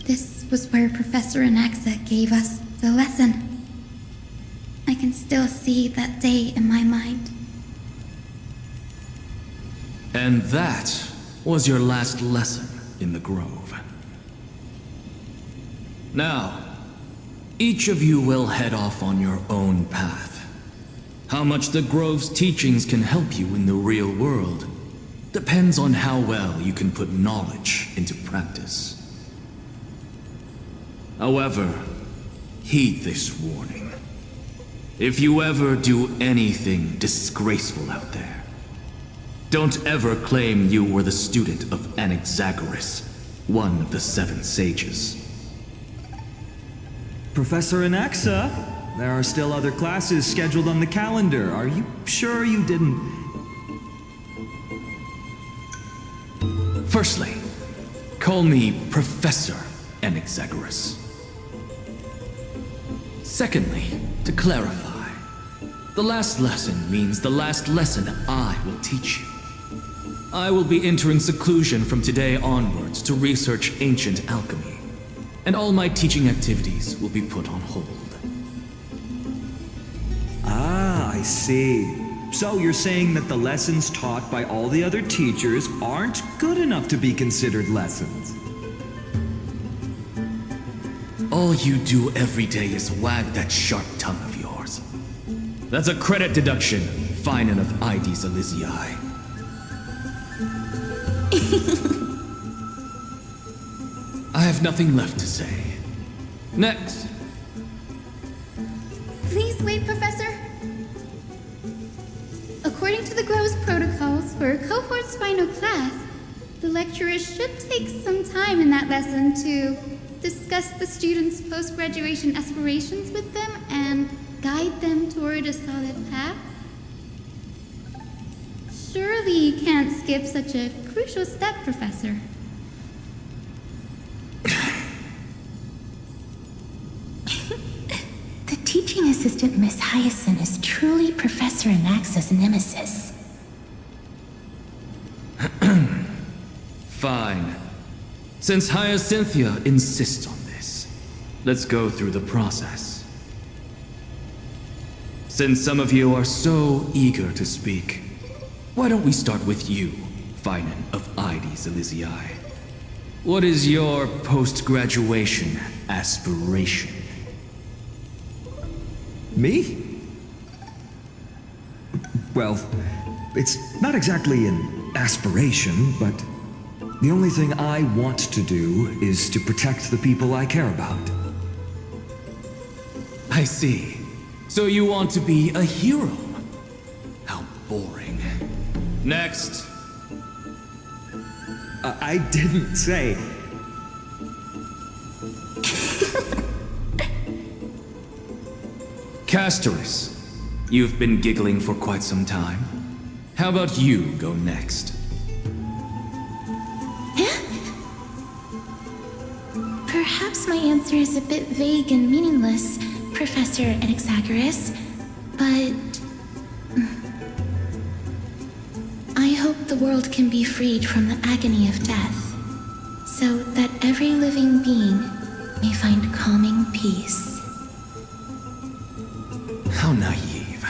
This was where Professor Anaxa gave us the lesson. I can still see that day in my mind. And that was your last lesson in the Grove. Now, each of you will head off on your own path. How much the Grove's teachings can help you in the real world depends on how well you can put knowledge into practice. However, heed this warning. If you ever do anything disgraceful out there, don't ever claim you were the student of Anaxagoras, one of the 7 sages. Professor Anaxa, there are still other classes scheduled on the calendar. Are you sure you didn't... Firstly, call me Professor Anaxagoras. Secondly, to clarify, the last lesson means the last lesson I will teach you. I will be entering seclusion from today onwards to research ancient alchemy, and all my teaching activities will be put on hold. Ah, I see. So you're saying that the lessons taught by all the other teachers aren't good enough to be considered lessons? All you do every day is wag that sharp tongue of yours. That's a credit deduction, fine enough IDs Elysiae. I have nothing left to say. Next. Please wait, Professor. According to the Grove's protocols for a cohort's final class, the lecturer should take some time in that lesson to discuss the students' post-graduation aspirations with them and guide them toward a solid path. Surely you can't skip such a crucial step, Professor. The teaching assistant, Miss Hyacine, is truly Professor Anaxa's nemesis. Fine. Since Hyacynthia insists on this, let's go through the process. Since some of you are so eager to speak, why don't we start with you, Finan of IDs Elysiae. What is your post-graduation aspiration? Me? Well, it's not exactly an aspiration, but the only thing I want to do is to protect the people I care about. I see. So you want to be a hero? How boring. Next. I didn't say... Castorus, you've been giggling for quite some time. How about you go next? Perhaps my answer is a bit vague and meaningless, Professor Anaxagoras, but... I hope the world can be freed from the agony of death, so that every living being may find calming peace. How naive.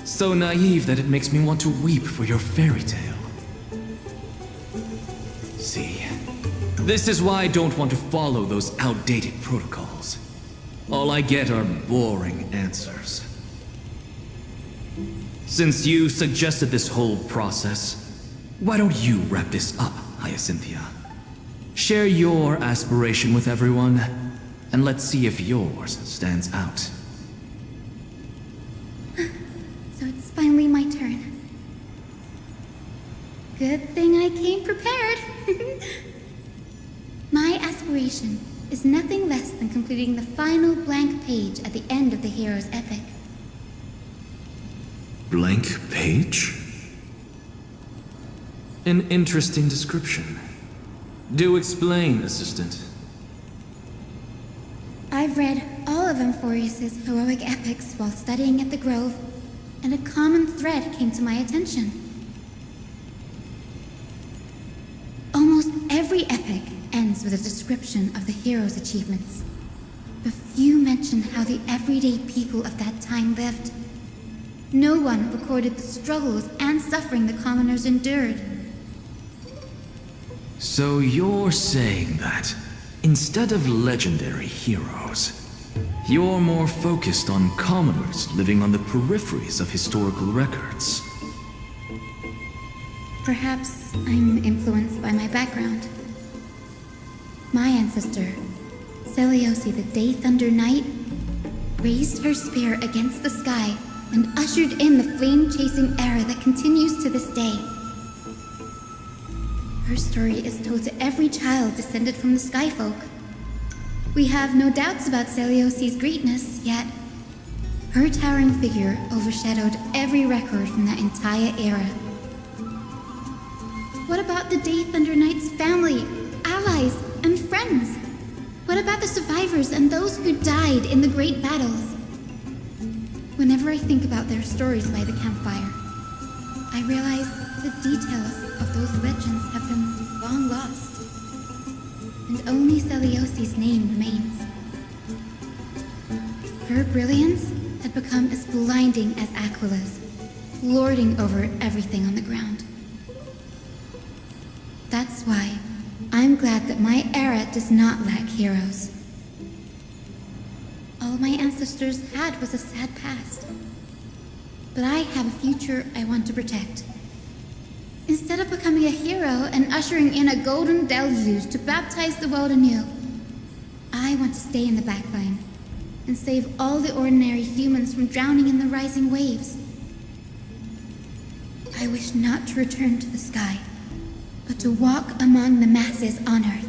So naive that it makes me want to weep for your fairy tale. See, this is why I don't want to follow those outdated protocols. All I get are boring answers. Since you suggested this whole process, why don't you wrap this up, Hyacynthia? Share your aspiration with everyone, and let's see if yours stands out. So it's finally my turn. Good thing I came prepared. My aspiration is nothing less than completing the final blank page at the end of the hero's epic. Blank page? An interesting description. Do explain, assistant. I've read all of Amphorius's heroic epics while studying at the Grove, and a common thread came to my attention. Almost every epic ends with a description of the hero's achievements. But few mention how the everyday people of that time lived. No one recorded the struggles and suffering the commoners endured. So you're saying that, instead of legendary heroes, you're more focused on commoners living on the peripheries of historical records. Perhaps I'm influenced by my background. My ancestor, Seleuce the Day Thunder Knight, raised her spear against the sky and ushered in the flame-chasing era that continues to this day. Her story is told to every child descended from the Skyfolk. We have no doubts about Seleuce's greatness, yet her towering figure overshadowed every record from that entire era. What about the Day Thunder Knight's family, allies, and friends? What about the survivors and those who died in the great battles? Whenever I think about their stories by the campfire, I realize the details of those legends have been long lost, and only Seleuce's name remains. Her brilliance had become as blinding as Aquila's, lording over everything on the ground. That's why I'm glad that my era does not lack heroes. All my ancestors had was a sad past, but I have a future I want to protect. Instead of becoming a hero and ushering in a golden deluge to baptize the world anew, I want to stay in the backline and save all the ordinary humans from drowning in the rising waves. I wish not to return to the sky, but to walk among the masses on Earth.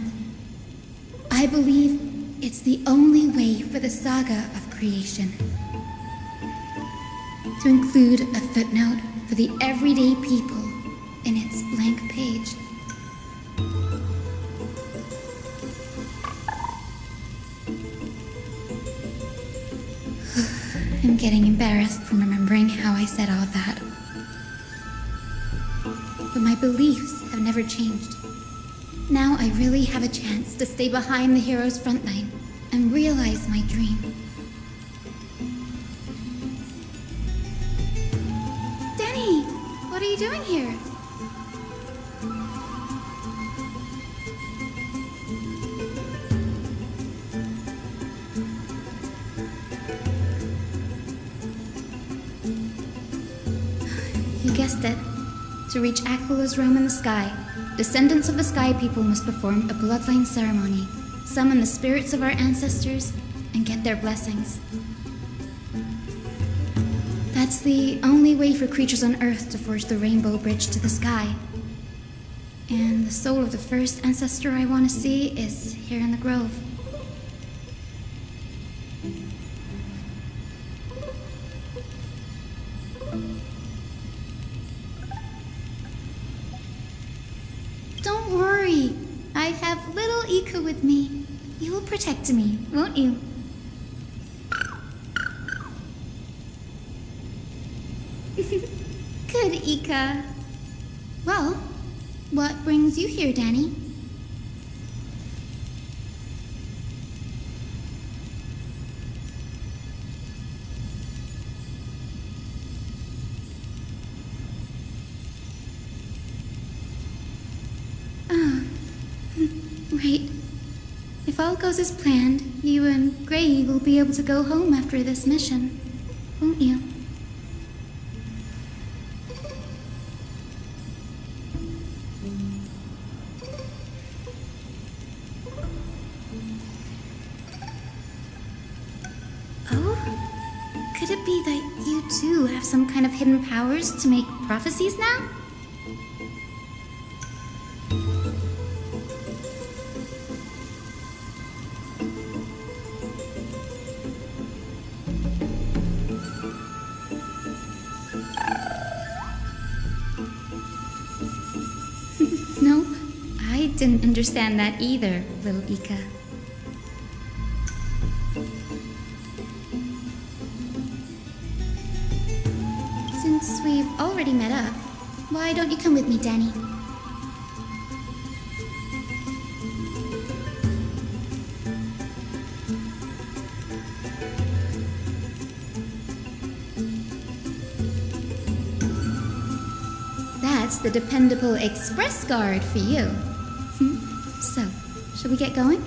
I believe it's the only way for the saga of creation. To include a footnote for the everyday people in its blank page. I'm getting embarrassed from remembering how I said all that. But my beliefs have never changed. Now I really have a chance to stay behind the hero's front line and realize my dream. Danny, what are you doing here? You guessed it. To reach Aquila's realm in the sky, descendants of the Sky People must perform a bloodline ceremony, summon the spirits of our ancestors, and get their blessings. That's the only way for creatures on Earth to forge the rainbow bridge to the sky. And the soul of the first ancestor I want to see is here in the grove. Don't worry. I have little Ika with me. You will protect me, won't you? Good, Ika. Well, what brings you here, Danny? Right. If all goes as planned, you and Gray will be able to go home after this mission, won't you? Oh? Could it be that you too have some kind of hidden powers to make prophecies now? didn't understand that either, little Ika. Since we've already met up, why don't you come with me, Danny? That's the dependable express guard for you. So, shall we get going?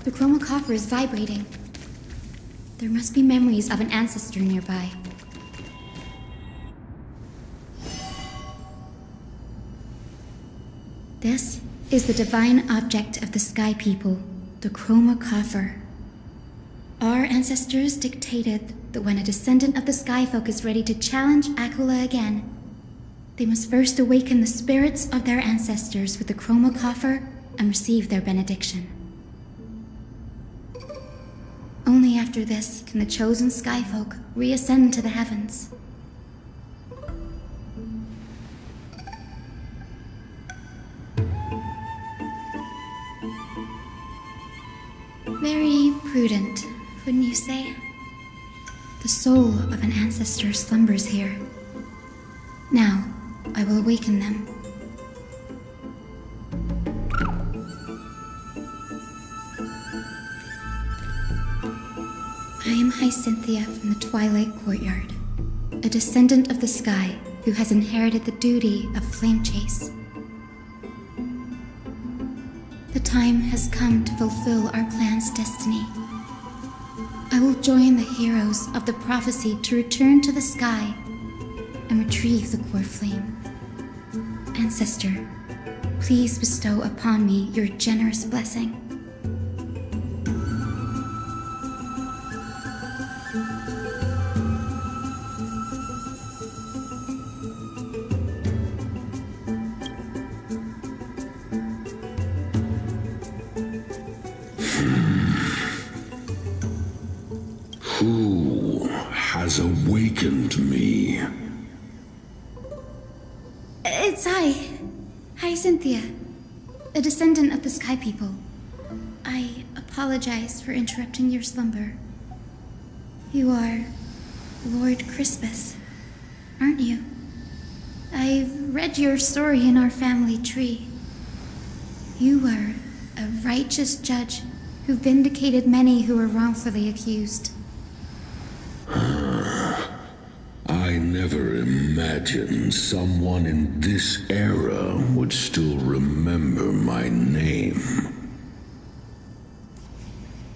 The chroma coffer is vibrating. There must be memories of an ancestor nearby. This is the divine object of the Sky People, the chroma coffer. Our ancestors dictated that when a descendant of the Sky Folk is ready to challenge Akula again, they must first awaken the spirits of their ancestors with the chroma coffer and receive their benediction. Only after this can the chosen Skyfolk reascend to the heavens. Very prudent, wouldn't you say? The soul of an ancestor slumbers here. Now, I will awaken them. I am Hyacine from the Twilight Courtyard, a descendant of the sky who has inherited the duty of flame chase. The time has come to fulfill our clan's destiny. I will join the heroes of the prophecy to return to the sky and retrieve the core flame. Ancestor, please bestow upon me your generous blessing. Who has awakened me? It's Hyacine, a descendant of the Sky People. I apologize for interrupting your slumber. You are Lord Crispus, aren't you? I've read your story in our family tree. You were a righteous judge who vindicated many who were wrongfully accused. I never imagined someone in this era would still remember my name.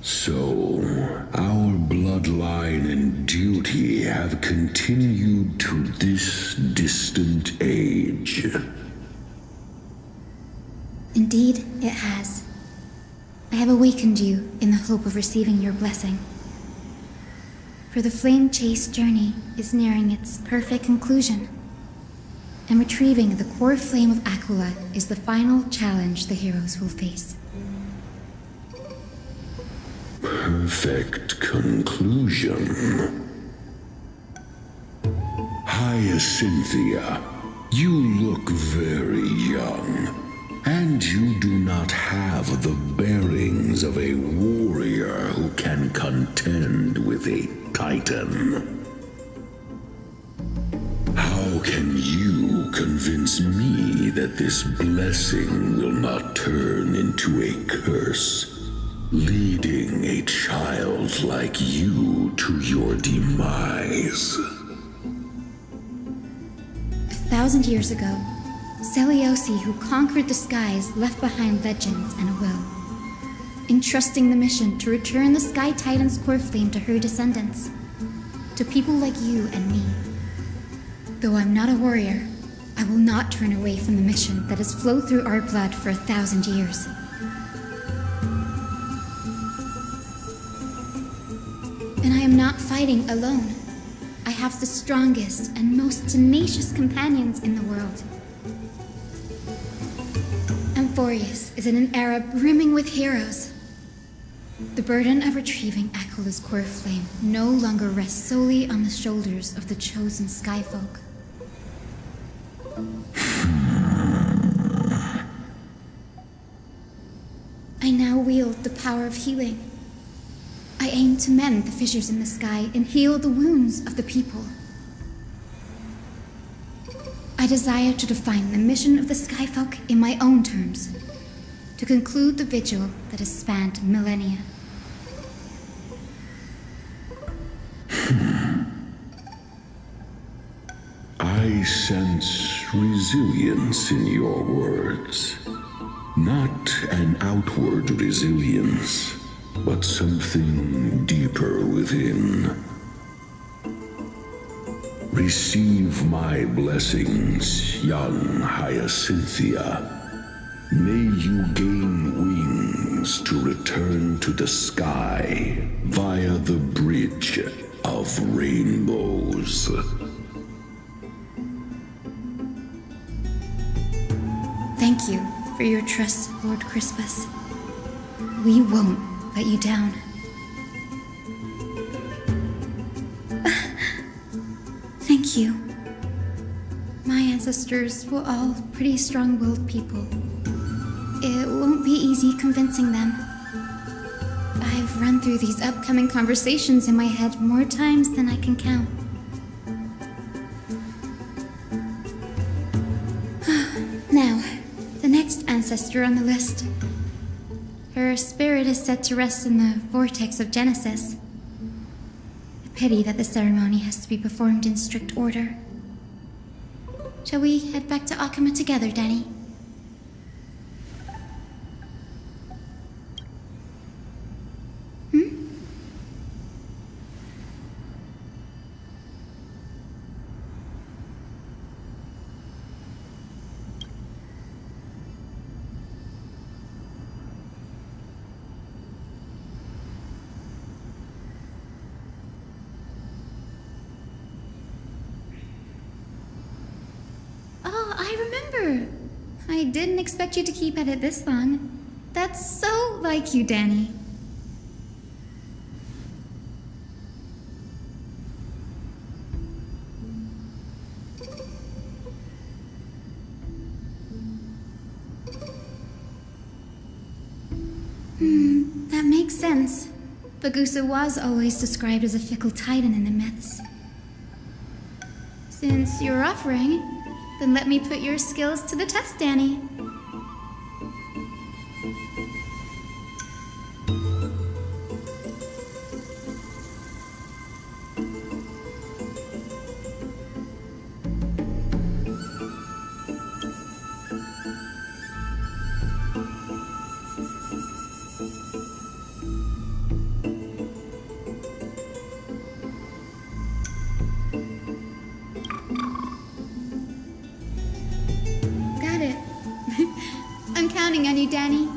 So, our bloodline and duty have continued to this distant age. Indeed, it has. I have awakened you in the hope of receiving your blessing. For the flame chase journey is nearing its perfect conclusion, and retrieving the core flame of Aquila is the final challenge the heroes will face. Perfect conclusion. Hyacine, you look very young. And you do not have the bearings of a warrior who can contend with a titan. How can you convince me that this blessing will not turn into a curse, leading a child like you to your demise? 1,000 years ago, Seleuci, who conquered the skies, left behind legends and a will, entrusting the mission to return the Sky Titan's core flame to her descendants, to people like you and me. Though I'm not a warrior, I will not turn away from the mission that has flowed through our blood for 1,000 years. And I am not fighting alone. I have the strongest and most tenacious companions in the world. Amphorius is in an era brimming with heroes. The burden of retrieving Aquilus' core flame no longer rests solely on the shoulders of the chosen skyfolk. I now wield the power of healing. I aim to mend the fissures in the sky and heal the wounds of the people. I desire to define the mission of the Skyfolk in my own terms, to conclude the vigil that has spanned millennia. I sense resilience in your words. Not an outward resilience, but something deeper within. Receive my blessings, young Hyacinthia. May you gain wings to return to the sky via the bridge of rainbows. Thank you for your trust, Lord Crispus. We won't let you down. Thank you. My ancestors were all pretty strong-willed people. It won't be easy convincing them. I've run through these upcoming conversations in my head more times than I can count. Now, the next ancestor on the list. Her spirit is set to rest in the vortex of Genesis. A pity that the ceremony has to be performed in strict order. Shall we head back to Akama together, Danny? I didn't expect you to keep at it this long. That's so like you, Danny. That makes sense. Bagusa was always described as a fickle titan in the myths. Since you're offering, then let me put your skills to the test, Danny. I'm counting on you, Danny.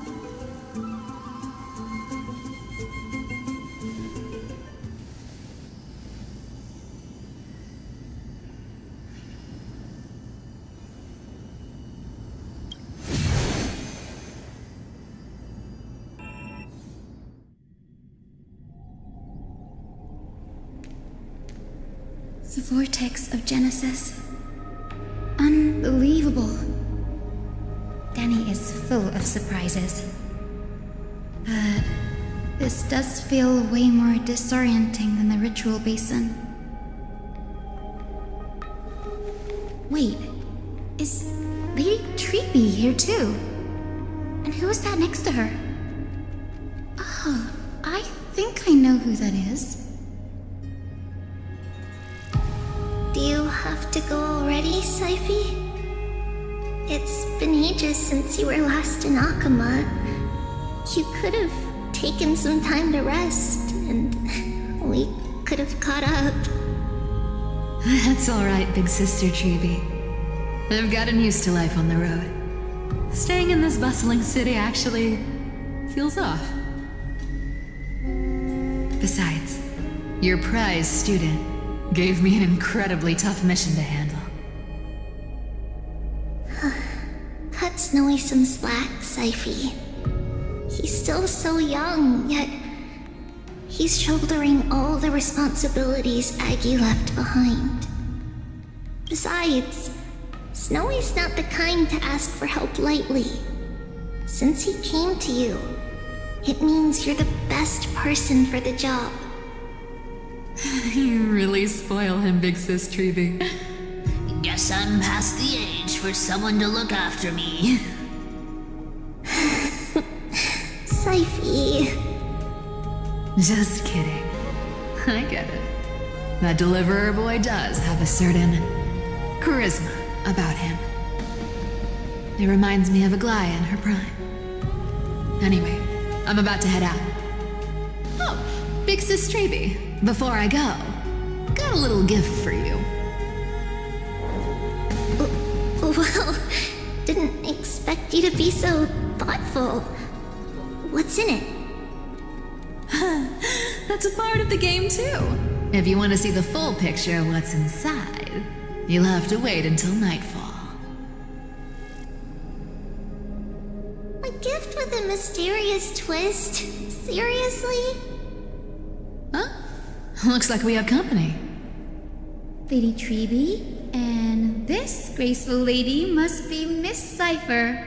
The vortex of Genesis. Unbelievable. Danny is full of surprises. But this does feel way more disorienting than the ritual basin. Wait, is Lady Treepy here too? And who is that next to her? Oh, I think I know who that is. Do you have to go already, Cipher? It's been ages since you were last in Akama. You could have taken some time to rest, and we could have caught up. That's all right, big sister Treeby. I've gotten used to life on the road. Staying in this bustling city actually feels off. Besides, your prize student, gave me an incredibly tough mission to handle. Cut Snowy some slack, Cipher. He's still so young, yet he's shouldering all the responsibilities Aggie left behind. Besides, Snowy's not the kind to ask for help lightly. Since he came to you, it means you're the best person for the job. You really spoil him, Big Sis Treeby. Guess I'm past the age for someone to look after me. Cipher. Just kidding. I get it. That deliverer boy does have a certain charisma about him. It reminds me of Aglaia in her prime. Anyway, I'm about to head out. Oh, Big Sis Treeby, before I go, got a little gift for you. Well, didn't expect you to be so thoughtful. What's in it? That's a part of the game too. If you want to see the full picture of what's inside, you'll have to wait until nightfall. A gift with a mysterious twist? Seriously? Huh? Looks like we have company. Lady Treeby, and this graceful lady must be Miss Cipher.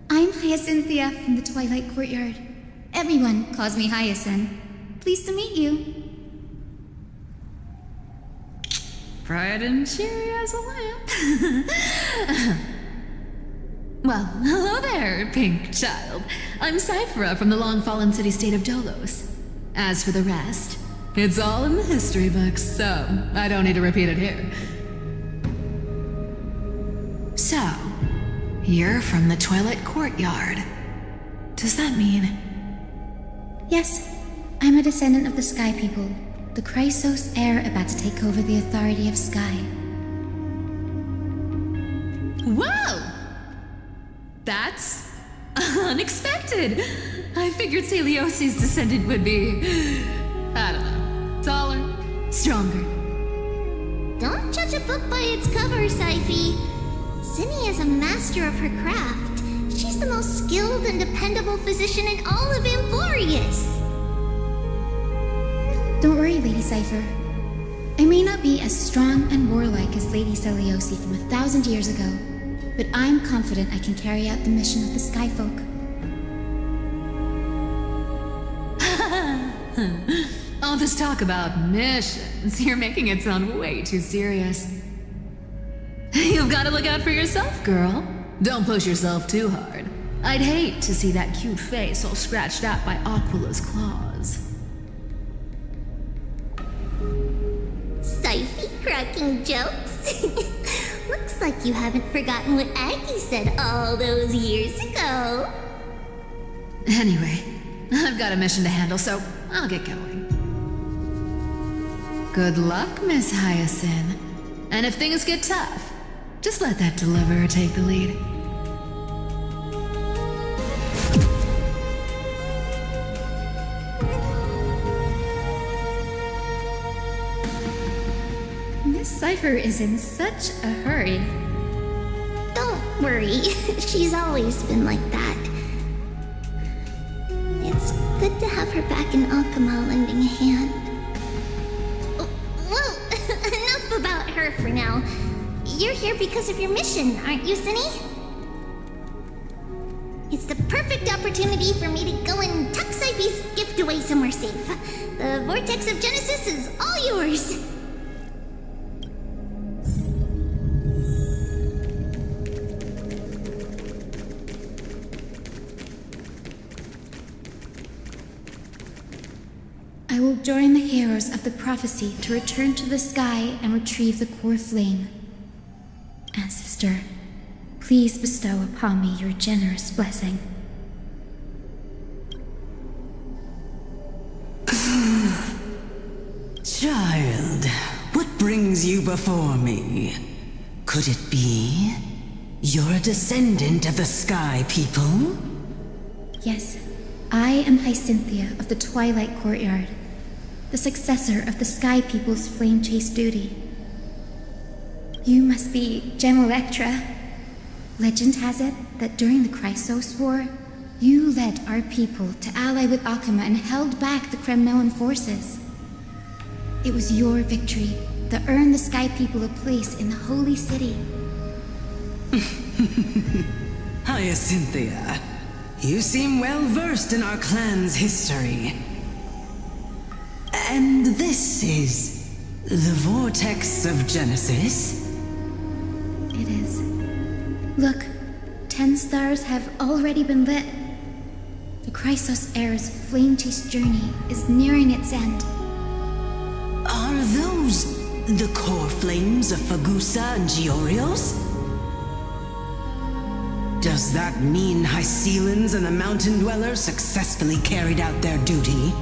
I'm Hyacinthia from the Twilight Courtyard. Everyone calls me Hyacine. Pleased to meet you. Bright and cheery as a lamp. Well, hello there, pink child. I'm Cipher from the long-fallen city-state of Dolos. As for the rest, it's all in the history books, so I don't need to repeat it here. So, you're from the Twilight Courtyard. Does that mean... Yes, I'm a descendant of the Sky People, the Chrysos heir about to take over the authority of Sky. Whoa! That's unexpected. I figured Celiosi's descendant would be, I don't know, taller, stronger. Don't judge a book by its cover, Cipher. Zinni is a master of her craft. She's the most skilled and dependable physician in all of Amphorius. Don't worry, Lady Cipher. I may not be as strong and warlike as Lady Celiosi from 1,000 years ago, but I'm confident I can carry out the mission of the Skyfolk. All this talk about missions, you're making it sound way too serious. You've got to look out for yourself, girl. Don't push yourself too hard. I'd hate to see that cute face all scratched out by Aquila's claws. Cipher cracking jokes? Looks like you haven't forgotten what Aggie said all those years ago. Anyway, I've got a mission to handle, so I'll get going. Good luck, Miss Hyacine. And if things get tough, just let that deliverer take the lead. Miss Cipher is in such a hurry. Don't worry, she's always been like that. It's good to have her back in Akama lending a hand. Well, enough about her for now. You're here because of your mission, aren't you, Zinni? It's the perfect opportunity for me to go and tuck Cipher's gift away somewhere safe. The Vortex of Genesis is all yours. I will join the heroes of the prophecy to return to the sky and retrieve the core flame. Ancestor, please bestow upon me your generous blessing. Child, what brings you before me? Could it be you're a descendant of the Sky People? Yes, I am Hyacinthia of the Twilight Courtyard. the successor of the Sky People's flame chase duty. You must be General Electra. Legend has it that during the Chrysos War, you led our people to ally with Akuma and held back the Kremnoan forces. It was your victory that earned the Sky People a place in the Holy City. Hyacinthia, you seem well versed in our clan's history. And this is the Vortex of Genesis? It is. Look, 10 stars have already been lit. The Chrysos Heir's flame chase journey is nearing its end. Are those the core flames of Fagusa and Giorios? Does that mean Hyacines and the Mountain Dwellers successfully carried out their duty?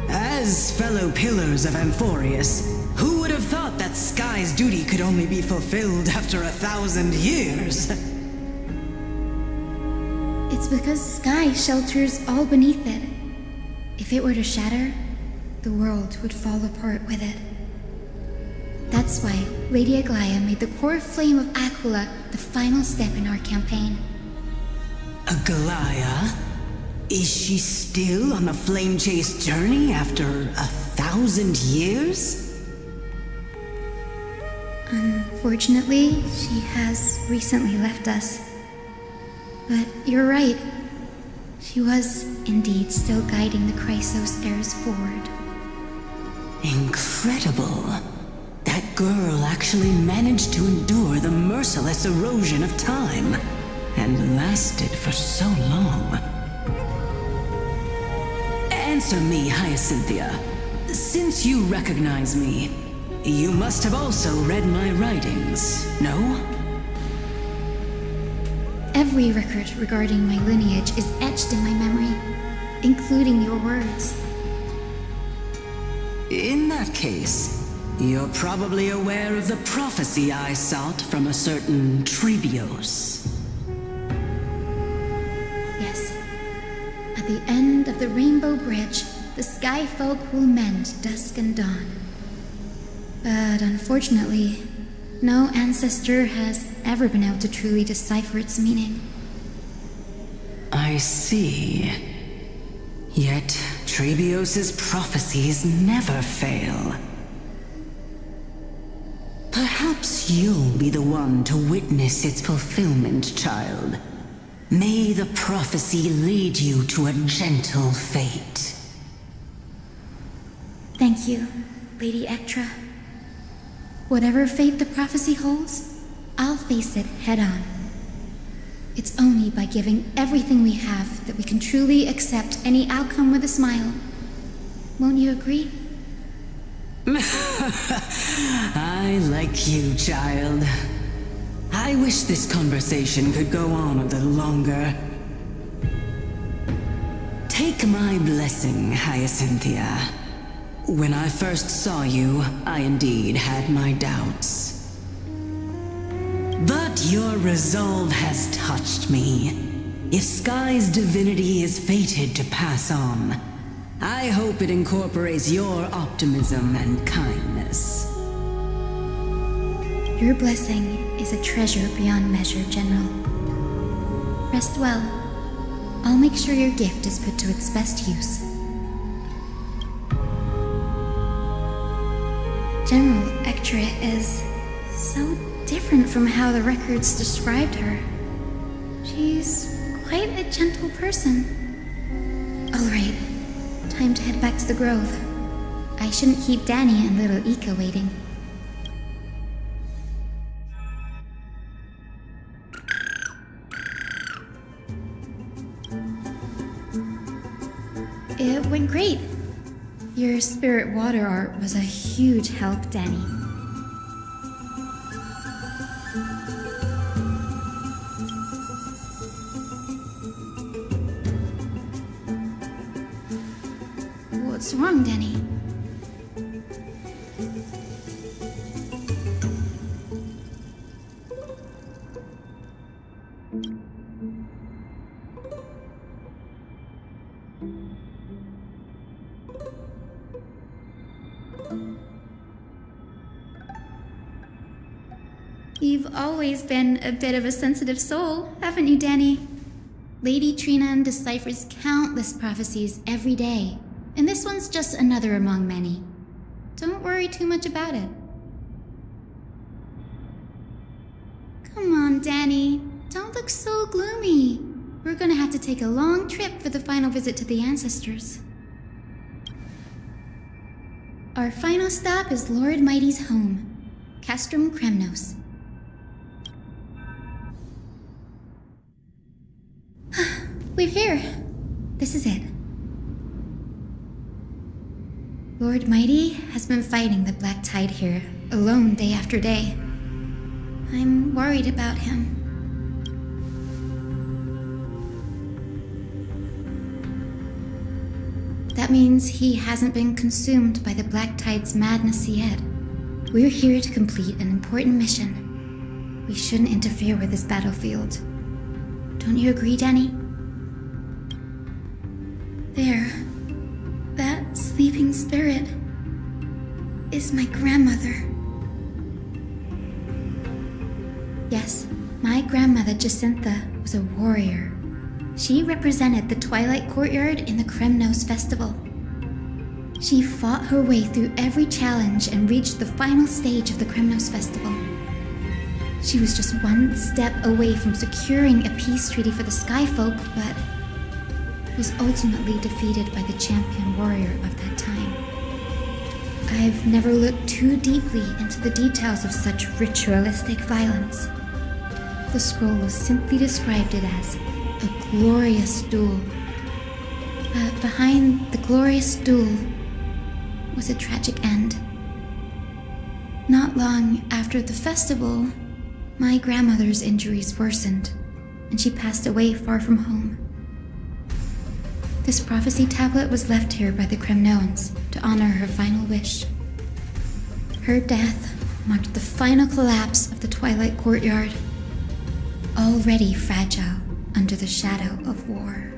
As fellow pillars of Amphorius, who would have thought that Sky's duty could only be fulfilled after 1,000 years? It's because Sky shelters all beneath it. If it were to shatter, the world would fall apart with it. That's why Lady Aglaia made the core flame of Aquila the final step in our campaign. Aglaia? Is she still on the flame chase journey after 1,000 years? Unfortunately, she has recently left us. But you're right. She was indeed still guiding the Chrysos heirs forward. Incredible. That girl actually managed to endure the merciless erosion of time, and lasted for so long. Answer me, Hyacinthia. Since you recognize me, you must have also read my writings, no? Every record regarding my lineage is etched in my memory, including your words. In that case, you're probably aware of the prophecy I sought from a certain Trebios. Yes. At the end of the Rainbow Bridge, the Sky Folk will mend dusk and dawn. But unfortunately, no ancestor has ever been able to truly decipher its meaning. I see. Yet Trebios's prophecies never fail. Perhaps you'll be the one to witness its fulfillment, child. May the prophecy lead you to a gentle fate. Thank you, Lady Ectra. Whatever fate the prophecy holds, I'll face it head on. It's only by giving everything we have that we can truly accept any outcome with a smile. Won't you agree? I like you, child. I wish this conversation could go on a little longer. Take my blessing, Hyacinthia. When I first saw you, I indeed had my doubts. But your resolve has touched me. If Sky's divinity is fated to pass on, I hope it incorporates your optimism and kindness. Your blessing is a treasure beyond measure, General. Rest well. I'll make sure your gift is put to its best use. General Ectra is so different from how the records described her. She's quite a gentle person. All right, time to head back to the grove. I shouldn't keep Danny and little Ika waiting. It went great. Your spirit water art was a huge help, Danny. What's wrong, Danny? You've always been a bit of a sensitive soul, haven't you, Danny? Lady Cyrene deciphers countless prophecies every day, and this one's just another among many. Don't worry too much about it. Come on, Danny. Don't look so gloomy. We're gonna have to take a long trip for the final visit to the ancestors. Our final stop is Lord Mighty's home, Castrum Kremnos. We're here. This is it. Lord Mighty has been fighting the Black Tide here, alone day after day. I'm worried about him. That means he hasn't been consumed by the Black Tide's madness yet. We're here to complete an important mission. We shouldn't interfere with this battlefield. Don't you agree, Danny? There. That sleeping spirit is my grandmother. Yes, my grandmother Jacintha was a warrior. She represented the Twilight Courtyard in the Kremnos Festival. She fought her way through every challenge and reached the final stage of the Kremnos Festival. She was just one step away from securing a peace treaty for the Skyfolk, but was ultimately defeated by the champion warrior of that time. I've never looked too deeply into the details of such ritualistic violence. The scroll simply described it as a glorious duel. But behind the glorious duel was a tragic end. Not long after the festival, my grandmother's injuries worsened, and she passed away far from home. This prophecy tablet was left here by the Kremnoans to honor her final wish. Her death marked the final collapse of the Twilight Courtyard, already fragile under the shadow of war.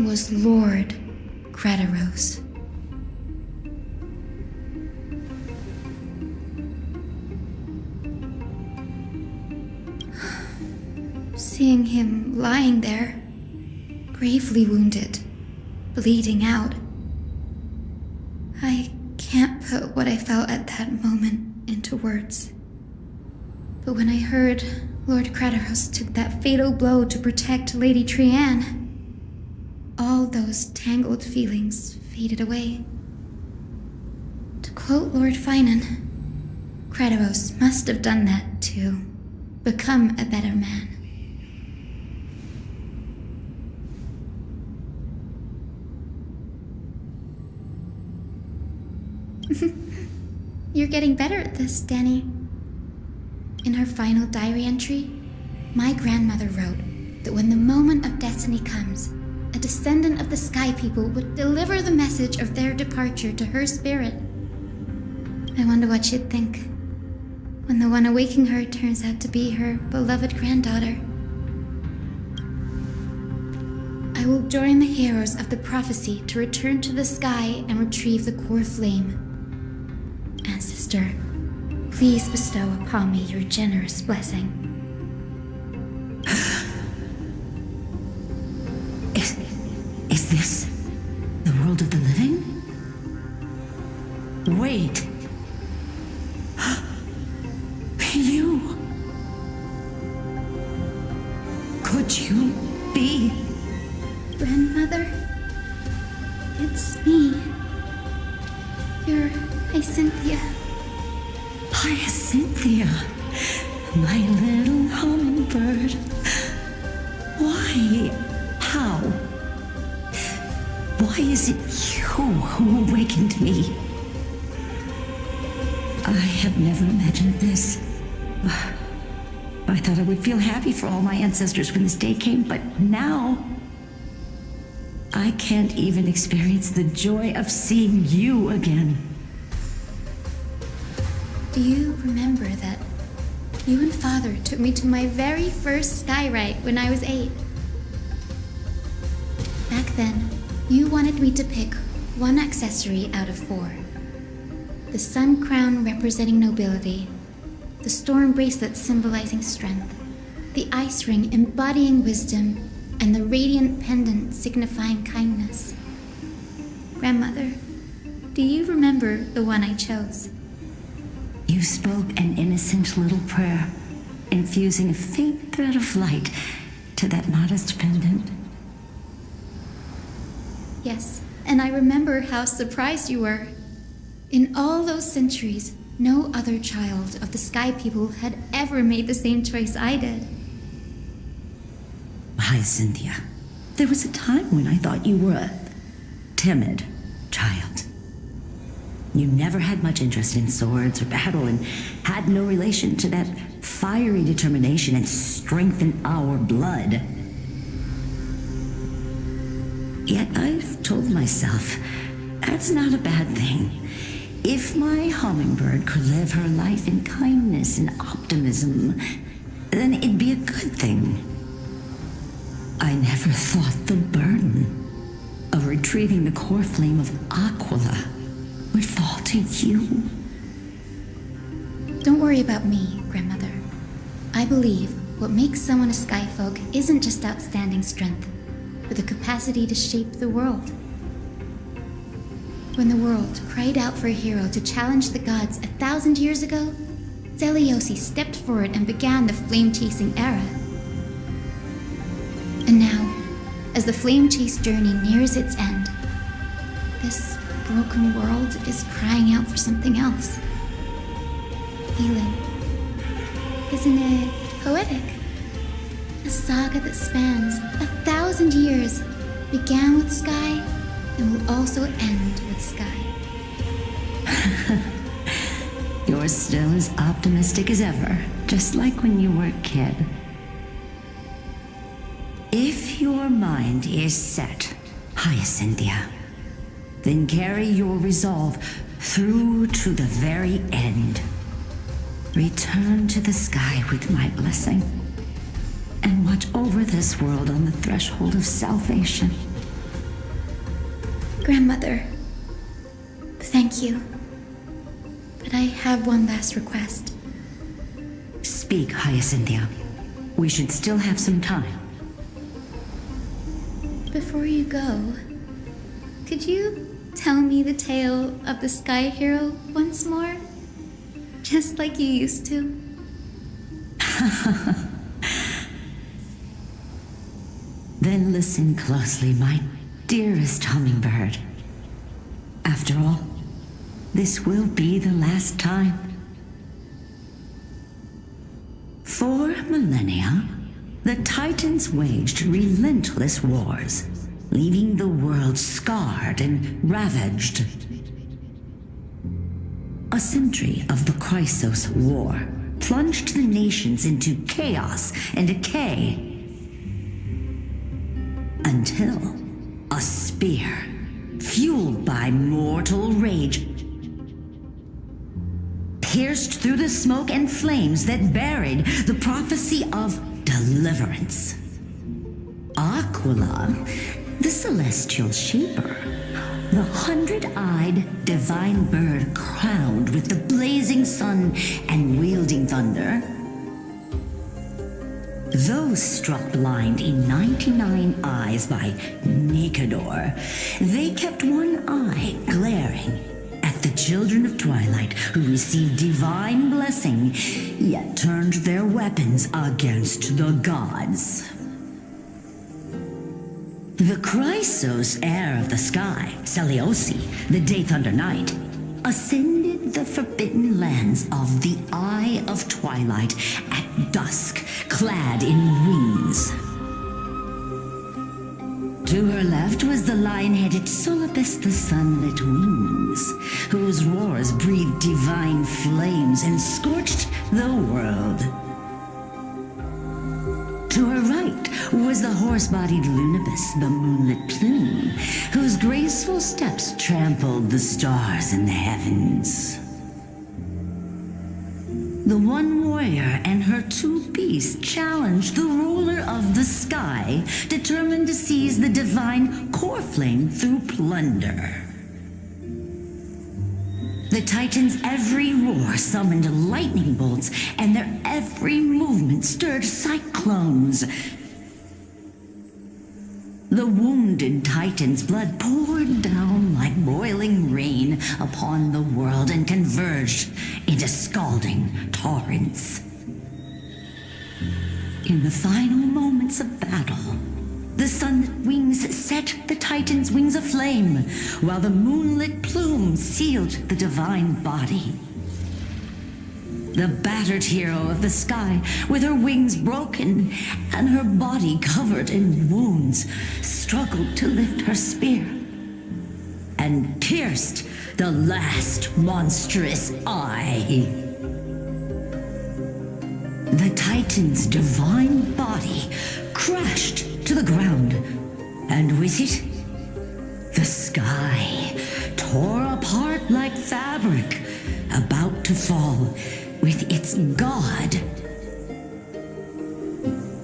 Was Lord Gradaros. Seeing him lying there, gravely wounded, bleeding out, I can't put what I felt at that moment into words. But when I heard Lord Gradaros took that fatal blow to protect Lady Cyrene, all those tangled feelings faded away. To quote Lord Finan, Gradaros must have done that to become a better man. You're getting better at this, Danny. In her final diary entry, my grandmother wrote that when the moment of destiny comes, a descendant of the Sky People would deliver the message of their departure to her spirit. I wonder what she'd think when the one awaking her turns out to be her beloved granddaughter. I will join the heroes of the prophecy to return to the sky and retrieve the core flame. Ancestor, please bestow upon me your generous blessing. Is this the world of the living? Wait. You. Could you be? Grandmother, it's me. You're Hyacinthia. Hyacinthia, my little hummingbird. Why? How? Why is it you who awakened me? I have never imagined this. I thought I would feel happy for all my ancestors when this day came, but now I can't even experience the joy of seeing you again. Do you remember that you and Father took me to my very first skyride when I was 8? Back then, you wanted me to pick one accessory out of 4, The sun crown representing nobility, the storm bracelet symbolizing strength, the ice ring embodying wisdom, and the radiant pendant signifying kindness. Grandmother, do you remember the one I chose? You spoke an innocent little prayer, infusing a faint thread of light to that modest pendant. Yes, and I remember how surprised you were. In all those centuries, no other child of the Sky People had ever made the same choice I did. Cynthia, there was a time when I thought you were a timid child. You never had much interest in swords or battle and had no relation to that fiery determination and strength in our blood. Yet I've told myself, that's not a bad thing. If my hummingbird could live her life in kindness and optimism, then it'd be a good thing. I never thought the burden of retrieving the core flame of Aquila would fall to you. Don't worry about me, Grandmother. I believe what makes someone a Skyfolk isn't just outstanding strength, but the capacity to shape the world. When the world cried out for a hero to challenge the gods 1,000 years ago, Zeliosi stepped forward and began the flame-chasing era. And now, as the flame chase journey nears its end, this broken world is crying out for something else. Healing. Isn't it poetic? A saga that spans 1,000 years, began with sky, and will also end with sky. You're still as optimistic as ever, just like when you were a kid. If your mind is set, Hyacine, then carry your resolve through to the very end. Return to the sky with my blessing, and watch over this world on the threshold of salvation. Grandmother, thank you. But I have one last request. Speak, Hyacine. We should still have some time. Before you go, could you tell me the tale of the Sky Hero once more? Just like you used to. Then listen closely, my dearest hummingbird. After all, this will be the last time. For millennia, the Titans waged relentless wars, leaving the world scarred and ravaged. A century of the Chrysos War plunged the nations into chaos and decay, until a spear, fueled by mortal rage, pierced through the smoke and flames that buried the prophecy of deliverance. Aquila, the celestial shaper, the 100-eyed divine bird crowned with the blazing sun and wielding thunder, those struck blind in 99 eyes by Nicanor, they kept one eye glaring at the children of twilight who received divine blessing, yet turned their weapons against the gods. The Chrysos heir of the sky, Zeliosi, the Day Thunder Knight, ascended the forbidden lands of the Eye of Twilight at dusk, clad in wings. To her left was the lion-headed Solipus the Sunlit Wings, whose roars breathed divine flames and scorched the world. To her right was the horse-bodied Lunibus, the Moonlit Plume, whose graceful steps trampled the stars in the heavens. The one warrior and her two beasts challenged the ruler of the sky, determined to seize the divine core flame through plunder. The Titans' every roar summoned lightning bolts, and their every movement stirred cyclones. The wounded Titan's blood poured down like boiling rain upon the world and converged into scalding torrents. In the final moments of battle, the sunlit wings set the Titan's wings aflame, while the moonlit plume sealed the divine body. The battered hero of the sky, with her wings broken and her body covered in wounds, struggled to lift her spear and pierced the last monstrous eye. The Titan's divine body crashed to the ground, and with it, the sky tore apart like fabric, about to fall with its god.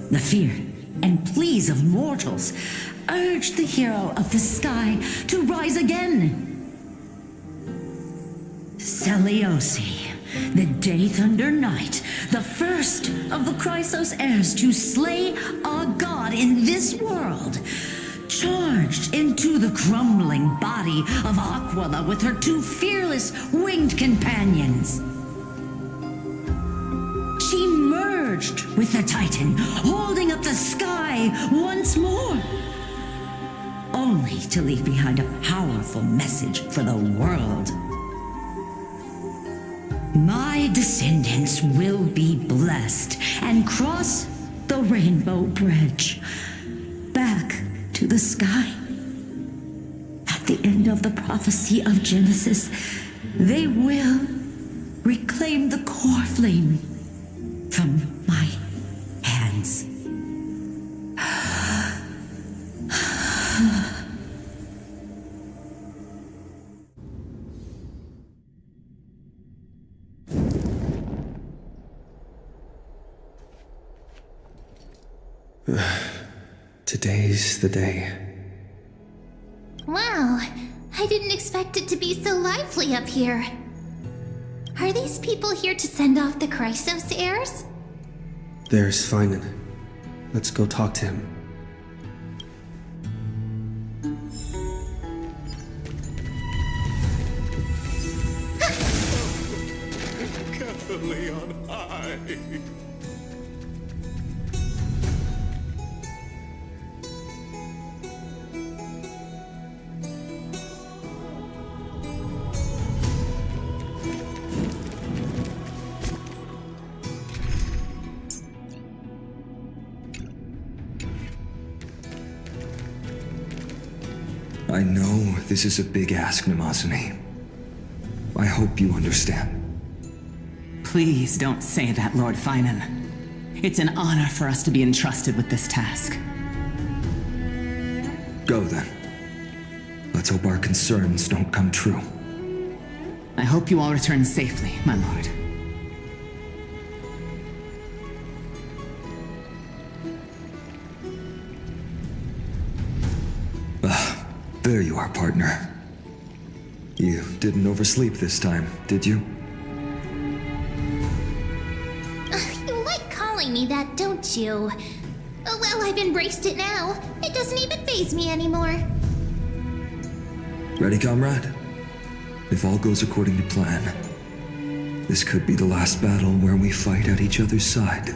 The fear and pleas of mortals urged the hero of the sky to rise again. Celiosi, the Day Thunder Knight, the first of the Chrysos heirs to slay a god in this world, charged into the crumbling body of Aquila with her two fearless winged companions. She merged with the Titan, holding up the sky once more, only to leave behind a powerful message for the world. My descendants will be blessed and cross the rainbow bridge back to the sky. At the end of the prophecy of Genesis, they will reclaim the core flame from my hands. Today's the day. Wow, I didn't expect it to be so lively up here. Are these people here to send off the Chrysos heirs? There's Finan. Let's go talk to him. Carefully on high. I know this is a big ask, Namazune. I hope you understand. Please don't say that, Lord Finan. It's an honor for us to be entrusted with this task. Go then. Let's hope our concerns don't come true. I hope you all return safely, my lord. There you are, partner. You didn't oversleep this time, did you? You like calling me that, don't you? Oh, well, I've embraced it now. It doesn't even faze me anymore. Ready, comrade? If all goes according to plan, this could be the last battle where we fight at each other's side.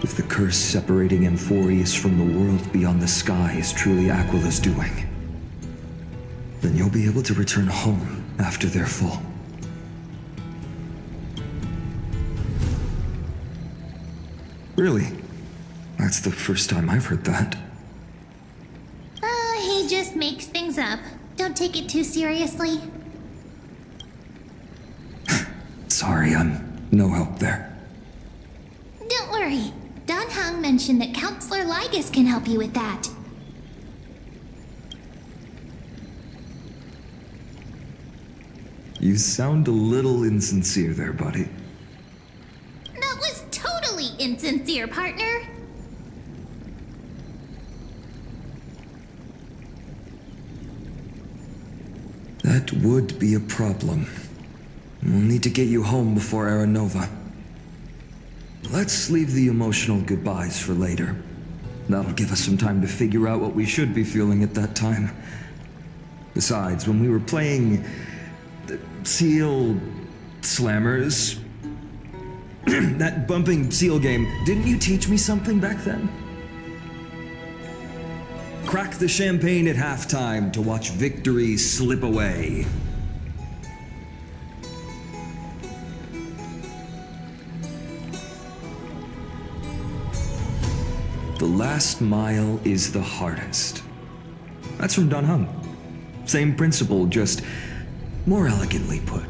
If the curse separating Amphorius from the world beyond the sky is truly Aquila's doing, then you'll be able to return home after their fall. Really? That's the first time I've heard that. He just makes things up. Don't take it too seriously. Sorry, I'm no help there. Don't worry. Don Hung mentioned that Counselor Ligas can help you with that. You sound a little insincere there, buddy. That was totally insincere, partner. That would be a problem. We'll need to get you home before Aranova. Let's leave the emotional goodbyes for later. That'll give us some time to figure out what we should be feeling at that time. Besides, when we were playing the Seal Slammers, that bumping seal game, didn't you teach me something back then? Crack the champagne at halftime to watch victory slip away. The last mile is the hardest. That's from Don Hung. Same principle, just more elegantly put.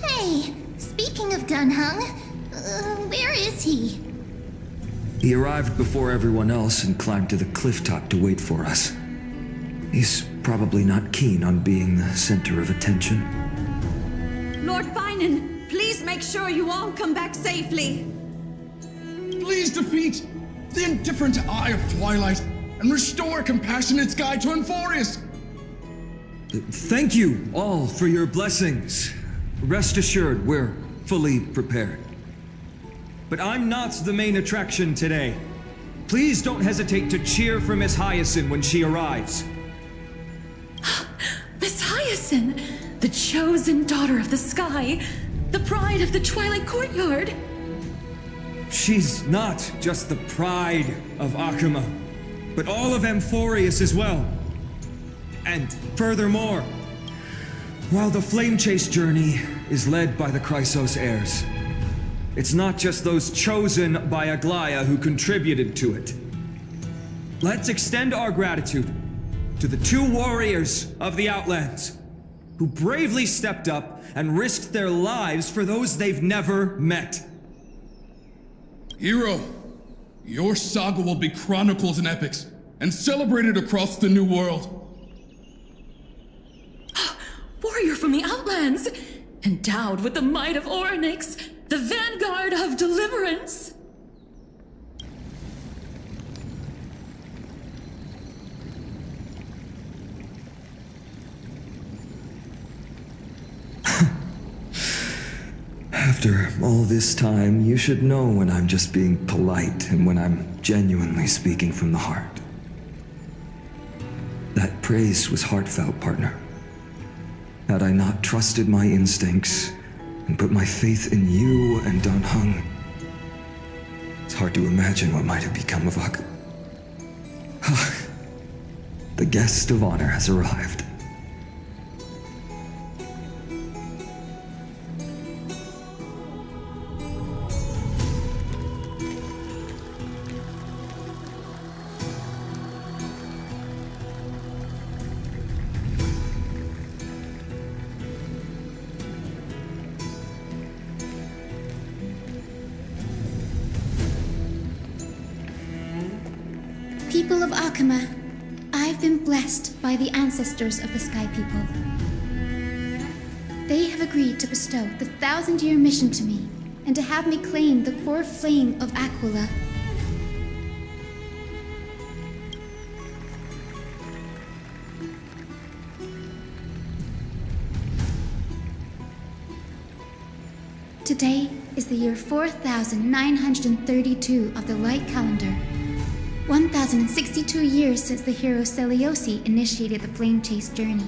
Hey, speaking of Dunhung, where is he? He arrived before everyone else and climbed to the cliff top to wait for us. He's probably not keen on being the center of attention. Lord Finan, please make sure you all come back safely. Please defeat the indifferent Eye of Twilight and restore compassionate sky to Euphorius. Thank you all for your blessings. Rest assured, we're fully prepared. But I'm not the main attraction today. Please don't hesitate to cheer for Miss Hyacine when she arrives. Miss Hyacine, the chosen daughter of the sky, the pride of the Twilight Courtyard. She's not just the pride of Akuma, but all of Euphorius as well. And furthermore, while the Flame Chase journey is led by the Chrysos heirs, it's not just those chosen by Aglaya who contributed to it. Let's extend our gratitude to the two warriors of the Outlands who bravely stepped up and risked their lives for those they've never met. Hero, your saga will be chronicled in epics and celebrated across the New World. Warrior from the Outlands, endowed with the might of Orynyx, the vanguard of deliverance. After all this time, you should know when I'm just being polite and when I'm genuinely speaking from the heart. That praise was heartfelt, partner. Had I not trusted my instincts and put my faith in you and Don Hung, it's hard to imagine what might have become of Ak. The guest of honor has arrived. People of Akuma, I've been blessed by the ancestors of the Sky People. They have agreed to bestow the 1,000-year mission to me and to have me claim the core flame of Aquila. Today is the year 4932 of the Light Calendar. 1,062 years since the hero Seliosi initiated the Flame Chase journey.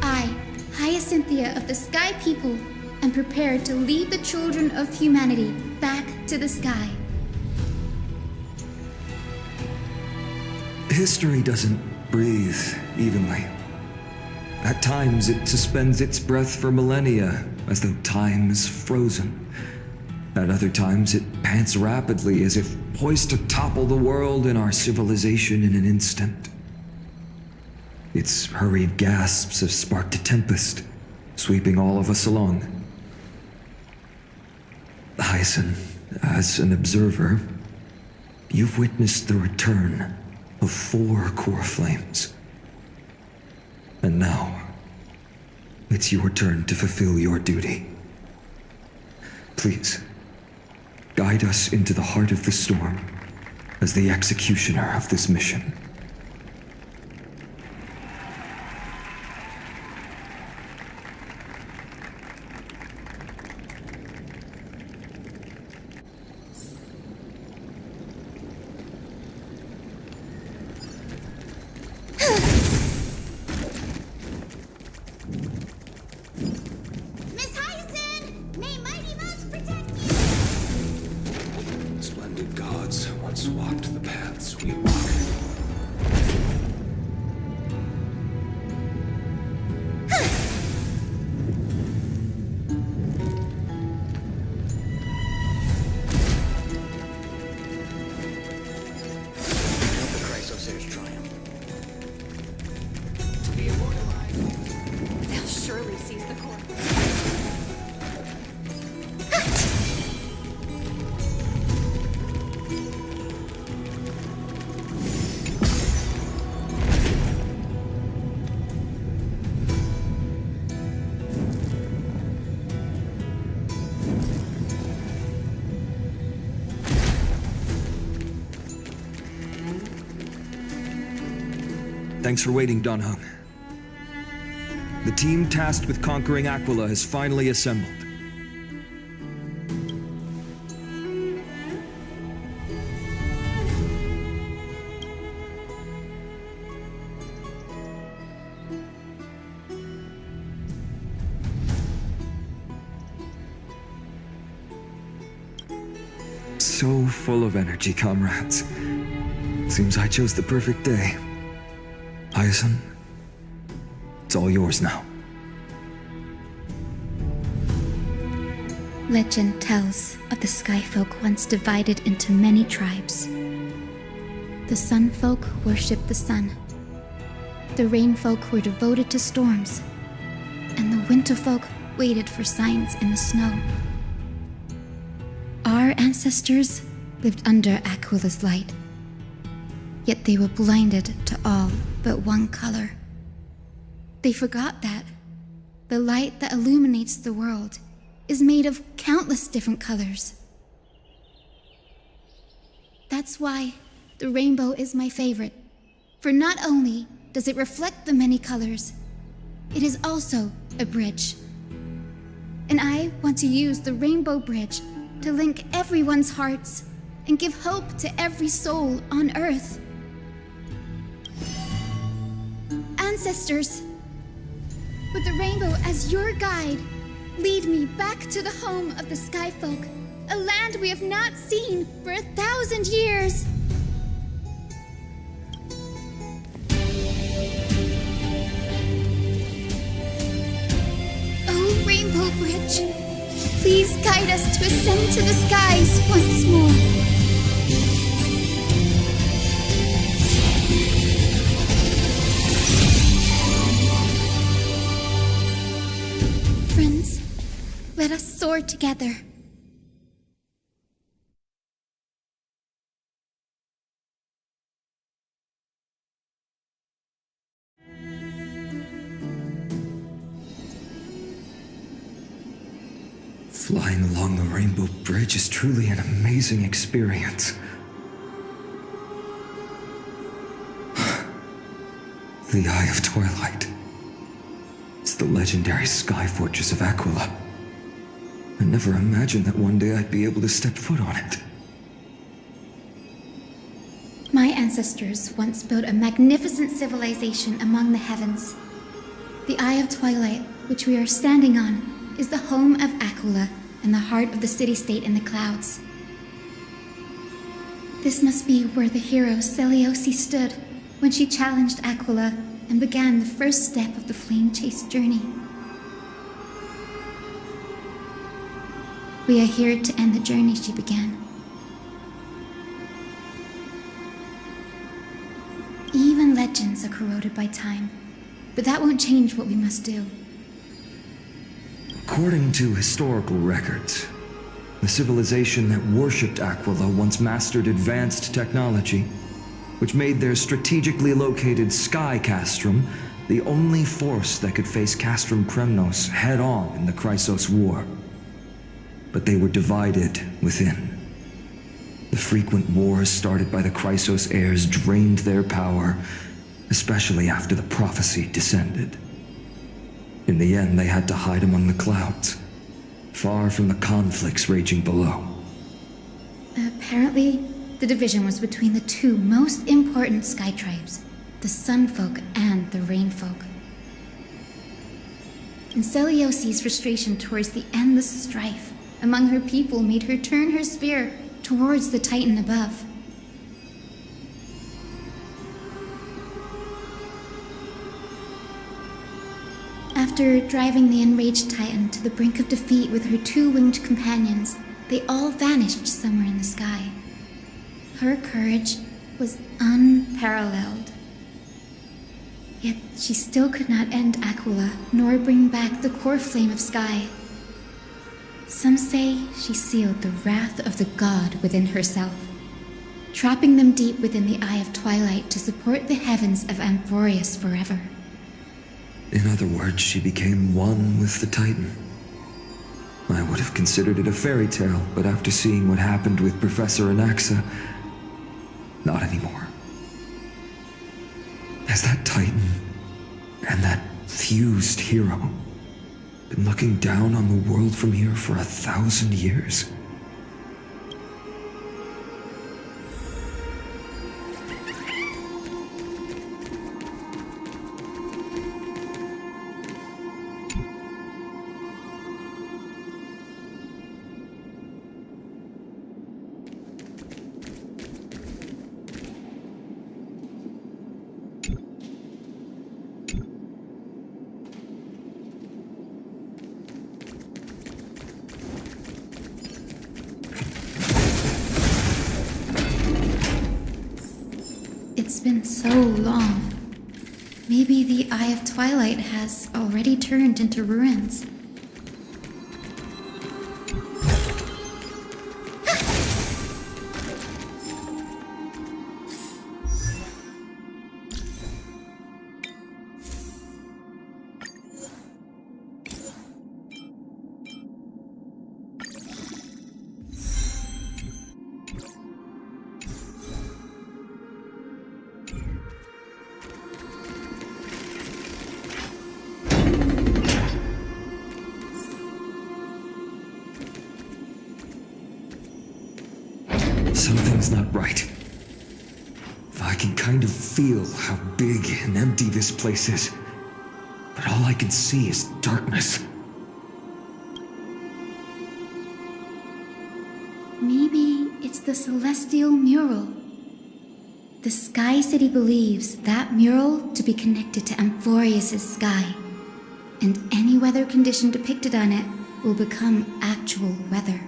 I, Hyacinthia of the Sky People, am prepared to lead the children of humanity back to the sky. History doesn't breathe evenly. At times, it suspends its breath for millennia, as though time is frozen. At other times, it pants rapidly, as if poised to topple the world and our civilization in an instant. Its hurried gasps have sparked a tempest, sweeping all of us along. Hyacine, as an observer, you've witnessed the return of 4 core flames. And now, it's your turn to fulfill your duty. Please, guide us into the heart of the storm as the executioner of this mission. Thanks for waiting, Donhung. The team tasked with conquering Aquila has finally assembled. So full of energy, comrades. Seems I chose the perfect day. Hyacine, it's all yours now. Legend tells of the Sky Folk once divided into many tribes. The Sun Folk worshipped the sun. The Rain Folk were devoted to storms. And the Winter Folk waited for signs in the snow. Our ancestors lived under Aquila's light. Yet they were blinded to all but one color. They forgot that the light that illuminates the world is made of countless different colors. That's why the rainbow is my favorite, for not only does it reflect the many colors, it is also a bridge. And I want to use the rainbow bridge to link everyone's hearts and give hope to every soul on earth. Ancestors, with the rainbow as your guide, lead me back to the home of the Sky Folk, a land we have not seen for 1,000 years. Oh, Rainbow Bridge, please guide us to ascend to the skies once more. Friends, let us soar together. Flying along the Rainbow Bridge is truly an amazing experience. The Eye of Twilight. It's the legendary sky fortress of Aquila. I never imagined that one day I'd be able to step foot on it. My ancestors once built a magnificent civilization among the heavens. The Eye of Twilight, which we are standing on, is the home of Aquila and the heart of the city-state in the clouds. This must be where the hero Celiose stood when she challenged Aquila and began the first step of the flame chase journey. We are here to end the journey she began. Even legends are corroded by time, but that won't change what we must do. According to historical records, the civilization that worshipped Aquila once mastered advanced technology, which made their strategically located sky castrum the only force that could face Castrum Kremnos head-on in the Chrysos War. But they were divided within. The frequent wars started by the Chrysos heirs drained their power, especially after the prophecy descended. In the end, they had to hide among the clouds, far from the conflicts raging below. Apparently, the division was between the two most important sky tribes, the Sun Folk and the Rain Folk. And Celiose's frustration towards the endless strife among her people made her turn her spear towards the Titan above. After driving the enraged Titan to the brink of defeat with her two-winged companions, they all vanished somewhere in the sky. Her courage was unparalleled. Yet she still could not end Aquila, nor bring back the core flame of sky. Some say she sealed the wrath of the god within herself, trapping them deep within the Eye of Twilight to support the heavens of Amphorius forever. In other words, she became one with the Titan. I would have considered it a fairy tale, but after seeing what happened with Professor Anaxa, not anymore. Has that Titan and that fused hero been looking down on the world from here for 1,000 years? It's been so long. Maybe the Eye of Twilight has already turned into ruins. Something's not right. I can kind of feel how big and empty this place is, but all I can see is darkness. Maybe it's the celestial mural. The Sky City believes that mural to be connected to Amphorius' sky, and any weather condition depicted on it will become actual weather.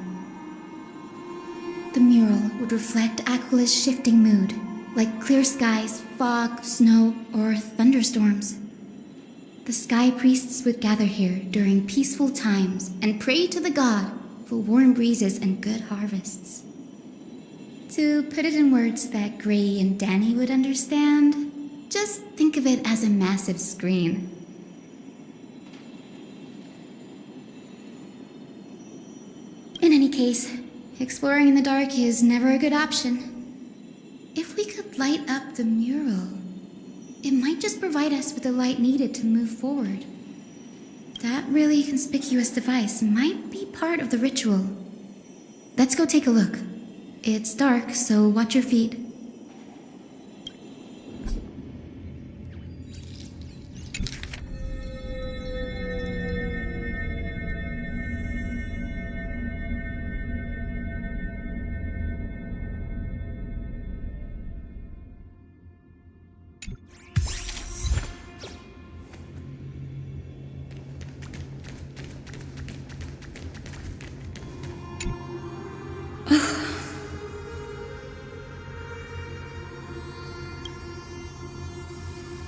The mural would reflect Aquila's shifting mood, like clear skies, fog, snow, or thunderstorms. The sky priests would gather here during peaceful times and pray to the god for warm breezes and good harvests. To put it in words that Gray and Danny would understand, just think of it as a massive screen. In any case, exploring in the dark is never a good option. If we could light up the mural, it might just provide us with the light needed to move forward. That really conspicuous device might be part of the ritual. Let's go take a look. It's dark, so watch your feet.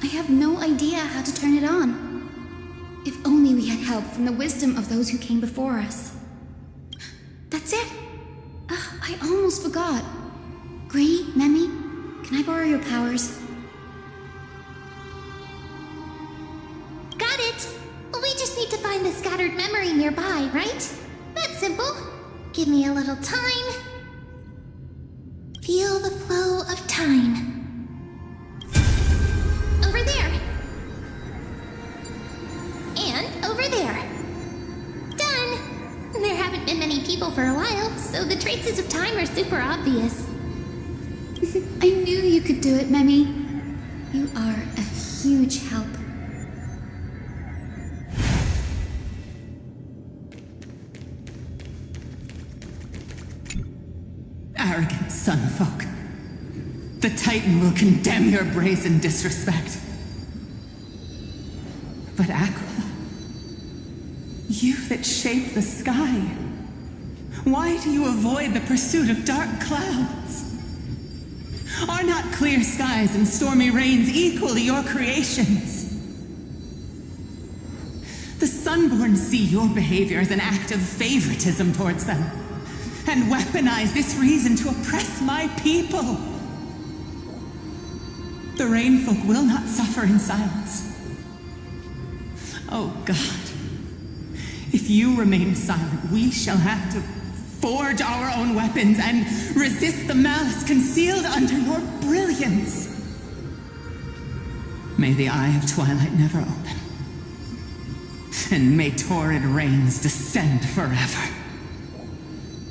I have no idea how to turn it on. If only we had help from the wisdom of those who came before us. That's it! I almost forgot. Gray, Memi, can I borrow your powers? Got it! We just need to find the scattered memory nearby, right? That's simple. Give me a little time. Feel the flow of time. Over there. And over there. Done! There haven't been many people for a while, so the traces of time are super obvious. I knew you could do it, Memi. You are a huge help. Arrogant sunfolk. The Titan will condemn your brazen disrespect. But Aquila, you that shape the sky, why do you avoid the pursuit of dark clouds? Are not clear skies and stormy rains equally your creations? The Sunborn see your behavior as an act of favoritism towards them, and weaponize this reason to oppress my people. The Rainfolk will not suffer in silence. Oh God, if you remain silent, we shall have to forge our own weapons and resist the malice concealed under your brilliance. May the eye of twilight never open, and may torrid rains descend forever.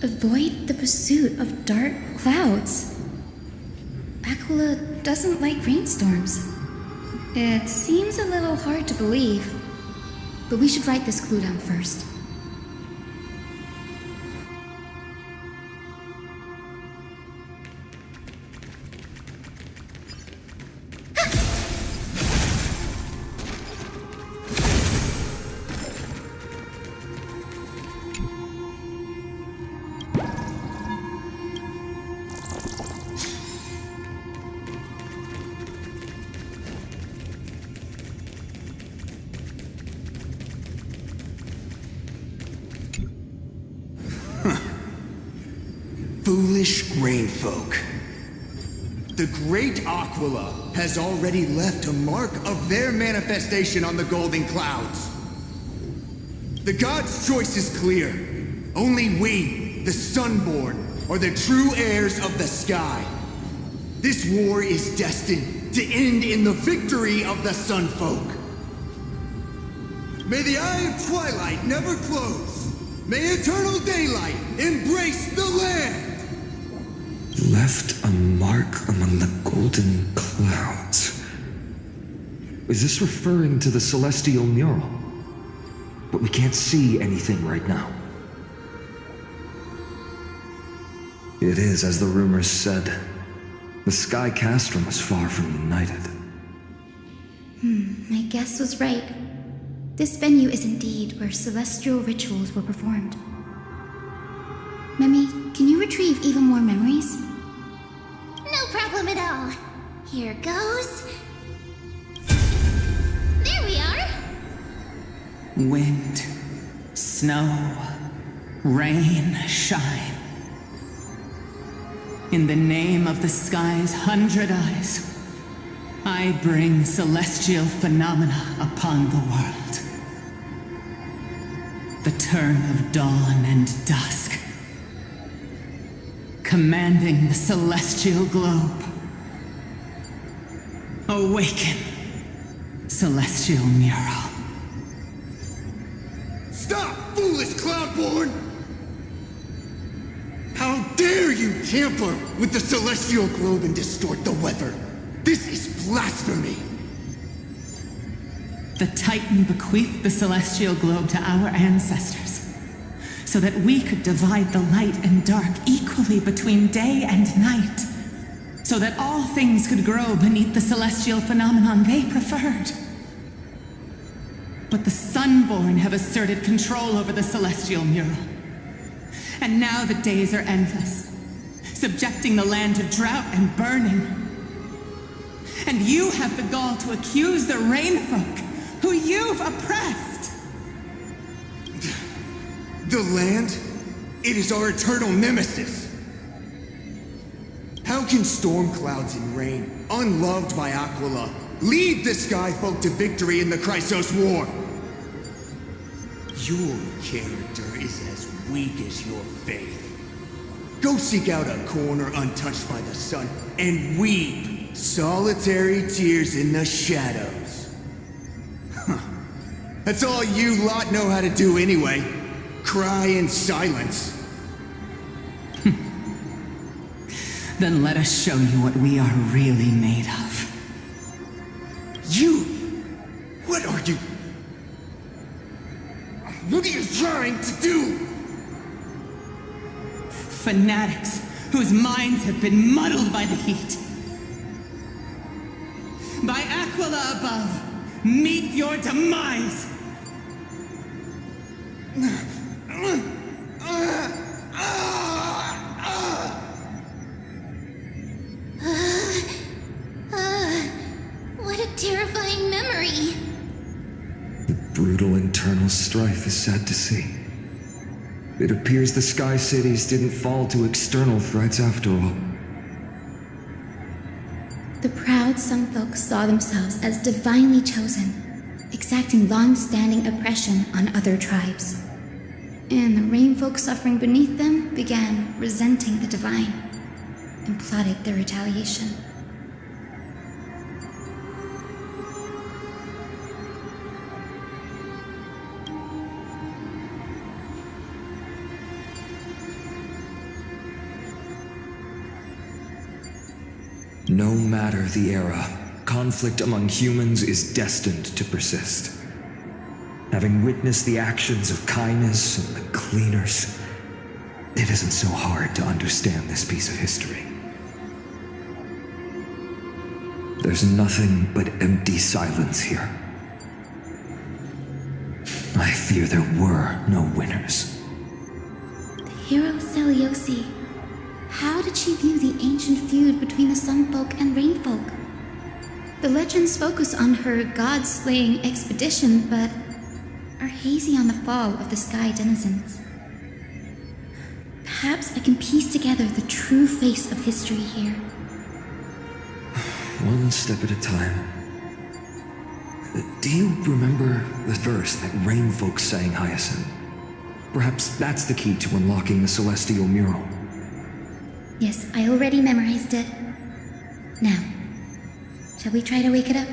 Avoid the pursuit of dark clouds. Aquila doesn't like rainstorms. It seems a little hard to believe, but we should write this clue down first. Foolish rainfolk. The great Aquila has already left a mark of their manifestation on the golden clouds. The gods' choice is clear. Only we, the Sunborn, are the true heirs of the sky. This war is destined to end in the victory of the Sunfolk. May the eye of twilight never close. May eternal daylight embrace the land. Left a mark among the golden clouds. Is this referring to the celestial mural? But we can't see anything right now. It is, as the rumors said. The Sky Castrum is far from united. My guess was right. This venue is indeed where celestial rituals were performed. Memi, can you retrieve even more memories? No problem at all. Here goes. There we are. Wind, snow, rain, shine. In the name of the sky's 100 eyes, I bring celestial phenomena upon the world. The turn of dawn and dusk, commanding the celestial globe. Awaken, celestial mural. Stop, foolish Cloudborn! How dare you tamper with the celestial globe and distort the weather? This is blasphemy! The Titan bequeathed the celestial globe to our ancestors, so that we could divide the light and dark equally between day and night, so that all things could grow beneath the celestial phenomenon they preferred. But the Sunborn have asserted control over the celestial mural. And now the days are endless, subjecting the land to drought and burning. And you have the gall to accuse the rainfolk, who you've oppressed. The land? It is our eternal nemesis. How can storm clouds and rain, unloved by Aquila, lead the Skyfolk to victory in the Chrysos War? Your character is as weak as your faith. Go seek out a corner untouched by the sun and weep solitary tears in the shadows. That's all you lot know how to do anyway. Cry in silence. Then let us show you what we are really made of. You? What are you? What are you trying to do? Fanatics whose minds have been muddled by the heat. By Aquila above, meet your demise! What a terrifying memory. The brutal internal strife is sad to see. It appears the Sky Cities didn't fall to external threats after all. The proud Sunfolk saw themselves as divinely chosen, exacting long-standing oppression on other tribes. And the rainfolk suffering beneath them began resenting the divine and plotted their retaliation. No matter the era, conflict among humans is destined to persist. Having witnessed the actions of kindness and the cleaners, it isn't so hard to understand this piece of history. There's nothing but empty silence here. I fear there were no winners. The hero Seleucus. How did she view the ancient feud between the Sunfolk and Rainfolk? The legends focus on her god-slaying expedition, but are hazy on the fall of the sky denizens. Perhaps I can piece together the true face of history here. One step at a time. Do you remember the verse that Rainfolk sang, Hyacine? Perhaps that's the key to unlocking the celestial mural. Yes, I already memorized it. Now, shall we try to wake it up?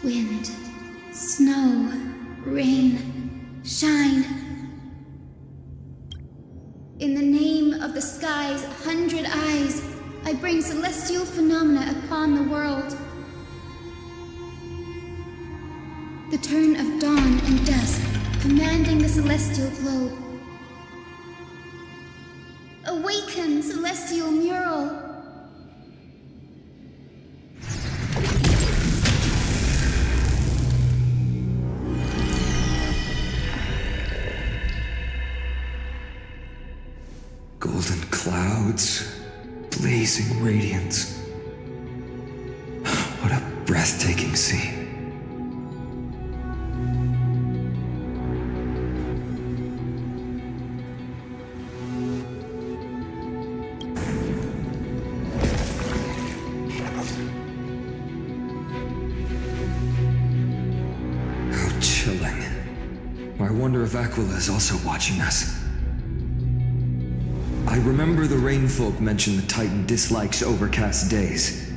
Wind, snow, rain, shine. In the name of the sky's 100 eyes, I bring celestial phenomena upon the world. The turn of dawn and dusk, commanding the celestial globe. Awaken, celestial mural! Golden clouds, blazing radiance. What a breathtaking scene. How chilling. I wonder if Aquila is also watching us. I remember the Rainfolk mentioned the Titan dislikes overcast days.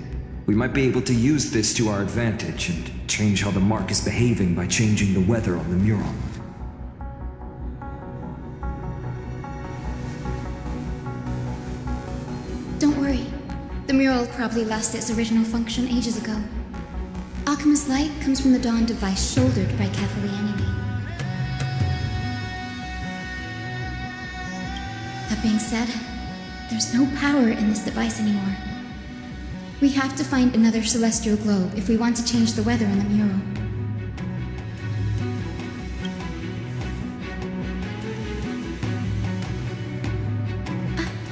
We might be able to use this to our advantage and change how the mark is behaving by changing the weather on the mural. Don't worry. The mural probably lost its original function ages ago. Akima's light comes from the dawn device shouldered by Catholic anyway. That being said, there's no power in this device anymore. We have to find another celestial globe if we want to change the weather on the mural.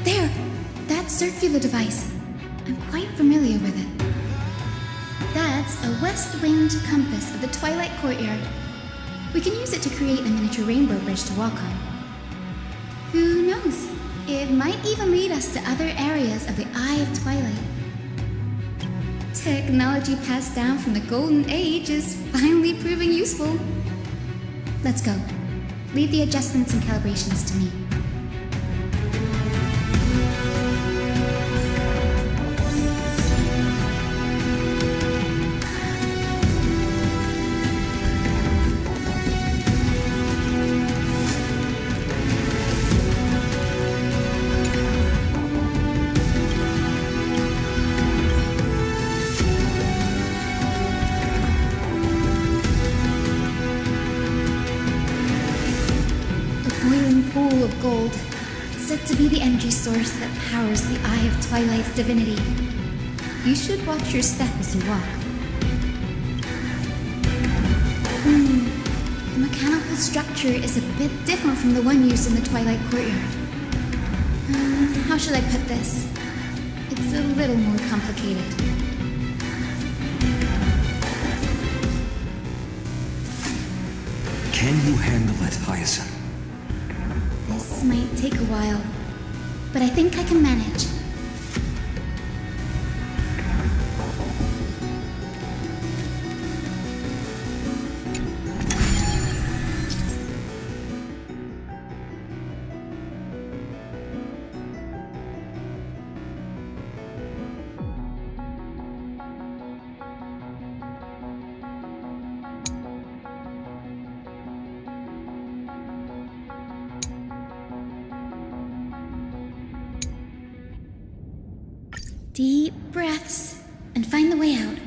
There! That circular device. I'm quite familiar with it. That's a west-winged compass of the Twilight Courtyard. We can use it to create a miniature rainbow bridge to walk on. Who knows? It might even lead us to other areas of the Eye of Twilight. Technology passed down from the Golden Age is finally proving useful. Let's go. Leave the adjustments and calibrations to me. be the energy source that powers the Eye of Twilight's divinity. You should watch your step as you walk. The mechanical structure is a bit different from the one used in the Twilight Courtyard. How should I put this? It's a little more complicated. Can you handle it, Hyacine? This might take a while, but I think I can manage. Deep breaths and find the way out.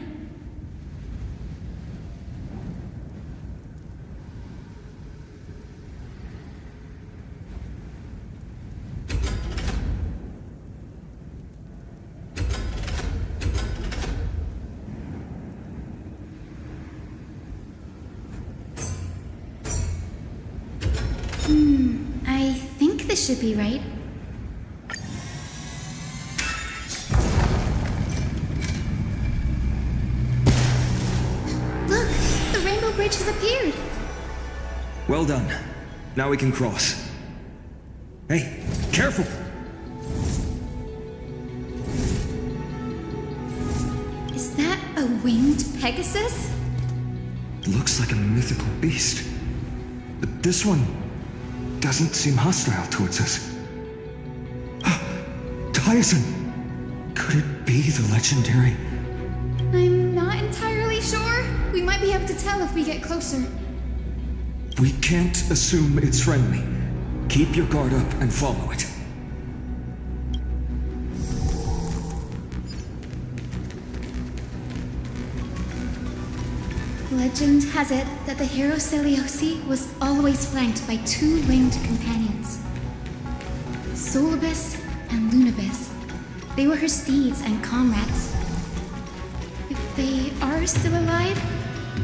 I think this should be right. Look, the rainbow bridge has appeared. Well done. Now we can cross. Hey, careful! Is that a winged Pegasus? It looks like a mythical beast. But this one doesn't seem hostile towards us. Hyacine! Could it be the legendary? I'm not entirely sure. We might be able to tell if we get closer. We can't assume it's friendly. Keep your guard up and follow it. Legend has it that the hero Celiosi was always flanked by two winged companions, Solibus and Lunibus. They were her steeds and comrades. If they are still alive,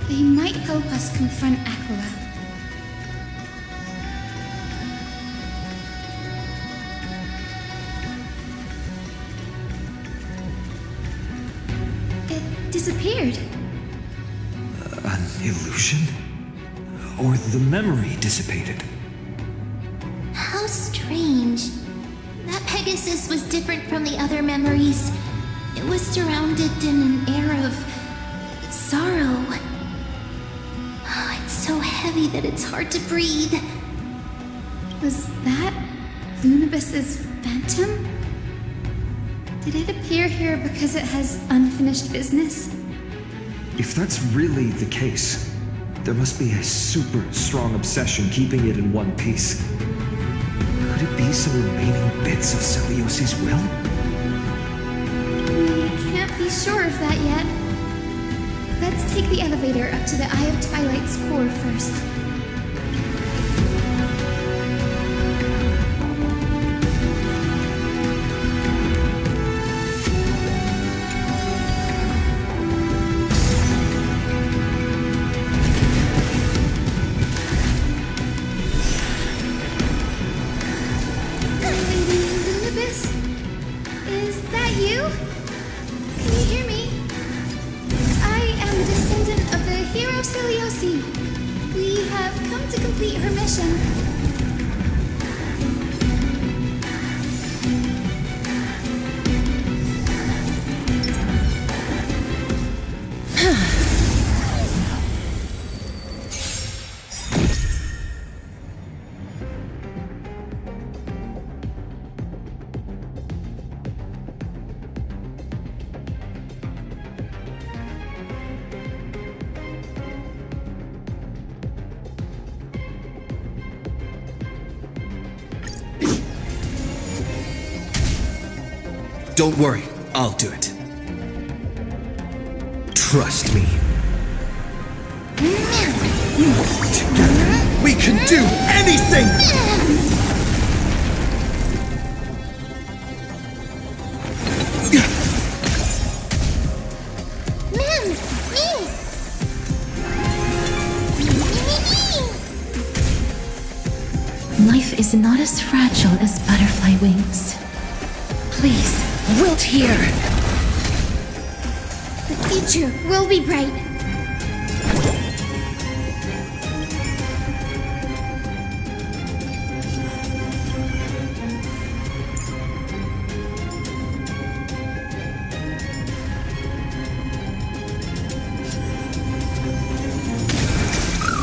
they might help us confront Aquila. It disappeared. An illusion? Or the memory dissipated? How strange. That Pegasus was different from the other memories. It was surrounded in an air of sorrow. Oh, it's so heavy that it's hard to breathe. Was that Lunibus's phantom? Did it appear here because it has unfinished business? If that's really the case, there must be a super strong obsession keeping it in one piece. Could it be some remaining bits of Celiosi's will? We can't be sure of that yet. Let's take the elevator up to the Eye of Twilight's core first. Lunibus? Is that you? Can you hear me? I am a descendant of the hero Celiosi. We have come to complete her mission. Don't worry, I'll do it. Trust me. Together, we can do anything! not as fragile as butterfly wings. Please, wilt here. The future will be bright.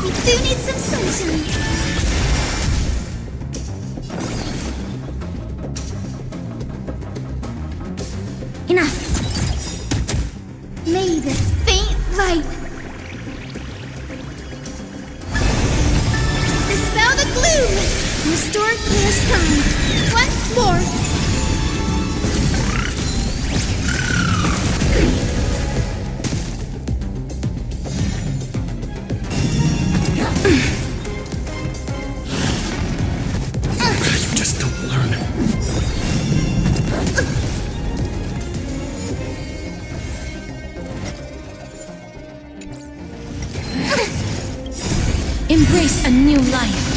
We do need some sunshine. Enough. May this faint light dispel the gloom, restore clear skies once more. You just don't learn. Embrace a new life.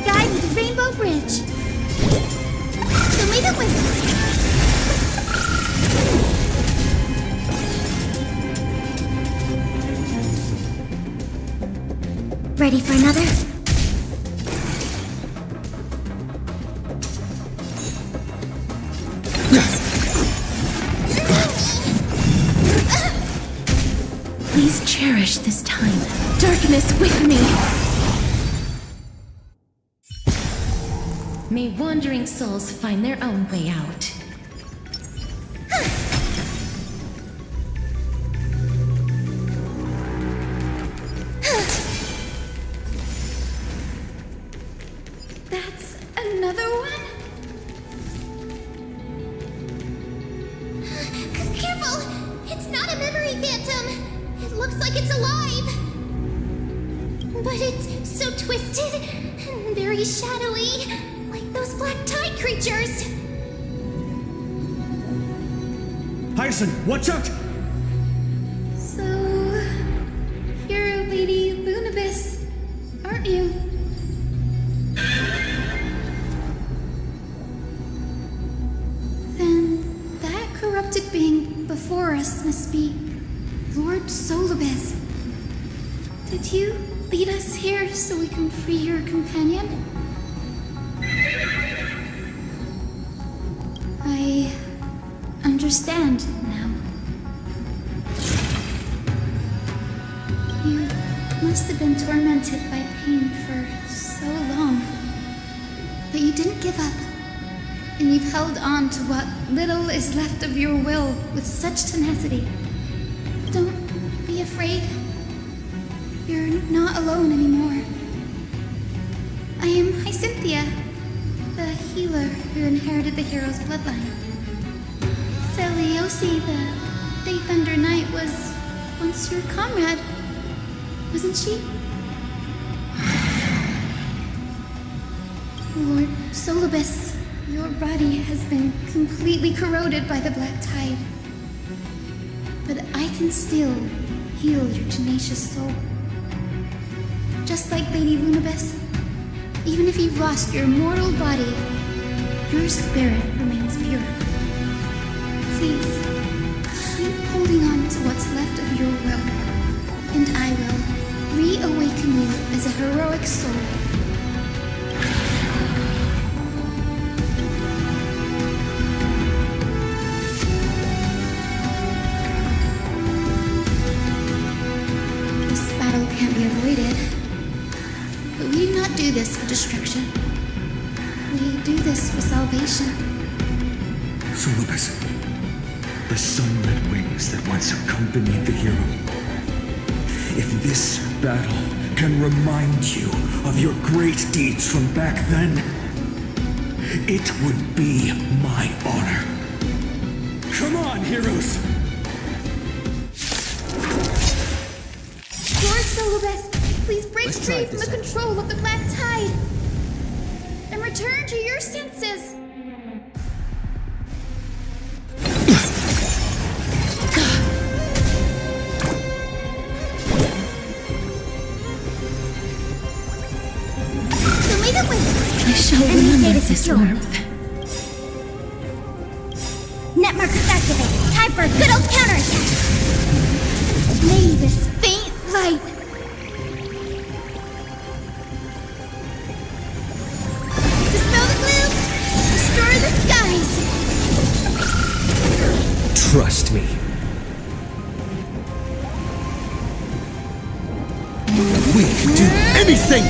Guide me to Rainbow Bridge. Show me the way. Ready for another? Please cherish this time. Darkness with me. May wandering souls find their own way out. That's another one? Careful! It's not a memory phantom! It looks like it's alive! But it's so twisted and very shadowy, like those black tide creatures! Hyacine, watch out! So, you're Lady Lunabis, aren't you? Then that corrupted being before us must be Lord Solibus. Did you lead us here so we can free your companion? I understand now. You must have been tormented by pain for so long. But you didn't give up. And you've held on to what little is left of your will with such tenacity. Don't be afraid. You're not alone anymore. I am Hyacine, the healer who inherited the hero's bloodline. Celiosi, the Day Thunder Knight, was once your comrade, wasn't she? Lord Solibus, your body has been completely corroded by the black tide. But I can still heal your tenacious soul. Just like Lady Lunabis, even if you've lost your mortal body, your spirit remains pure. Please, keep holding on to what's left of your will, and I will reawaken you as a heroic soul. This battle can't be avoided, but we do not do this for destruction. We do this for salvation. Solibus, the sunlit wings that once accompanied the hero. If this battle can remind you of your great deeds from back then, it would be my honor. Come on, heroes! Lord Solobes, please break free from the control of the black tide and return to your senses. I shall remember this warmth. Net markers activated. Time for a good old counterattack. May this faint light dispel the gloom, restore the skies. Trust me. We can do anything!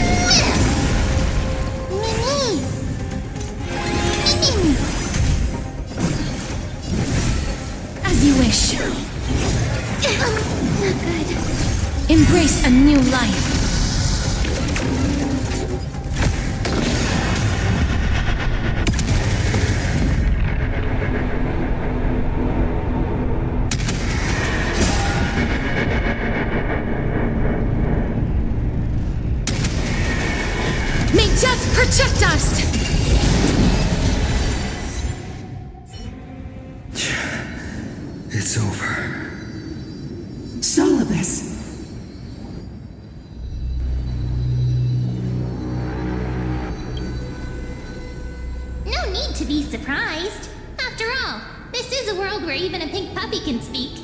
As you wish. Not good. Embrace a new life. May death protect us! It's over. Solobes. No need to be surprised. After all, this is a world where even a pink puppy can speak.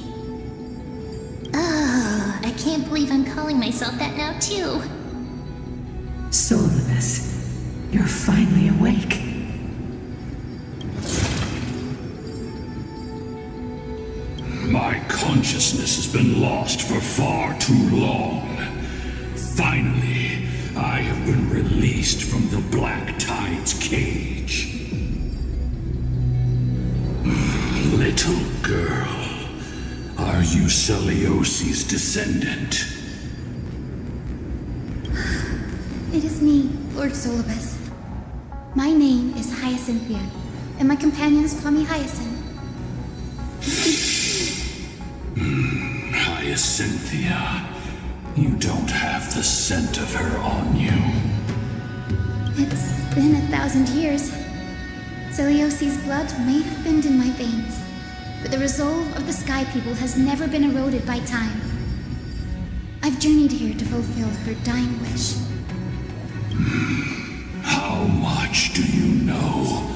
Oh, I can't believe I'm calling myself that now, too. Solobes, you're finally awake. My consciousness has been lost for far too long. Finally, I have been released from the Black Tide's cage. Little girl, are you Celiosi's descendant? It is me, Lord Solobes. My name is Hyacinthia, and my companions call me Hyacine. Hyacinthia, you don't have the scent of her on you. It's been 1,000 years. Celiosi's blood may have thinned in my veins, but the resolve of the Sky People has never been eroded by time. I've journeyed here to fulfill her dying wish. How much do you know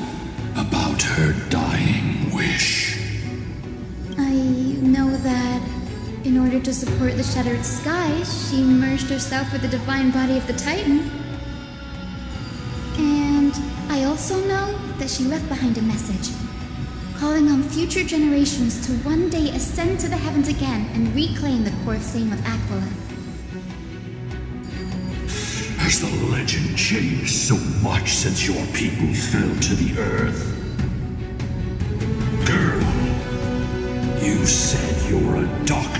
about her dying wish? I know that in order to support the shattered sky, she merged herself with the divine body of the Titan. And I also know that she left behind a message, calling on future generations to one day ascend to the heavens again and reclaim the core flame of Aquila. Has the legend changed so much since your people fell to the earth? Girl, you said you're a doctor.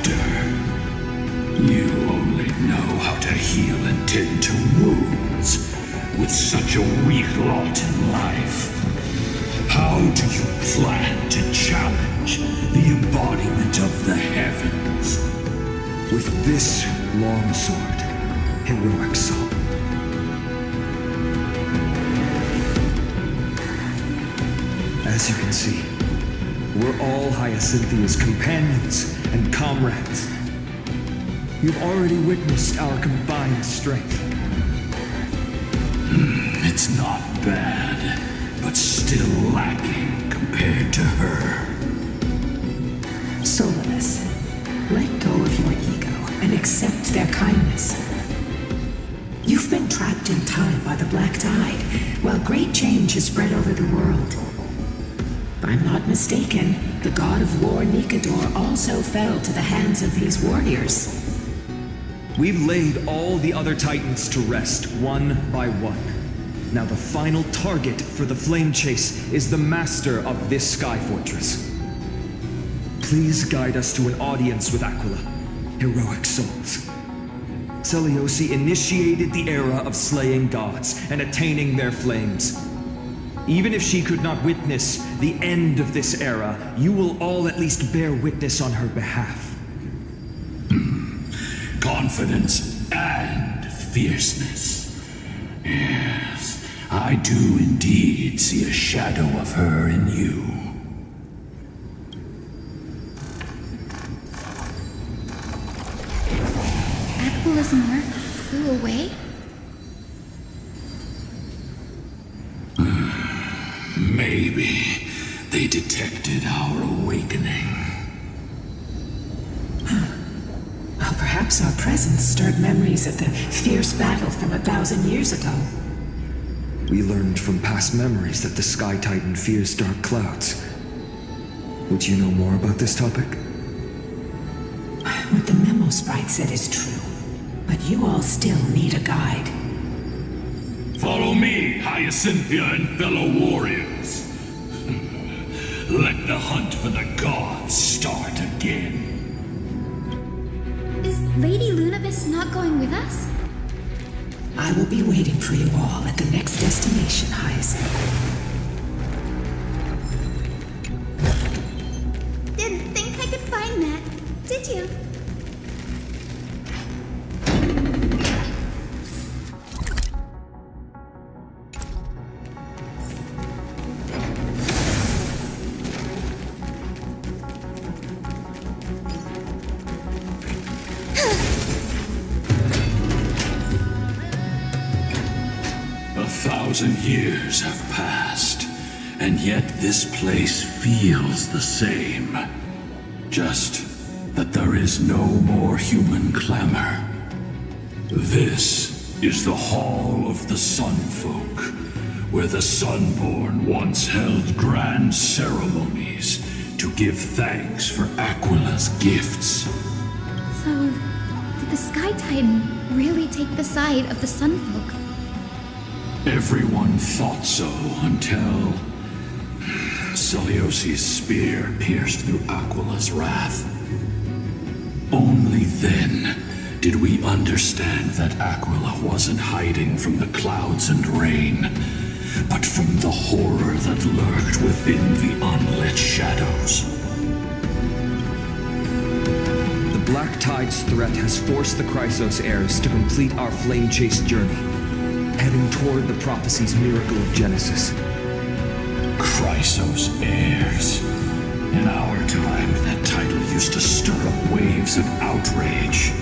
You only know how to heal and tend to wounds with such a weak lot in life. How do you plan to challenge the embodiment of the heavens? With this longsword, heroic soul. As you can see, we're all Hyacinthia's companions and comrades. You've already witnessed our combined strength. It's not bad, but still lacking compared to her. Solobes, let go of your ego and accept their kindness. You've been trapped in time by the Black Tide, while great change has spread over the world. If I'm not mistaken, the god of war Nikador also fell to the hands of these warriors. We've laid all the other titans to rest, one by one. Now the final target for the flame chase is the master of this sky fortress. Please guide us to an audience with Aquila, heroic souls. Seleuci initiated the era of slaying gods and attaining their flames. Even if she could not witness the end of this era, you will all at least bear witness on her behalf. Confidence and fierceness. Yes, I do indeed see a shadow of her in you. Aquilus mark flew away? Maybe they detected our awakening. Well, perhaps our presence stirred memories of the fierce battle from 1,000 years ago. We learned from past memories that the Sky Titan fears dark clouds. Would you know more about this topic? What the memo sprite said is true, but you all still need a guide. Follow me, Hyacinthia and fellow warriors. Let the hunt for the gods start again. Is Lady Lunabis not going with us? I will be waiting for you all at the next destination, Hyacine. Didn't think I could find that, did you? Years have passed, and yet this place feels the same. Just that there is no more human clamor. This is the Hall of the Sun Folk, where the Sunborn once held grand ceremonies to give thanks for Aquila's gifts. So, did the Sky Titan really take the side of the Sun Folk? Everyone thought so until Seleuci's spear pierced through Aquila's wrath. Only then did we understand that Aquila wasn't hiding from the clouds and rain, but from the horror that lurked within the unlit shadows. The Black Tide's threat has forced the Chrysos heirs to complete our flame chase journey, heading toward the prophecy's miracle of Genesis. Chrysos heirs. In our time, that title used to stir up waves of outrage.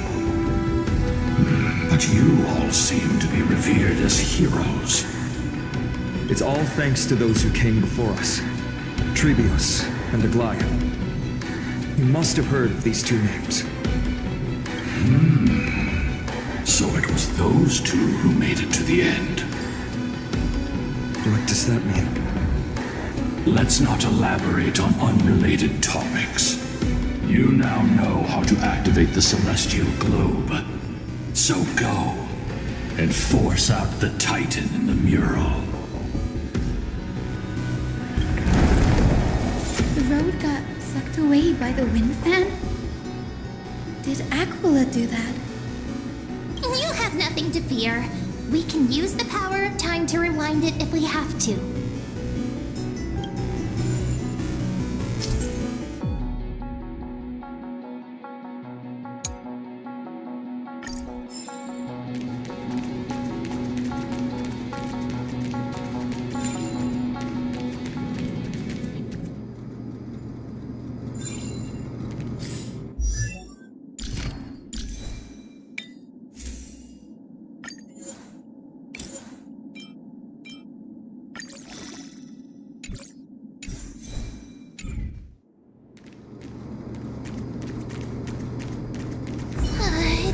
But you all seem to be revered as heroes. It's all thanks to those who came before us, Trebios and Aglaia. You must have heard of these two names. So it was those two who made it to the end. What does that mean? Let's not elaborate on unrelated topics. You now know how to activate the celestial globe. So go and force out the Titan in the mural. The road got sucked away by the wind fan? Did Aquila do that? You have nothing to fear. We can use the power of time to rewind it if we have to.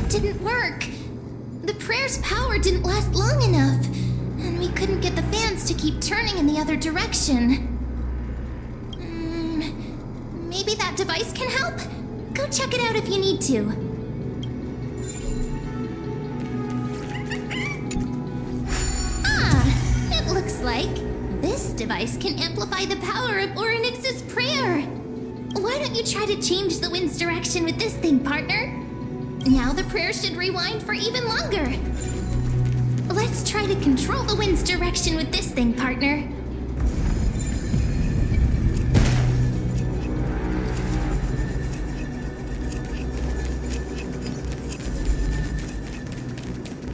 Didn't work. The prayer's power didn't last long enough, and we couldn't get the fans to keep turning in the other direction. Maybe that device can help? Go check it out if you need to. It looks like this device can amplify the power of Orynyx's prayer. Why don't you try to change the wind's direction with this thing, partner? Now the prayer should rewind for even longer. Let's try to control the wind's direction with this thing, partner.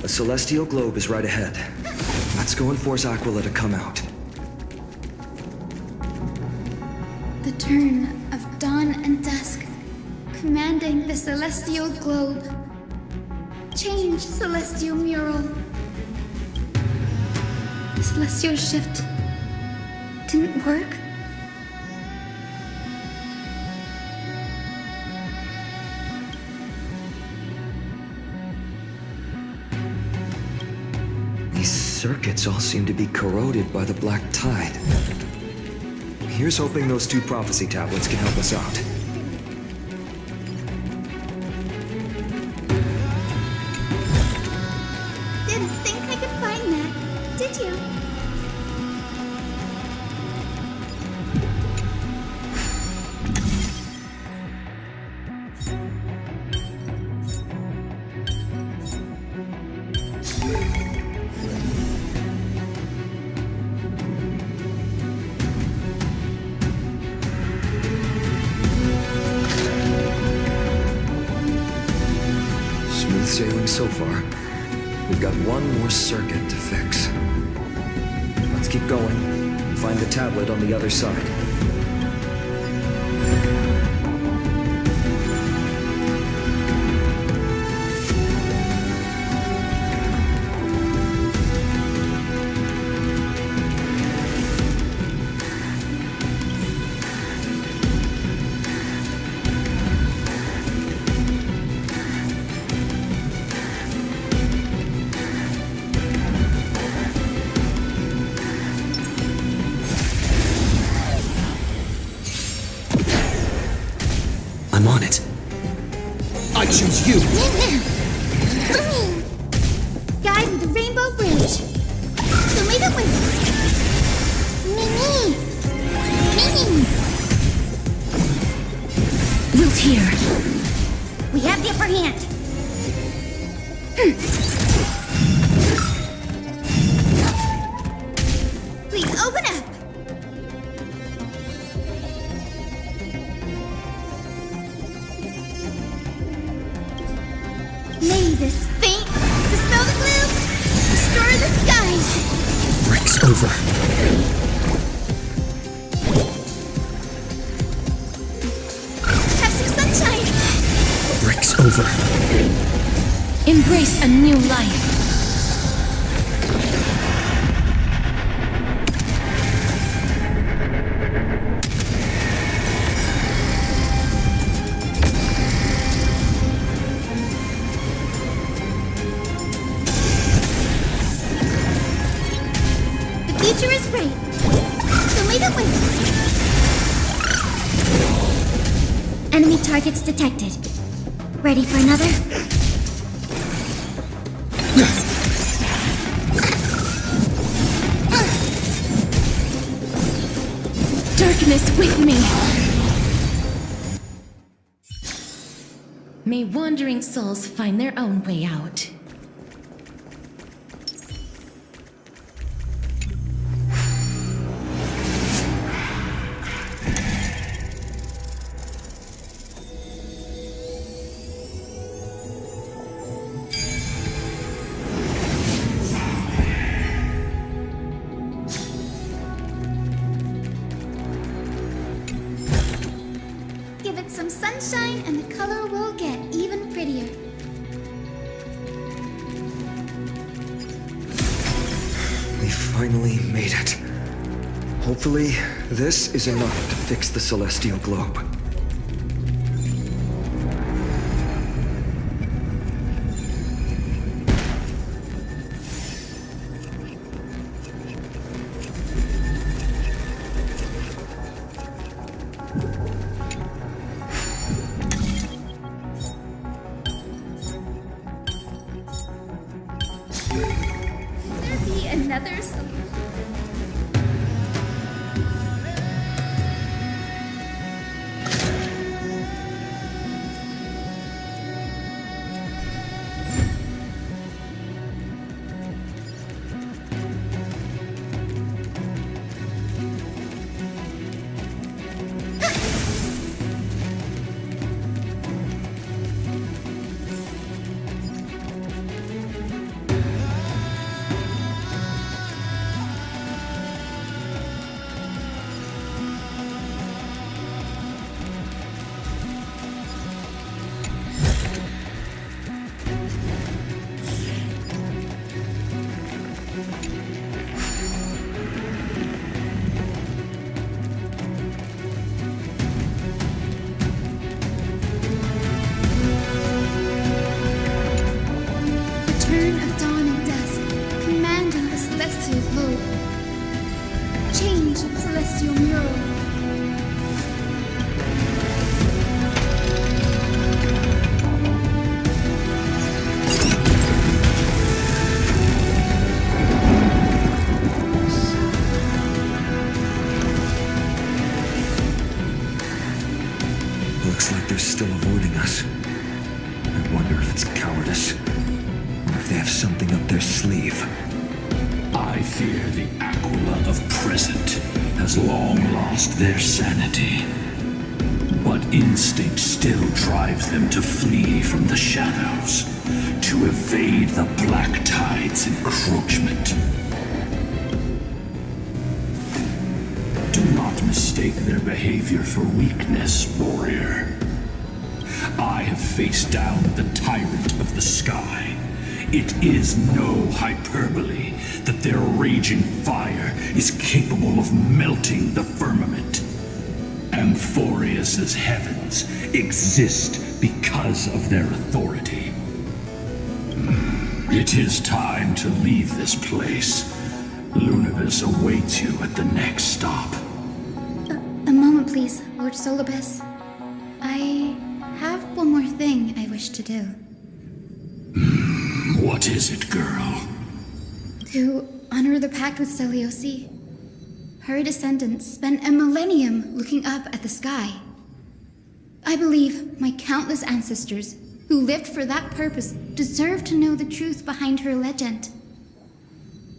A celestial globe is right ahead. Let's go and force Aquila to come out. The turn of dawn and dusk, commanding the celestial globe. Change, celestial mural. The celestial shift didn't work? These circuits all seem to be corroded by the black tide. Here's hoping those 2 prophecy tablets can help us out. Didn't think I could find that, did you? Smooth sailing so far. We've got one more circuit to fix. Let's keep going and find the tablet on the other side. I'm on it. I choose you! Guide with the rainbow bridge. Show me the way. Mimi! Wilt here. We have the upper hand. Please open up. May this faint dispel the gloom, destroy the skies. Breaks over. Have some sunshine. Breaks over. Embrace a new life. The future is great. Show me the way. Enemy targets detected. Ready for another? Darkness with me. May wandering souls find their own way out. Give it some sunshine and the color will get even prettier. We finally made it. Hopefully, this is enough to fix the celestial globe. There be another Return of dawn and dusk, commanding the celestial globe. Change of celestial mural. Looks like they're still avoiding us. I wonder if it's cowardice, or if they have something up their sleeve. I fear the Aquila of present has long lost their sanity. But instinct still drives them to flee from the shadows, to evade the Black Tide's encroachment. Do not mistake their behavior for weakness, warrior. I have faced down the tyrant of the sky. It is no hyperbole that their raging fire is capable of melting the firmament. Amphorius's heavens exist because of their authority. It is time to leave this place. Lunavis awaits you at the next stop. A moment, please, Lord Solibus. I have one more thing I wish to do. What is it, girl? To honor the pact with Seleuce. Her descendants spent a millennium looking up at the sky. I believe my countless ancestors who lived for that purpose deserve to know the truth behind her legend.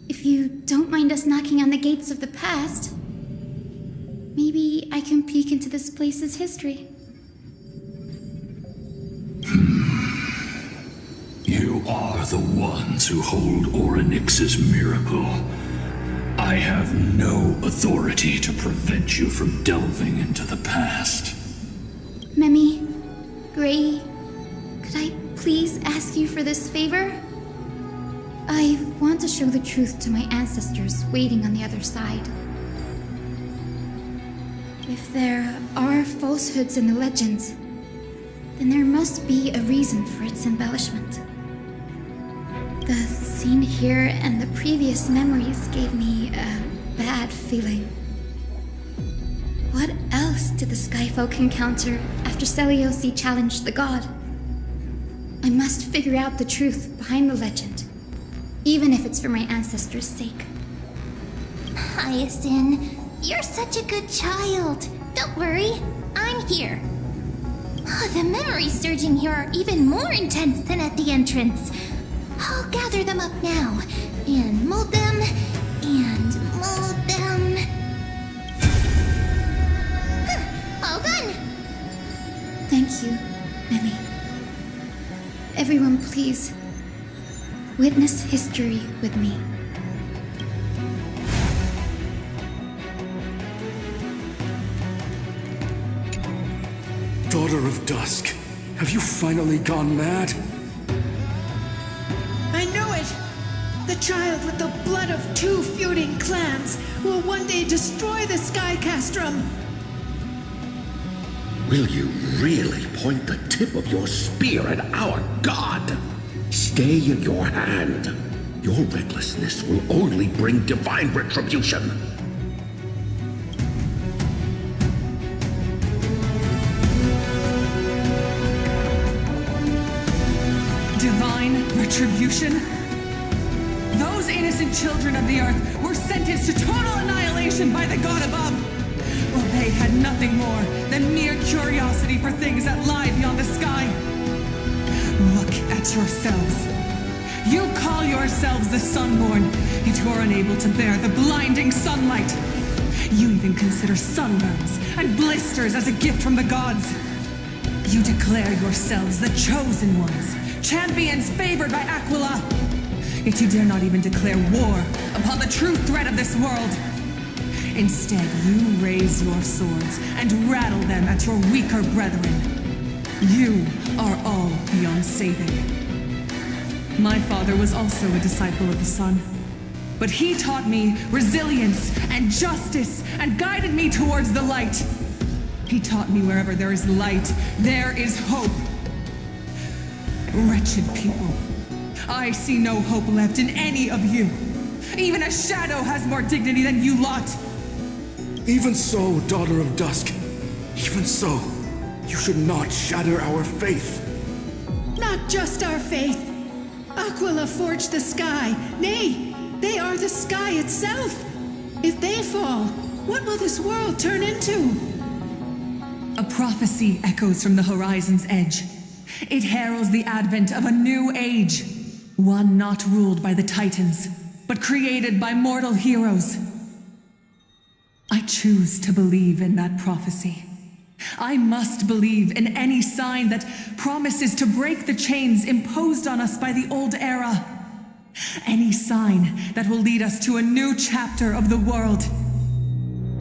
If you don't mind us knocking on the gates of the past, maybe I can peek into this place's history. You are the ones who hold Orynyx's miracle. I have no authority to prevent you from delving into the past. Memi, Gray, could I please ask you for this favor? I want to show the truth to my ancestors waiting on the other side. If there are falsehoods in the legends, then there must be a reason for its embellishment. The scene here and the previous memories gave me a bad feeling. What else did the Skyfolk encounter after Seleuce challenged the god? I must figure out the truth behind the legend, even if it's for my ancestors' sake. Hyacine, you're such a good child. Don't worry, I'm here. Oh, the memories surging here are even more intense than at the entrance. I'll gather them up now, and mold them, and mold them. All done! Thank you, Memi. Everyone, please, witness history with me. Daughter of Dusk, have you finally gone mad? I know it! The child with the blood of two feuding clans will one day destroy the Sky Castrum! Will you really point the tip of your spear at our god? Stay in your hand. Your recklessness will only bring divine retribution. Divine retribution? Those innocent children of the earth were sentenced to total annihilation by the god above. Well, they had nothing more than mere curiosity for things that lie beyond the sky. Look at yourselves. You call yourselves the Sunborn, yet you are unable to bear the blinding sunlight. You even consider sunburns and blisters as a gift from the gods. You declare yourselves the chosen ones, champions favored by Aquila. Yet you dare not even declare war upon the true threat of this world. Instead, you raise your swords and rattle them at your weaker brethren. You are all beyond saving. My father was also a disciple of the sun. But he taught me resilience and justice and guided me towards the light. He taught me wherever there is light, there is hope. Wretched people, I see no hope left in any of you. Even a shadow has more dignity than you lot. Even so, Daughter of Dusk, even so, you should not shatter our faith. Not just our faith. Aquila forged the sky. Nay, they are the sky itself. If they fall, what will this world turn into? A prophecy echoes from the horizon's edge. It heralds the advent of a new age, one not ruled by the Titans, but created by mortal heroes. I choose to believe in that prophecy. I must believe in any sign that promises to break the chains imposed on us by the old era. Any sign that will lead us to a new chapter of the world.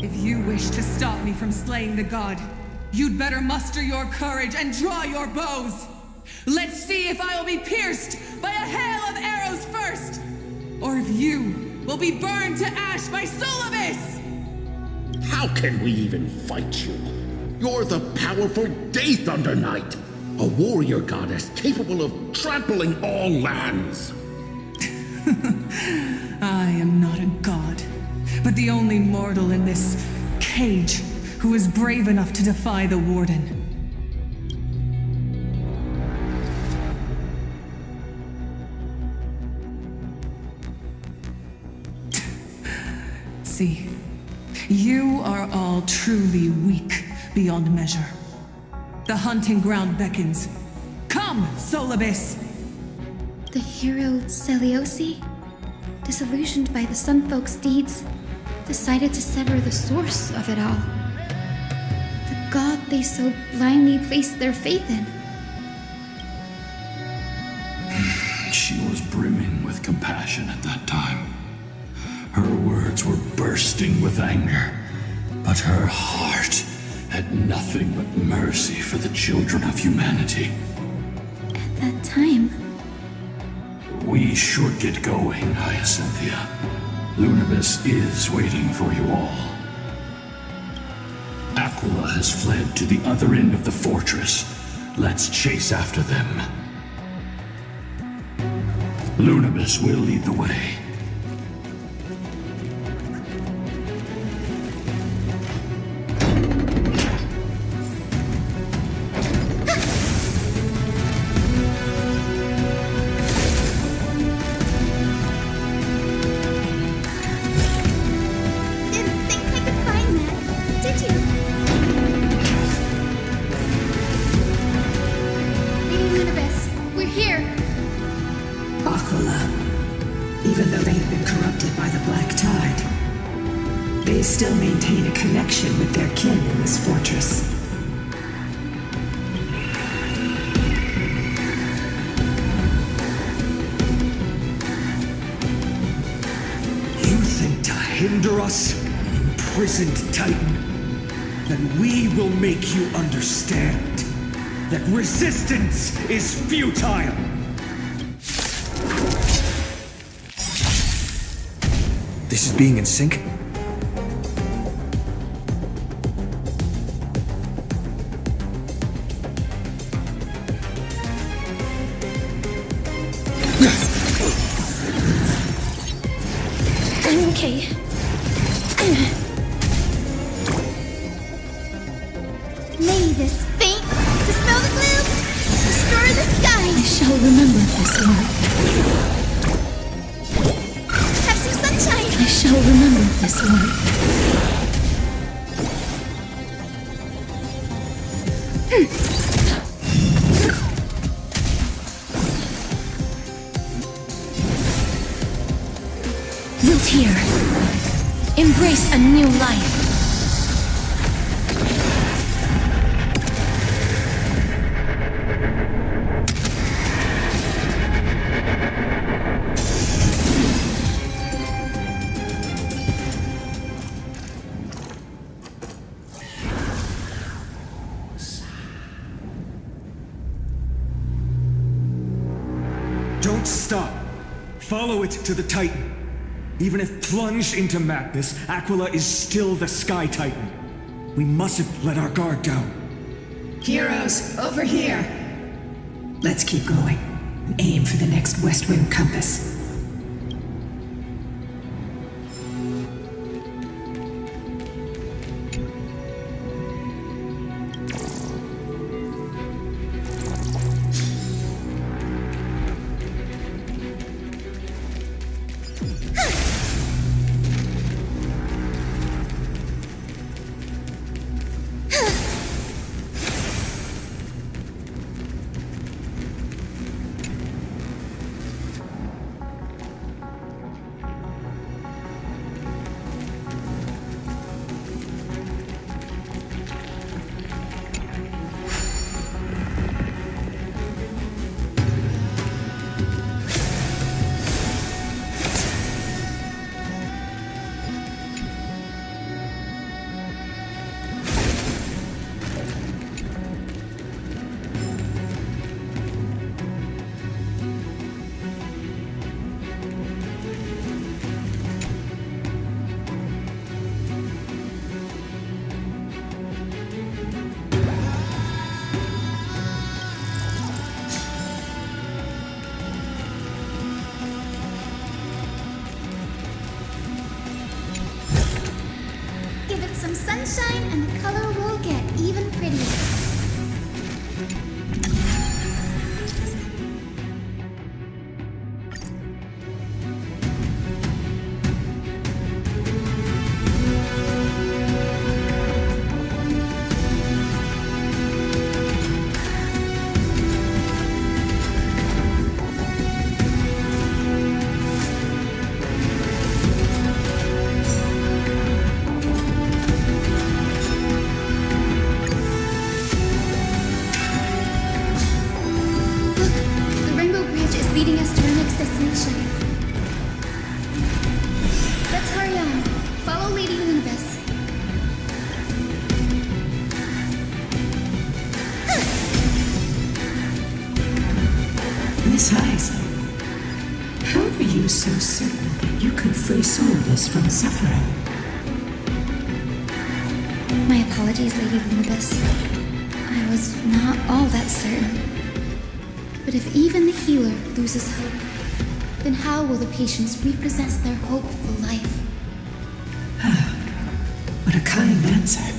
If you wish to stop me from slaying the god, you'd better muster your courage and draw your bows. Let's see if I will be pierced by a hail of arrows first, or if you will be burned to ash by Solobis! How can we even fight you? You're the powerful Day Thunder Knight, a warrior goddess capable of trampling all lands. I am not a god, but the only mortal in this cage who is brave enough to defy the Warden. See, you are all truly weak beyond measure. The hunting ground beckons. Come, Solobis! The hero Celiosi, disillusioned by the Sunfolk's deeds, decided to sever the source of it all. The god they so blindly placed their faith in. She was brimming with compassion at that time. Her words were bursting with anger, but her heart had nothing but mercy for the children of humanity. At that time, we should get going, Hyacinthia. Lunabis is waiting for you all. Aquila has fled to the other end of the fortress. Let's chase after them. Lunabis will lead the way. Still maintain a connection with their kin in this fortress. You think to hinder us, imprisoned Titan? Then we will make you understand that resistance is futile! This is being in sync? okay. May this faint dispel the gloom, destroy the skies. I shall remember this word. Have some sunshine. I shall remember this word. Root here. Embrace a new life. Don't stop. Follow it to the Titan. Even if plunged into madness, Aquila is still the Sky Titan. We mustn't let our guard down. Heroes, over here. Let's keep going and aim for the next west wind compass. Give it some sunshine and the color will get even prettier. Leading us to our next destination. Let's hurry on. Follow Lady Lunibus. Miss Hyacine, how are you so certain that you could free Solus from suffering? My apologies, Lady Lunibus. I was not all that certain. But if even the healer loses hope, then how will the patients repossess their hope for life? What a kind answer.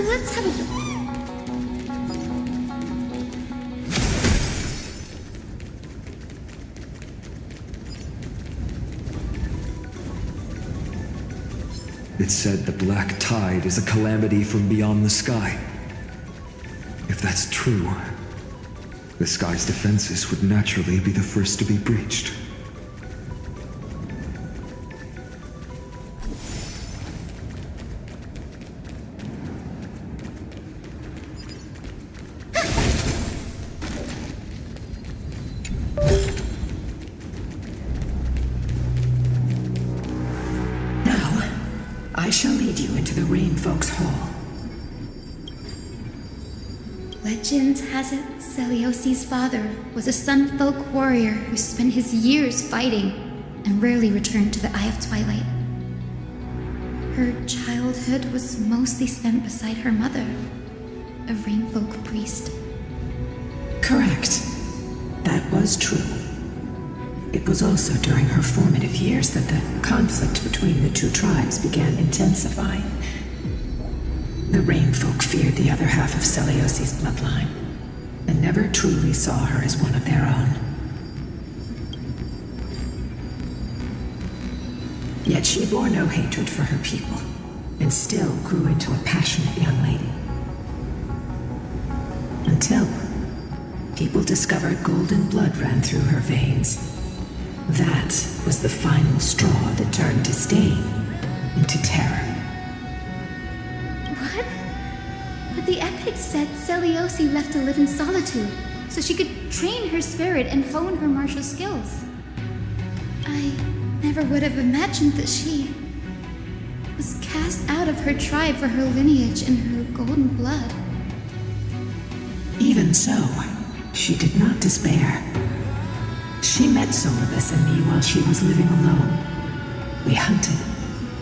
Let's have a... It's said the black tide is a calamity from beyond the sky. If that's true, the sky's defenses would naturally be the first to be breached. I shall lead you into the Rain Folks Hall. Legend has it Celiosi's father was a Sun Folk warrior who spent his years fighting and rarely returned to the Eye of Twilight. Her childhood was mostly spent beside her mother, a Rain Folk priest. Correct. That was true. It was also during her formative years that the conflict between the two tribes began intensifying. The Rain Folk feared the other half of Celiosi's bloodline, and never truly saw her as one of their own. Yet she bore no hatred for her people, and still grew into a passionate young lady. Until people discovered golden blood ran through her veins. That was the final straw that turned disdain into terror. What? But the epic said Seliosi left to live in solitude, so she could train her spirit and hone her martial skills. I never would have imagined that she was cast out of her tribe for her lineage and her golden blood. Even so, she did not despair. She met Solibus and me while she was living alone. We hunted,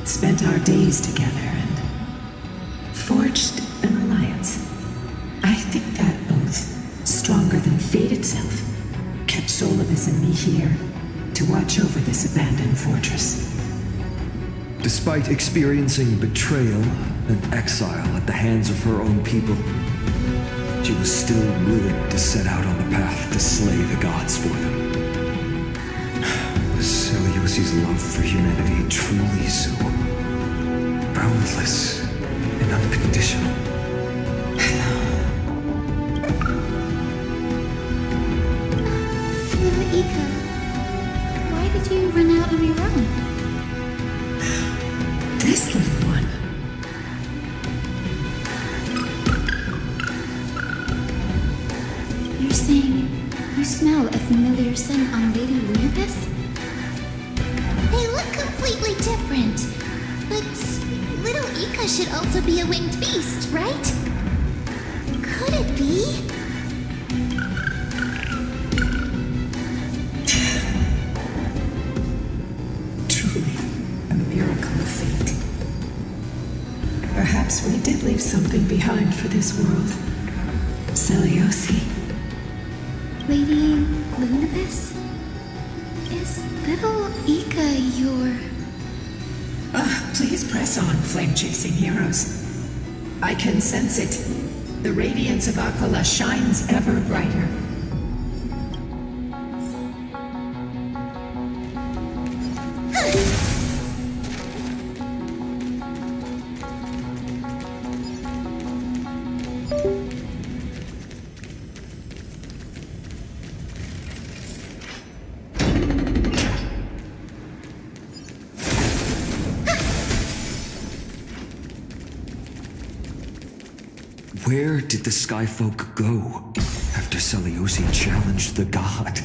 spent our days together, and forged an alliance. I think that oath, stronger than fate itself, kept Solibus and me here to watch over this abandoned fortress. Despite experiencing betrayal and exile at the hands of her own people, she was still willing to set out on the path to slay the gods for them. Was Seliosi's love for humanity truly so boundless and unconditional? Little Ika, why did you run out on your own? This little one. You're saying you smell a familiar scent on Lady Lunabis? They look completely different. But little Ika should also be a winged beast, right? Could it be? Truly, a miracle of fate. Perhaps we did leave something behind for this world. Seliosi. Lady Lunabis? Is little Ika your... Please press on, flame-chasing heroes. I can sense it. The radiance of Aquila shines ever brighter. Where did the Skyfolk go after Seliosi challenged the god?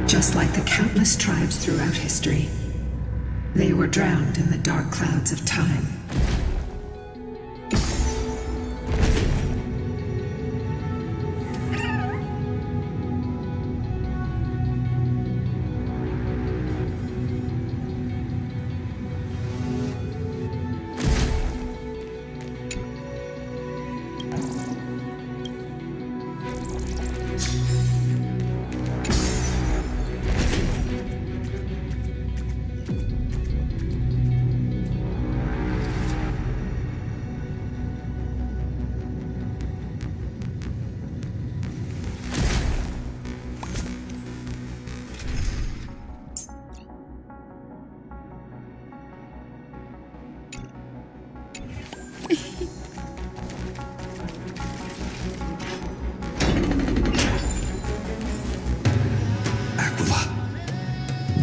Just like the countless tribes throughout history, they were drowned in the dark clouds of time.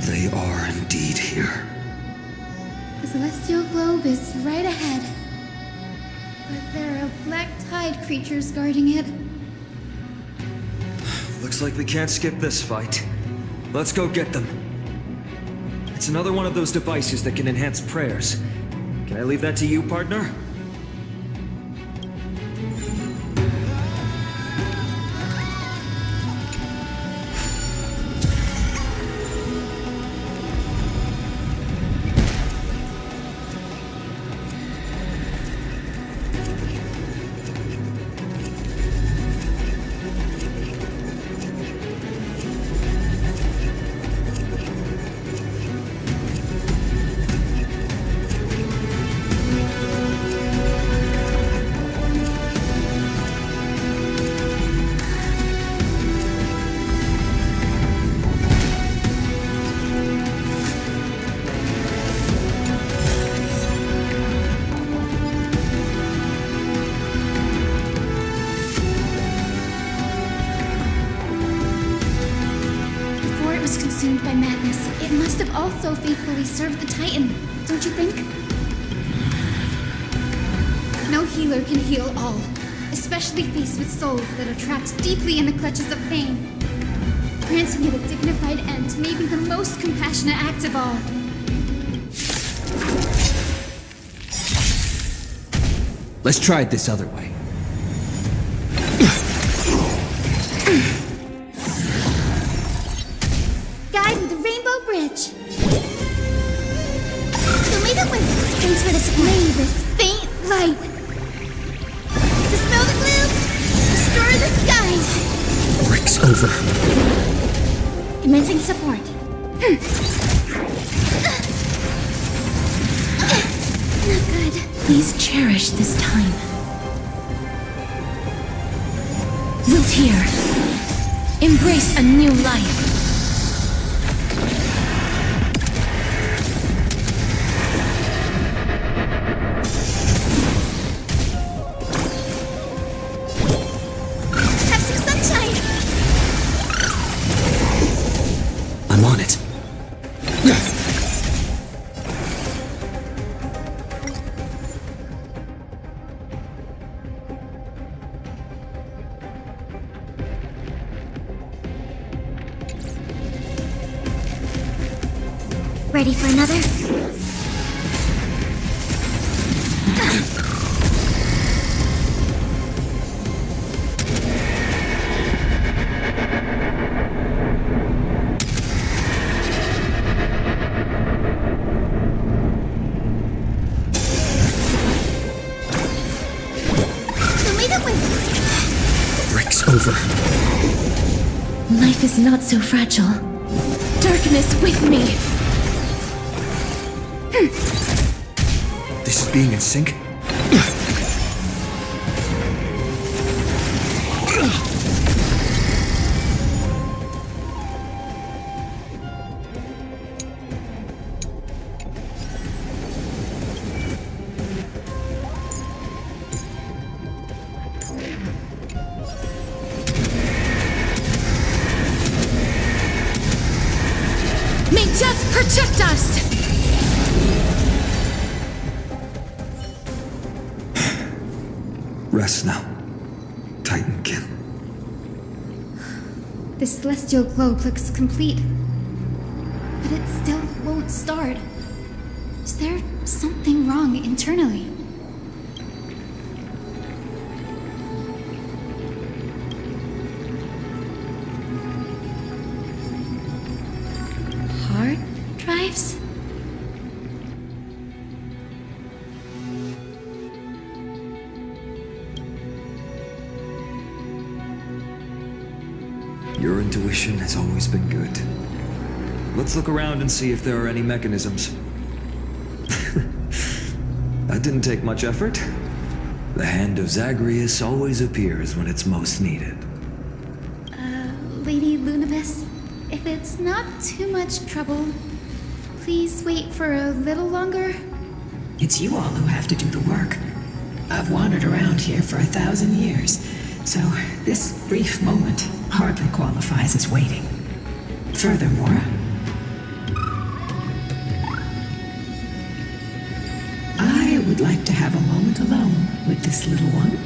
They are indeed here. The celestial globe is right ahead. But there are black tide creatures guarding it. Looks like we can't skip this fight. Let's go get them. It's another one of those devices that can enhance prayers. Can I leave that to you, partner? have also faithfully served the Titan, don't you think? No healer can heal all, especially faced with souls that are trapped deeply in the clutches of pain. Granting it a dignified end may be the most compassionate act of all. Let's try it this other way. Guide with the Rainbow Bridge. Show me the way. Thanks for the supply. This faint light. Dispel the gloom. Restore the skies. Breaks over. Commencing support. Not good. Please cherish this time. Wilt here. Embrace a new life. Have some sunshine. I'm on it. Ready for another? Show me the way. Breaks over. Life is not so fragile. Darkness with me. This is being in sync? May death protect us! Rest now, Titankin. The celestial globe looks complete, but it still won't start. Is there something wrong internally? Hard drives? Your intuition has always been good. Let's look around and see if there are any mechanisms. That didn't take much effort. The hand of Zagreus always appears when it's most needed. Lady Lunabis, if it's not too much trouble, please wait for a little longer. It's you all who have to do the work. I've wandered around here for 1,000 years, so this brief moment hardly qualifies as waiting. Furthermore, I would like to have a moment alone with this little one.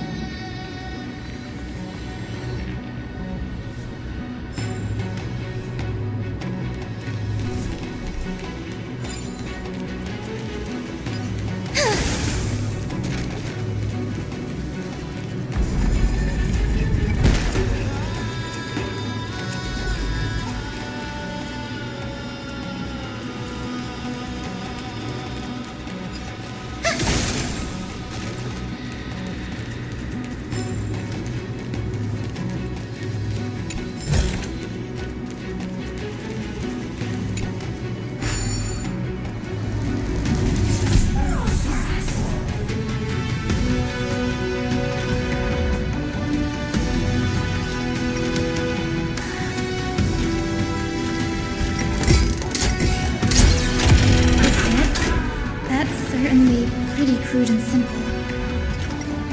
Certainly pretty crude and simple.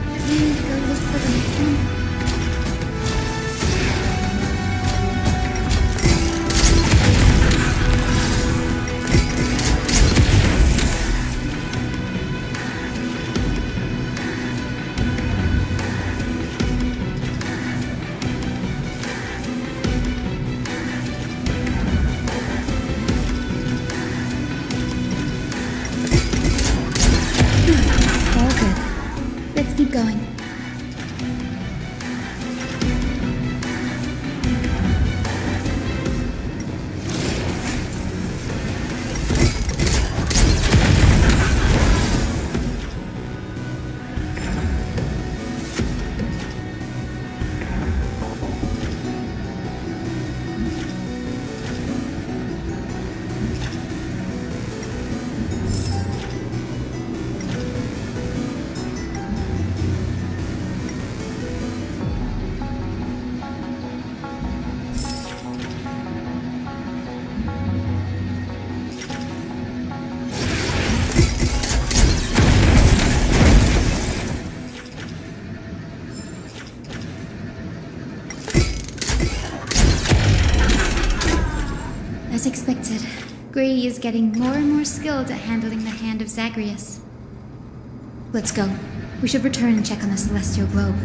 Let me go look for the next one. going. As expected, Grady is getting more and more skilled at handling the hand of Zagreus. Let's go. We should return and check on the celestial globe.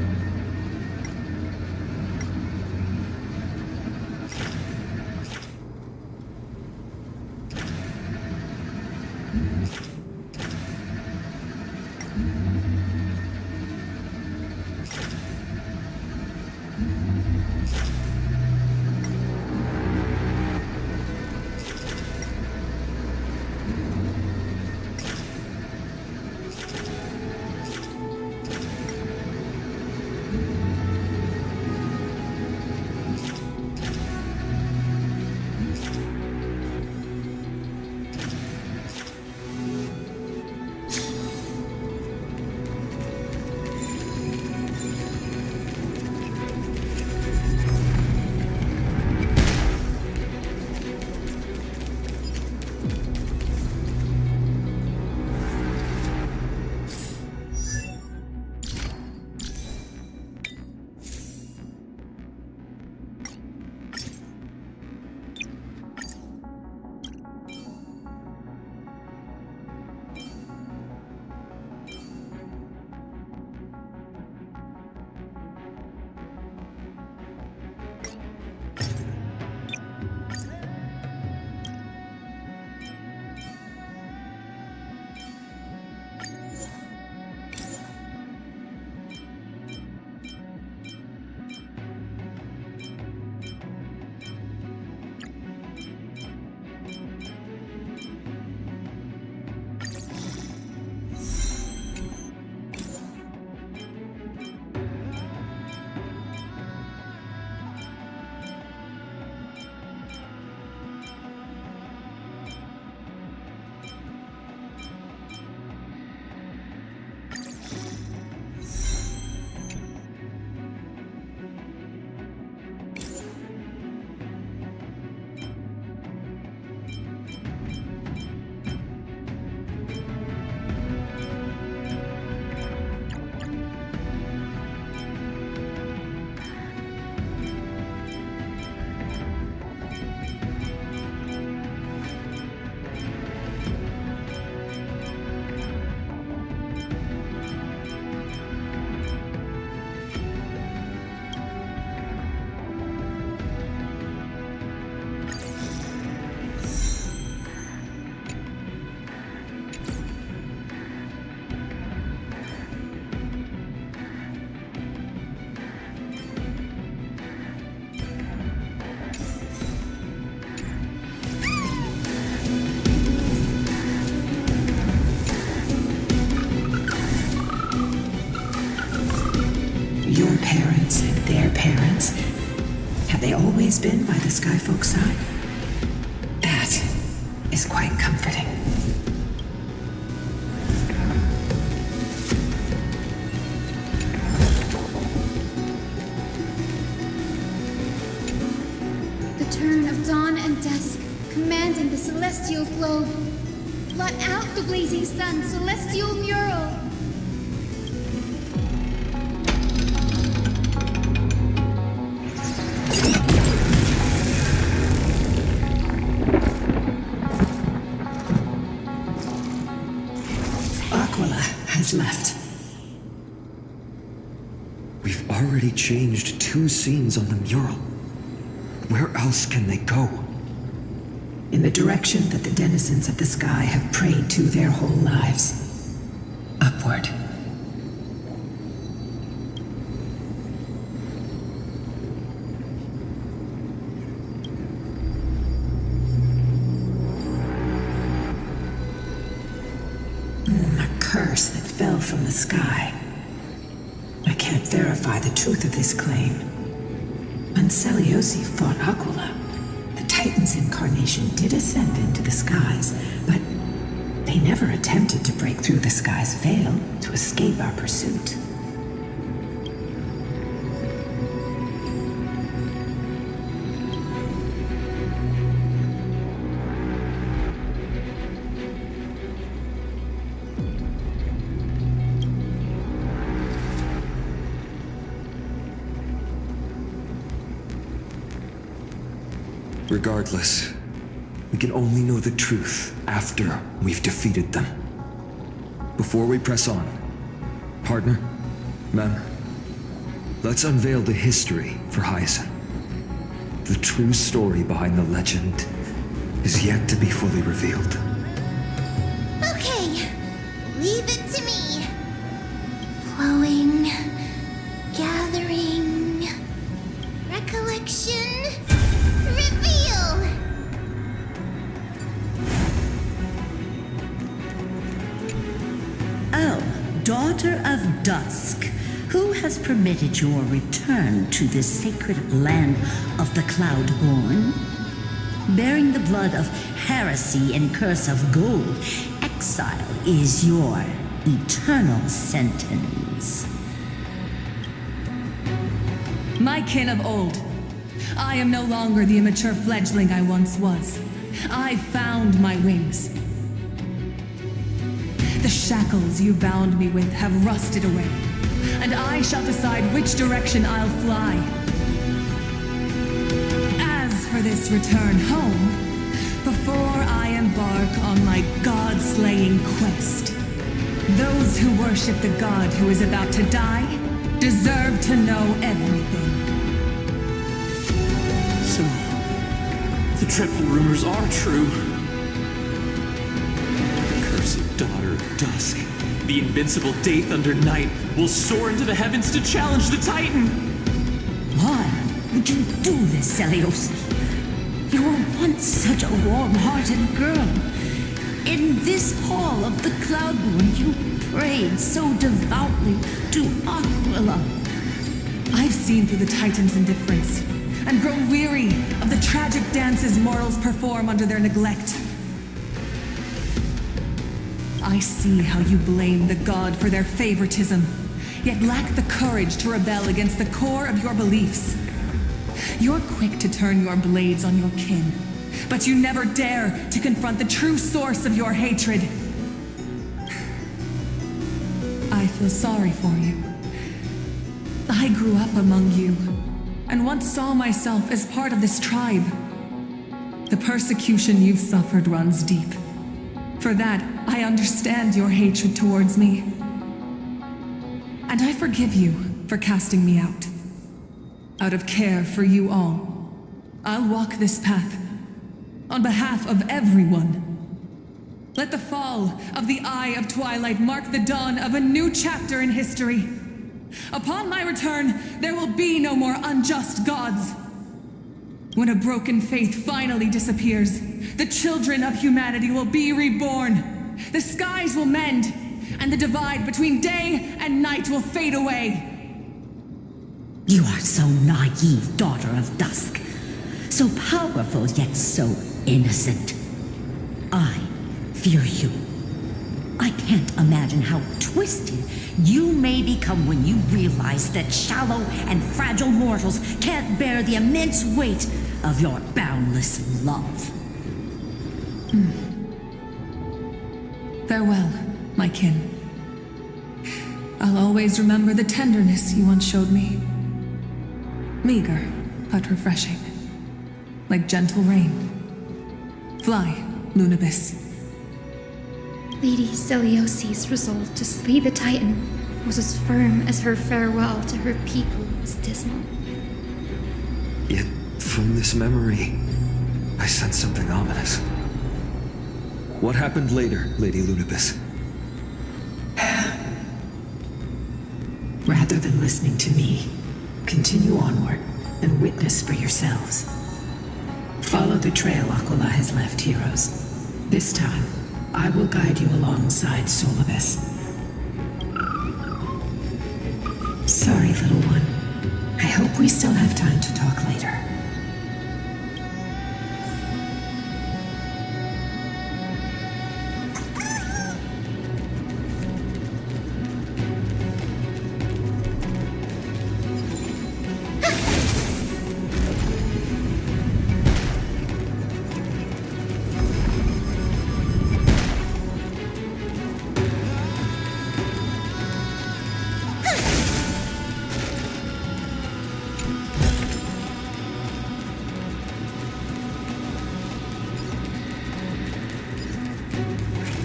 Your parents and their parents, have they always been by the Skyfolk's side? That is quite comforting. The turn of dawn and dusk, commanding the celestial globe. Blot out the blazing sun, celestial mural. Left. We've already changed 2 scenes on the mural. Where else can they go? In the direction that the denizens of the sky have prayed to their whole lives. Upward. curse that fell from the sky. I can't verify the truth of this claim. When Celiosi fought Aquila, the Titan's incarnation did ascend into the skies, but they never attempted to break through the sky's veil to escape our pursuit. Regardless, we can only know the truth after we've defeated them. Before we press on, partner, ma'am, let's unveil the history for Hyacine. The true story behind the legend is yet to be fully revealed. Okay, leave it to me. Flowing, gathering, recollection, reveal! Oh, daughter of dusk, who has permitted your return to this sacred land of the Cloudborn? Bearing the blood of heresy and curse of gold, exile is your eternal sentence. My kin of old, I am no longer the immature fledgling I once was. I found my wings. The shackles you bound me with have rusted away, and I shall decide which direction I'll fly. As for this return home, before I embark on my god-slaying quest, those who worship the god who is about to die deserve to know everything. So, the dreadful rumors are true. The cursed daughter of dusk, the invincible Day Thunder Knight, will soar into the heavens to challenge the Titan! Why would you do this, Celiosi? You were once such a warm-hearted girl. In this hall of the Cloudborn, you prayed so devoutly to Aquila. I've seen through the Titan's indifference and grown weary of the tragic dances mortals perform under their neglect. I see how you blame the god for their favoritism, yet lack the courage to rebel against the core of your beliefs. You're quick to turn your blades on your kin, but you never dare to confront the true source of your hatred. I feel sorry for you. I grew up among you, and once saw myself as part of this tribe. The persecution you've suffered runs deep. For that, I understand your hatred towards me. And I forgive you for casting me out. Out of care for you all, I'll walk this path on behalf of everyone. Let the fall of the Eye of Twilight mark the dawn of a new chapter in history. Upon my return, there will be no more unjust gods. When a broken faith finally disappears, the children of humanity will be reborn. The skies will mend, and the divide between day and night will fade away. You are so naive, daughter of dusk. So powerful, yet so innocent. I fear you. I can't imagine how twisted you may become when you realize that shallow and fragile mortals can't bear the immense weight of your boundless love. Farewell, my kin. I'll always remember the tenderness you once showed me. Meager, but refreshing. Like gentle rain. Fly, Lunibis. Lady Celiosi's resolve to slay the Titan was as firm as her farewell to her people was dismal. Yet, from this memory, I sense something ominous. What happened later, Lady Lunibis? Rather than listening to me, continue onward and witness for yourselves. Follow the trail Aquila has left, heroes. This time, I will guide you alongside Solibus. We still have time to talk later.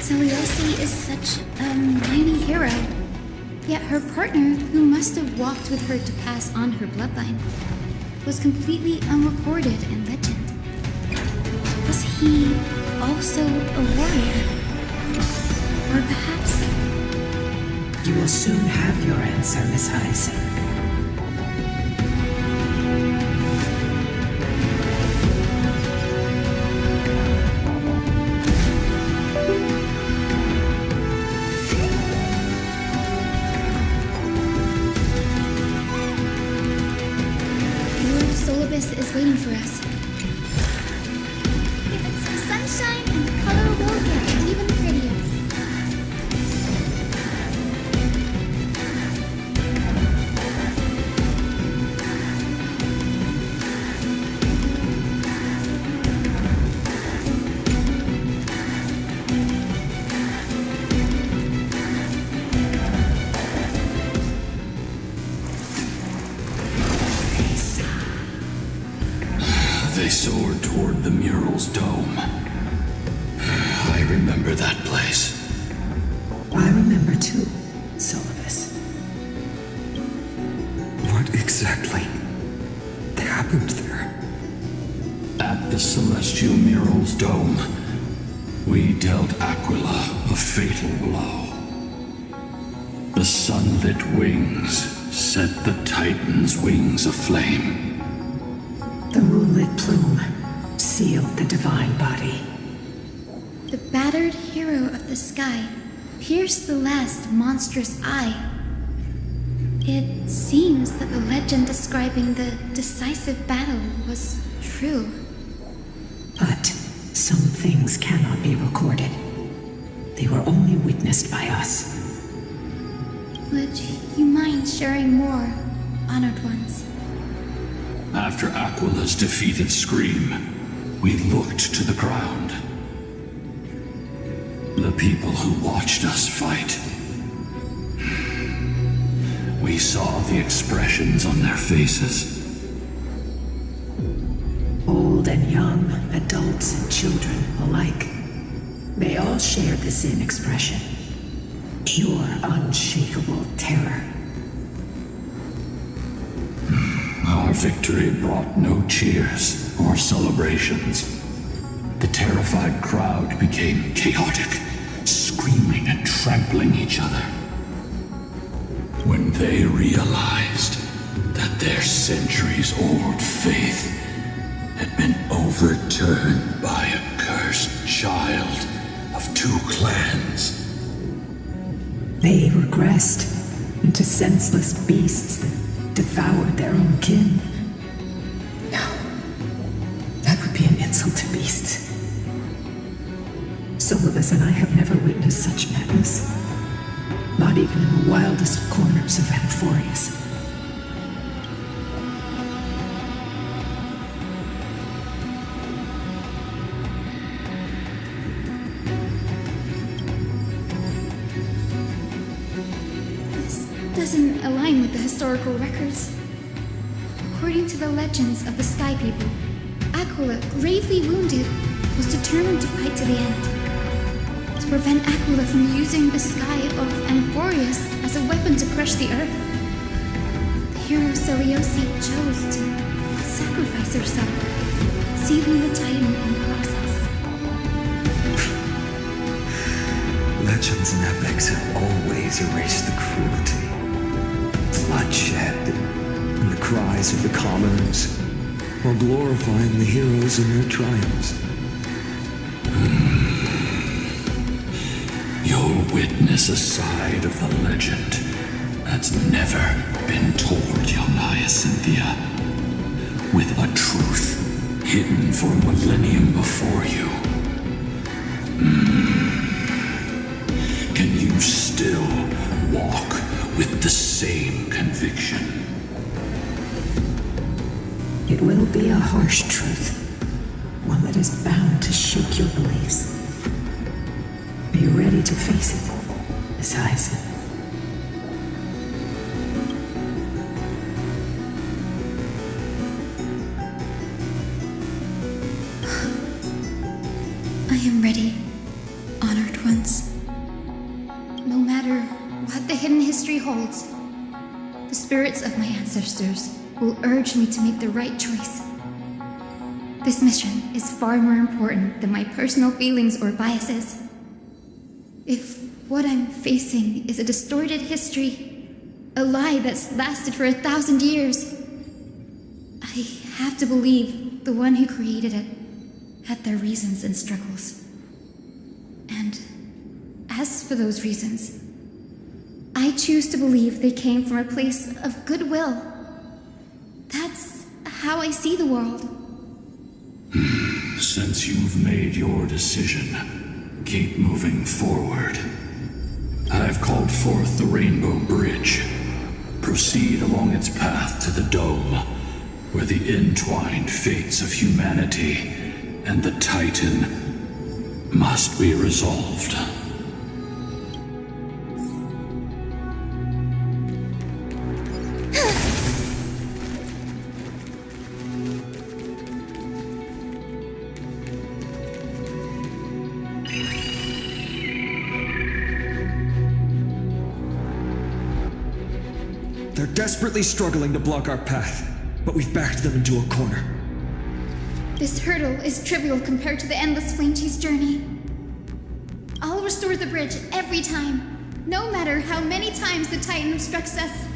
Celiosi is such a mighty hero. Yet her partner, who must have walked with her to pass on her bloodline, was completely unrecorded in legend. Was he also a warrior? Or perhaps... You will soon have your answer, Miss Hyacine. Is waiting for us. Give it some sunshine and the color will get even prettier. They soared toward the mural's dome. I remember that place. I remember too, Solibus. What exactly happened there? At the celestial mural's dome, we dealt Aquila a fatal blow. The sunlit wings set the Titan's wings aflame. The moonlit plume sealed the divine body. The battered hero of the sky pierced the last monstrous eye. It seems that the legend describing the decisive battle was true. But some things cannot be recorded. They were only witnessed by us. Would you mind sharing more, honored ones? After Aquila's defeated scream, we looked to the ground. The people who watched us fight. We saw the expressions on their faces. Old and young, adults and children alike. They all shared the same expression. Pure, unshakable terror. Our victory brought no cheers or celebrations. The terrified crowd became chaotic, screaming and trampling each other. When they realized that their centuries-old faith had been overturned by a cursed child of two clans. They regressed into senseless beasts that devoured their own kin. No, that would be an insult to beasts. Solibus and I have never witnessed such madness. Not even in the wildest corners of Amphorius. Doesn't align with the historical records. According to the legends of the Sky People, Aquila, gravely wounded, was determined to fight to the end. To prevent Aquila from using the sky of Amphorius as a weapon to crush the earth, the hero Celiosi chose to sacrifice herself, sealing the Titan in the process. Legends and epics have always erased the cruelty, bloodshed, and the cries of the commoners, while glorifying the heroes and their triumphs. You'll witness a side of the legend that's never been told, young Hyacinthia, with a truth hidden for a millennium before you. Can you still walk with the same conviction? It will be a harsh truth, one that is bound to shake your beliefs. Are you ready to face it, Miss Hyacine? I am ready, honored ones. No matter what the hidden history holds, the spirits of my ancestors will urge me to make the right choice. This mission is far more important than my personal feelings or biases. If what I'm facing is a distorted history, a lie that's lasted for 1,000 years, I have to believe the one who created it had their reasons and struggles. And as for those reasons, I choose to believe they came from a place of goodwill. That's how I see the world. Since you've made your decision, keep moving forward. I've called forth the Rainbow Bridge. Proceed along its path to the dome, where the entwined fates of humanity and the Titan must be resolved. They're desperately struggling to block our path, but we've backed them into a corner. This hurdle is trivial compared to the endless flame chase journey. I'll restore the bridge every time, no matter how many times the Titan obstructs us.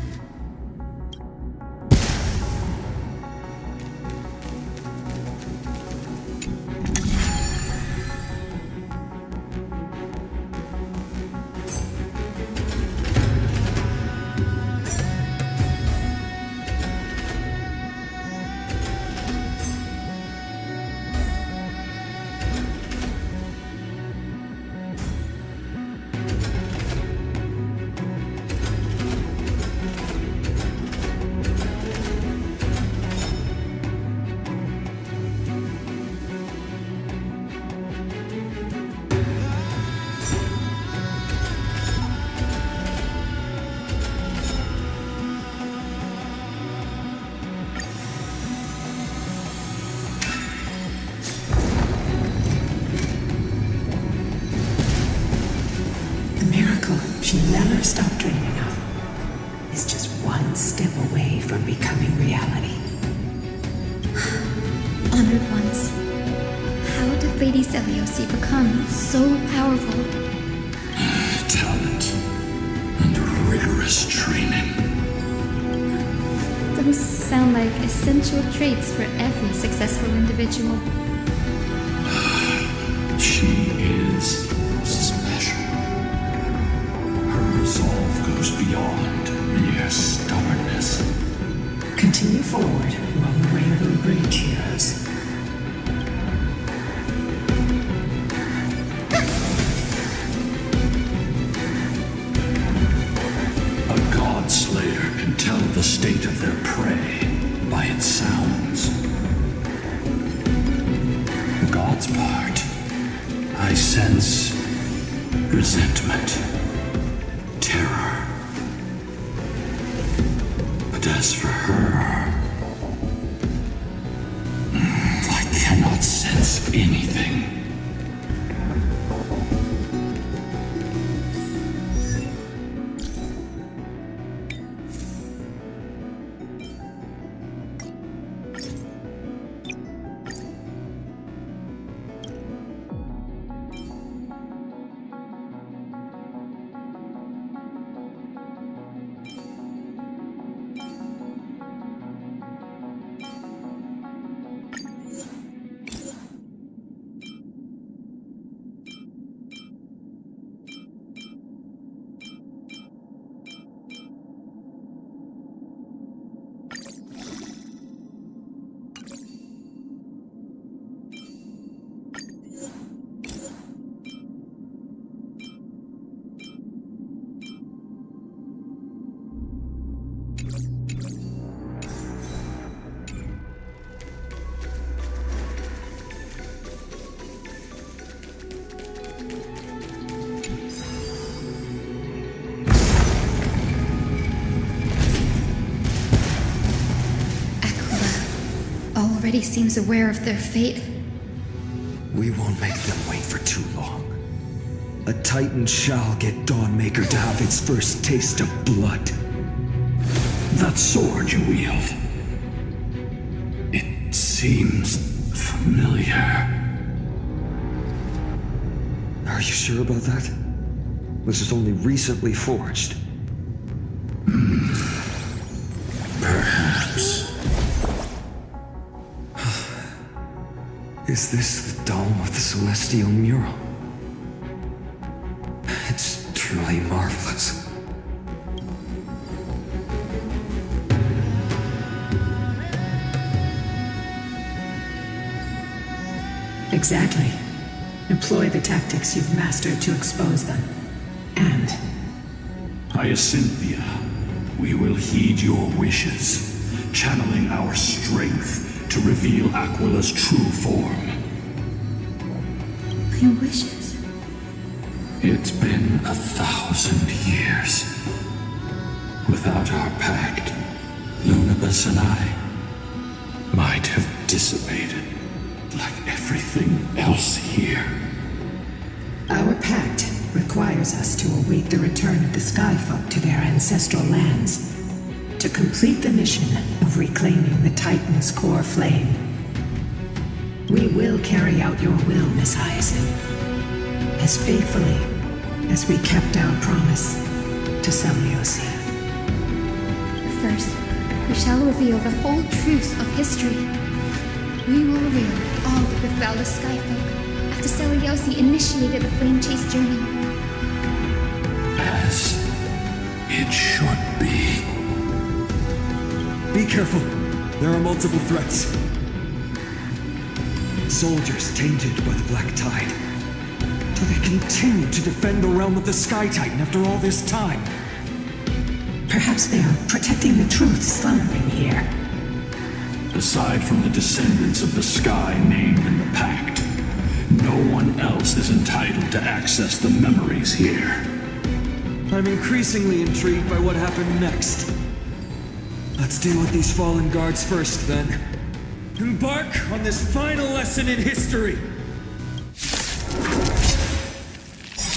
She never stopped dreaming of is just one step away from becoming reality. Honored ones, how did Lady Seliosi become so powerful? Talent and rigorous training. Those sound like essential traits for every successful individual. She is special. Her resolve goes beyond mere stubbornness. Continue forward along the Rainbow Bridge, heroes. A god slayer can tell the state of their prey by its sounds. The god's part, I sense resentment, terror. But as for her, I cannot sense anything. already seems aware of their fate. We won't make them wait for too long. A Titan shall get Dawnmaker to have its first taste of blood. That sword you wield. It seems familiar. Are you sure about that? This is only recently forged. Perhaps. Is this the dome of the celestial mural? It's truly marvelous. Exactly. Employ the tactics you've mastered to expose them. And... Hyacinthia, we will heed your wishes, channeling our strength to reveal Aquila's true form. My wishes? It's been 1,000 years. Without our pact, Lunabus and I might have dissipated like everything else here. Our pact requires us to await the return of the Skyfolk to their ancestral lands, to complete the mission of reclaiming the Titan's core flame. We will carry out your will, Miss Hyacine, as faithfully as we kept our promise to Seleucia. First, we shall reveal the whole truth of history. We will reveal all that befell the Skyfolk after Seleucia initiated the flame chase journey. As it should be. Be careful. There are multiple threats. Soldiers tainted by the Black Tide. Do they continue to defend the realm of the Sky Titan after all this time? Perhaps they are protecting the truth slumbering here. Aside from the descendants of the sky named in the pact, no one else is entitled to access the memories here. I'm increasingly intrigued by what happened next. Let's deal with these fallen guards first, then. Embark on this final lesson in history!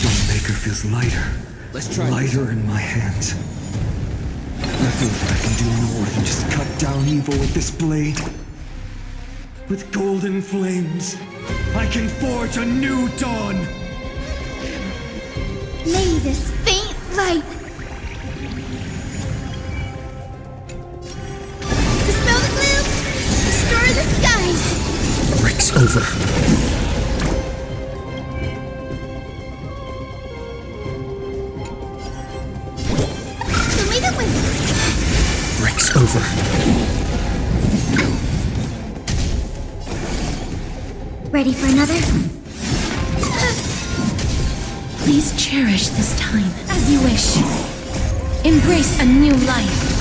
Dawnmaker feels lighter. Let's try lighter in my hands. I feel like I can do more than just cut down evil with this blade. With golden flames, I can forge a new dawn! May this faint light dispel the gloom, restore the skies! Breaks over. Show me the way! Breaks over. Ready for another? Please cherish this time as you wish. Embrace a new life.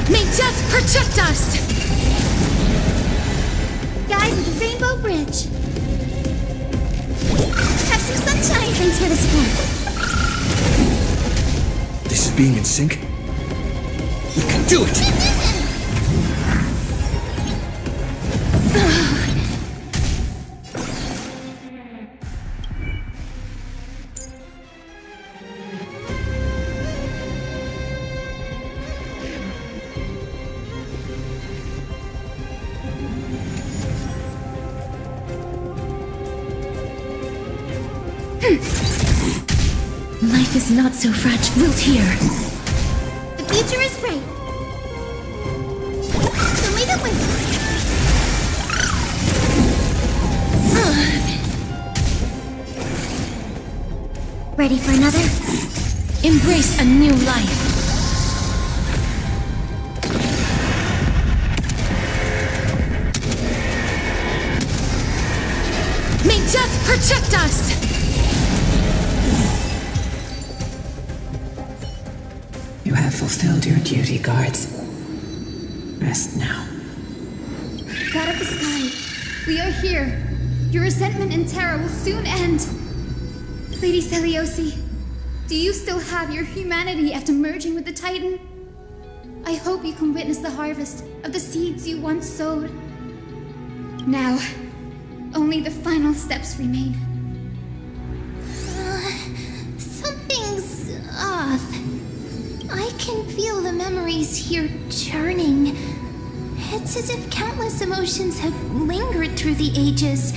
May death protect us! Guide with the Rainbow Bridge. Have some sunshine. Thanks for the support. This is being in sync? We can do it! Life is not so fragile. Wilt here. The future is bright. Show me the way. Ready for another? Embrace a new life. May death protect us! You have fulfilled your duty, guards. Rest now. God of the sky, we are here. Your resentment and terror will soon end. Lady Celiosi, do you still have your humanity after merging with the Titan? I hope you can witness the harvest of the seeds you once sowed. Now, only the final steps remain. Something's off. I can feel the memories here churning. It's as if countless emotions have lingered through the ages,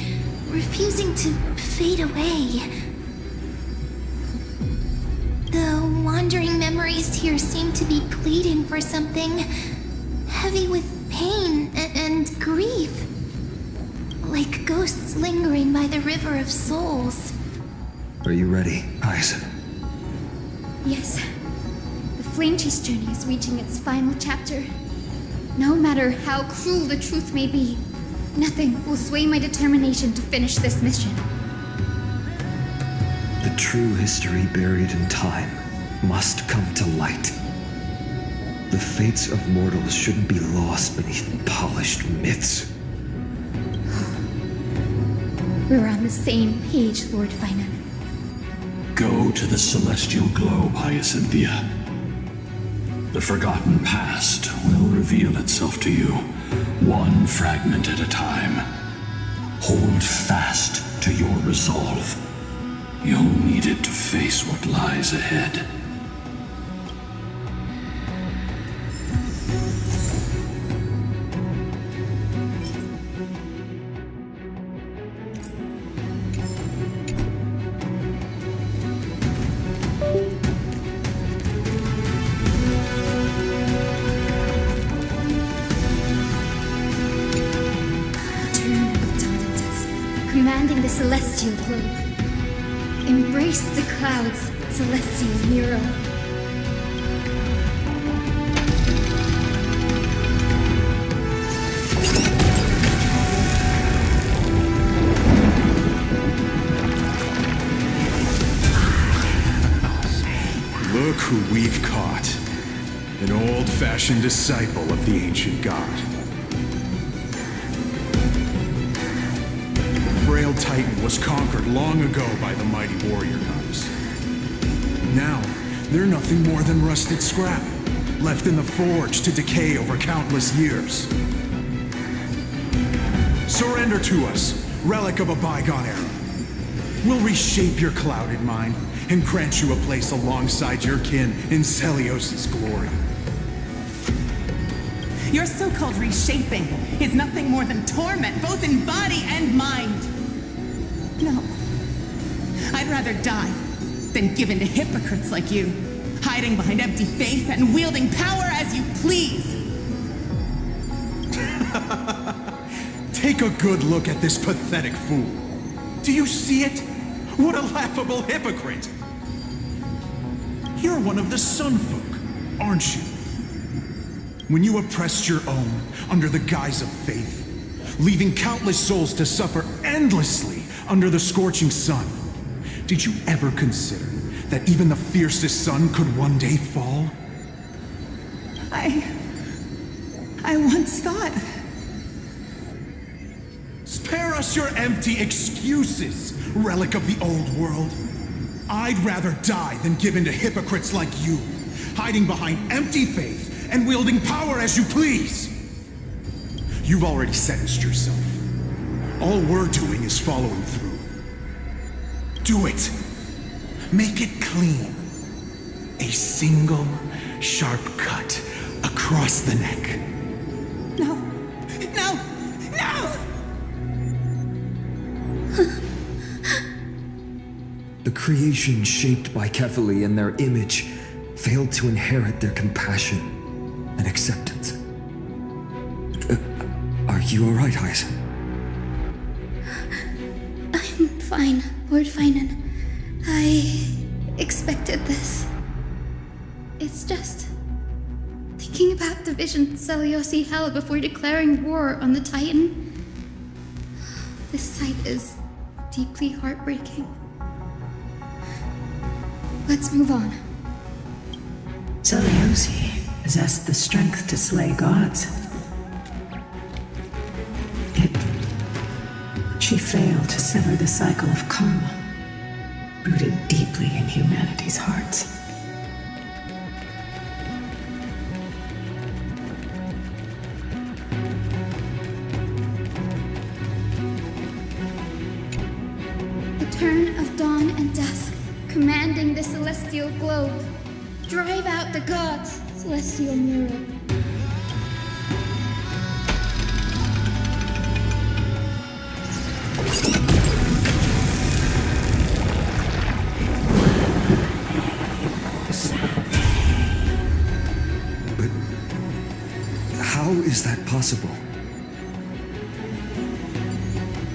refusing to fade away. The wandering memories here seem to be pleading for something, heavy with pain and grief, like ghosts lingering by the river of souls. Are you ready, Hyacine? Yes. The Flame Chase journey is reaching its final chapter. No matter how cruel the truth may be, nothing will sway my determination to finish this mission. The true history buried in time must come to light. The fates of mortals shouldn't be lost beneath polished myths. We're on the same page, Lord Finan. Go to the celestial globe, Hyacinthia. The forgotten past will reveal itself to you, one fragment at a time. Hold fast to your resolve. You'll need it to face what lies ahead. Commanding the celestial globe. Embrace the clouds, celestial hero. Look who we've caught. An old-fashioned disciple of the ancient god. Frail Titan was conquered long ago by the mighty warrior goddess. Now, they're nothing more than rusted scrap, left in the forge to decay over countless years. Surrender to us, relic of a bygone era. We'll reshape your clouded mind and grant you a place alongside your kin in Celios' glory. Your so-called reshaping is nothing more than torment, both in body and mind. No. I'd rather die than give in to hypocrites like you, hiding behind empty faith and wielding power as you please. Take a good look at this pathetic fool. Do you see it? What a laughable hypocrite! You're one of the Sun Folk, aren't you? When you oppressed your own under the guise of faith, leaving countless souls to suffer endlessly under the scorching sun, did you ever consider that even the fiercest sun could one day fall? I once thought... Spare us your empty excuses, relic of the old world. I'd rather die than give in to hypocrites like you, hiding behind empty faith and wielding power as you please. You've already sentenced yourself. All we're doing is following through. Do it. Make it clean. A single sharp cut across the neck. No. No. No! The creation shaped by Kefali and their image failed to inherit their compassion and acceptance. Are you all right, Hyacine? I'm fine, Lord Finan. I expected this. It's just thinking about the vision Celiosi held before declaring war on the Titan. This sight is deeply heartbreaking. Let's move on. Celiosi possessed the strength to slay gods. She failed to sever the cycle of karma, rooted deeply in humanity's hearts. The turn of dawn and dusk, commanding the celestial globe. Drive out the gods, celestial mirror. But how is that possible?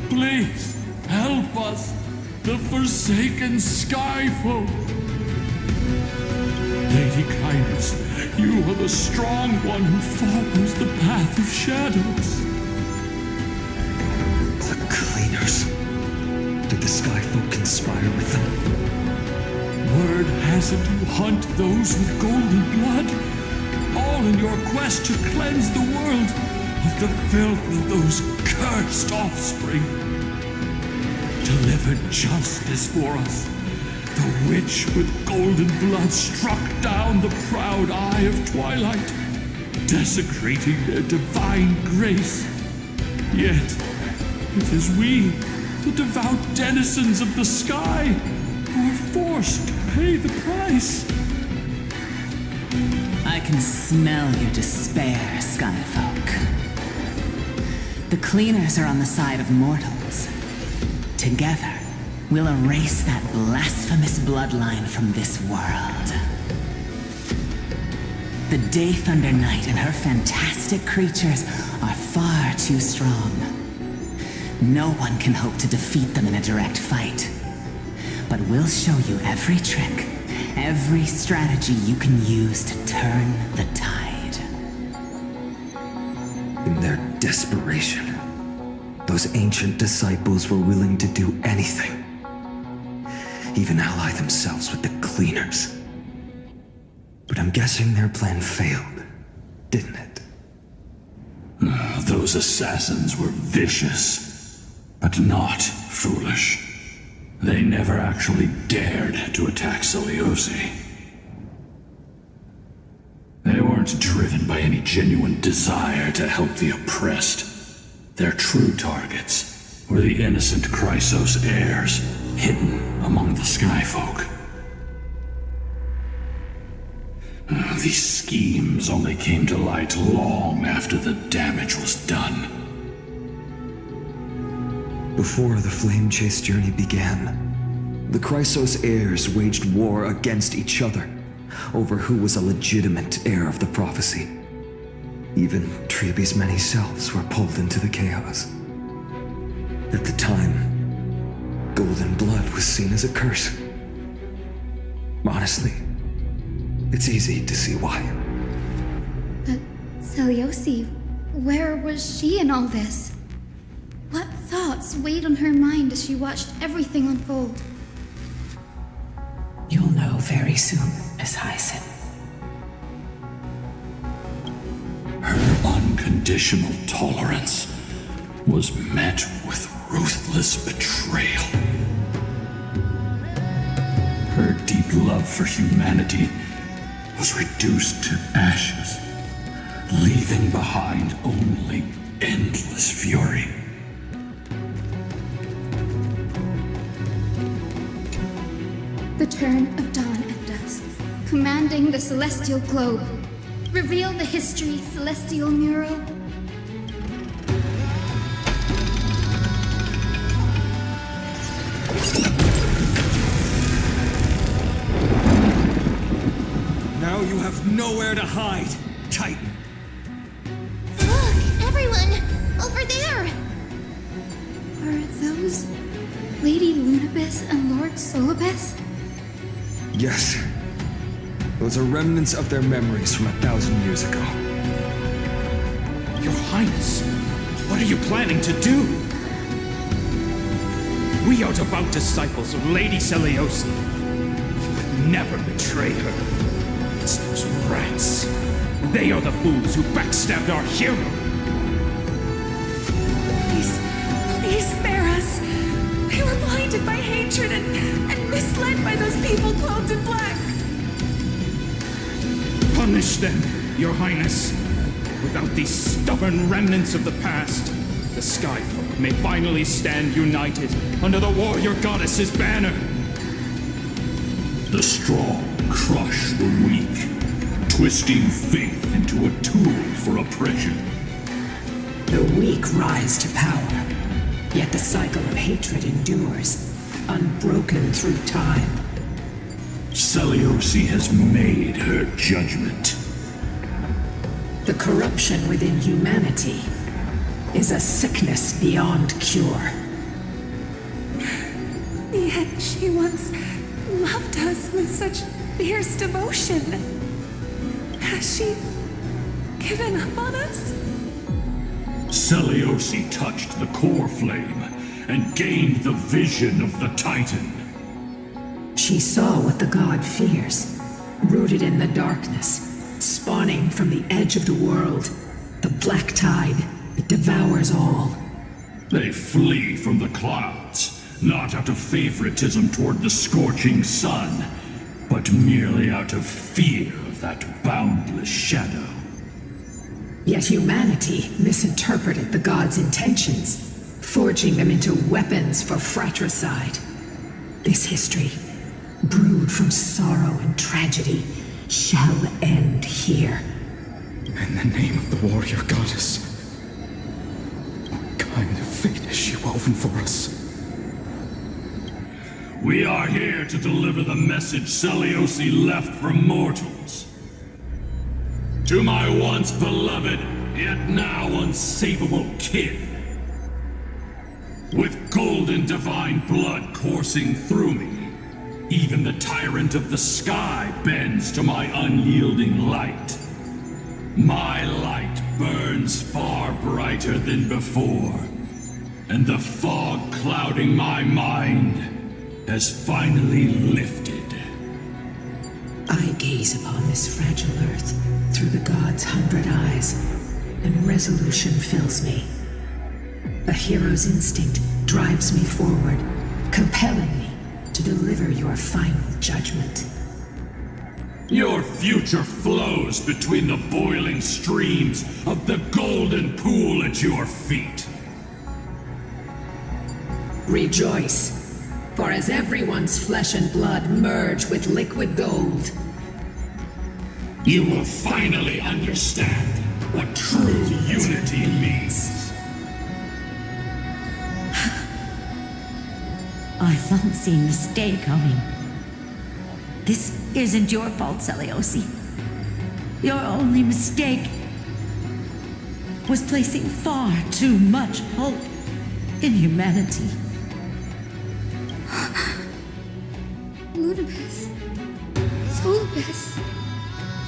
Please, help us, the forsaken Skyfolk. Lady Kindness, you are the strong one who follows the path of shadows. The Cleaners. Did the Skyfolk conspire with them? Word has it you hunt those with golden blood, all in your quest to cleanse the world of the filth of those cursed offspring. Deliver justice for us. The witch with golden blood struck down the proud eye of twilight, desecrating their divine grace. Yet, it is we, the devout denizens of the sky, who are forced to pay the price. I can smell your despair, Skyfolk. The Cleaners are on the side of mortals. Together, we'll erase that blasphemous bloodline from this world. The Day Thunder Knight and her fantastic creatures are far too strong. No one can hope to defeat them in a direct fight. But we'll show you every trick, every strategy you can use to turn the tide. In their desperation, those ancient disciples were willing to do anything. Even ally themselves with the Cleaners. But I'm guessing their plan failed, didn't it? Those assassins were vicious, but not foolish. They never actually dared to attack Celiosi. They weren't driven by any genuine desire to help the oppressed. Their true targets were the innocent Chrysos heirs, hidden among the Skyfolk. These schemes only came to light long after the damage was done. Before the Flame Chase journey began, the Chrysos heirs waged war against each other over who was a legitimate heir of the prophecy. Even Treebe's many selves were pulled into the chaos. At the time, golden blood was seen as a curse. Honestly, it's easy to see why. But Celiosi, where was she in all this? What thoughts weighed on her mind as she watched everything unfold? You'll know very soon, Miss Hyacine. Her unconditional tolerance was met with ruthless betrayal. Her deep love for humanity was reduced to ashes, leaving behind only endless fury. The turn of dawn and dusk, commanding the celestial globe. Reveal the history, celestial mural. Now you have nowhere to hide, Titan. Look, everyone! Over there! Are those Lady Lunabis and Lord Solibus? Yes. Those are remnants of their memories from 1,000 years ago. Your Highness, what are you planning to do? We are devout disciples of Lady Celiosi. You would never betray her. It's those rats. They are the fools who backstabbed our hero. Please spare us. us. We were blinded by hatred and misled by those people clothed in black. Punish them, Your Highness. Without these stubborn remnants of the past, the Skyfolk may finally stand united under the warrior goddess's banner. The strong crush the weak, twisting faith into a tool for oppression. The weak rise to power, yet the cycle of hatred endures, unbroken through time. Seleuci has made her judgment. The corruption within humanity is a sickness beyond cure. Yet she once loved us with such fierce devotion. Has she given up on us? Seleuci touched the core flame and gained the vision of the Titan. She saw what the god fears, rooted in the darkness, spawning from the edge of the world, the black tide that devours all. They flee from the clouds, not out of favoritism toward the scorching sun, but merely out of fear of that boundless shadow. Yet humanity misinterpreted the gods' intentions, forging them into weapons for fratricide. This history, brewed from sorrow and tragedy, shall end here. In the name of the warrior goddess, what kind of fate has she woven for us? We are here to deliver the message Seleuci left for mortals. To my once beloved, yet now unsavable kin. With golden divine blood coursing through me, even the tyrant of the sky bends to my unyielding light. My light burns far brighter than before, and the fog clouding my mind has finally lifted. I gaze upon this fragile earth through the god's 100 eyes, and resolution fills me. A hero's instinct drives me forward, compelling me to deliver your final judgment. Your future flows between the boiling streams of the golden pool at your feet. Rejoice, for as everyone's flesh and blood merge with liquid gold, you will finally understand what true unity means. I thought seeing this day coming. This isn't your fault, Seleuci. Your only mistake was placing far too much hope in humanity. Ludibus. Solibus.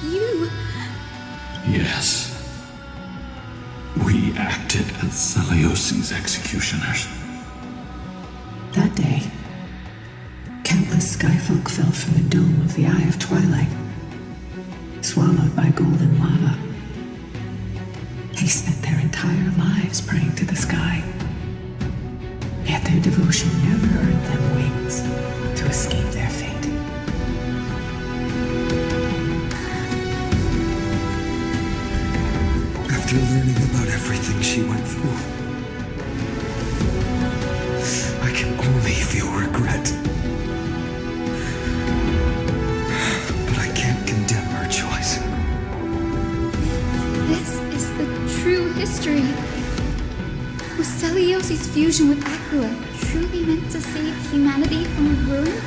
You. Yes. We acted as Seleuci's executioners. That day, countless skyfolk fell from the dome of the Eye of Twilight, swallowed by golden lava. They spent their entire lives praying to the sky, yet their devotion never earned them wings to escape their fate. After learning about everything she went through, I can only feel regret. But I can't condemn her choice. This is the true history. Was Seleuci's fusion with Aquila truly meant to save humanity from ruin?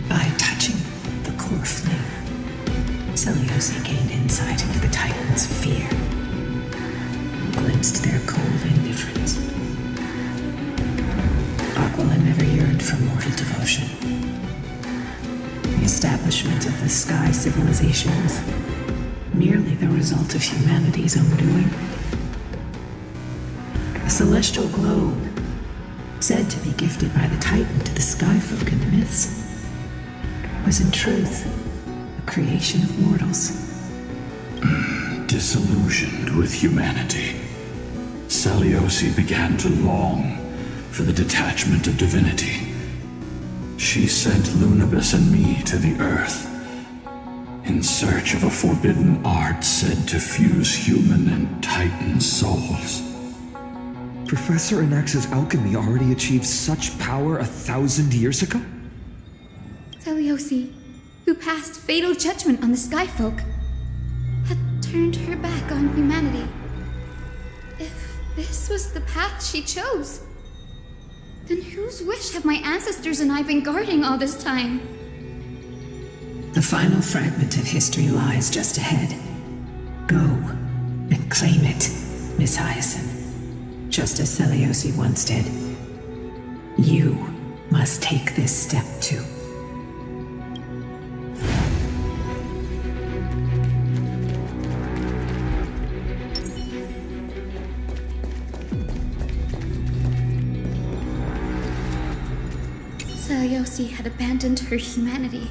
By touching the core flame, Seleuci gained insight into the Titans' fear, glimpsed their cold indifference. Aquila never yearned for mortal devotion. The establishment of the sky civilization was merely the result of humanity's own doing. A celestial globe, said to be gifted by the Titan to the skyfolk in the myths, was in truth a creation of mortals. Disillusioned with humanity, Seleuci began to long for the detachment of divinity. She sent Lunabus and me to the Earth in search of a forbidden art said to fuse human and Titan souls. Professor Anax's alchemy already achieved such power 1,000 years ago? Celiosi, who passed fatal judgment on the Skyfolk, had turned her back on humanity. If this was the path she chose, then whose wish have my ancestors and I been guarding all this time? The final fragment of history lies just ahead. Go and claim it, Miss Hyacine. Just as Celiosi once did. You must take this step too. Celiosi had abandoned her humanity.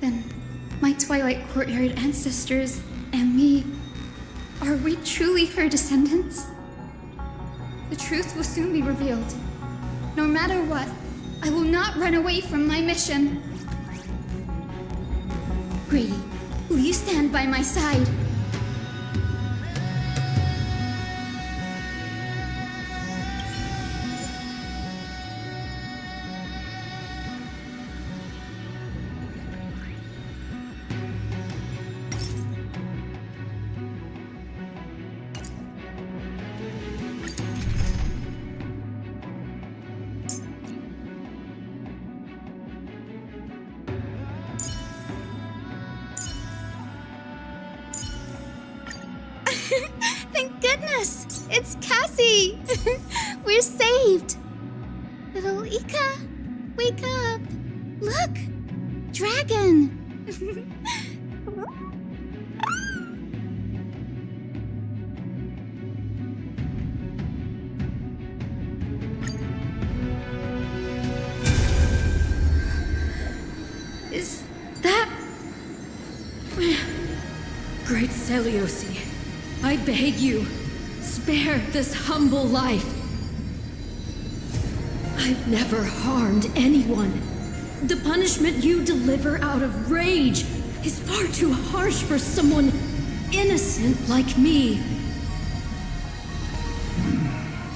Then, my Twilight Courtyard ancestors and me, are we truly her descendants? The truth will soon be revealed. No matter what, I will not run away from my mission. Grady, will you stand by my side? Thank goodness! It's Cassie! We're saved! Little Ika, wake up! Look! Dragon! Is that... Great Celiosi, I beg you, spare this humble life. I've never harmed anyone. The punishment you deliver out of rage is far too harsh for someone innocent like me.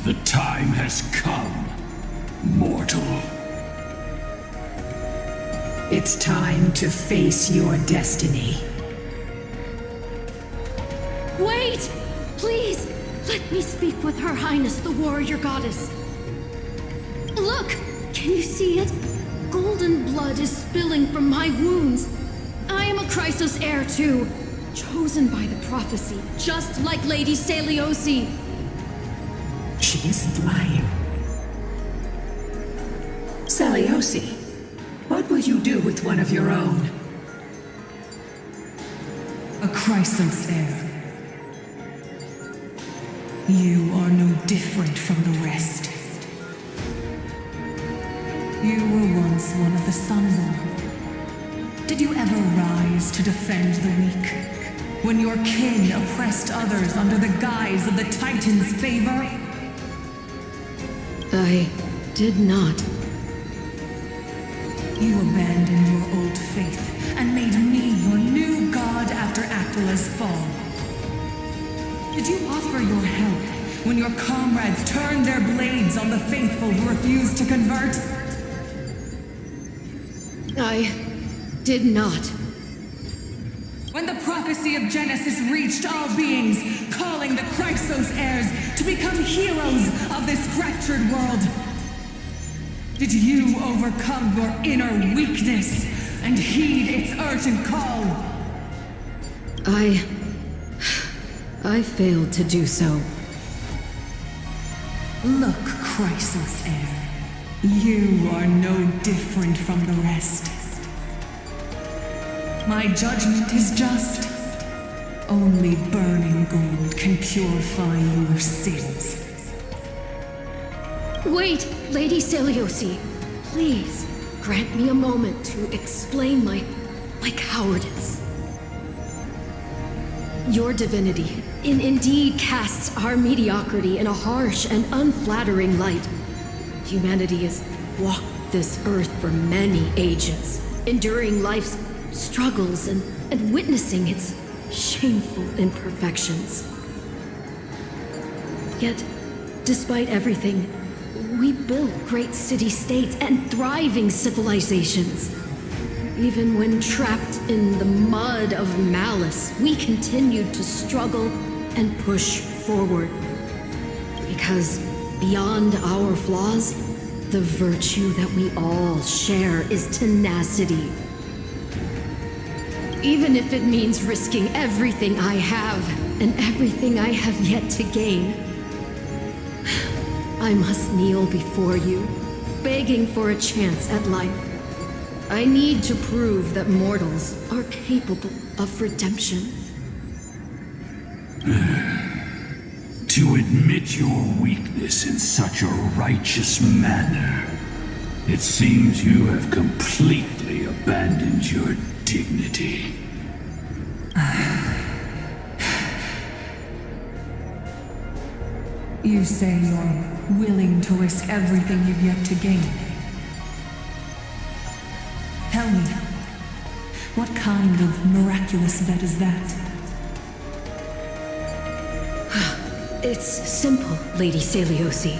The time has come, mortal. It's time to face your destiny. Wait! Please, let me speak with Her Highness, the Warrior Goddess. Look! Can you see it? Golden blood is spilling from my wounds. I am a Chrysos heir too, chosen by the prophecy, just like Lady Celiosi. She isn't lying. Celiosi, what will you do with one of your own? A Chrysos heir. You are no different from the rest. You were once one of the Sunborn. Did you ever rise to defend the weak? When your kin oppressed others under the guise of the Titan's favor? I did not. You abandoned your old faith and made me your new god after Aquila's fall. Did you offer your help when your comrades turned their blades on the faithful who refused to convert? I did not. When the prophecy of Genesis reached all beings, calling the Chrysos heirs to become heroes of this fractured world, did you overcome your inner weakness and heed its urgent call? I failed to do so. Look, Chrysos heir, you are no different from the rest. My judgment is just. Only burning gold can purify your sins. Wait, Lady Celiosi, please grant me a moment to explain my cowardice. Your divinity indeed casts our mediocrity in a harsh and unflattering light. Humanity has walked this earth for many ages, enduring life's struggles and witnessing its shameful imperfections. Yet, despite everything, we built great city-states and thriving civilizations. Even when trapped in the mud of malice, we continued to struggle and push forward. Because beyond our flaws, the virtue that we all share is tenacity. Even if it means risking everything I have and everything I have yet to gain, I must kneel before you, begging for a chance at life. I need to prove that mortals are capable of redemption. To admit your weakness in such a righteous manner, it seems you have completely abandoned your dignity. You say you're willing to risk everything you've yet to gain. Tell me, what kind of miraculous bet is that? It's simple, Lady Celiosi.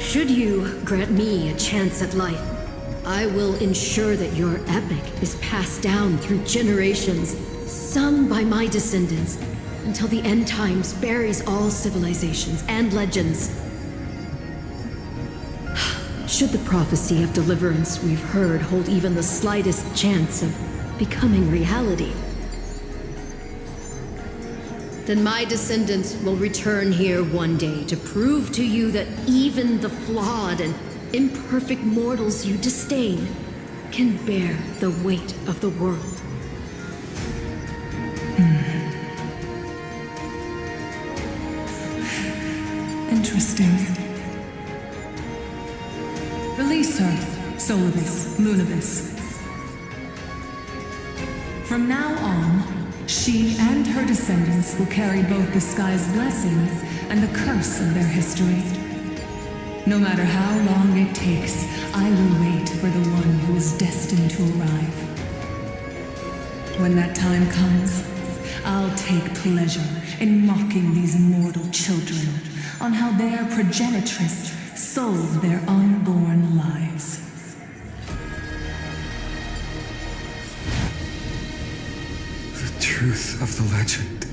Should you grant me a chance at life, I will ensure that your epic is passed down through generations, sung by my descendants, until the end times buries all civilizations and legends. Should the prophecy of deliverance we've heard hold even the slightest chance of becoming reality, then my descendants will return here one day to prove to you that even the flawed and imperfect mortals you disdain can bear the weight of the world. Interesting. Release her, Solibus, Moonibus. From now on, she and her descendants will carry both the sky's blessing and the curse of their history. No matter how long it takes, I will wait for the one who is destined to arrive. When that time comes, I'll take pleasure in mocking these mortal children on how their progenitress sold their unborn lives. The truth of the legend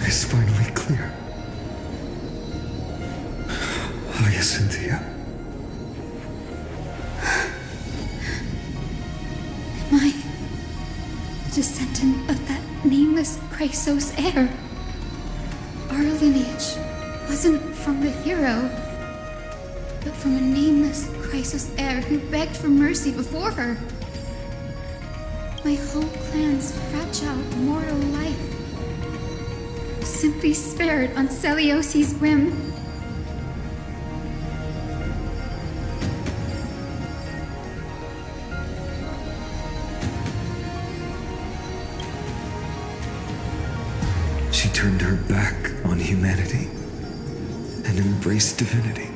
is finally clear. Hyacine. Am I a descendant of that nameless Chrysos heir? Our lineage wasn't from the hero, but from a nameless Chrysos heir who begged for mercy before her. My whole clan's fragile mortal life was simply spared on Celiosi's whim. She turned her back on humanity and embraced divinity.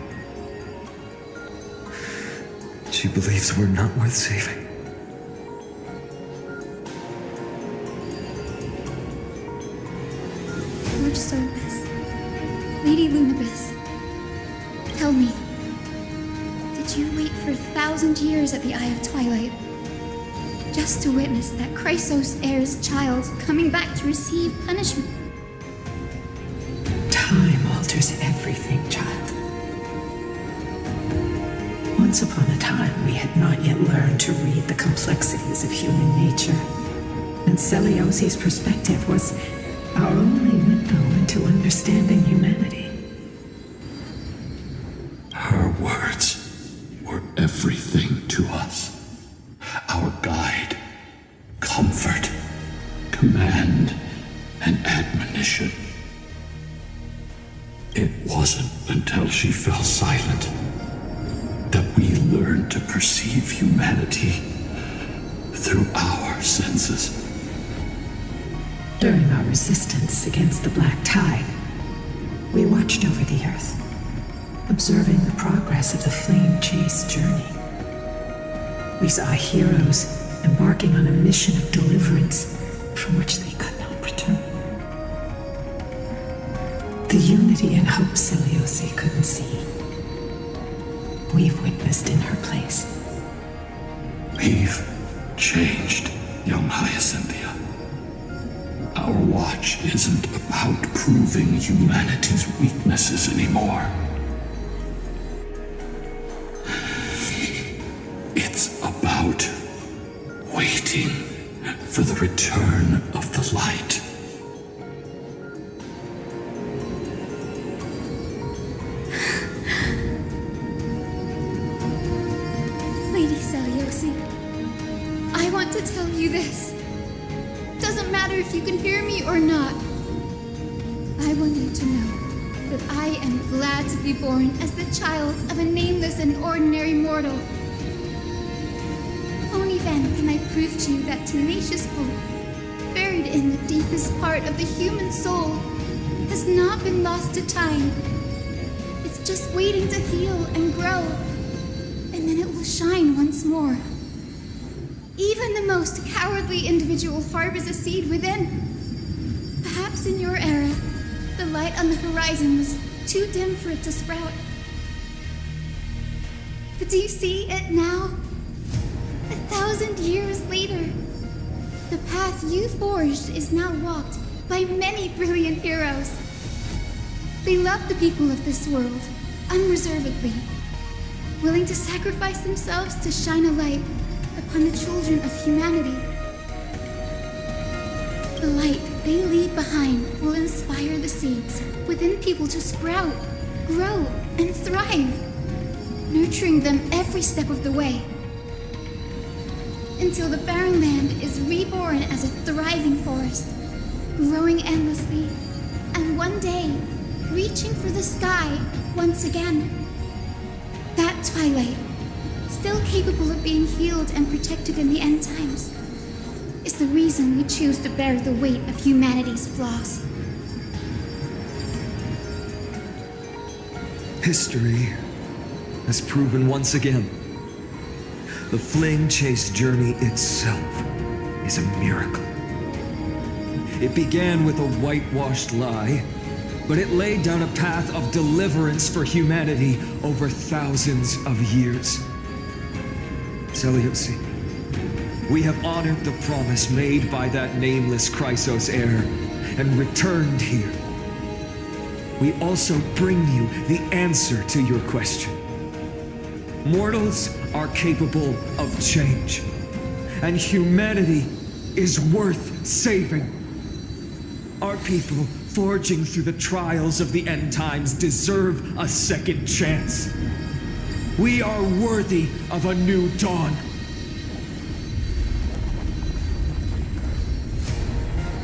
She believes we're not worth saving. Lord Solibus, Lady Lunibus, tell me, did you wait for 1,000 years at the Eye of Twilight just to witness that Chrysos heir's child coming back to receive punishment? Time alters everything, child. Once upon a time, we had not yet learned to read the complexities of human nature, and Celiosi's perspective was our only window into understanding humanity. Her words were everything to us. Our guide, comfort, command, and admonition. It wasn't until she fell silent that we learned to perceive humanity through our senses. During our resistance against the Black Tide, we watched over the Earth, observing the progress of the flame chase journey. We saw heroes embarking on a mission of deliverance from which they could not return. The unity and hope Seleuce couldn't see, we've witnessed in her place. We've changed, young Hyacinthia. Our watch isn't about proving humanity's weaknesses anymore. It's about waiting for the return of the light. Lady Seleuce, I want to tell you this. Doesn't matter if you can hear me or not. I want you to know that I am glad to be born as the child of a nameless and ordinary mortal. Only then can I prove to you that tenacious hope, buried in the deepest part of the human soul, has not been lost to time. It's just waiting to heal and grow, and then it will shine once more. Even the most cowardly individual harbors a seed within. Perhaps in your era, the light on the horizon was too dim for it to sprout. But do you see it now? 1,000 years later, the path you forged is now walked by many brilliant heroes. They love the people of this world unreservedly, willing to sacrifice themselves to shine a light upon the children of humanity. The light they leave behind will inspire the seeds within people to sprout, grow, and thrive, nurturing them every step of the way, until the barren land is reborn as a thriving forest, growing endlessly, and one day reaching for the sky once again. That twilight, still capable of being healed and protected in the end times, is the reason we choose to bear the weight of humanity's flaws. History has proven once again the flame chase journey itself is a miracle. It began with a whitewashed lie, but it laid down a path of deliverance for humanity over thousands of years. Seleuce, we have honored the promise made by that nameless Chrysos heir and returned here. We also bring you the answer to your question. Mortals are capable of change, and humanity is worth saving. Our people forging through the trials of the end times deserve a second chance. We are worthy of a new dawn.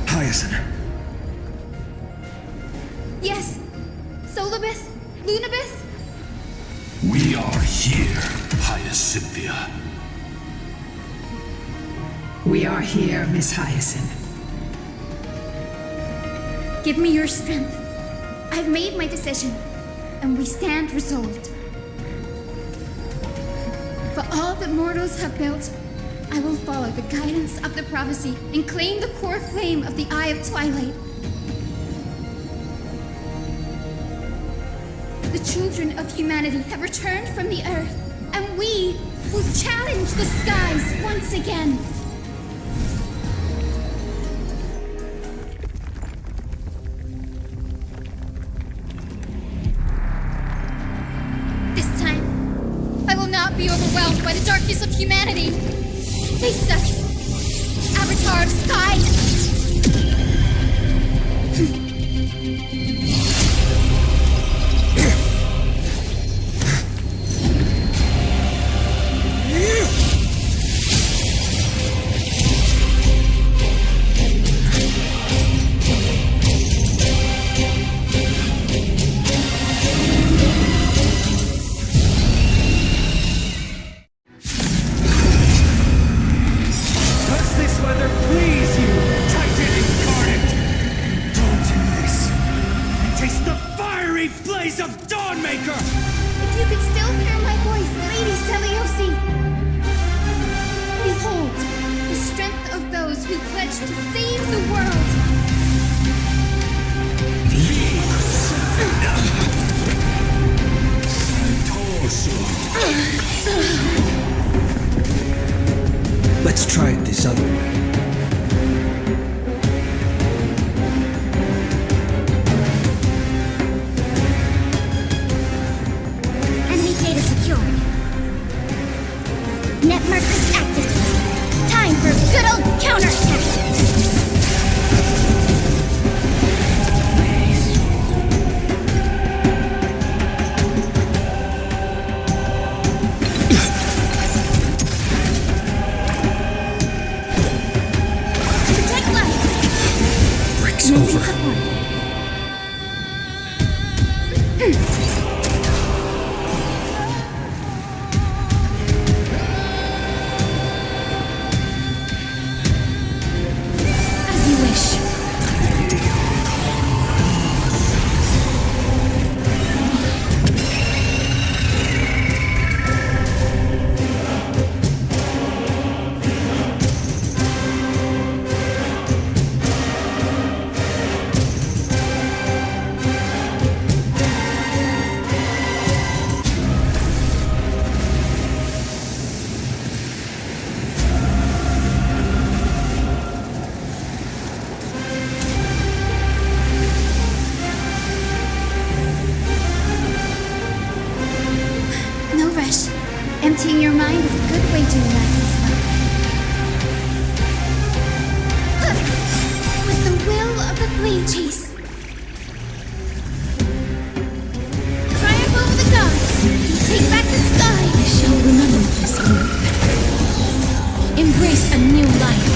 Hyacine. Yes, Solibus, Lunibus. We are here, Hyacinthia. We are here, Miss Hyacine. Give me your strength. I've made my decision, and we stand resolved. For all that mortals have built, I will follow the guidance of the prophecy and claim the core flame of the Eye of Twilight. The children of humanity have returned from the earth, and we will challenge the skies once again. This time, I will not be overwhelmed by the darkness of humanity. Face us, Avatar of Sky! Does this weather please you, Titan? try it this other way. Enemy data secure. Net markers active. Time for good old counterattack. Over. As you wish. No rush. Emptying your mind is a good way to relax as well. With the will of the flame chase. Triumph over the gods. Take back the sky. I shall remember this word. Embrace a new life.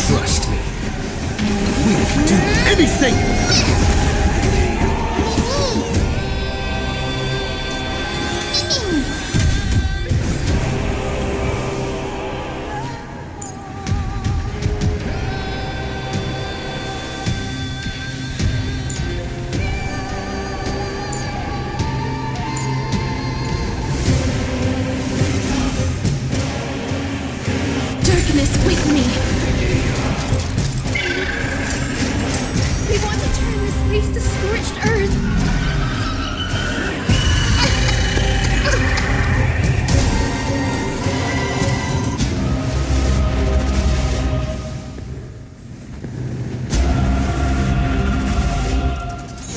Trust me. We can do anything! Darkness with me. We want to turn this place to scorched earth.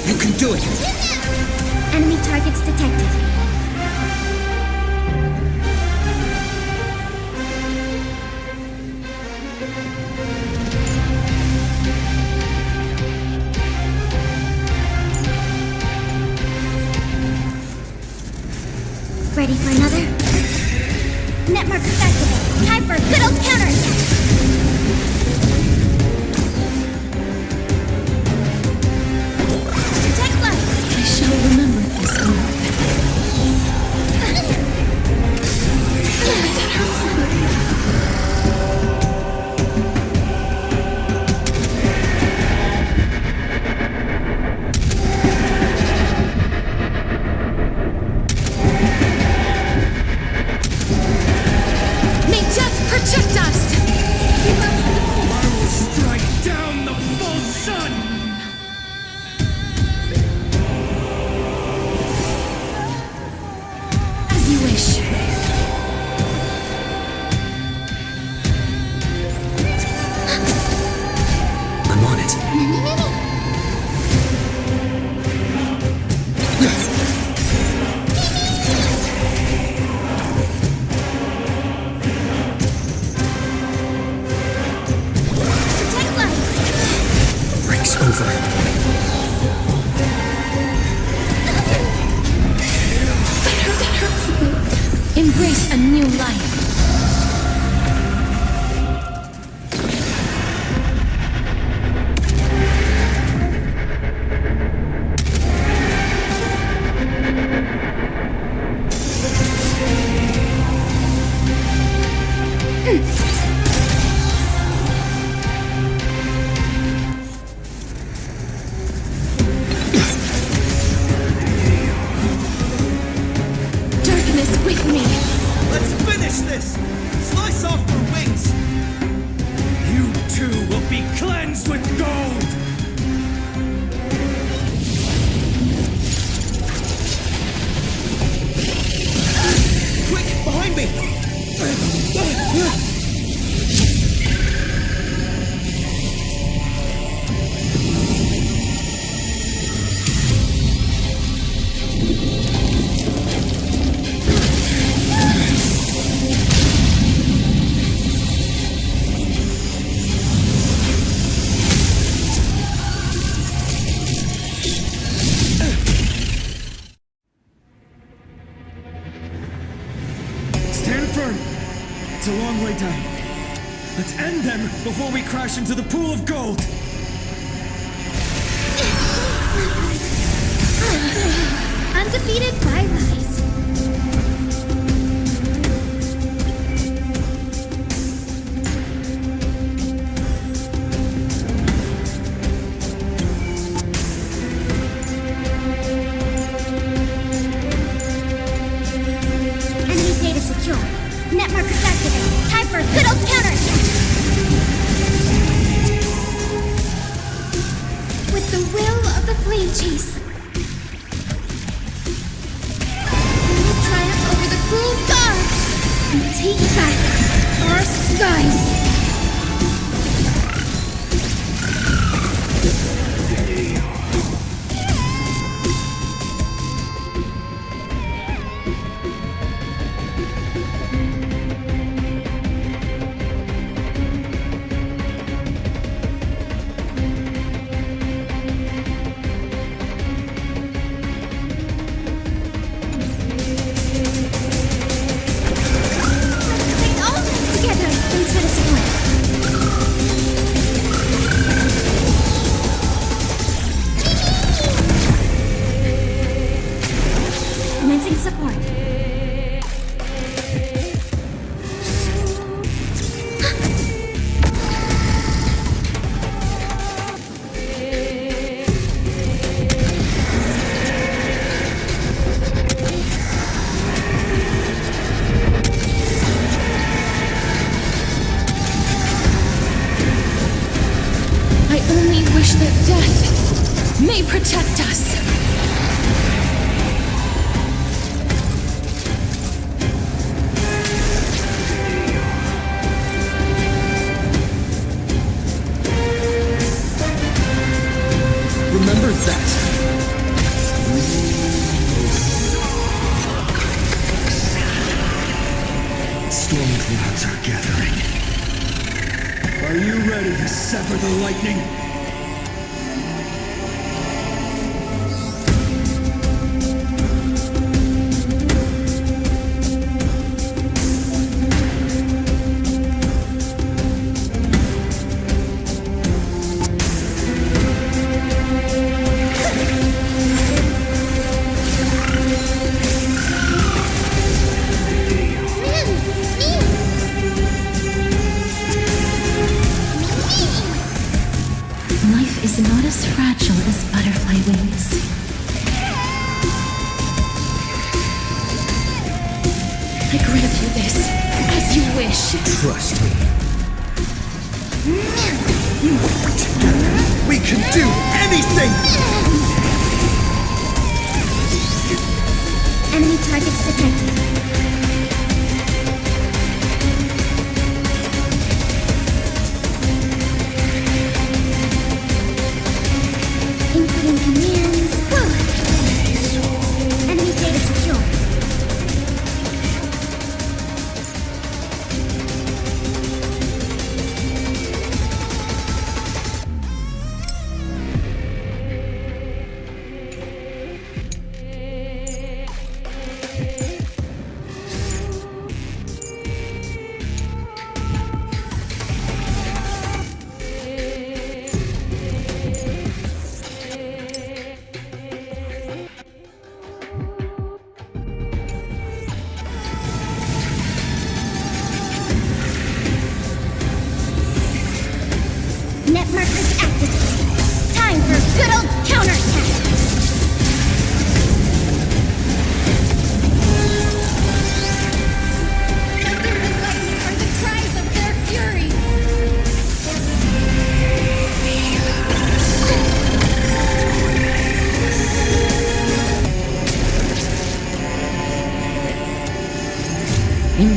You can do it! Enemy targets detected. Ready for another? Net markers activated. Time for a good old counterattack. Protect life. I shall remember this word. That hurts. May death protect us! I will strike down the full sun! As you wish. I'm on it. Protect life. Break's over. That hurts. Embrace a new life. this! Slice off their wings! You too will be cleansed with gold! Quick, behind me! Stand firm. It's a long way down. Let's end them before we crash into the pool of gold. Undefeated by rise. Enemy data secure. Net markers activated. Time for a good old counterattack. With the will of the flame chase. We will triumph over the cruel gods and take back our skies. Take all of them together instead of support. Commencing support. I only wish that death may protect us. Remember that. Storm clouds are gathering. Are you ready to sever the lightning? Life is not as fragile as butterfly wings. I grant you this, as you wish. Trust me. Together, we can do anything! Enemy targets detected. Inputting commands. Enemy data secure.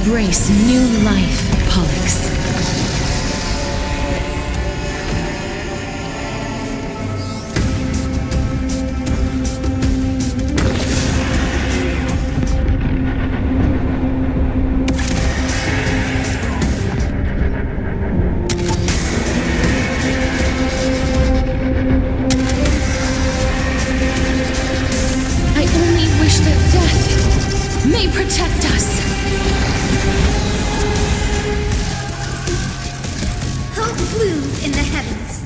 Embrace new life, Pollux. I only wish that death may protect us. Hope blooms in the heavens.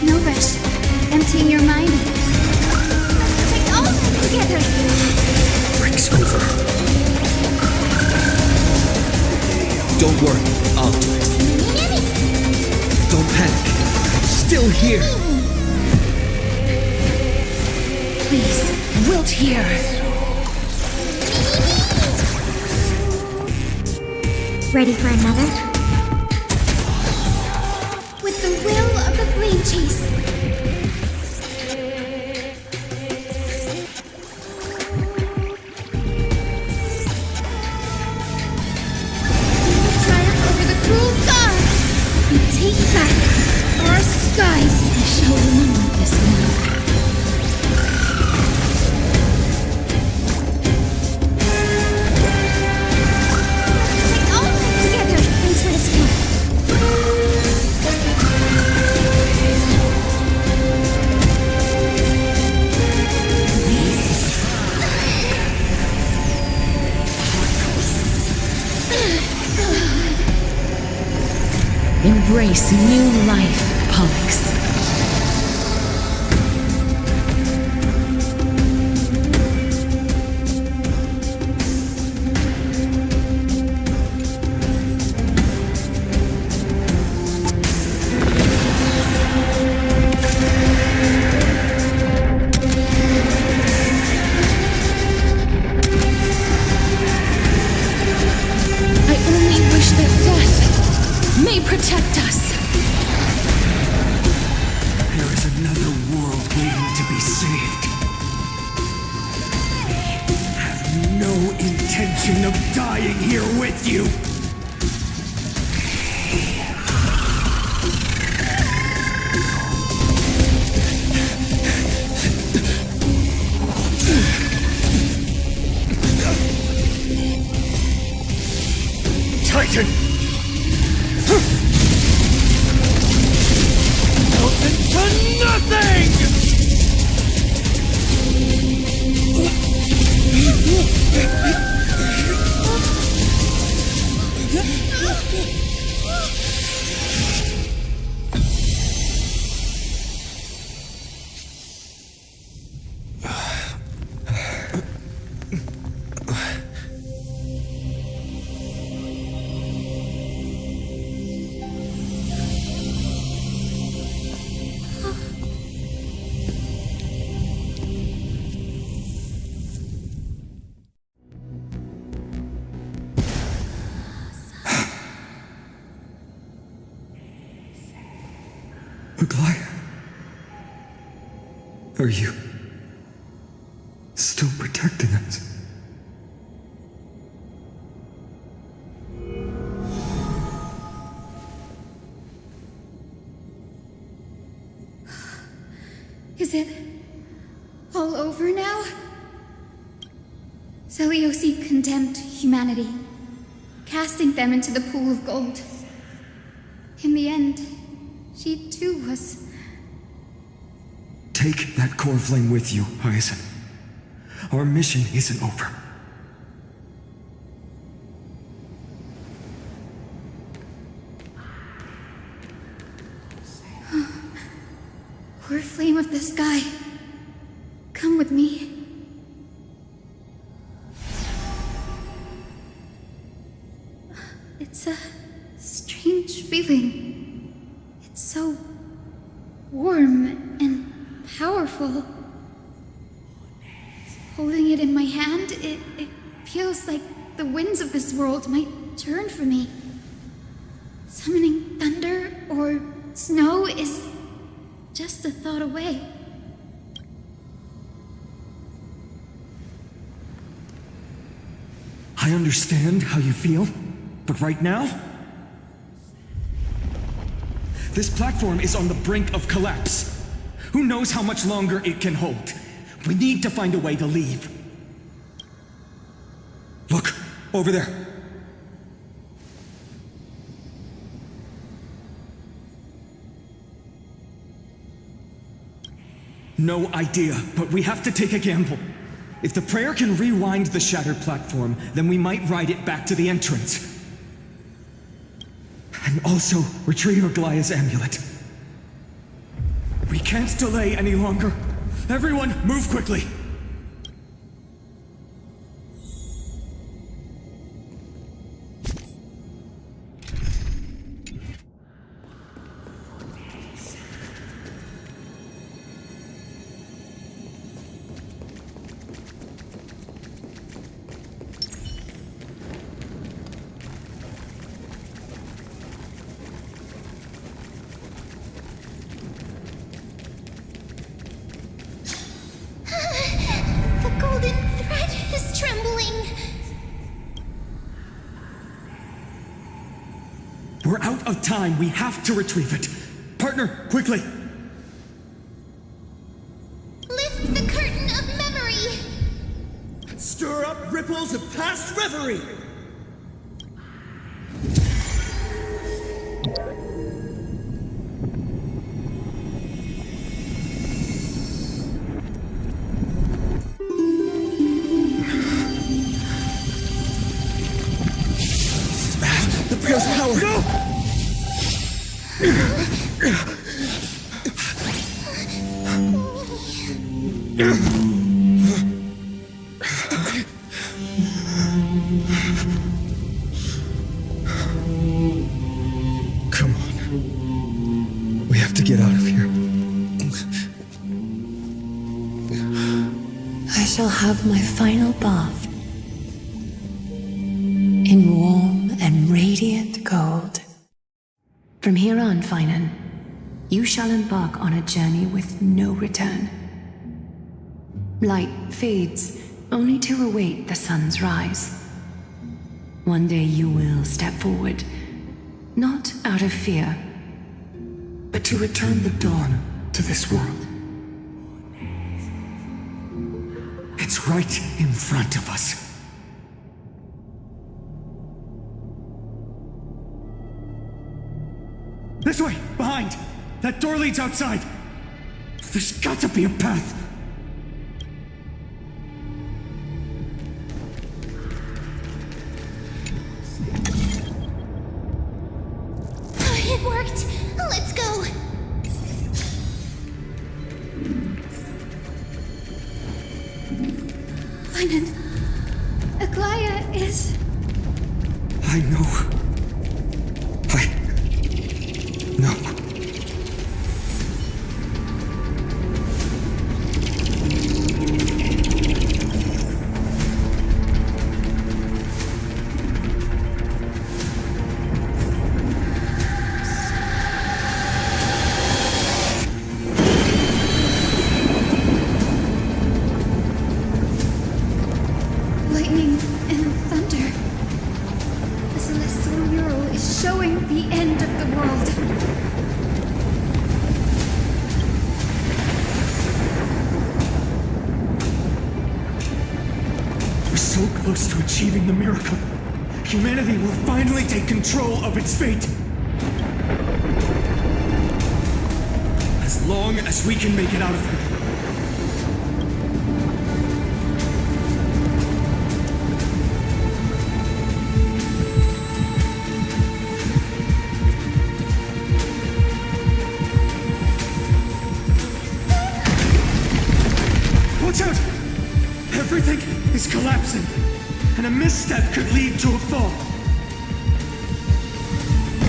No rush. Emptying your mind. Let's take all of them together. Breaks over. Don't worry, I'll do it. Don't panic. I'm still here. Please, wilt here. Ready for another? With the will of the flame chase. Triumph over the cruel gods and take back our skies. I shall remember this now. Take all of them together. Thanks for the skill. Embrace new life, Pollux. I only wish that death may protect us. There is another world waiting to be saved. I have no intention of dying here with you. Titan! Melted to nothing! Aglaia? Are you still protecting us? Is it all over now? Seleucid condemned humanity, casting them into the pool of gold. In the end, she too was... Take that core flame with you, Hyacine. Our mission isn't over. Core flame of the sky, come with me. It's a strange feeling. It's so warm and powerful. Holding it in my hand, it feels like the winds of this world might turn for me. Summoning thunder or snow is just a thought away. I understand how you feel, but right now, this platform is on the brink of collapse. Who knows how much longer it can hold? We need to find a way to leave. Look, over there. No idea, but we have to take a gamble. If the prayer can rewind the shattered platform, then we might ride it back to the entrance. And also retrieve Aglaya's amulet. We can't delay any longer. Everyone, move quickly. We're out of time. We have to retrieve it. Partner, quickly. Lift the curtain of memory. Stir up ripples of past reverie. The prayer's power! No! Come on. We have to get out of here. I shall have my final bath in warm and radiant gold. From here on, Finan, you shall embark on a journey with no return. Light fades only to await the sun's rise. One day you will step forward, not out of fear, but to return the dawn to this world. It's right in front of us. This way! Behind! That door leads outside! There's got to be a path! It worked! Let's go! Finan, Aglaya is... I know. No. Lightning and thunder. The celestial mural is showing the end of the world. We're so close to achieving the miracle. Humanity will finally take control of its fate. As long as we can make it out of here. Watch out! Everything is collapsing, and a misstep could lead to a fall.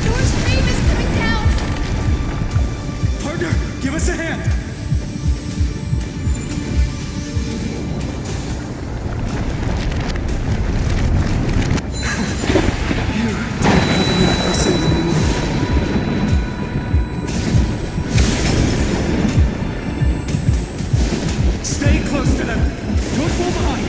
Doors us a hand! You don't have any accuracy anymore. Stay close to them. Don't fall behind.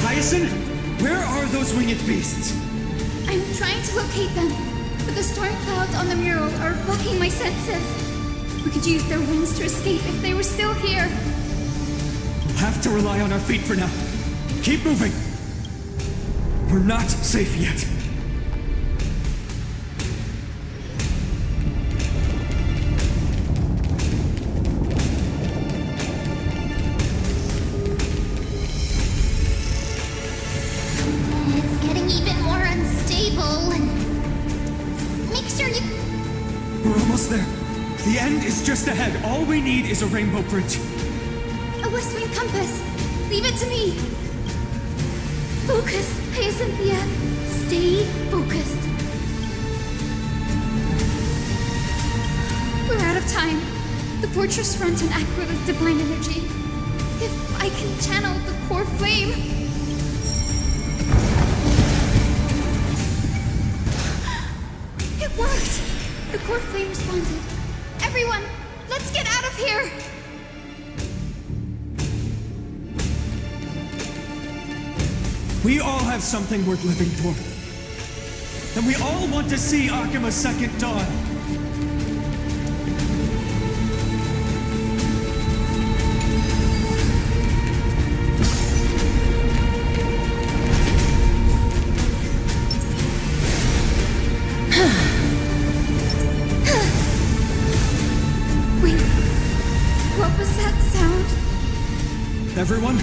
Hyacine, where are those winged beasts? I'm trying to locate them, but the storm clouds on the mural are blocking my senses. We could use their wings to escape if they were still here. We'll have to rely on our feet for now. Keep moving. We're not safe yet. It's getting even more unstable. Make sure you... We're almost there. The end is just ahead. All we need is a rainbow bridge. A west wind compass. Leave it to me. Focus, Hyacinthia. Stay focused. We're out of time. The fortress runs on Aquila's divine energy. If I can channel the core flame... It worked! The core flame responded. Everyone, let's get out of here! We all have something worth living for. And we all want to see Akima's second dawn. Wait, what was that sound? Everyone,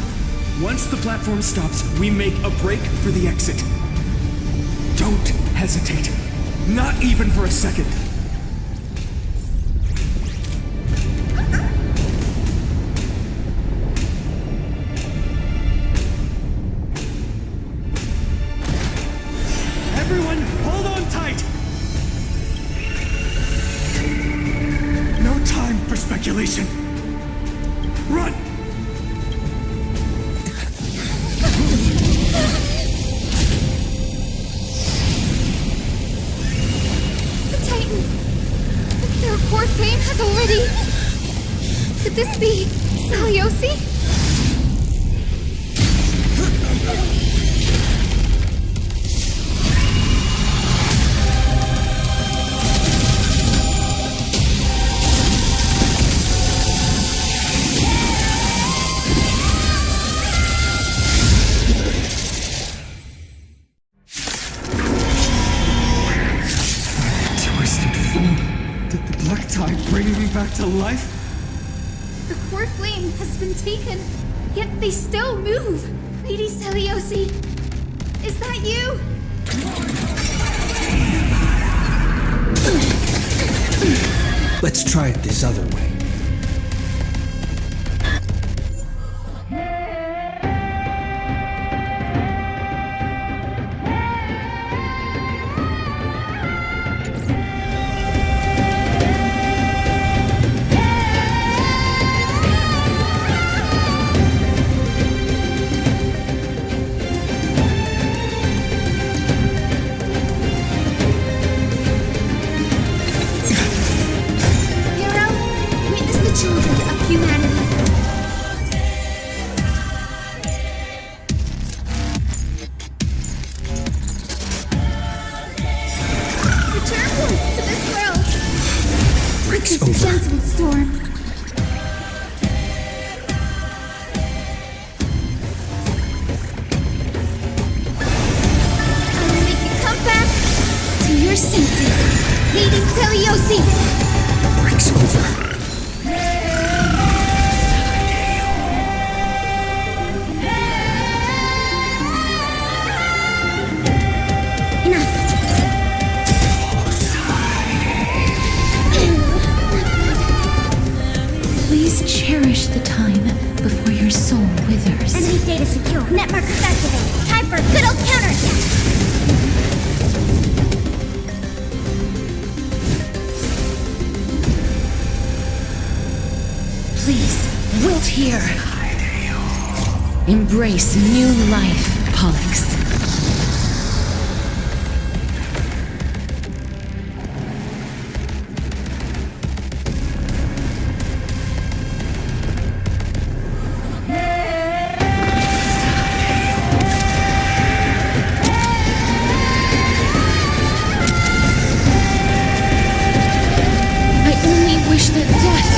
once the platform stops, we make a break for the exit. Don't hesitate. Not even for a second. Everyone, hold on tight! No time for speculation. Run! The Titan! Their core flame has already... Could this be Saliosi? Twisted form. Did the black tide bring me back to life? The core flame has been taken, yet they still move. Lady Celiosi, is that you? Let's try it this other way. Hero, witness the children of humanity. Return to this world. Breaks This over. gentle storm. I will make you come back to your senses, Lady Celiosi. Breaks over. Enough. wilt here. Embrace new life, Pollux. I only wish that death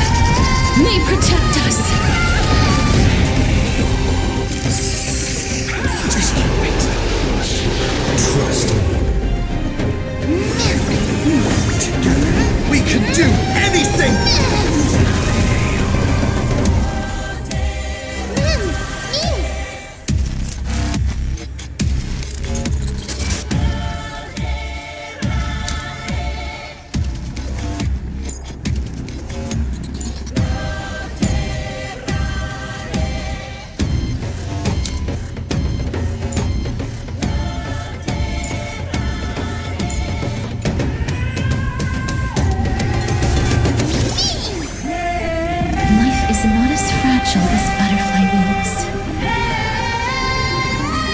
may protect us. Just wait. Trust me. Together, we can do anything! Life is not as fragile as butterfly wings.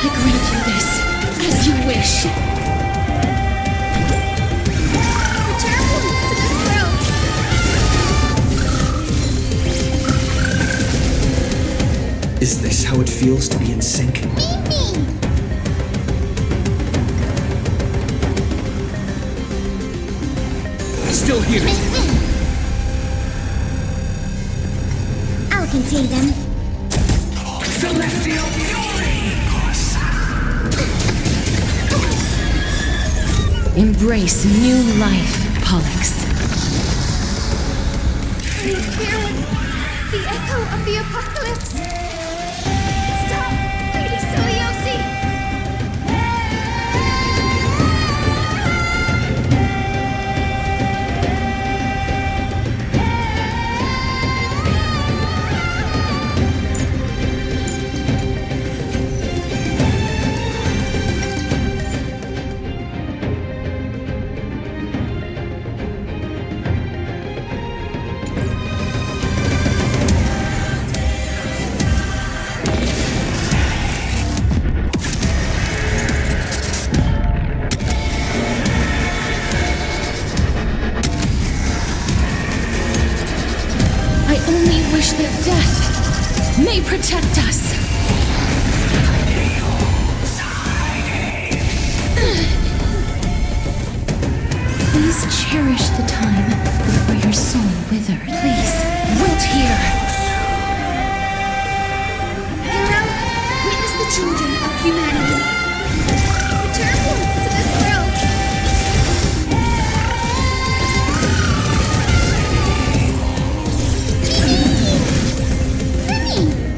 I grant you this, as you wish. Return to this world. Is this how it feels to be in sync? Still here. I'll contain them. Celestial Embrace new life, Pollux. We hear the echo of the apocalypse. Stop, Lady Celiosi. I only wish that death may protect us. Please cherish the time before your soul withered. Please, Wilt here. Hero, witness the children of humanity. Return to this world.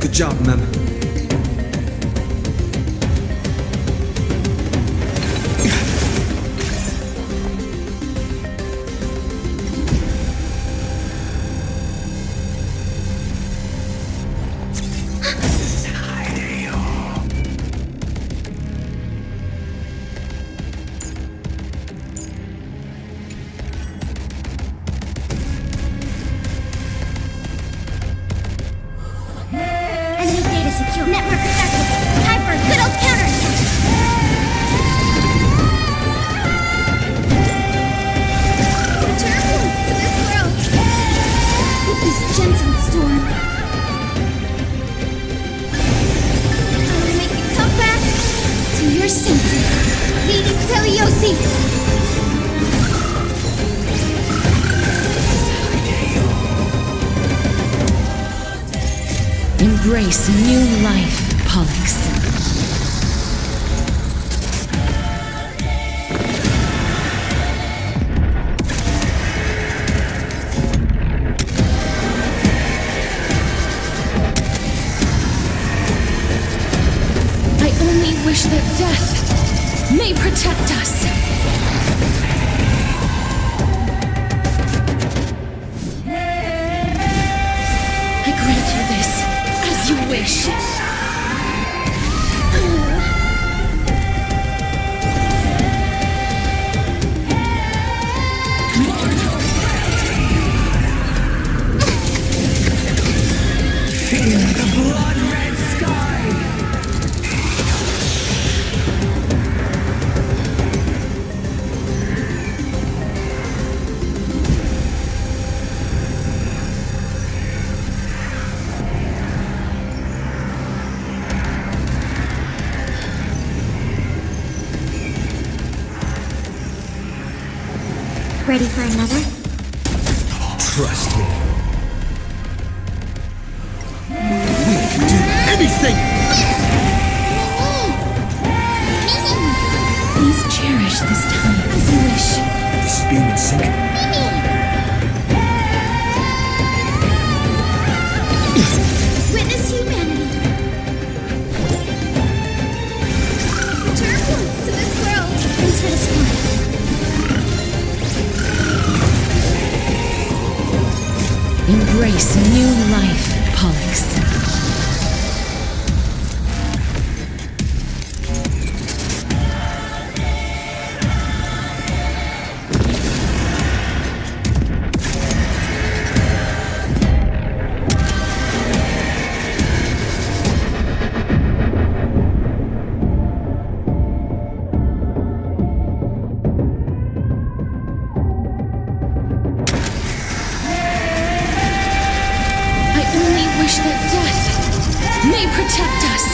Good job, Mem. Enemy data secure. Network effective. Time for a good old counterattack. Return to this world. With this gentle storm. I will make you come back to your senses. Lady Celiosi. embrace new life, Pollux. I only wish that death may protect us. I grant you this as you wish. ready for another? Trust me. We can do anything! Please cherish this time as you wish. This is being in sync. Witness humanity. Return once to this world. Thanks for the support. Embrace new life, Pollux. I only wish that death may protect us.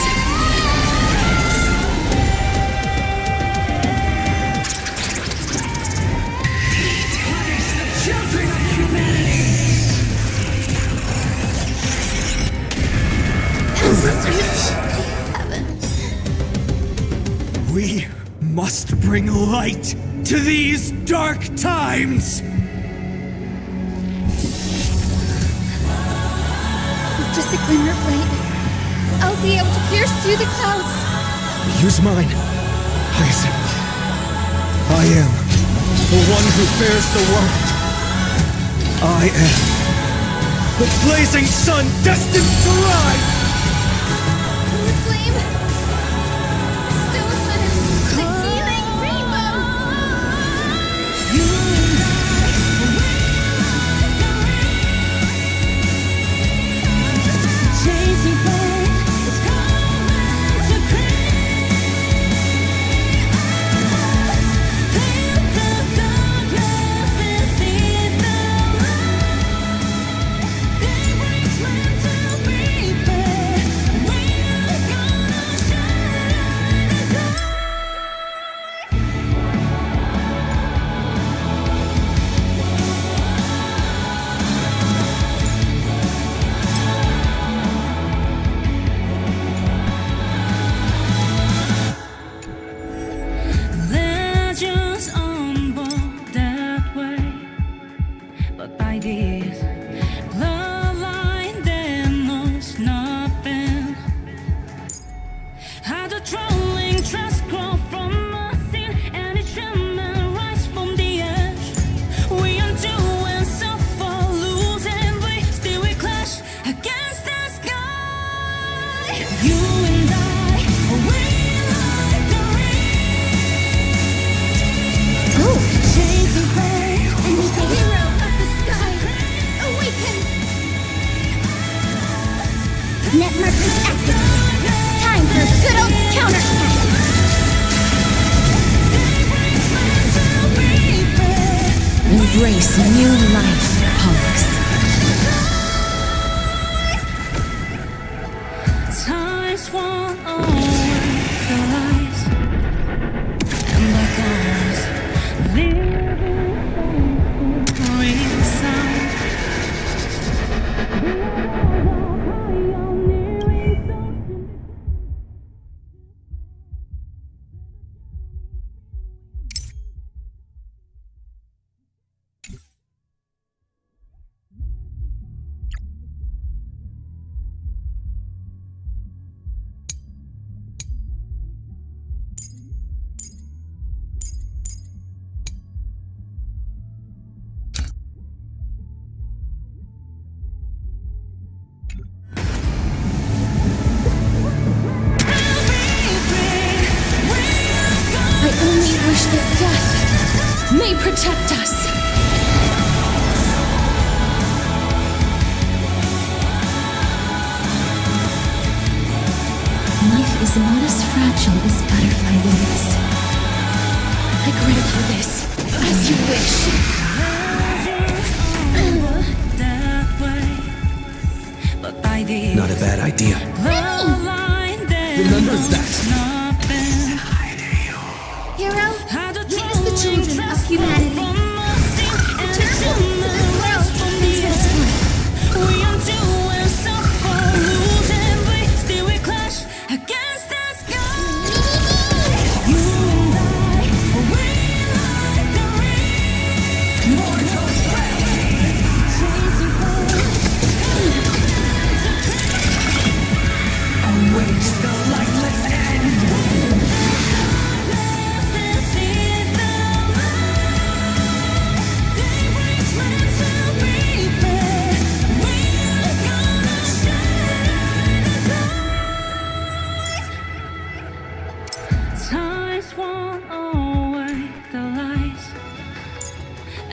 We must bring light to these dark times! With just a glimmer of light, I'll be able to pierce through the clouds. Use mine, Hyacine. I am the one who bears the world. I am the blazing sun destined to rise! The flame still hunters the healing rainbow. Legends unbold that way, but ideas bloodline that knows nothing. How the trolling trust grow from a sin and each human rise from the edge. We undo and suffer, lose and we still we clash against the sky. You and I, we like the Oh, chasing fate. and the hero of the sky, awaken! Net markers active. Time for a good old counterattack. Embrace new life, Pollux. Times won't always the lies and black eyes living sound. I only wish that death may protect us. Life is not as fragile as butterfly wings. I grant you this, as you wish. Not a bad idea. Remember that. Hero, witness the children of humanity.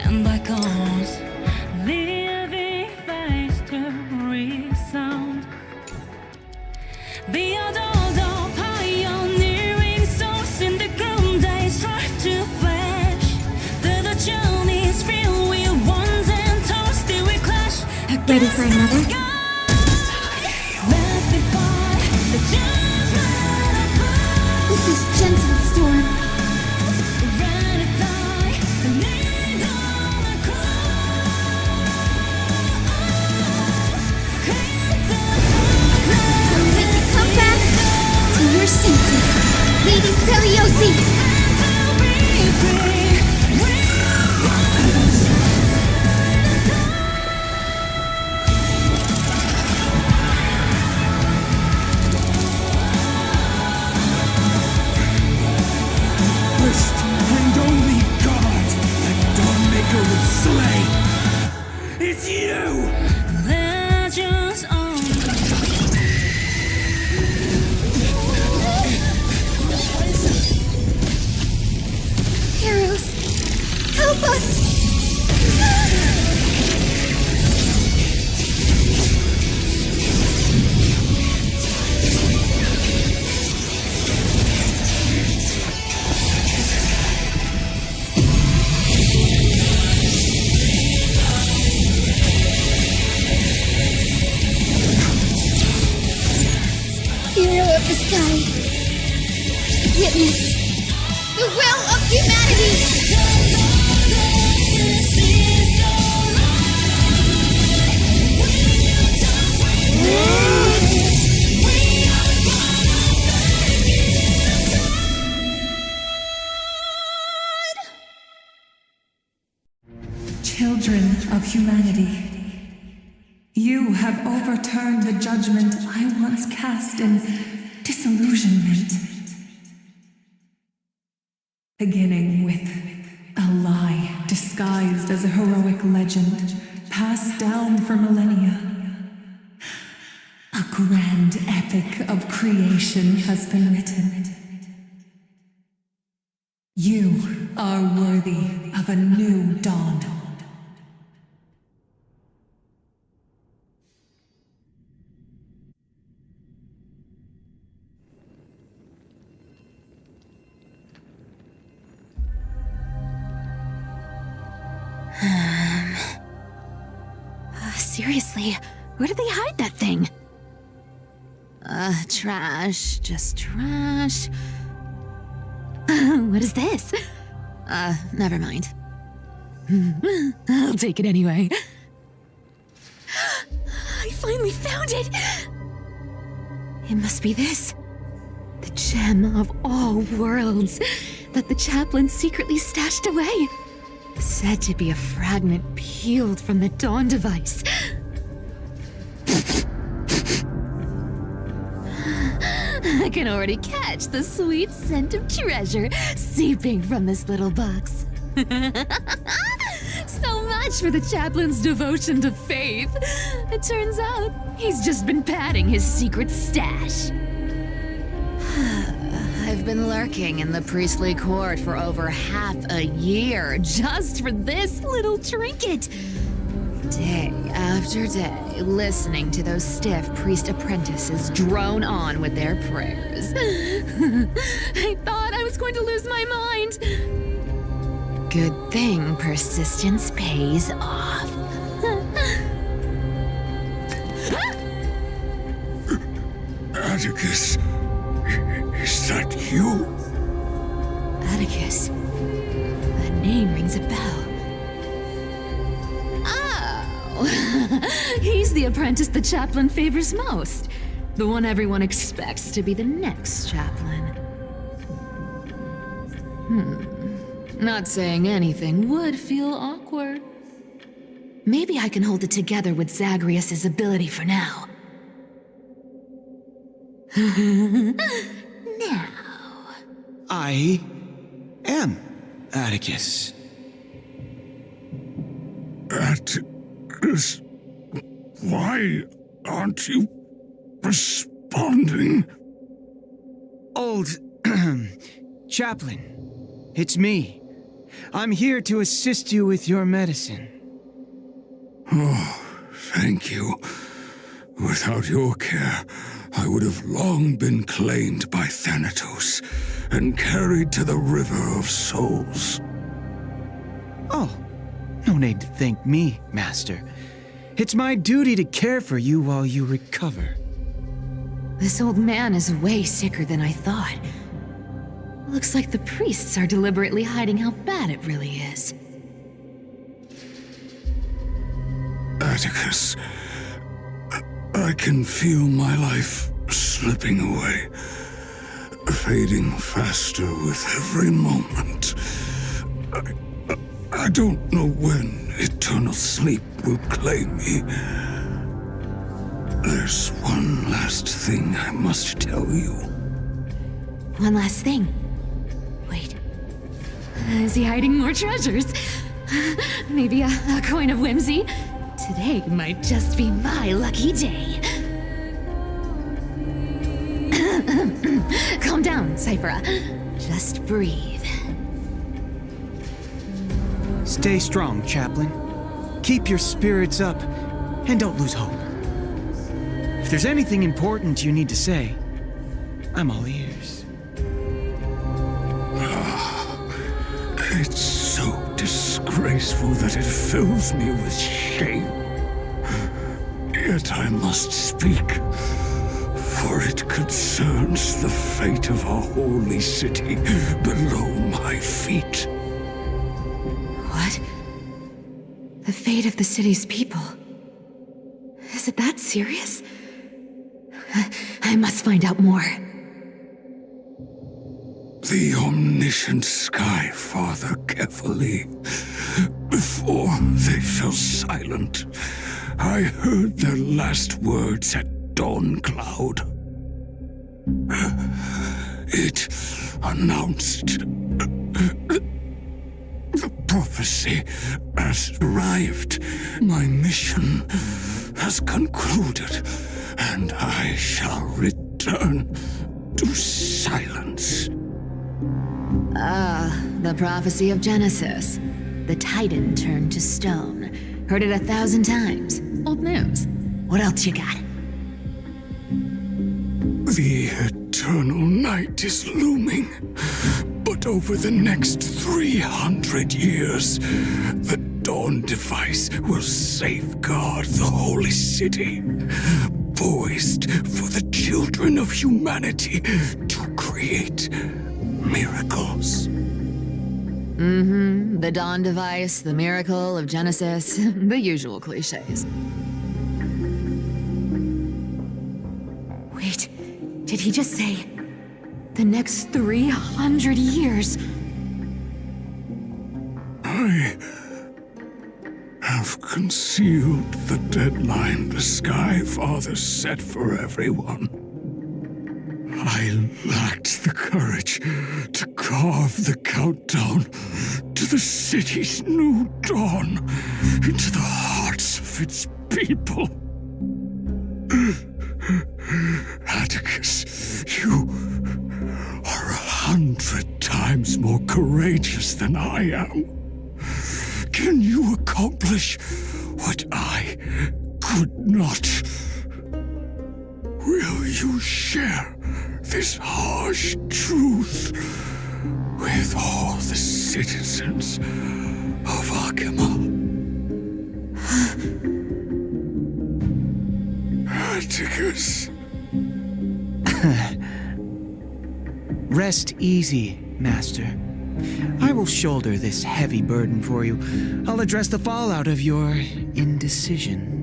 and beckons, living face to resound. The adult pioneering souls in the ground, they strive to flash. The journey's filled with ones and toes, still we clash. Ready for another? Let's defy the judgment of fire. With this gentle storm. Ready to die, the need on the Come back to your senses, Lady Celiosi. First and only god that Dawnmaker would slay is you! Legends on. Heroes, help us! Hero of the sky, witness the will of humanity! Children of humanity, you have overturned the judgment I once cast in disillusionment. Beginning with a lie disguised as a heroic legend passed down for millennia. A grand epic of creation has been written. You are worthy of a new dawn. Seriously, where did they hide that thing? Trash. Just trash. What is this? Never mind. I'll take it anyway. I finally found it! It must be this. The gem of all worlds that the chaplain secretly stashed away. Said to be a fragment peeled from the Dawn device. I can already catch the sweet scent of treasure seeping from this little box. So much for the chaplain's devotion to faith. It turns out he's just been padding his secret stash. I've been lurking in the priestly court for over half a year just for this little trinket. Day after day, listening to those stiff priest apprentices drone on with their prayers. I thought I was going to lose my mind. Good thing persistence pays off. Atticus, is that you? Atticus. That name rings a bell. Oh! He's the apprentice the chaplain favors most. The one everyone expects to be the next chaplain. Not saying anything would feel awkward. Maybe I can hold it together with Zagreus' ability for now. Now. I am Atticus. Atticus, why aren't you responding? Old chaplain, it's me, I'm here to assist you with your medicine. Oh, thank you. Without your care, I would have long been claimed by Thanatos and carried to the River of Souls. Oh, no need to thank me, Master. It's my duty to care for you while you recover. This old man is way sicker than I thought. Looks like the priests are deliberately hiding how bad it really is. Atticus, I can feel my life slipping away, fading faster with every moment. I don't know when eternal sleep will claim me. There's one last thing I must tell you. One last thing. Wait. Is he hiding more treasures? Maybe a coin of whimsy? Today might just be my lucky day. Calm down, Cipher. Just breathe. Stay strong, Chaplain. Keep your spirits up, and don't lose hope. If there's anything important you need to say, I'm all ears. It's so disgraceful that it fills me with shame. Yet I must speak, for it concerns the fate of our holy city below my feet. What? The fate of the city's people? Is it that serious? I must find out more. The omniscient Sky Father carefully. Before they fell silent, I heard their last words at Dawn Cloud. It announced the prophecy has arrived. My mission has concluded, and I shall return to silence. The prophecy of Genesis. The Titan turned to stone. Heard it 1,000 times. Old news. What else you got? The eternal night is looming, but over the next 300 years, the Dawn device will safeguard the holy city, poised for the children of humanity to create miracles. The Dawn device, the miracle of Genesis, the usual cliches. Wait, did he just say the next 300 years? I have concealed the deadline the Sky Father set for everyone. I lacked the courage to carve the countdown to the city's new dawn into the hearts of its people. Atticus, you are 100 times more courageous than I am. Can you accomplish what I could not? Will you share this harsh truth with all the citizens of Akima? Atticus. Rest easy, Master. I will shoulder this heavy burden for you. I'll address the fallout of your indecision.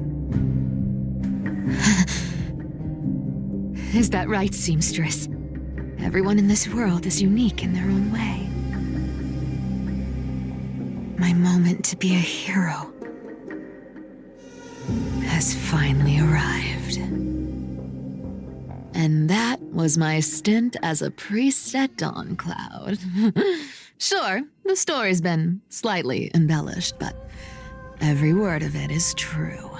Is that right, seamstress? Everyone in this world is unique in their own way. My moment to be a hero has finally arrived. And that was my stint as a priest at Dawn Cloud. Sure, the story's been slightly embellished, but every word of it is true.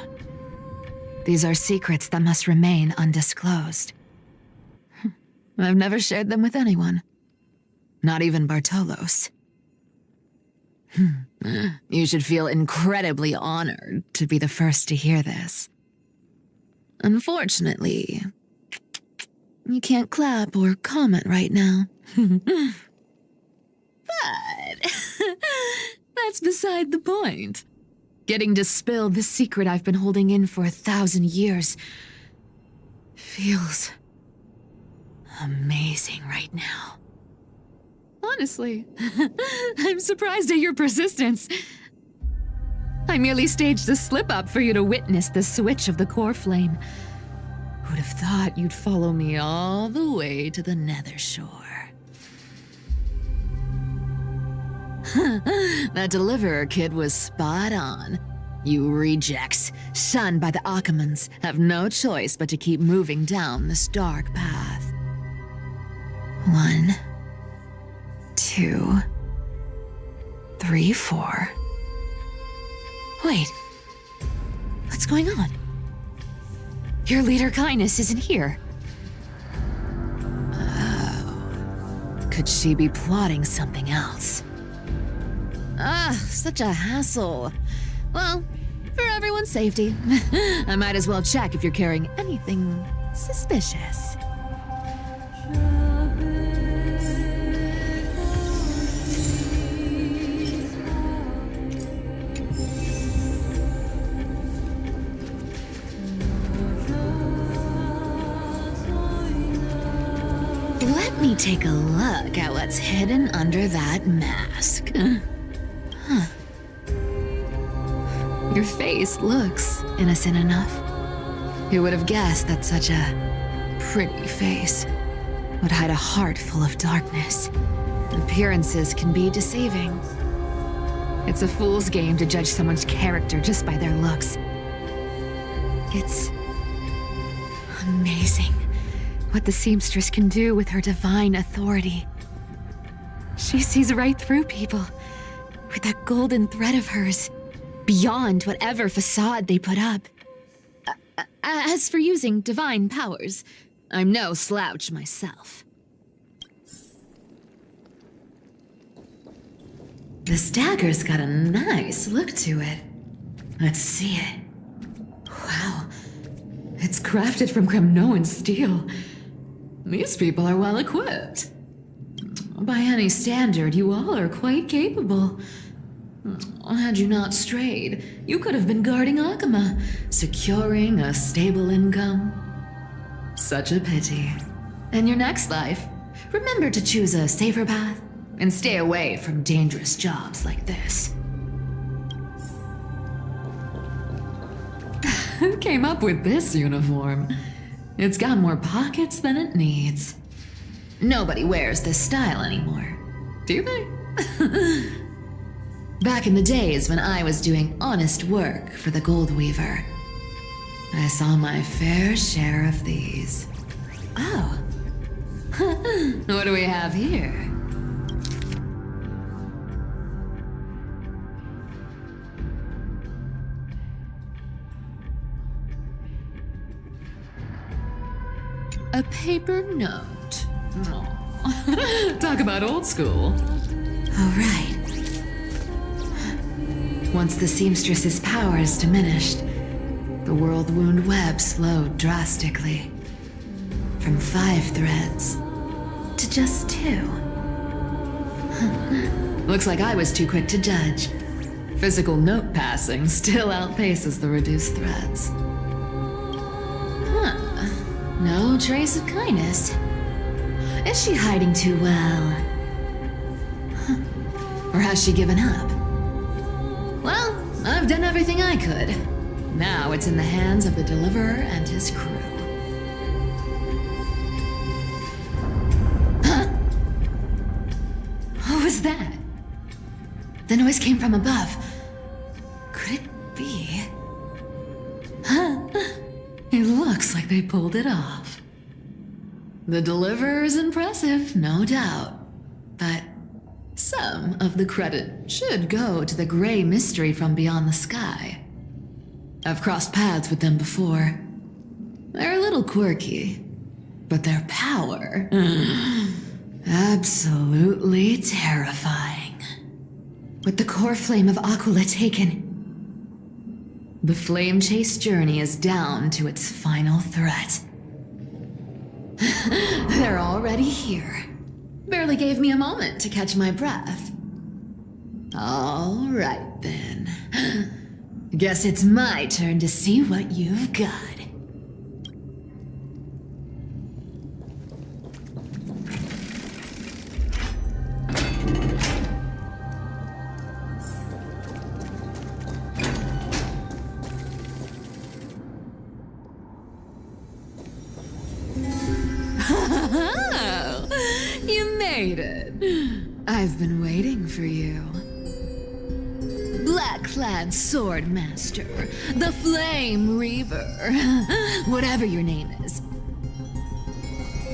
These are secrets that must remain undisclosed. I've never shared them with anyone. Not even Bartolos. You should feel incredibly honored to be the first to hear this. Unfortunately, you can't clap or comment right now. But that's beside the point. Getting to spill the secret I've been holding in for 1,000 years feels amazing right now. Honestly, I'm surprised at your persistence. I merely staged the slip-up for you to witness the switch of the core flame. Who'd have thought you'd follow me all the way to the nether shore? That deliverer kid was spot on. You rejects, shunned by the Akamans, have no choice but to keep moving down this dark path. 1, 2, 3, 4. Wait, what's going on? Your leader Kindness isn't here. Oh, could she be plotting something else? Such a hassle. Well, for everyone's safety, I might as well check if you're carrying anything suspicious. Let me take a look at what's hidden under that mask. Huh. Your face looks innocent enough. Who would have guessed that such a pretty face would hide a heart full of darkness? Appearances can be deceiving. It's a fool's game to judge someone's character just by their looks. It's amazing what the seamstress can do with her divine authority. She sees right through people with that golden thread of hers, beyond whatever facade they put up. As for using divine powers, I'm no slouch myself. This dagger's got a nice look to it. Let's see it. Wow, it's crafted from Kremnoan steel. These people are well equipped. By any standard, you all are quite capable. Had you not strayed, you could have been guarding Akama, securing a stable income. Such a pity. In your next life, remember to choose a safer path and stay away from dangerous jobs like this. Who came up with this uniform? It's got more pockets than it needs. Nobody wears this style anymore, do they? Back in the days when I was doing honest work for the Gold Weaver, I saw my fair share of these. Oh. What do we have here? A paper note. Oh. Talk about old school. All right. Once the seamstress's powers diminished, the world wound web slowed drastically. From 5 threads to just 2. Looks like I was too quick to judge. Physical note passing still outpaces the reduced threads. Huh. No trace of Kindness. Is she hiding too well? Or has she given up? Well, I've done everything I could. Now it's in the hands of the Deliverer and his crew. Huh? What was that? The noise came from above. Could it be? Huh? It looks like they pulled it off. The Deliverer is impressive, no doubt. But some of the credit should go to the gray mystery from beyond the sky. I've crossed paths with them before. They're a little quirky, but their power, absolutely terrifying. With the core flame of Aquila taken, the flame chase journey is down to its final threat. They're already here. Barely gave me a moment to catch my breath. All right then. Guess it's my turn to see what you've got. You made it. I've been waiting for you. Black-clad sword master, the flame reaver, whatever your name is.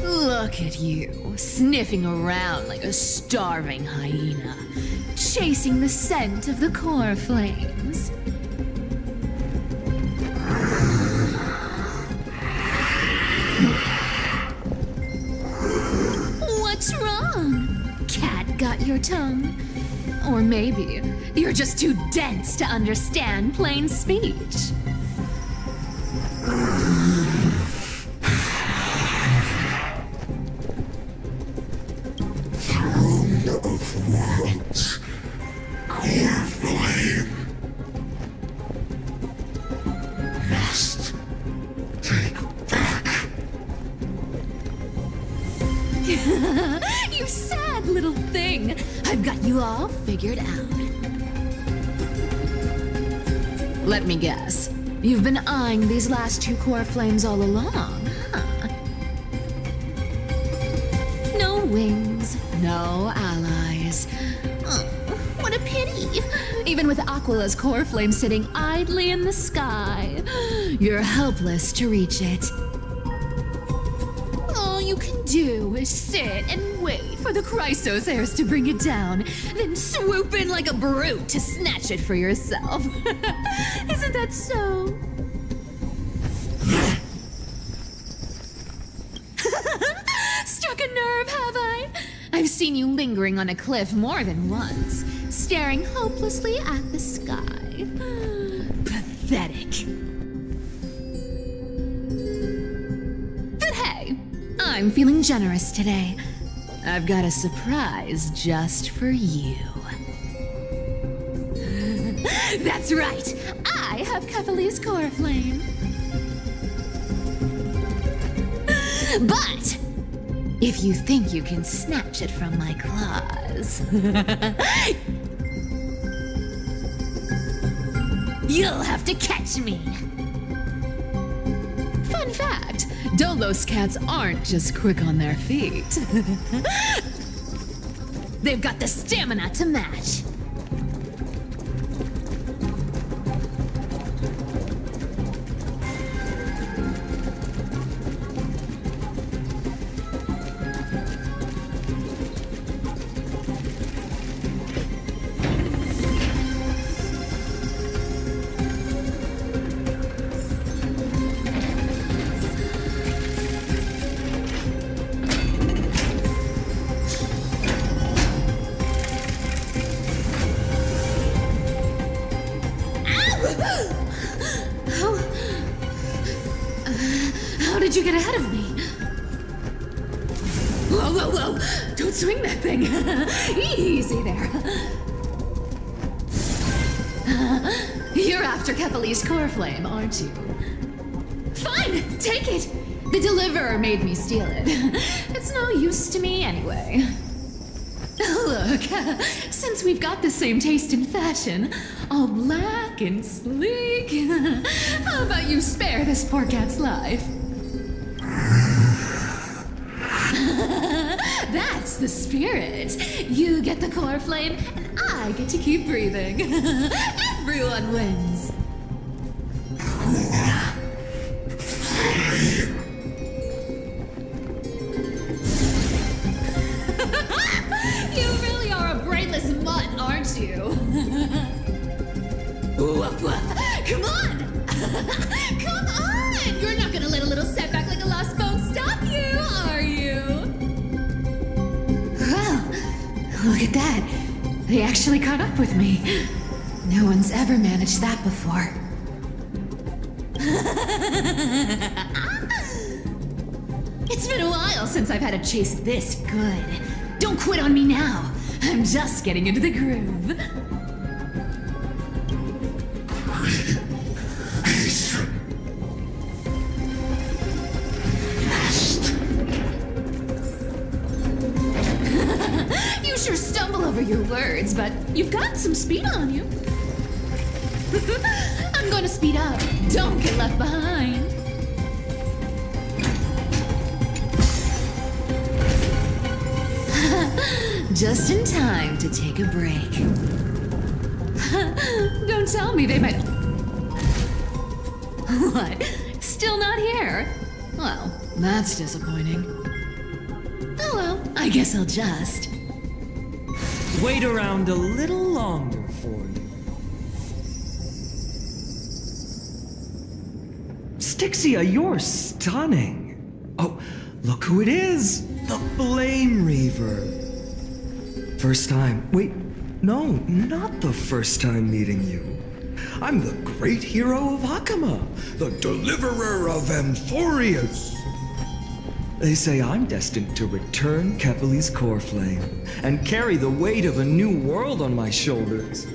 Look at you, sniffing around like a starving hyena, chasing the scent of the core flames. What's wrong? Cat got your tongue? Or maybe you're just too dense to understand plain speech. Throne of worlds, core flame. Must take back. You sad little thing. I've got you all figured out. Let me guess. You've been eyeing these last two core flames all along, huh? No wings, no allies. Oh, what a pity. Even with Aquila's core flame sitting idly in the sky, you're helpless to reach it. All you can do is sit and wait for the Chrysos heirs to bring it down, then swoop in like a brute to snatch it for yourself. Isn't that so? Struck a nerve, have I? I've seen you lingering on a cliff more than once, staring hopelessly at the sky. Pathetic. But hey, I'm feeling generous today. I've got a surprise just for you. That's right, I have Kefali's core flame. But if you think you can snatch it from my claws, you'll have to catch me. Fun fact, Dolos cats aren't just quick on their feet. They've got the stamina to match. How did you get ahead of me? Whoa, whoa, whoa! Don't swing that thing! Easy there. You're after Kefali's core flame, aren't you? Fine! Take it! The deliverer made me steal it. It's no use to me anyway. Look, since we've got the same taste in fashion, all black and sleek, how about you spare this poor cat's life? That's the spirit. You get the core flame, and I get to keep breathing. Everyone wins. You really are a brainless mutt, aren't you? Come on! Come on! You're not gonna let a little setback like a lost bone stop you, are you? Well, look at that. They actually caught up with me. No one's ever managed that before. It's been a while since I've had a chase this good. Don't quit on me now. I'm just getting into the groove. You sure stumble over your words, but you've got some speed on you. I'm gonna speed up. Don't get left behind. Just in time to take a break. Don't tell me they might... What? Still not here? Well, that's disappointing. Oh well, I guess I'll just... Wait around a little longer for you. Styxia, you're stunning. Oh, look who it is. The Flame Reaver. First time. Wait, no, not the first time meeting you. I'm the great hero of Hakama, the deliverer of Amphorius. They say I'm destined to return Kepali's core flame and carry the weight of a new world on my shoulders.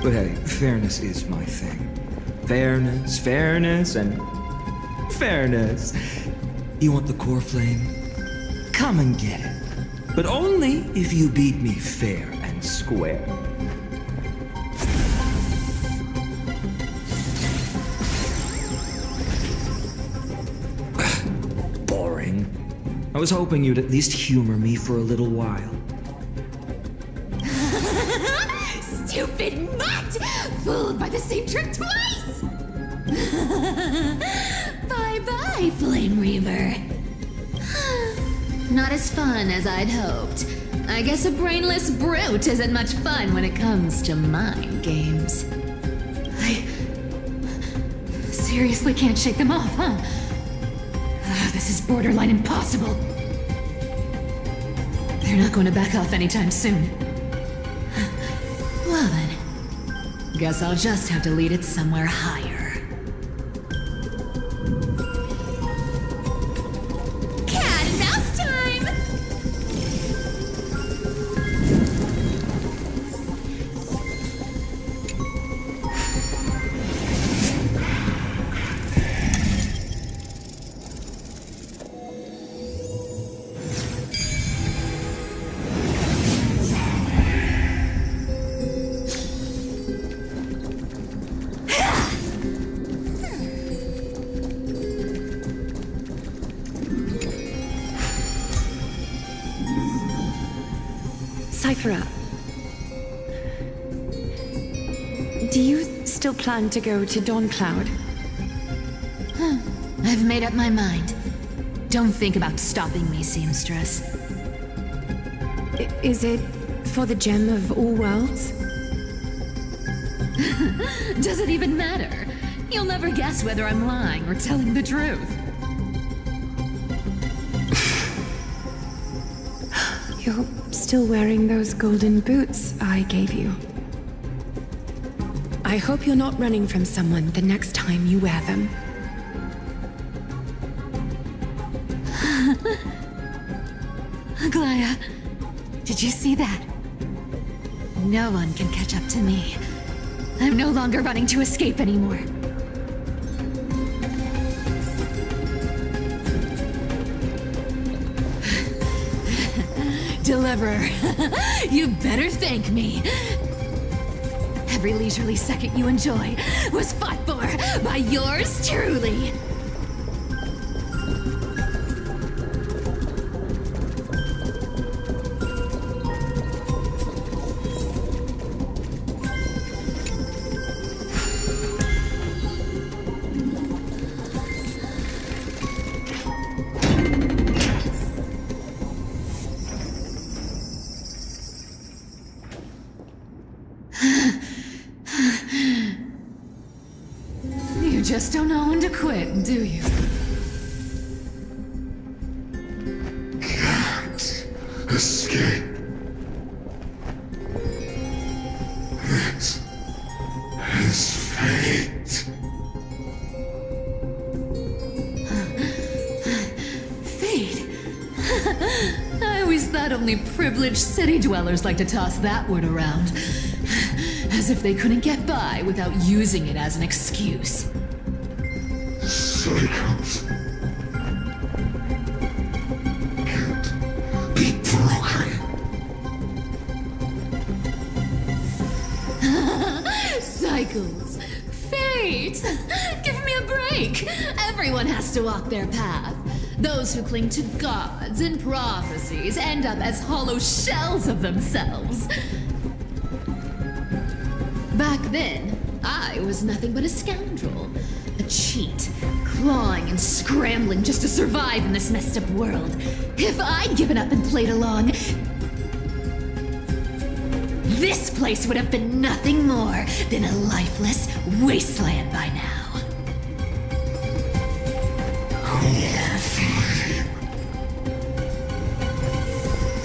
But hey, fairness is my thing. Fairness, fairness, and fairness. You want the core flame? Come and get it. But only if you beat me fair and square. Boring. I was hoping you'd at least humor me for a little while. Stupid mutt! Fooled by the same trick twice! Bye-bye, Flame Reaver. Not as fun as I'd hoped. I guess a brainless brute isn't much fun when it comes to mind games. I seriously can't shake them off, huh? This is borderline impossible. They're not going to back off anytime soon. Well then, guess I'll just have to lead it somewhere higher. Cipher, do you still plan to go to Dawn Cloud? I've made up my mind. Don't think about stopping me, seamstress. Is it for the gem of all worlds? Does it even matter? You'll never guess whether I'm lying or telling the truth. You're still wearing those golden boots I gave you. I hope you're not running from someone the next time you wear them. Glaya, did you see that? No one can catch up to me. I'm no longer running to escape anymore. Deliverer, you better thank me. Every leisurely second you enjoy was fought for by yours truly. You just don't know when to quit, do you? Can't escape. is his fate. Fate? I always thought only privileged city dwellers like to toss that word around. As if they couldn't get by without using it as an excuse. Cycles can't be broken. Cycles. Fate. Give me a break. Everyone has to walk their path. Those who cling to gods and prophecies end up as hollow shells of themselves. Back then, I was nothing but a scoundrel. A cheat, clawing and scrambling just to survive in this messed up world. If I'd given up and played along, this place would have been nothing more than a lifeless wasteland by now.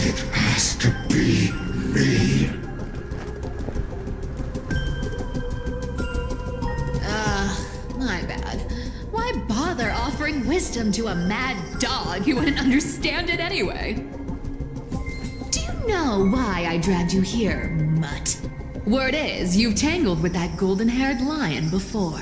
It has to be me. My bad. Why bother offering wisdom to a mad dog who wouldn't understand it anyway? Do you know why I dragged you here, mutt? Word is, you've tangled with that golden-haired lion before.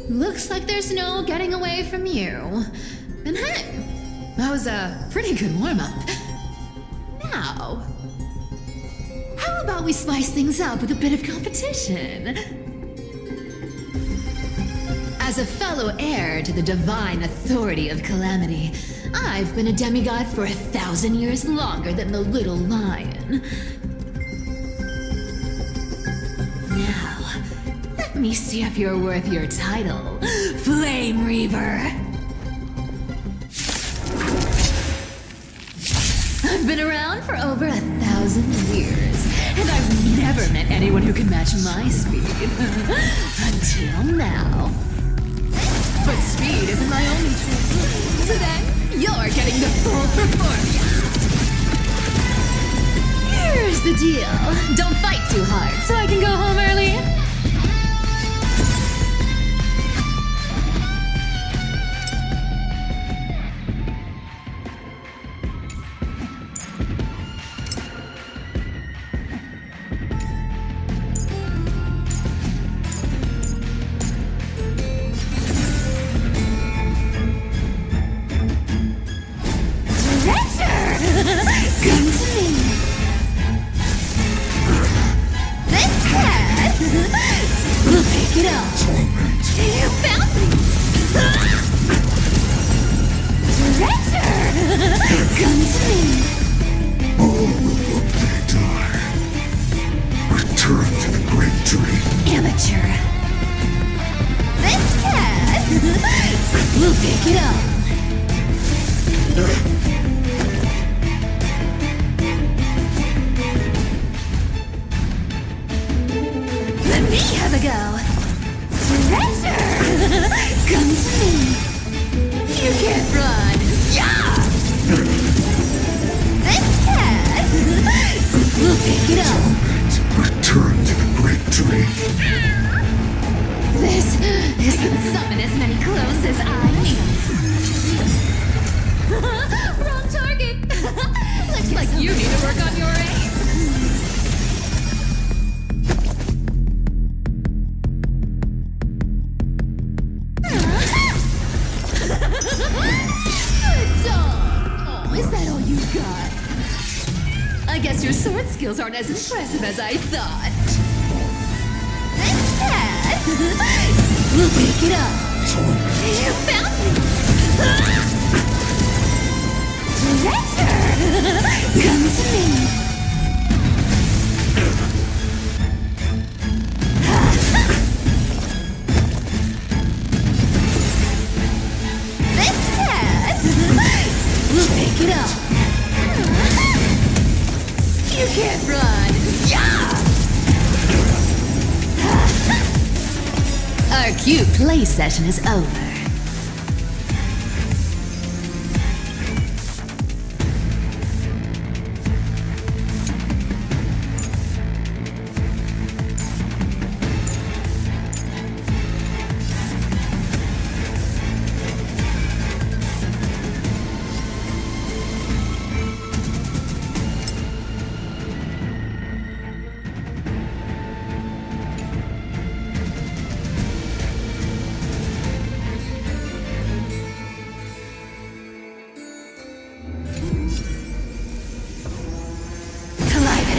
Looks like there's no getting away from you. And hey, that was a pretty good warm-up. Now, how about we spice things up with a bit of competition? As a fellow heir to the divine authority of calamity, I've been a demigod for 1,000 years longer than the little lion. Now, let me see if you're worth your title, Flame Reaver. I've been around for over 1,000 years, and I've never met anyone who can match my speed. Until now. But speed isn't my only tool. So then, you're getting the full performance. Here's the deal. Don't fight too hard so I can go home early. Aren't as impressive as I thought. Instead, we'll pick it up. You found me. Treasure, come to me. Instead, we'll pick it up. You can't run! Yeah! cute play session is over.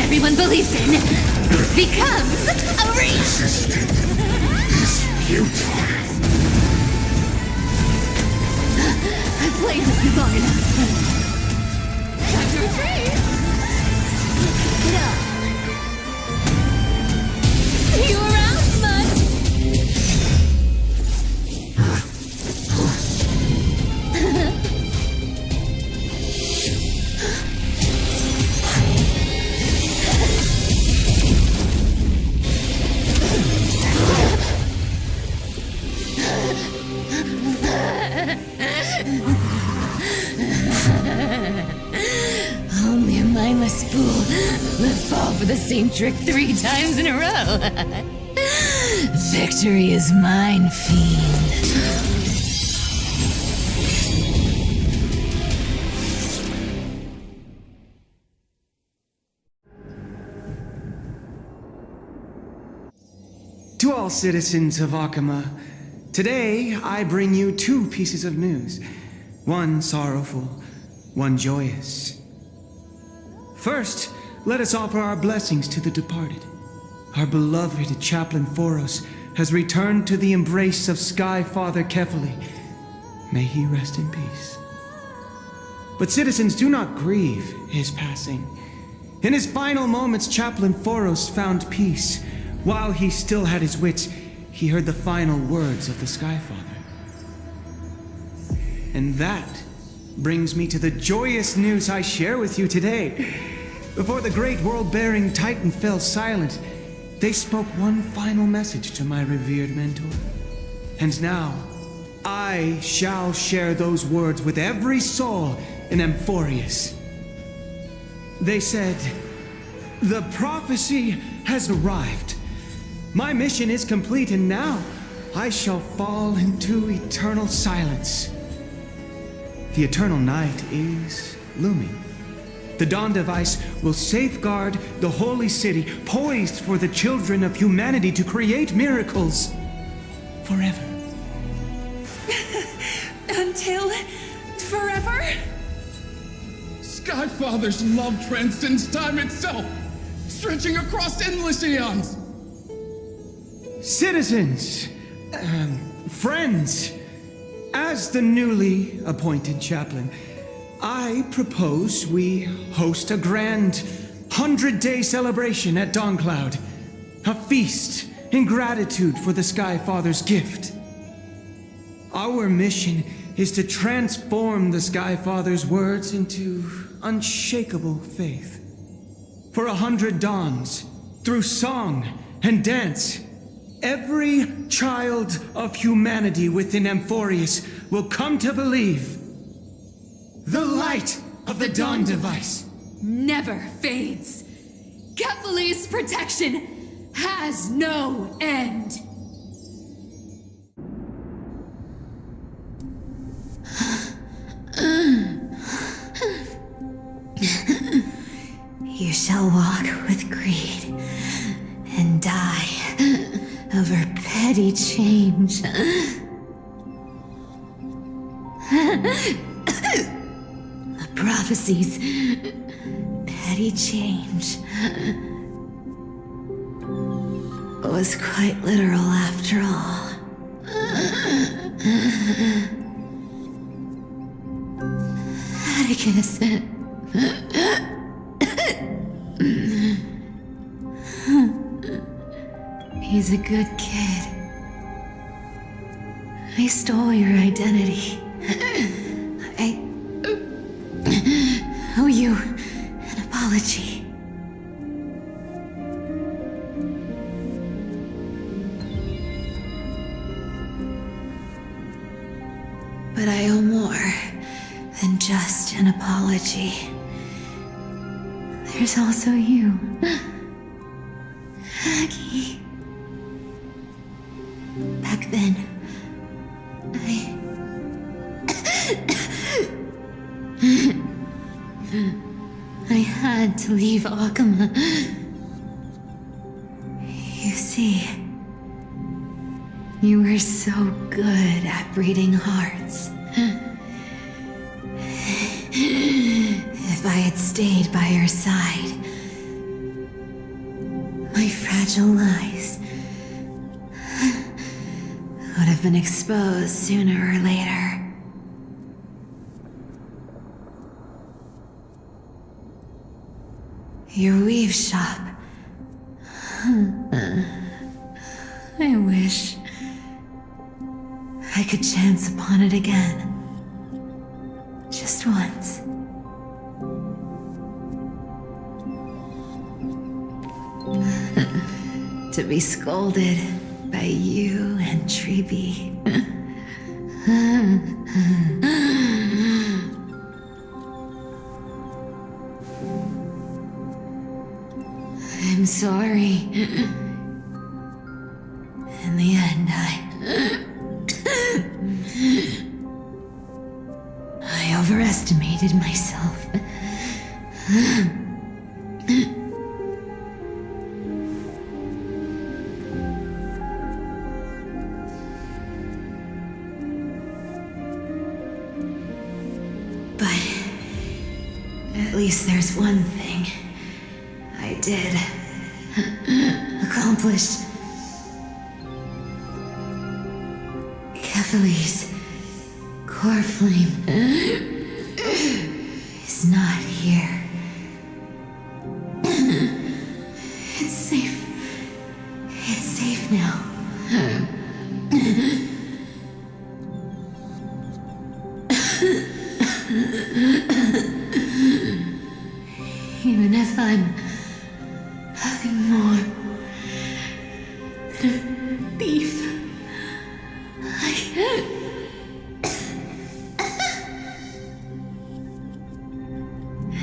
Everyone believes in becomes a reach. Is futile. I've played with you long enough. Chapter 3. Get up. See you around, Mutt. Only a mindless fool would fall for the same trick 3 times in a row. Victory is mine, fiend. To all citizens of Akama, today I bring you 2 pieces of news. One sorrowful, one joyous. First, let us offer our blessings to the departed. Our beloved chaplain Phoros has returned to the embrace of Sky Father Kefali. May he rest in peace. But citizens, do not grieve his passing. In his final moments, Chaplain Phoros found peace. While he still had his wits, he heard the final words of the Sky Father. And that brings me to the joyous news I share with you today. Before the great world-bearing Titan fell silent, they spoke one final message to my revered mentor. And now, I shall share those words with every soul in Amphorius. They said, "The prophecy has arrived. My mission is complete, and now I shall fall into eternal silence." The eternal night is looming. The dawn device will safeguard the holy city, poised for the children of humanity to create miracles forever. Until forever? Skyfather's love transcends time itself, stretching across endless eons. Citizens, friends, as the newly appointed chaplain, I propose we host a grand 100-day celebration at Dawncloud, a feast in gratitude for the Sky Father's gift. Our mission is to transform the Sky Father's words into unshakable faith. For 100 dawns, through song and dance, every child of humanity within Amphorius will come to believe the light of the dawn device Never fades. Kefali's protection has no end. You shall walk with greed and die over petty change. The prophecies, petty change, was quite literal after all. Atticus. He's a good kid. I stole your identity. I owe you an apology. But I owe more than just an apology. There's also you, Aggie. Back then, I had to leave Akama. You see, you were so good at breeding hearts. If I had stayed by your side, my fragile lies would have been exposed sooner or later. Your weave shop. I wish I could chance upon it again. Just once. To be scolded by you and Treeby. I'm sorry. In the end, I overestimated myself. But at least there's one thing I did accomplish. Kefali's core flame is not here. It's safe. It's safe now. Even if I'm nothing more than a thief,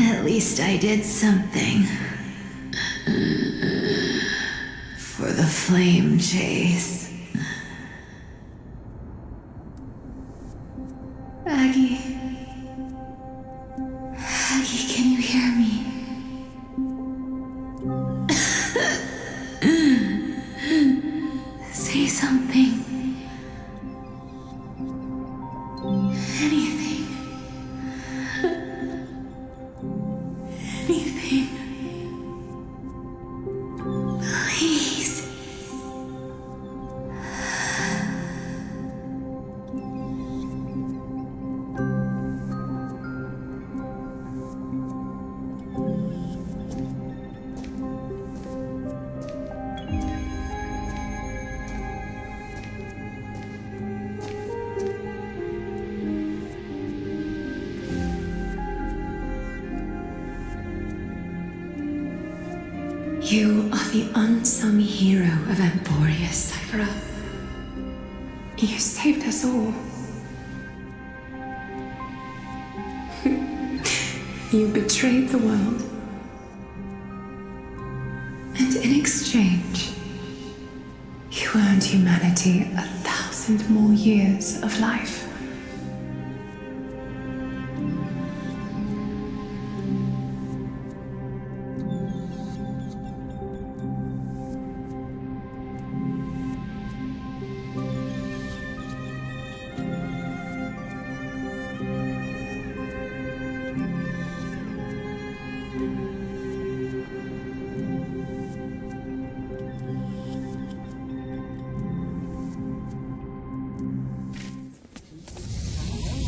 at least I did something for the flame chase. Aggie, can you hear me? Say something. Anything. Anything. Please. You are the unsung hero of Emporius, Cipher. You saved us all. You betrayed the world. And in exchange, you earned humanity 1,000 more years of life.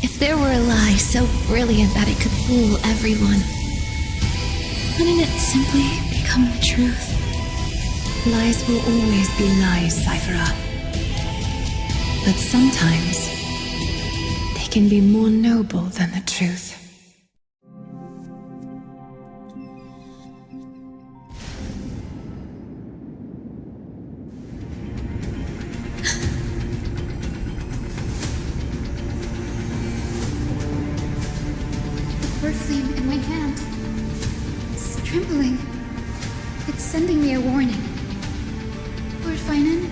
If there were a lie so brilliant that it could fool everyone, wouldn't it simply become the truth? Lies will always be lies, Cipher. But sometimes they can be more noble than the truth. core flame in my hand. It's trembling. It's sending me a warning. Lord Finan,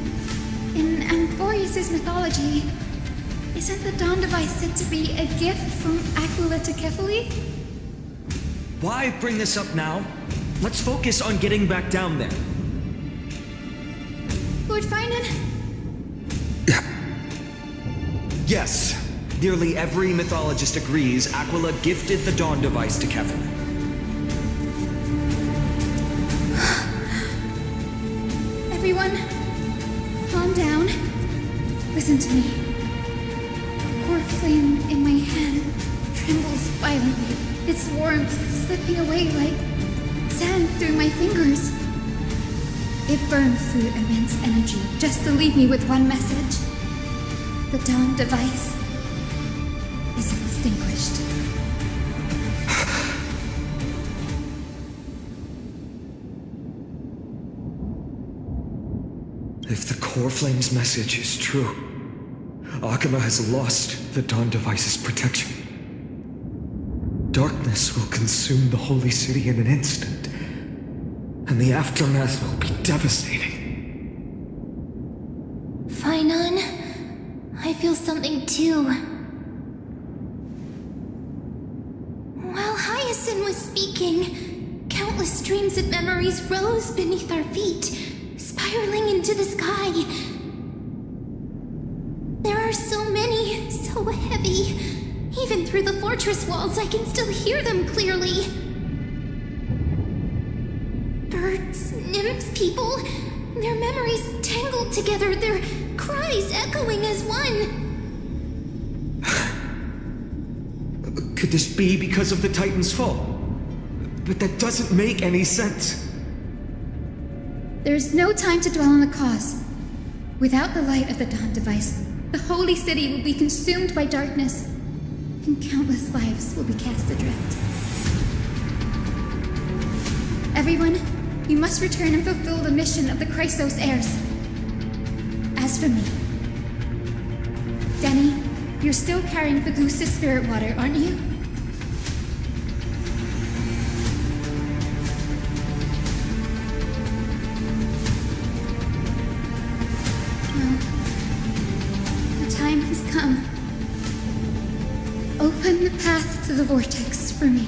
in Amphorius' mythology, isn't the dawn device said to be a gift from Aquila to Kefali? Why bring this up now? Let's focus on getting back down there. Lord Finan? Yes. Nearly every mythologist agrees Aquila gifted the dawn device to Kefali. Everyone, calm down. Listen to me. The core flame in my hand trembles violently. Its warmth slipping away like sand through my fingers. It burns through immense energy just to leave me with one message. The dawn device is extinguished. If the core flame's message is true, Akama has lost the dawn device's protection. Darkness will consume the holy city in an instant, and the aftermath will be devastating. Finan, I feel something too. While Hyacine was speaking, countless streams of memories rose beneath our feet, spiraling into the sky. There are so many, so heavy. Even through the fortress walls, I can still hear them clearly. Birds, nymphs, people, their memories tangled together, their cries echoing as one. Could this be because of the Titan's fall? But that doesn't make any sense. There's no time to dwell on the cause. Without the light of the dawn device, the holy city will be consumed by darkness, and countless lives will be cast adrift. Everyone, you must return and fulfill the mission of the Chrysos heirs. As for me, Denny, you're still carrying the Goose's spirit water, aren't you? Well, the time has come. Open the path to the vortex for me.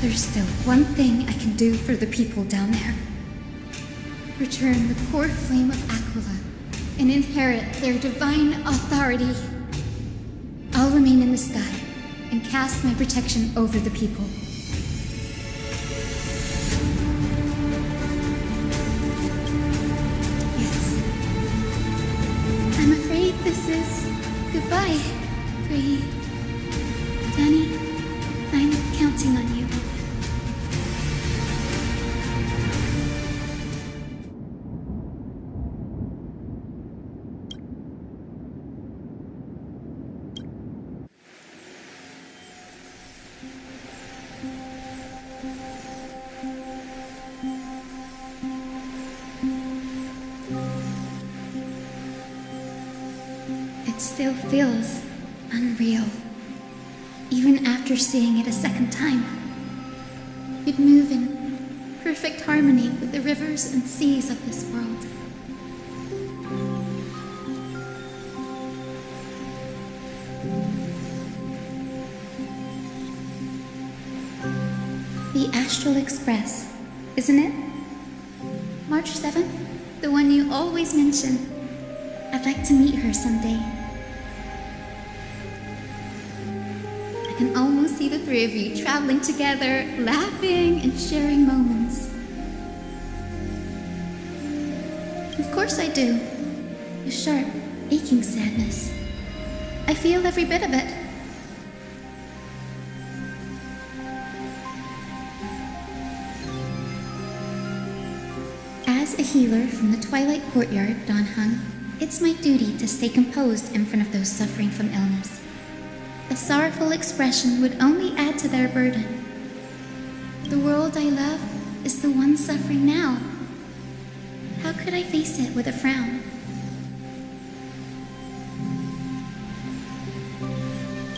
There's still one thing I can do for the people down there. Return the core flame of Aquila and inherit their divine authority. I'll remain in the sky and cast my protection over the people. Yes. I'm afraid this is goodbye. Danny, I'm counting on you. It still feels unreal. Even after seeing it a second time, you'd move in perfect harmony with the rivers and seas of this world. The Astral Express, isn't it? March 7th, the one you always mention. I'd like to meet her someday. I can almost see the three of you traveling together, laughing and sharing moments. Of course I do. A sharp, aching sadness. I feel every bit of it. As a healer from the Twilight Courtyard, Donhung, it's my duty to stay composed in front of those suffering from illness. A sorrowful expression would only add to their burden. The world I love is the one suffering now. How could I face it with a frown?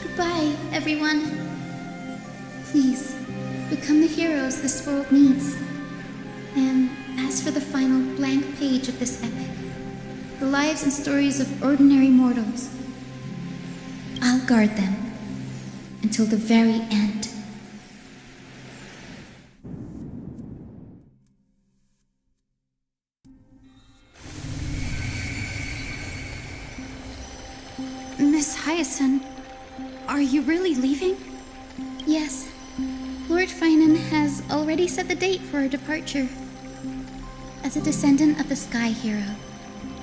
Goodbye, everyone. become the heroes this world needs. And as for the final blank page of this epic, the lives and stories of ordinary mortals, I'll guard them until the very end. Miss Hyacine, are you really leaving? Yes. Lord Finan has already set the date for our departure. As a descendant of the Sky Hero,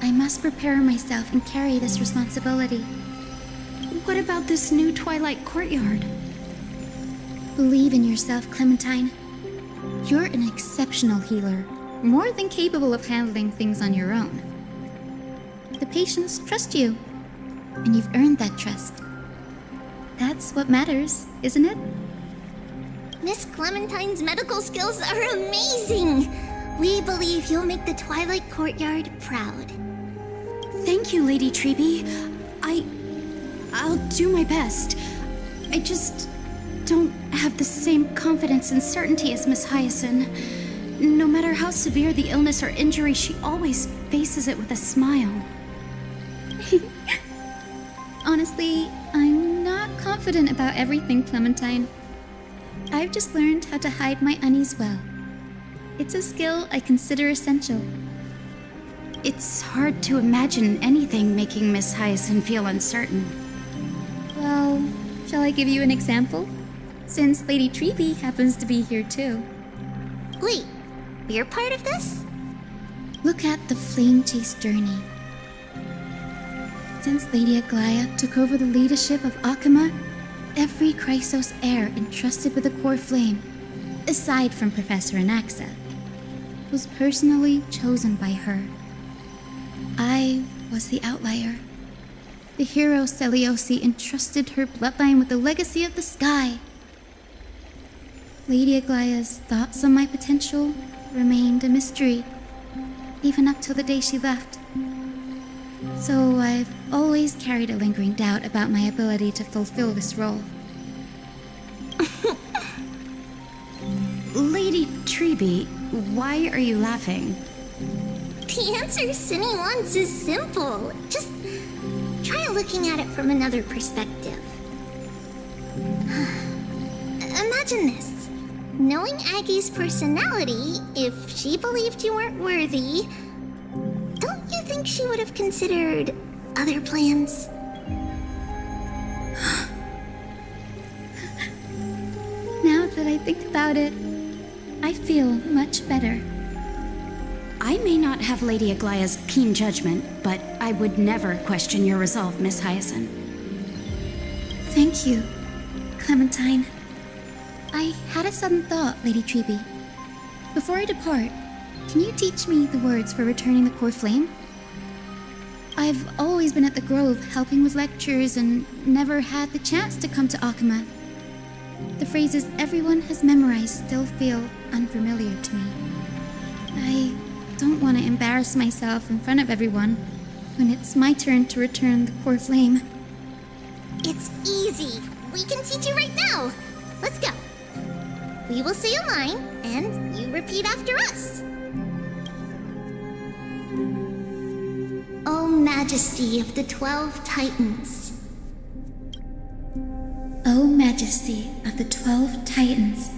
I must prepare myself and carry this responsibility. What about this new Twilight Courtyard? Believe in yourself, Clementine. You're an exceptional healer, more than capable of handling things on your own. The patients trust you, and you've earned that trust. That's what matters, isn't it? Miss Clementine's medical skills are amazing! We believe you'll make the Twilight Courtyard proud. Thank you, Lady Treby. I'll do my best. I just don't have the same confidence and certainty as Miss Hyacine. No matter how severe the illness or injury, she always faces it with a smile. Honestly, I'm not confident about everything, Clementine. I've just learned how to hide my unease well. It's a skill I consider essential. It's hard to imagine anything making Miss Hyacine feel uncertain. Well, shall I give you an example? Since Lady Treby happens to be here too. Wait, you're part of this? Look at the Flame Chase journey. Since Lady Aglaya took over the leadership of Akama, every Chrysos heir entrusted with the core flame, aside from Professor Anaxa, was personally chosen by her. I was the outlier. The hero Celiosi entrusted her bloodline with the legacy of the sky. Lady Aglaya's thoughts on my potential remained a mystery, even up till the day she left. So I've always carried a lingering doubt about my ability to fulfill this role. Lady Treby, why are you laughing? The answer Cindy wants is simple. Just try looking at it from another perspective. Imagine this. Knowing Aggie's personality, if she believed you weren't worthy, don't you think she would have considered other plans? Now that I think about it, I feel much better. I may not have Lady Aglaya's keen judgment, but I would never question your resolve, Miss Hyacine. Thank you, Clementine. I had a sudden thought, Lady Treby. Before I depart, can you teach me the words for returning the core flame? I've always been at the Grove helping with lectures and never had the chance to come to Akama. The phrases everyone has memorized still feel unfamiliar to me. I don't want to embarrass myself in front of everyone when it's my turn to return the core flame. It's easy. We can teach you right now. Let's go. We will say a line, and you repeat after us. O Majesty of the 12 Titans. O Majesty of the 12 Titans.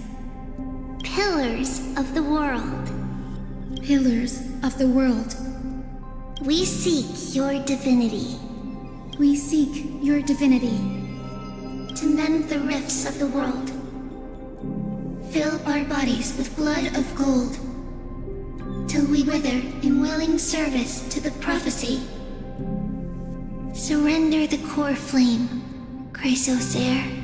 Pillars of the world. Pillars of the world. We seek your divinity. We seek your divinity. To mend the rifts of the world. Fill our bodies with blood of gold, till we wither in willing service to the prophecy. Surrender the core flame, Chrysos heir.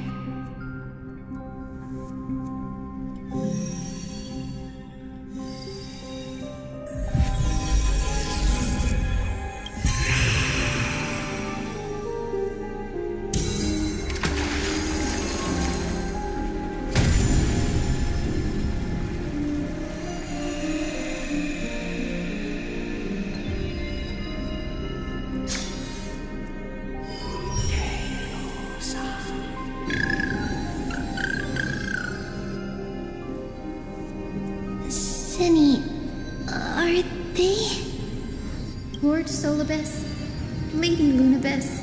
Solibus, Lady Lunabis.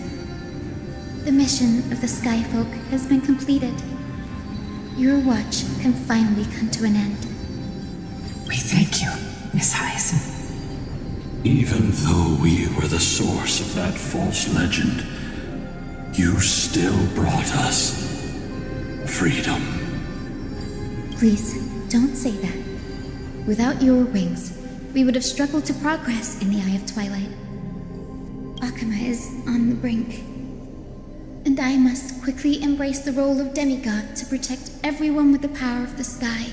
The mission of the Skyfolk has been completed. Your watch can finally come to an end. We thank you, Miss Hyacine. Even though we were the source of that false legend, you still brought us freedom. Please, don't say that. Without your wings, we would have struggled to progress in the Eye of Twilight. Akuma is on the brink, and I must quickly embrace the role of demigod to protect everyone with the power of the sky.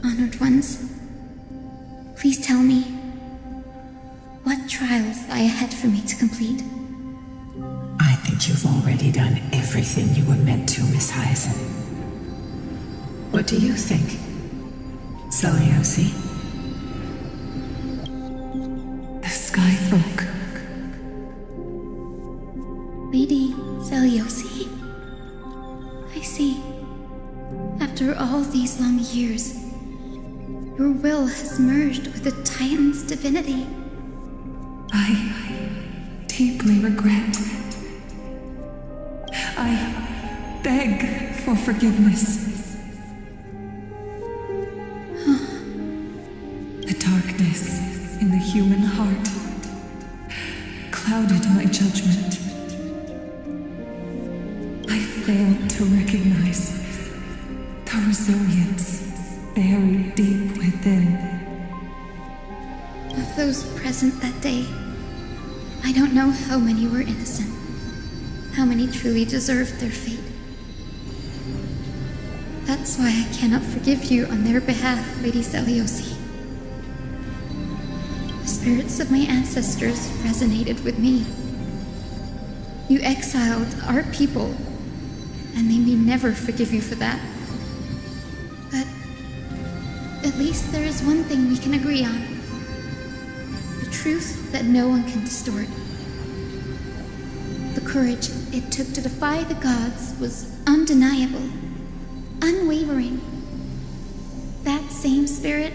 Honored ones, please tell me, what trials lie ahead for me to complete? I think you've already done everything you were meant to, Miss Hyacine. What do you think, Celiosi? The Skyfolk. Lady Celiosi? I see. After all these long years, your will has merged with the Titan's divinity. I deeply regret. I beg for forgiveness. The darkness in the human heart clouded my judgment. I failed to recognize the resilience buried deep within. Of those present that day, I don't know how many were innocent, how many truly deserved their fate. That's why I cannot forgive you on their behalf, Lady Celiosi. The spirits of my ancestors resonated with me. You exiled our people, and they may never forgive you for that. But at least there is one thing we can agree on. The truth that no one can distort. The courage it took to defy the gods was undeniable, unwavering. That same spirit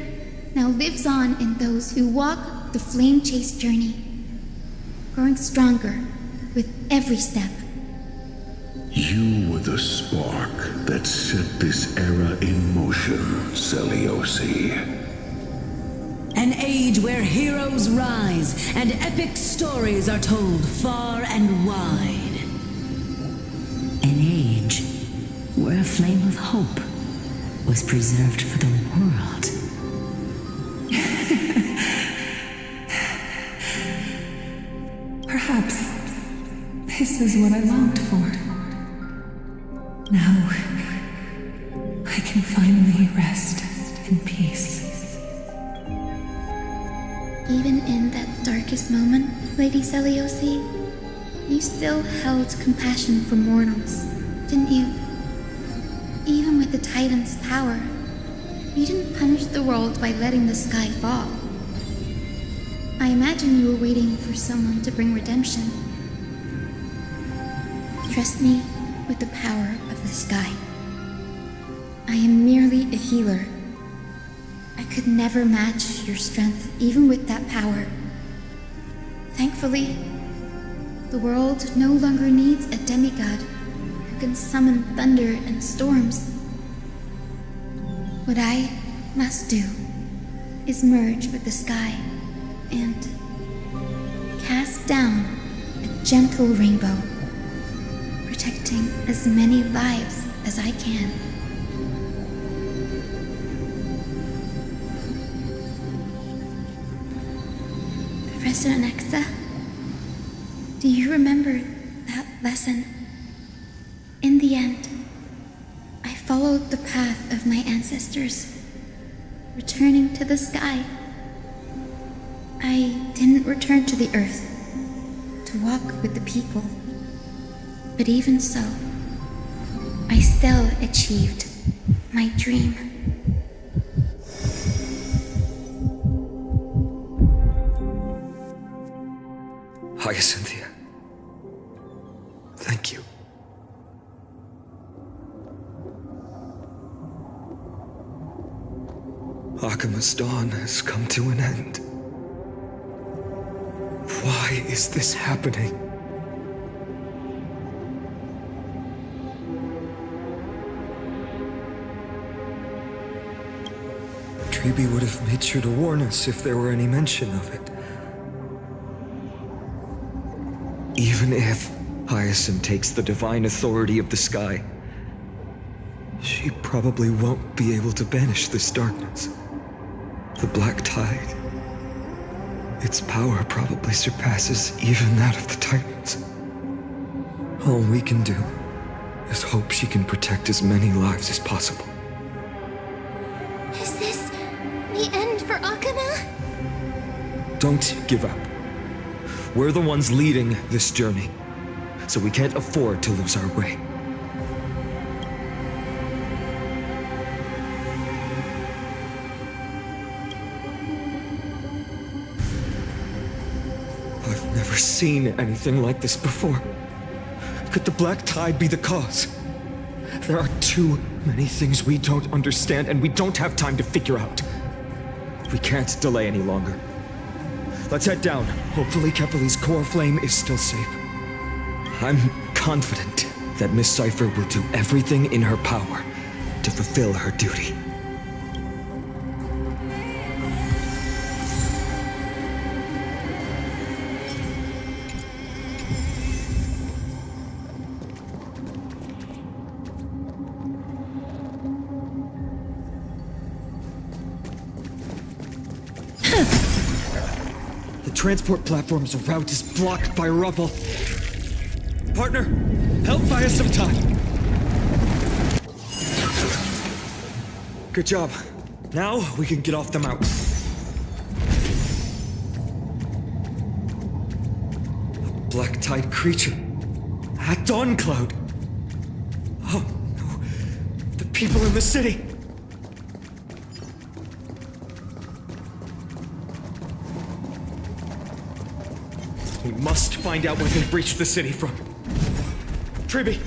now lives on in those who walk the flame-chased journey, growing stronger with every step. You were the spark that set this era in motion, Celiosi. An age where heroes rise and epic stories are told far and wide. An age where a flame of hope was preserved for the world. Perhaps this is what I longed for. Now, I can finally rest in peace. Even in that darkest moment, Lady Celiosi, you still held compassion for mortals, didn't you? Even with the Titan's power, you didn't punish the world by letting the sky fall. I imagine you were waiting for someone to bring redemption. Trust me with the power of the sky. I am merely a healer. I could never match your strength, even with that power. Thankfully, the world no longer needs a demigod who can summon thunder and storms. What I must do is merge with the sky and cast down a gentle rainbow, protecting as many lives as I can. Professor Nexa, do you remember that lesson? In the end, I followed the path of my ancestors, returning to the sky. I didn't return to the earth to walk with the people, but even so, I still achieved my dream. Hyacinthia, thank you. Akuma's dawn has come to an end. Why is this happening? Treby would have made sure to warn us if there were any mention of it. Even if Hyacine takes the divine authority of the sky, she probably won't be able to banish this darkness. The black tide, its power probably surpasses even that of the Titans. All we can do is hope she can protect as many lives as possible. Is this the end for Akuma? Don't give up. We're the ones leading this journey, so we can't afford to lose our way. I've never seen anything like this before. Could the black tide be the cause? There are too many things we don't understand, and we don't have time to figure out. We can't delay any longer. Let's head down. Hopefully Kefali's core flame is still safe. I'm confident that Miss Cipher will do everything in her power to fulfill her duty. The transport platform's route is blocked by rubble. Partner, help buy us some time. Good job. Now we can get off the mountain. A black tide creature. At Dawn Cloud. Oh no. The people in the city. We must find out where they breached the city from. Treby,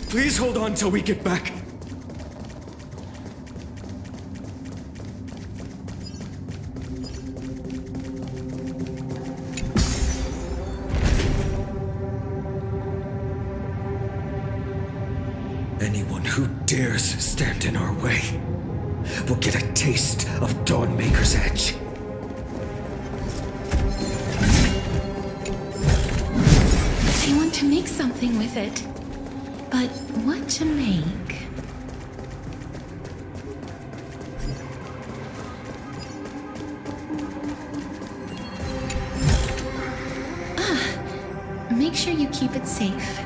please hold on till we get back. Anyone who dares stand in our way will get a taste of Dawnmaker's edge. To make something with it. But what to make? Make sure you keep it safe.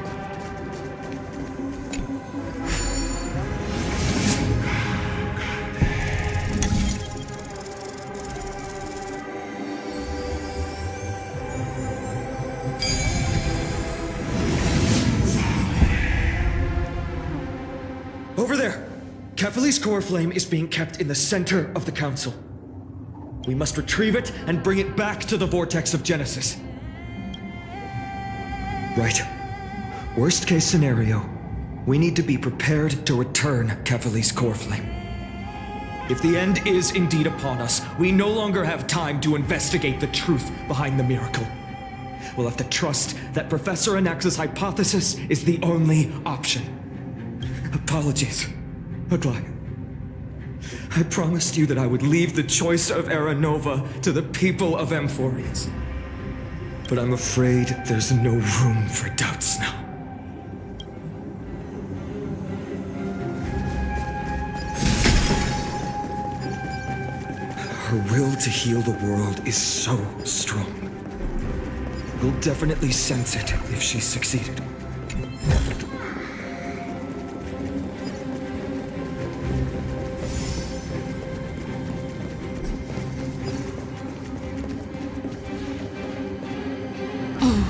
Over there! Kefali's core flame is being kept in the center of the council. We must retrieve it and bring it back to the vortex of Genesis. Right. Worst case scenario, we need to be prepared to return Kefali's core flame. If the end is indeed upon us, we no longer have time to investigate the truth behind the miracle. We'll have to trust that Professor Anax's hypothesis is the only option. Apologies, Aglaia. I promised you that I would leave the choice of Era Nova to the people of Amphorius. But I'm afraid there's no room for doubts now. Her will to heal the world is so strong. We'll definitely sense it if she's succeeded.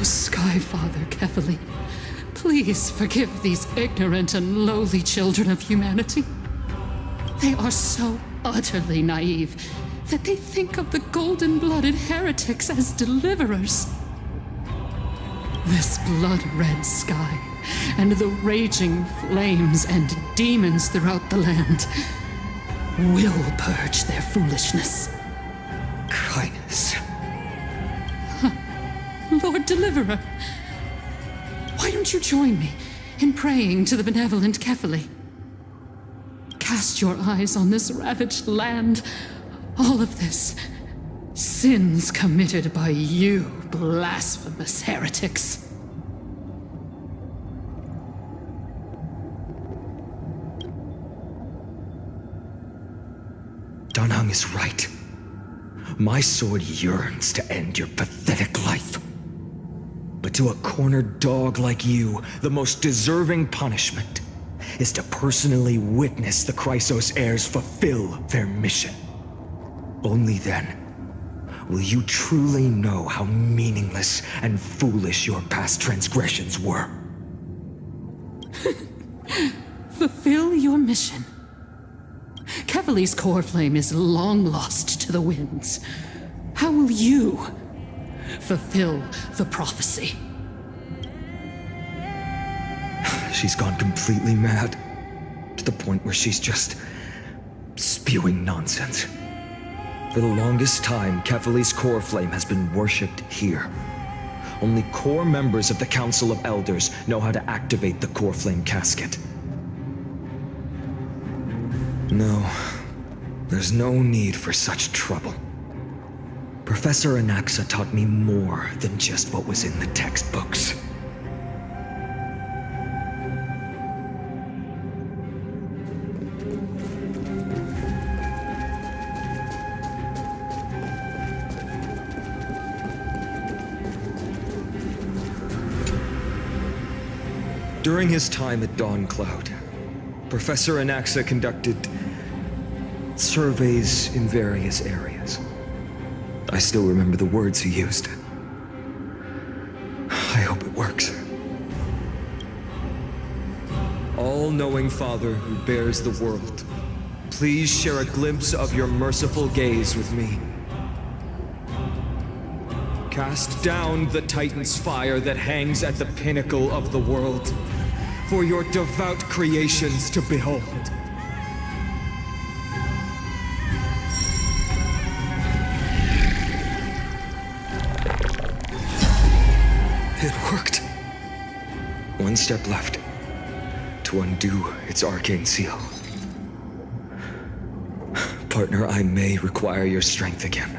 Sky Father Kefali, please forgive these ignorant and lowly children of humanity. They are so utterly naive that they think of the golden-blooded heretics as deliverers. This blood-red sky and the raging flames and demons throughout the land will purge their foolishness. Kindness. Look deliverer. Why don't you join me in praying to the benevolent Kefali? Cast your eyes on this ravaged land. All of this, sins committed by you, blasphemous heretics. Danhang is right. My sword yearns to end your pathetic life. But to a cornered dog like you, the most deserving punishment is to personally witness the Chrysos heirs fulfill their mission. Only then will you truly know how meaningless and foolish your past transgressions were. Fulfill your mission. Kefali's core flame is long lost to the winds. How will you fulfill the prophecy? She's gone completely mad, to the point where she's just spewing nonsense. For the longest time, Kefali's core flame has been worshipped here. Only core members of the Council of Elders know how to activate the core flame casket. No, there's no need for such trouble. Professor Anaxa taught me more than just what was in the textbooks. During his time at Dawn Cloud, Professor Anaxa conducted surveys in various areas. I still remember the words he used. I hope it works. All-knowing Father who bears the world, please share a glimpse of your merciful gaze with me. Cast down the Titan's fire that hangs at the pinnacle of the world, for your devout creations to behold. It worked. One step left to undo its arcane seal. Partner, I may require your strength again.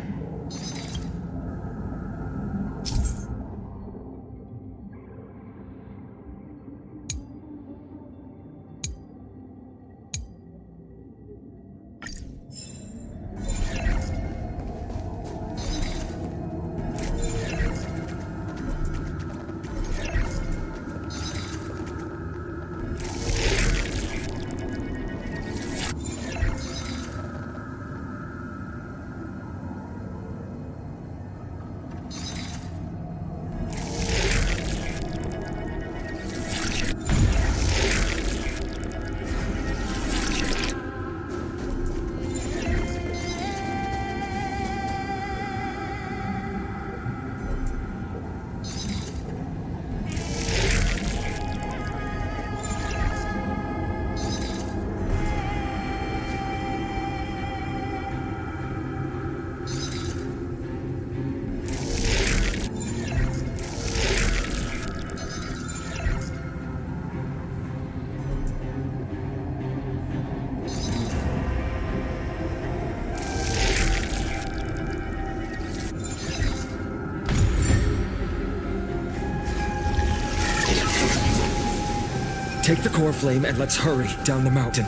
Take the core flame and let's hurry down the mountain.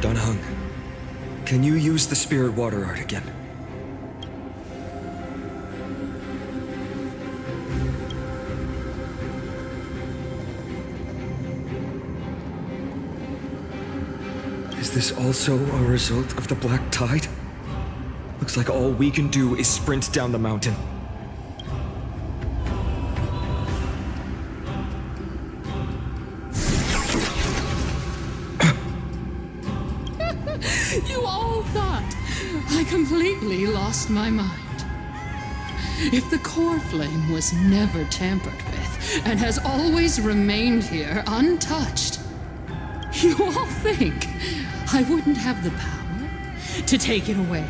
Danhang, can you use the spirit water art again? Is this also a result of the black tide? Looks like all we can do is sprint down the mountain. You all thought I completely lost my mind. If the core flame was never tampered with and has always remained here untouched, you all think I wouldn't have the power to take it away?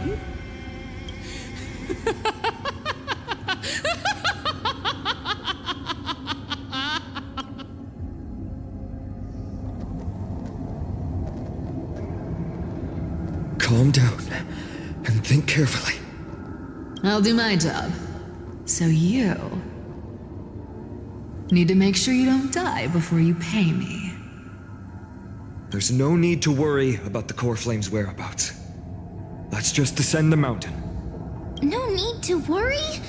calm down and think carefully. I'll do my job. So you need to make sure you don't die before you pay me. There's no need to worry about the core flame's whereabouts. Let's just descend the mountain. No need to worry,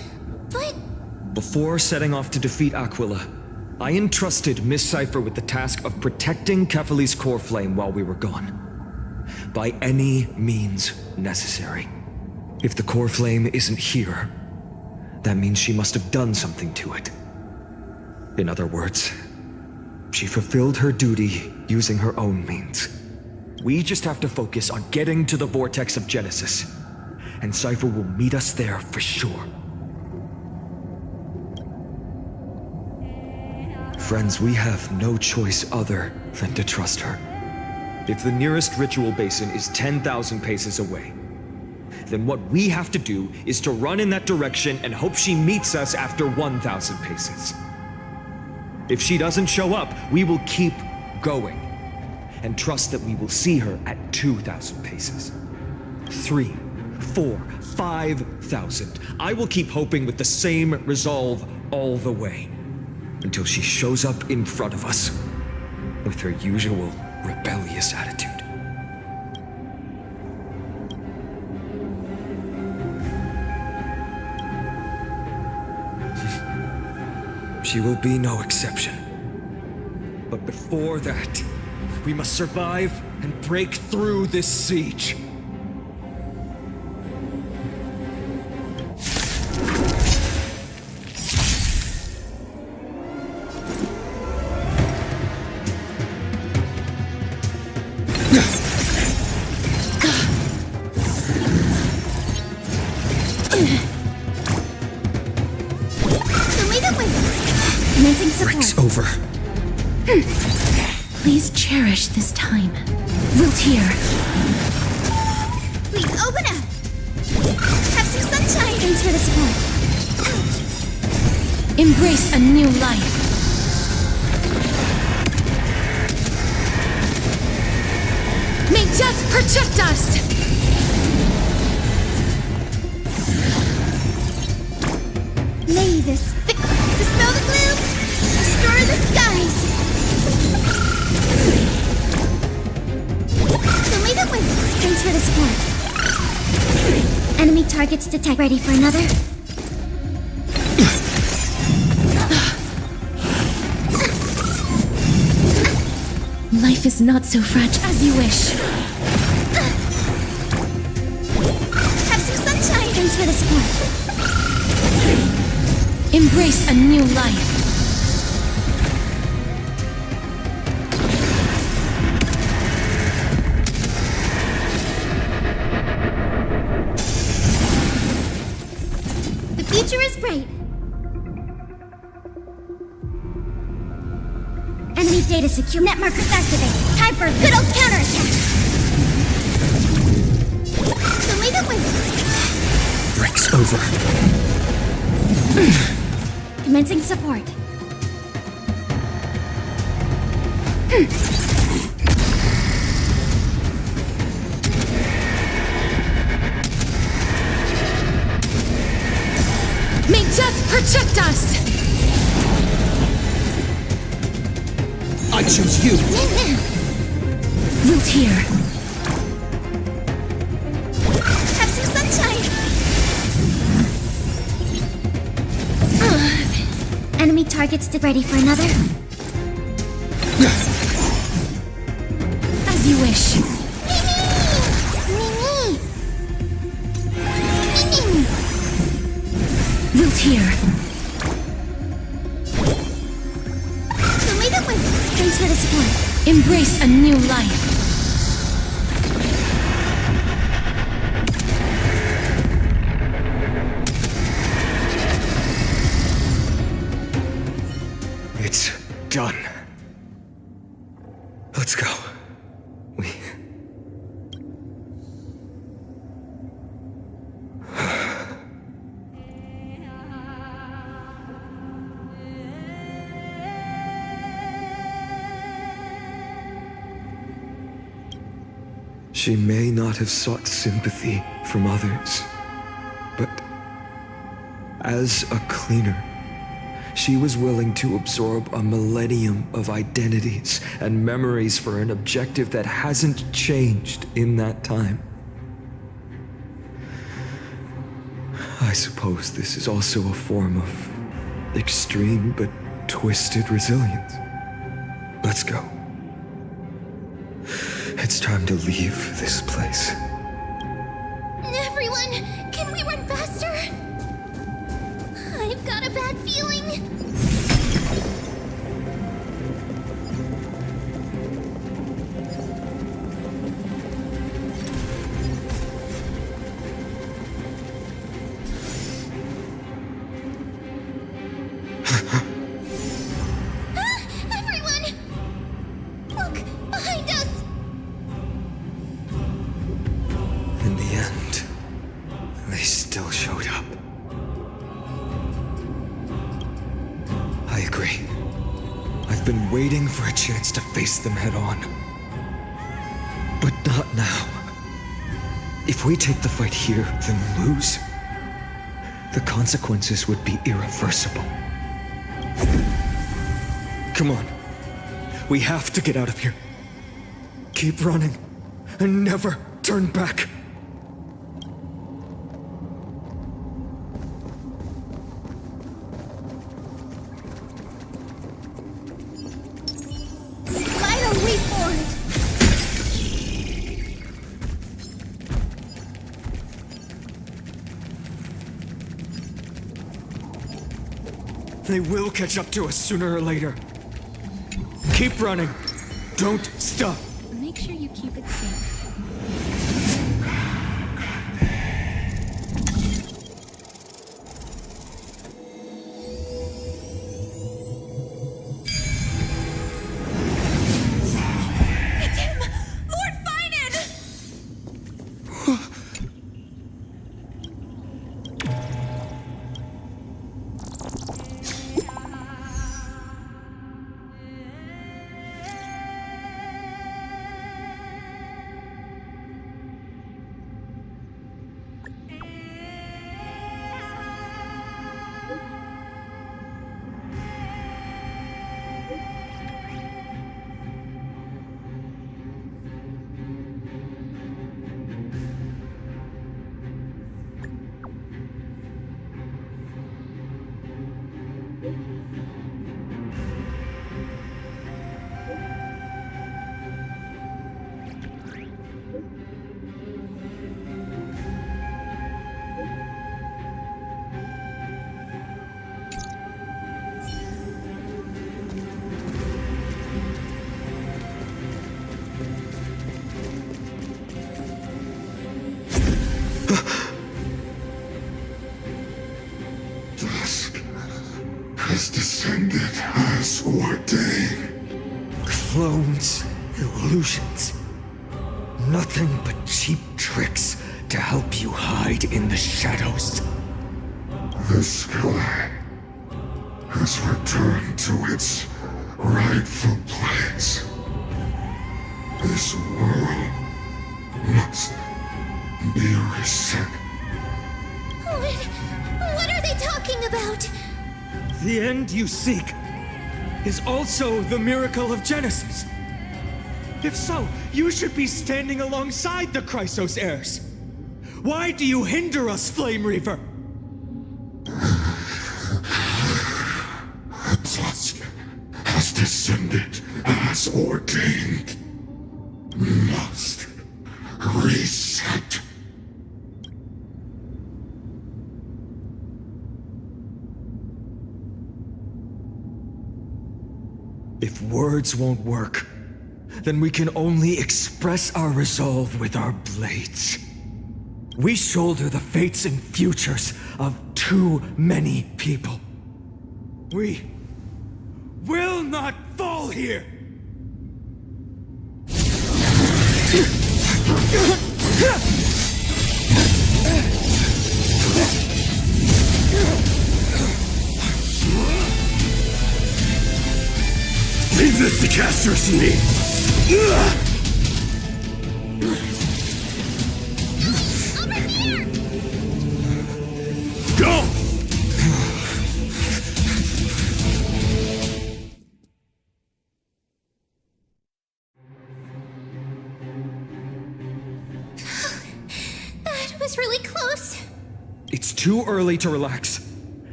but... Before setting off to defeat Aquila, I entrusted Miss Cipher with the task of protecting Kefali's core flame while we were gone. By any means necessary. If the core flame isn't here, that means she must have done something to it. In other words, she fulfilled her duty using her own means. We just have to focus on getting to the vortex of Genesis, and Cipher will meet us there for sure. Friends, we have no choice other than to trust her. If the nearest ritual basin is 10,000 paces away, then what we have to do is to run in that direction and hope she meets us after 1,000 paces. If she doesn't show up, we will keep going and trust that we will see her at 2,000 paces. 3, 4, 5,000. I will keep hoping with the same resolve all the way until she shows up in front of us with her usual rebellious attitude. She will be no exception. But before that, we must survive and break through this siege. Breaks over. Please cherish this time. Voltaire. Please open up. Have some sunshine. Thanks for the support. Embrace a new life. May death protect us! May this dispel the gloom, destroy the skies. Show me the way. Thanks for the support. Enemy targets detect. Ready for another? Life is not so fragile as you wish. Have some sunshine. Thanks for the support. Embrace a new life. The future is bright. Enemy data secure. Net markers activate. Time for a good old counterattack. Show me the way. Breaks over. Commencing support. May death protect us! I choose you. Voltaire. Have some sunshine. Enemy targets to ready for another. As you wish. Voltaire. Show me the way. Thanks for the support. Embrace a new life. It's done. Let's go. We... She may not have sought sympathy from others, but as a cleaner, she was willing to absorb a millennium of identities and memories for an objective that hasn't changed in that time. I suppose this is also a form of extreme but twisted resilience. Let's go. It's time to leave this place. Everyone, can we run faster? I've got a bad feeling. Everyone! Look, behind us! In the end, they still showed up. I agree. I've been waiting for a chance to face them head on. But not now. If we take the fight here, then lose, the consequences would be irreversible. Come on. We have to get out of here. Keep running and never turn back. Vital reformed! They will catch up to us sooner or later. Keep running. Don't stop. Make sure you keep it safe. It's him! Lord Finan! Dusk has descended as ordained. Clones, illusions. Nothing but cheap tricks to help you hide in the shadows. The sky has returned to its rightful place. This world must be reset. What are they talking about? The end you seek is also the miracle of Genesis. If so, you should be standing alongside the Chrysos heirs. Why do you hinder us, Flame Reaver? Dusk has descended as ordained. Must reset. If words won't work, then we can only express our resolve with our blades. We shoulder the fates and futures of too many people. We will not fall here! Leave this to Casters and me. was really close. It's too early to relax.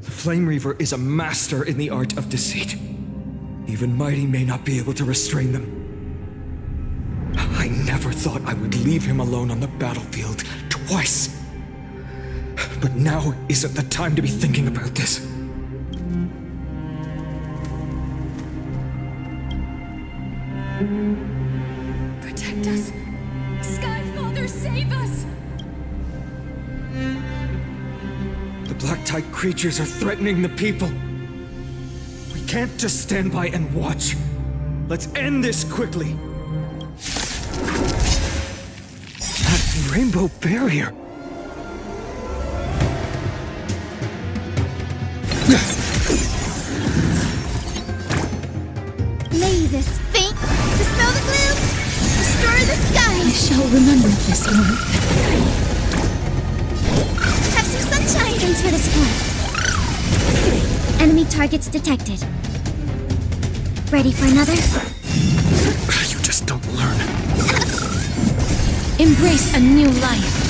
The Flame Reaver is a master in the art of deceit. Even Mighty may not be able to restrain them. I never thought I would leave him alone on the battlefield twice. But now isn't the time to be thinking about this. Protect us! Sky Father, save us! The Black Tide creatures are threatening the people. We can't just stand by and watch. Let's end this quickly. That rainbow barrier. May this faint dispel the gloom, restore the sky. I shall remember this, Lord. Have some sunshine. Thanks for the support. Enemy targets detected. Ready for another? You just don't learn. Embrace a new life.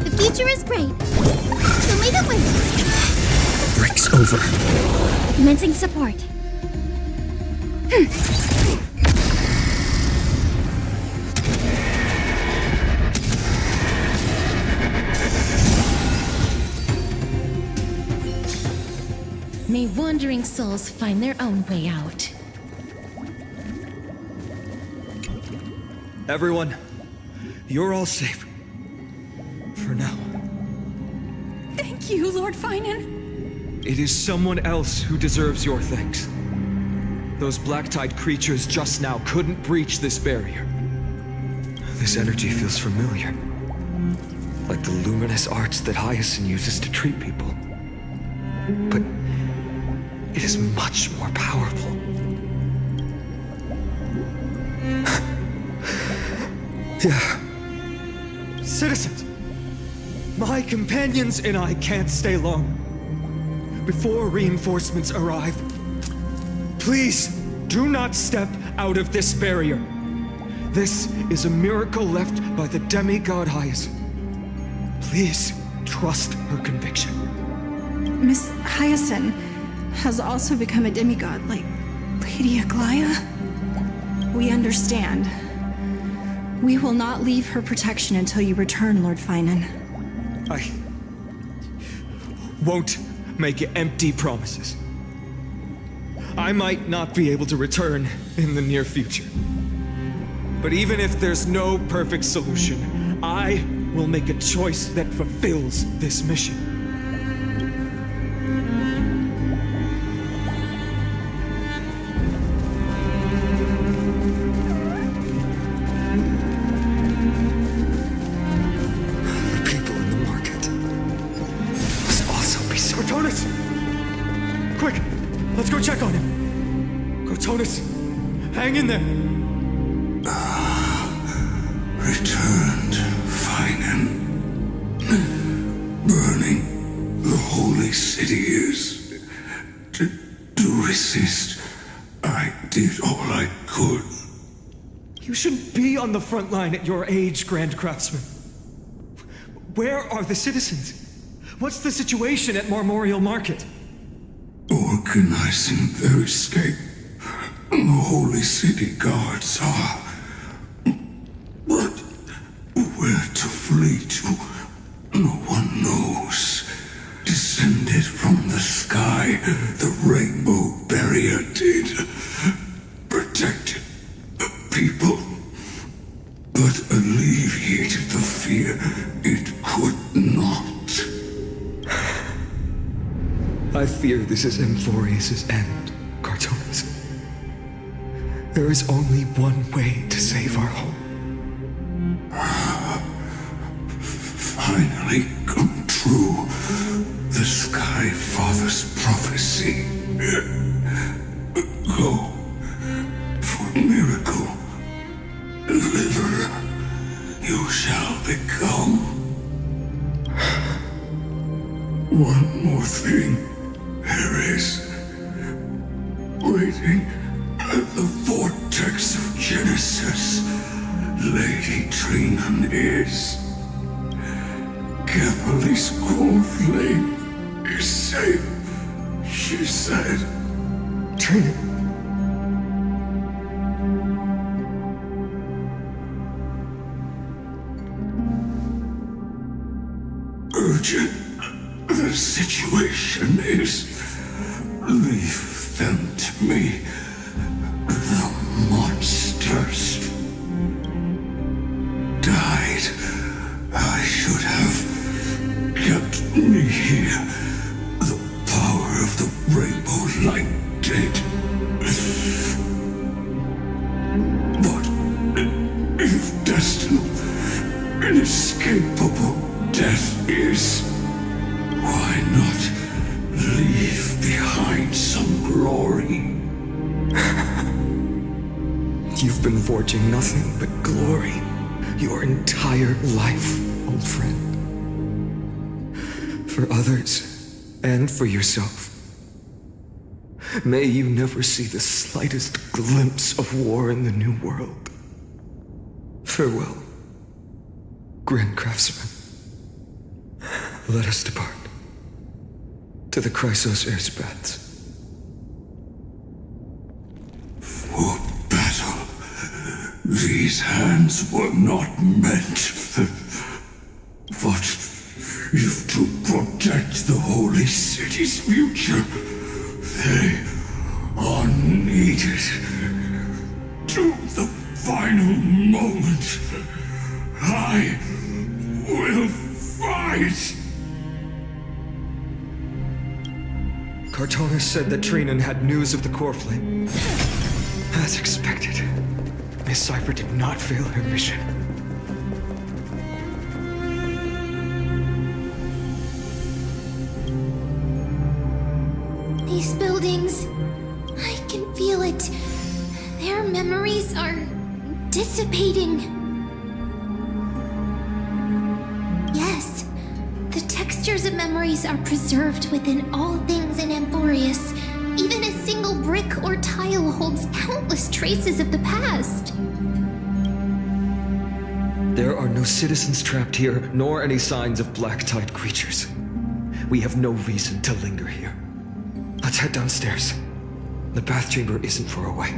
The future is bright. So may the win. Break's over. Commencing support. May wandering souls find their own way out. Everyone, you're all safe. For now. Thank you, Lord Finan. It is someone else who deserves your thanks. Those Black Tide creatures just now couldn't breach this barrier. This energy feels familiar. Like the luminous arts that Hyacine uses to treat people. But it is much more powerful. Yeah. Citizens, my companions and I can't stay long. Before reinforcements arrive, please do not step out of this barrier. This is a miracle left by the demigod Hyacine. Please trust her conviction. Miss Hyacine has also become a demigod, like Lady Aglaya. We understand. We will not leave her protection until you return, Lord Finan. I won't make empty promises. I might not be able to return in the near future. But even if there's no perfect solution, I will make a choice that fulfills this mission. Quick! Let's go check on him! Cortonis! Hang in there! Returned, Finan. Burning the holy city is. To resist, I did all I could. You shouldn't be on the front line at your age, Grand Craftsman. Where are the citizens? What's the situation at Memorial Market? Organizing their escape. The holy city guards are. But where to flee to, no one knows. Descended from the sky, the rainbow barrier did. Protected people, but alleviated the fear it could not. I fear this is Emphorius' end, Cortonis. There is only one way to save our home. Finally come true, the Sky Father's prophecy. Go for miracle, deliver One more thing there is. Waiting at the vortex of Genesis, Lady Trina is. Kefali's core flame is safe, she said. Trina. Urgent. The situation is. Leave them to me. The monsters died. I should have kept me here. The power of the rainbow light did. But if destined, inescapable death is, why not leave behind some glory? You've been forging nothing but glory your entire life, old friend. For others and for yourself. May you never see the slightest glimpse of war in the New World. Farewell, Grand Craftsman. Let us depart to the Chrysos airspaths. For battle, these hands were not meant. But if to protect the holy city's future, they are needed. To the final moment, I will fight. Cartona said that Trinan had news of the core flame. As expected, Miss Cipher did not fail her mission. These buildings, I can feel it. Their memories are dissipating. Yes, the textures of memories are preserved within all things in Amphorius. Even a single brick or tile holds countless traces of the past. There are no citizens trapped here, nor any signs of black-tide creatures. We have no reason to linger here. Let's head downstairs. The bath chamber isn't far away.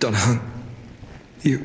Dunhung, you...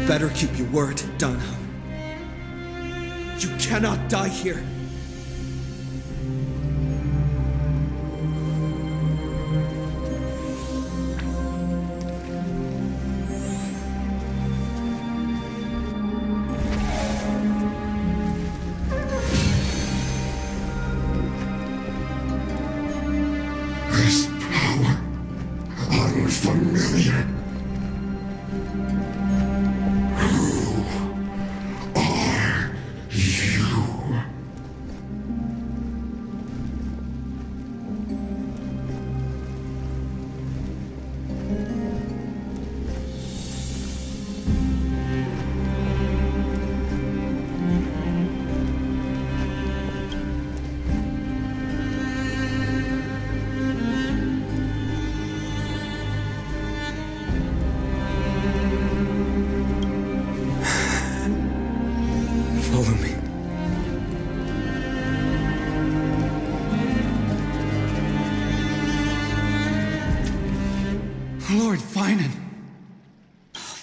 Better keep your word, Dunham. You cannot die here.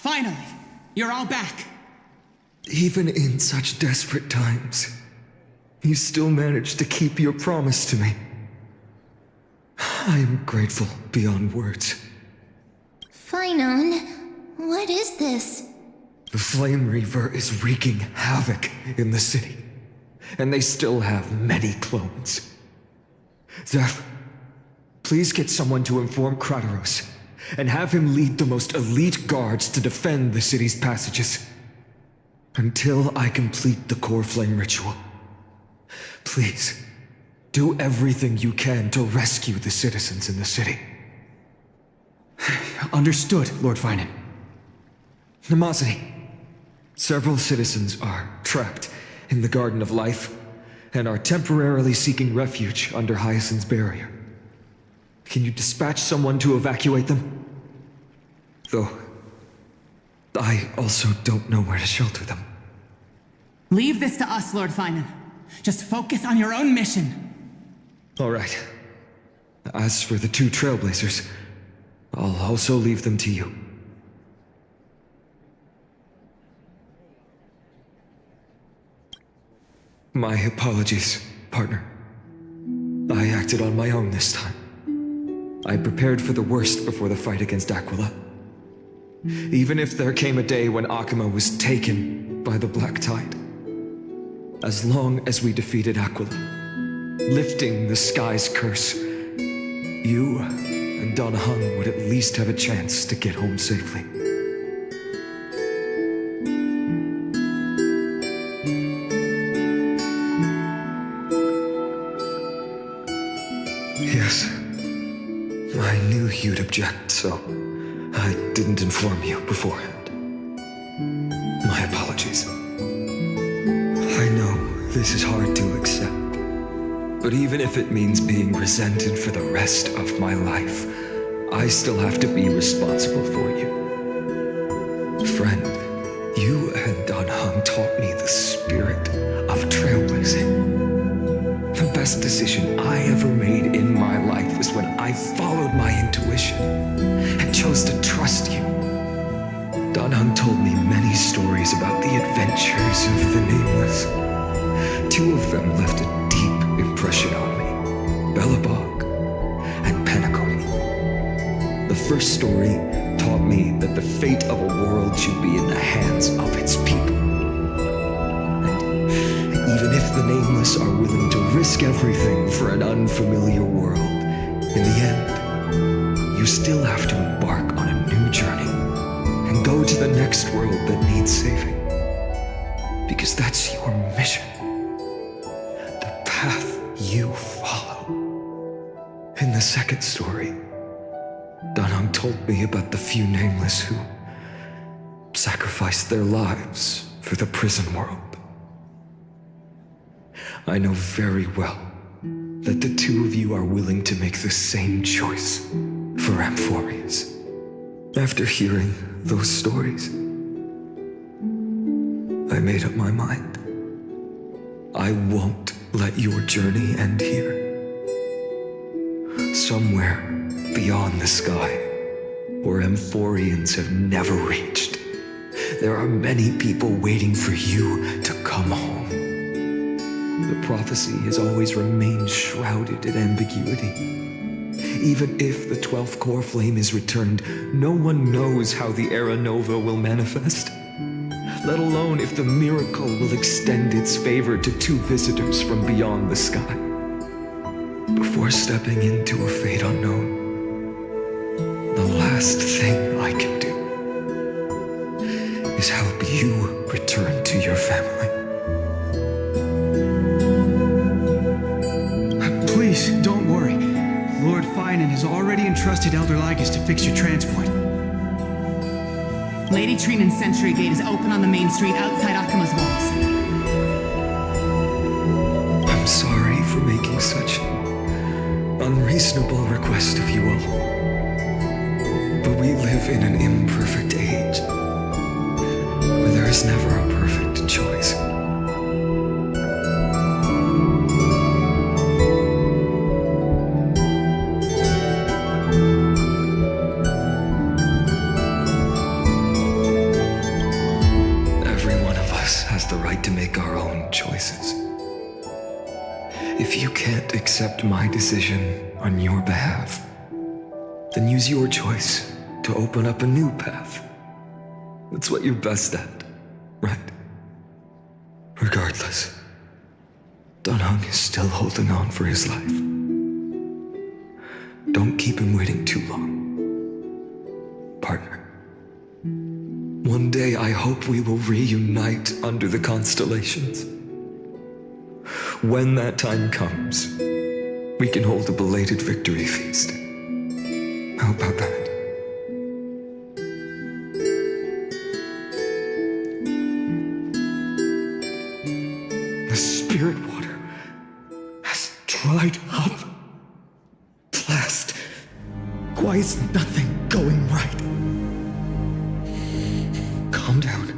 Finally, you're all back. Even in such desperate times, you still managed to keep your promise to me. I am grateful beyond words. Phainon, what is this? The Flame Reaver is wreaking havoc in the city, and they still have many clones. Zeph, please get someone to inform Kratos, and have him lead the most elite guards to defend the city's passages, until I complete the core flame ritual. Please, do everything you can to rescue the citizens in the city. Understood, Lord Finan. Nemazini, several citizens are trapped in the Garden of Life and are temporarily seeking refuge under Hyacine's barrier. Can you dispatch someone to evacuate them? Though, I also don't know where to shelter them. Leave this to us, Lord Finan. Just focus on your own mission. All right. As for the two Trailblazers, I'll also leave them to you. My apologies, partner. I acted on my own this time. I prepared for the worst before the fight against Aquila. Even if there came a day when Akuma was taken by the Black Tide. As long as we defeated Aquila, lifting the sky's curse, you and Don Hung would at least have a chance to get home safely. Yes, I knew you'd object, so I didn't inform you beforehand. My apologies. I know this is hard to accept, but even if it means being resented for the rest of my life, I still have to be responsible for you. Friend, you and Don Hung taught me the spirit of trailblazing. The best decision I ever made in my life was when I followed my intuition and chose to trust you. Don Hung told me many stories about the adventures of the Nameless. Two of them left a deep impression on me, Belobog and Penacony. The first story taught me that the fate of a world should be in the hands of its people. Even if the Nameless are willing to risk everything for an unfamiliar world, in the end, you still have to embark on a new journey and go to the next world that needs saving. Because that's your mission. The path you follow. In the second story, Don Hung told me about the few Nameless who sacrificed their lives for the prison world. I know very well that the two of you are willing to make the same choice for Amphorius. After hearing those stories, I made up my mind. I won't let your journey end here. Somewhere beyond the sky, where Amphorians have never reached, there are many people waiting for you to come home. The prophecy has always remained shrouded in ambiguity. Even if the 12th core flame is returned, no one knows how the Era Nova will manifest, let alone if the miracle will extend its favor to two visitors from beyond the sky. Before stepping into a fate unknown, the last thing I can do is help you return to your family. Please, don't worry. Lord Finan has already entrusted Elder Lygus to fix your transport. Lady Trinan's Sentry Gate is open on the main street outside Akuma's walls. I'm sorry for making such unreasonable request of you all. But we live in an imperfect age, where there is never a perfect choice. to make our own choices. If you can't accept my decision on your behalf, then use your choice to open up a new path. That's what you're best at, right? Regardless, Dunhung is still holding on for his life. Don't keep him waiting too long. Partner, one day I hope we will reunite under the constellations. When that time comes, we can hold a belated victory feast. How about that? The spirit water has dried up. At last, why is nothing going right? Calm down.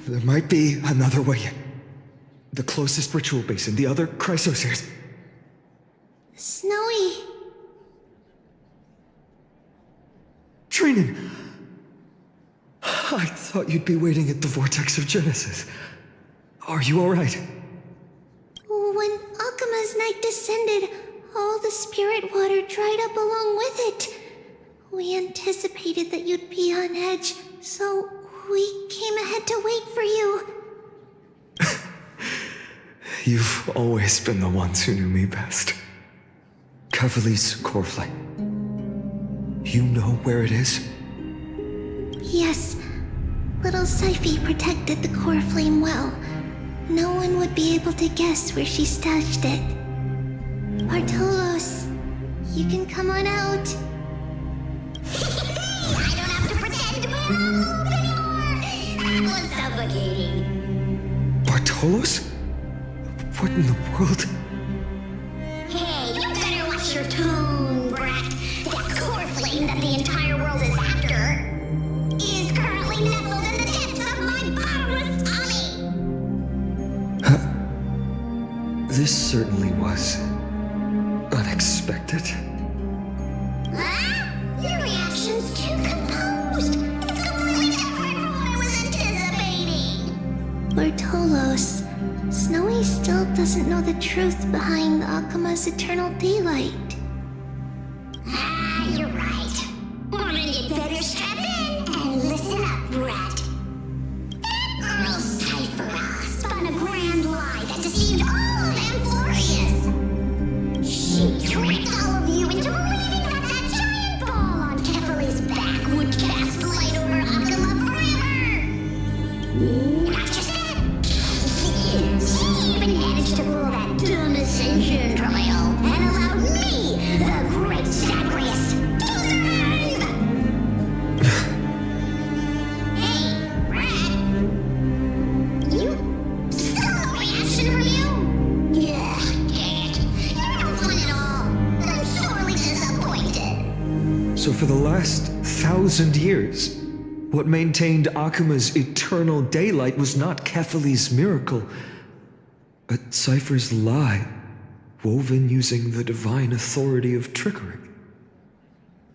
There might be another way in. The closest ritual basin, the other chrysosers. Snowy. Cyrene! I thought you'd be waiting at the vortex of Genesis. Are you alright? When Akuma's night descended, all the spirit water dried up along with it. We anticipated that you'd be on edge, so we came ahead to wait for you. You've always been the ones who knew me best. Cavali's core flame. You know where it is? Yes. Little Cipher protected the core flame well. No one would be able to guess where she stashed it. Bartolos, you can come on out. I don't have to pretend to be alone anymore! That was suffocating. Bartolos? What in the world? Hey, you better watch your tone, brat. That core flame that the entire world is after is currently nestled in the depths of my bottomless tummy! This certainly was unexpected. Huh? Your reaction's too composed. It's completely different from what I was anticipating. Bartolos, Snowy still doesn't know the truth behind Akuma's eternal daylight. Ah, you're right. Well, then you'd better strap in and listen up, brat. That girl Cipher spun a grand lie that deceived all of Amphorius. She tricked all of you into believing that giant ball on Kefali's back would cast light over Akuma forever. Not just that. She even managed to pull that dumb ascension trial and allowed me, the great Zagreus, to survive! Hey, Brad. You still no reaction from you? Yeah, dang it. You're no fun at all. I'm sorely disappointed. So for the last 1,000 years, what maintained Akuma's eternal daylight was not Kefali's miracle, but Cipher's lie, woven using the divine authority of trickery.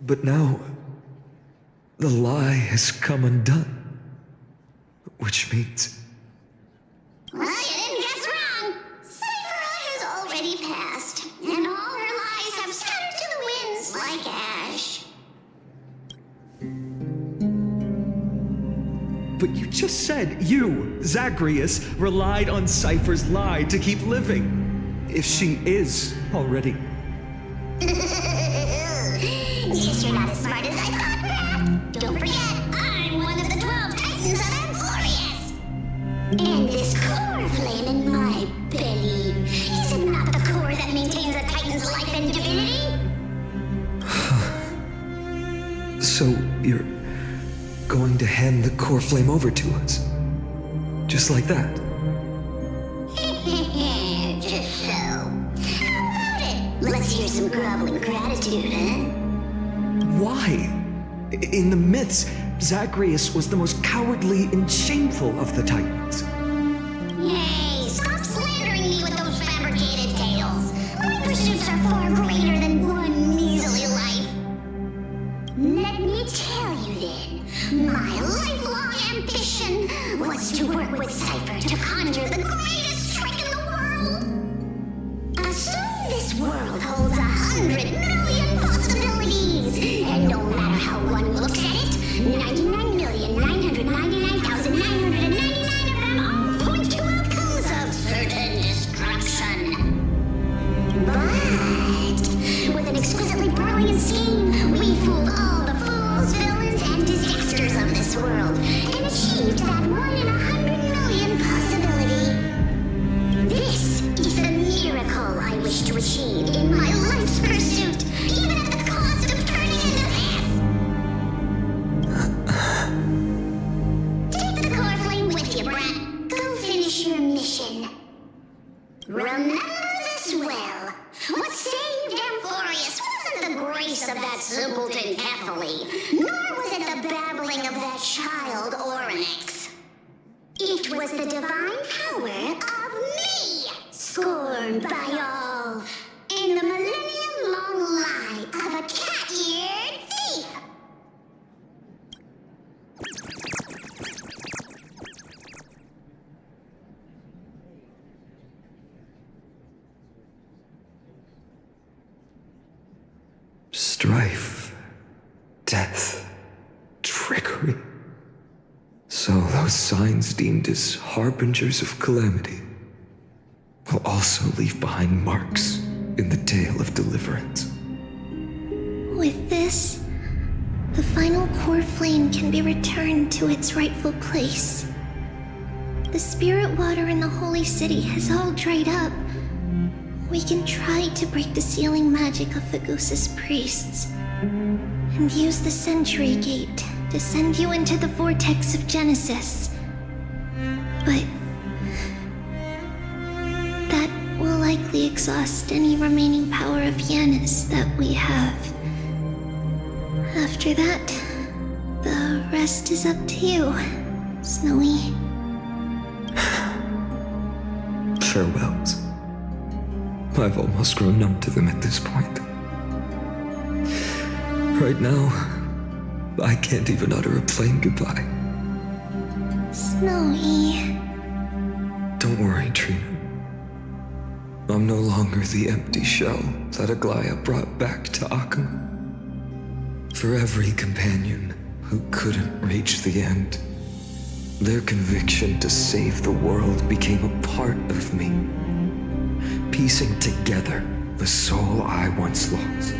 But now, the lie has come undone, which means... Well, you didn't guess wrong. Cipher has already passed, and all her lies have scattered to the winds like ash. But you just said you, Zagreus, relied on Cipher's lie to keep living. If she is already. Guess you're not as smart as I thought, Brad. Don't forget, I'm one of the 12 Titans of Amphorius. And this core flame in my belly, is it not the core that maintains a Titan's life and divinity? So you're going to hand the core flame over to us? Just like that? Just so. How about it? Let's hear some groveling gratitude, huh? Why? In the myths, Zagreus was the most cowardly and shameful of the Titans. Hey, stop slandering me with those fabricated tales. My pursuits are far greater than one measly life. Let me tell you then, my lifelong ambition was us to work with Cipher to conjure the greatest trick in the world. Assume this world holds 100 million possibilities, and no matter how one looks at it, 99,999,999 of them all point to outcomes of certain destruction. But with an exquisitely brilliant scheme, we fooled all the fools, villains, and disasters of this world, and achieved that 1 in 100 million possibility. This is the miracle I wish to achieve in my life's pursuit, even at the cost of turning into this. Take the core flame with you, brat. Go finish your mission. Remember this well. What saved Amphorius wasn't the grace of that simpleton Ephyli, nor was it the babbling of that child Oryx. It was the divine power of me, scorned by all, and the millennium-long lie of a cat-eared thief. Strife, death, trickery. So those signs deemed as harbingers of calamity will also leave behind marks in the tale of deliverance. With this, the final core flame can be returned to its rightful place. The spirit water in the holy city has all dried up. We can try to break the sealing magic of Fagusa's priests and use the Century Gate to send you into the vortex of Genesis. But that will likely exhaust any remaining power of Yanis that we have. After that, the rest is up to you, Snowy. Farewells. I've almost grown numb to them at this point. Right now, I can't even utter a plain goodbye. Snowy. Don't worry, Trina. I'm no longer the empty shell that Aglaya brought back to Akama. For every companion who couldn't reach the end, their conviction to save the world became a part of me, piecing together the soul I once lost.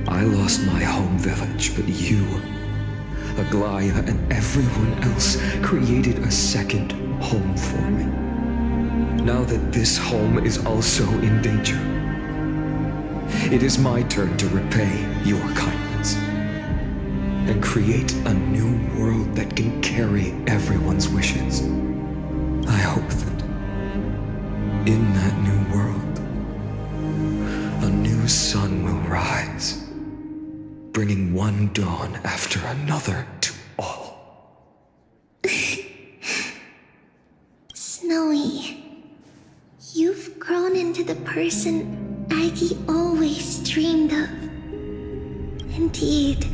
I lost my home village, but you, Aglaya, and everyone else created a second home for me. Now that this home is also in danger, it is my turn to repay your kindness and create a new world that can carry everyone's wishes. I hope that in that new world, a new sun will rise, bringing one dawn after another to all. Snowy, you've grown into the person Aggie always dreamed of. Indeed,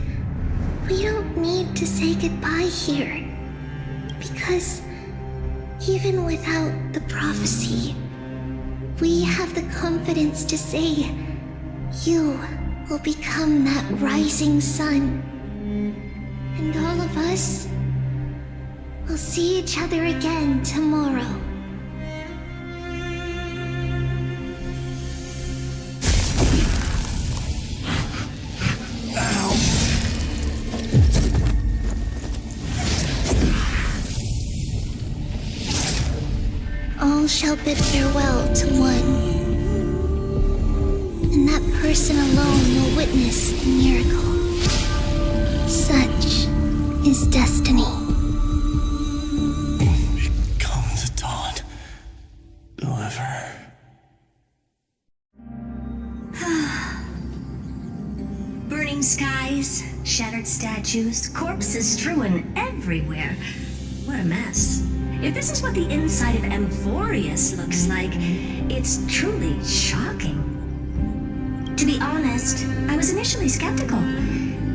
we don't need to say goodbye here, because even without the prophecy, we have the confidence to say you will become that rising sun. And all of us will see each other again tomorrow. All shall bid farewell to one, and that person alone will witness the miracle. Such is destiny. Become the dawn. Deliver. Burning skies, shattered statues, corpses strewn everywhere. What a mess. If this is what the inside of Amphorius looks like, it's truly shocking. To be honest, I was initially skeptical,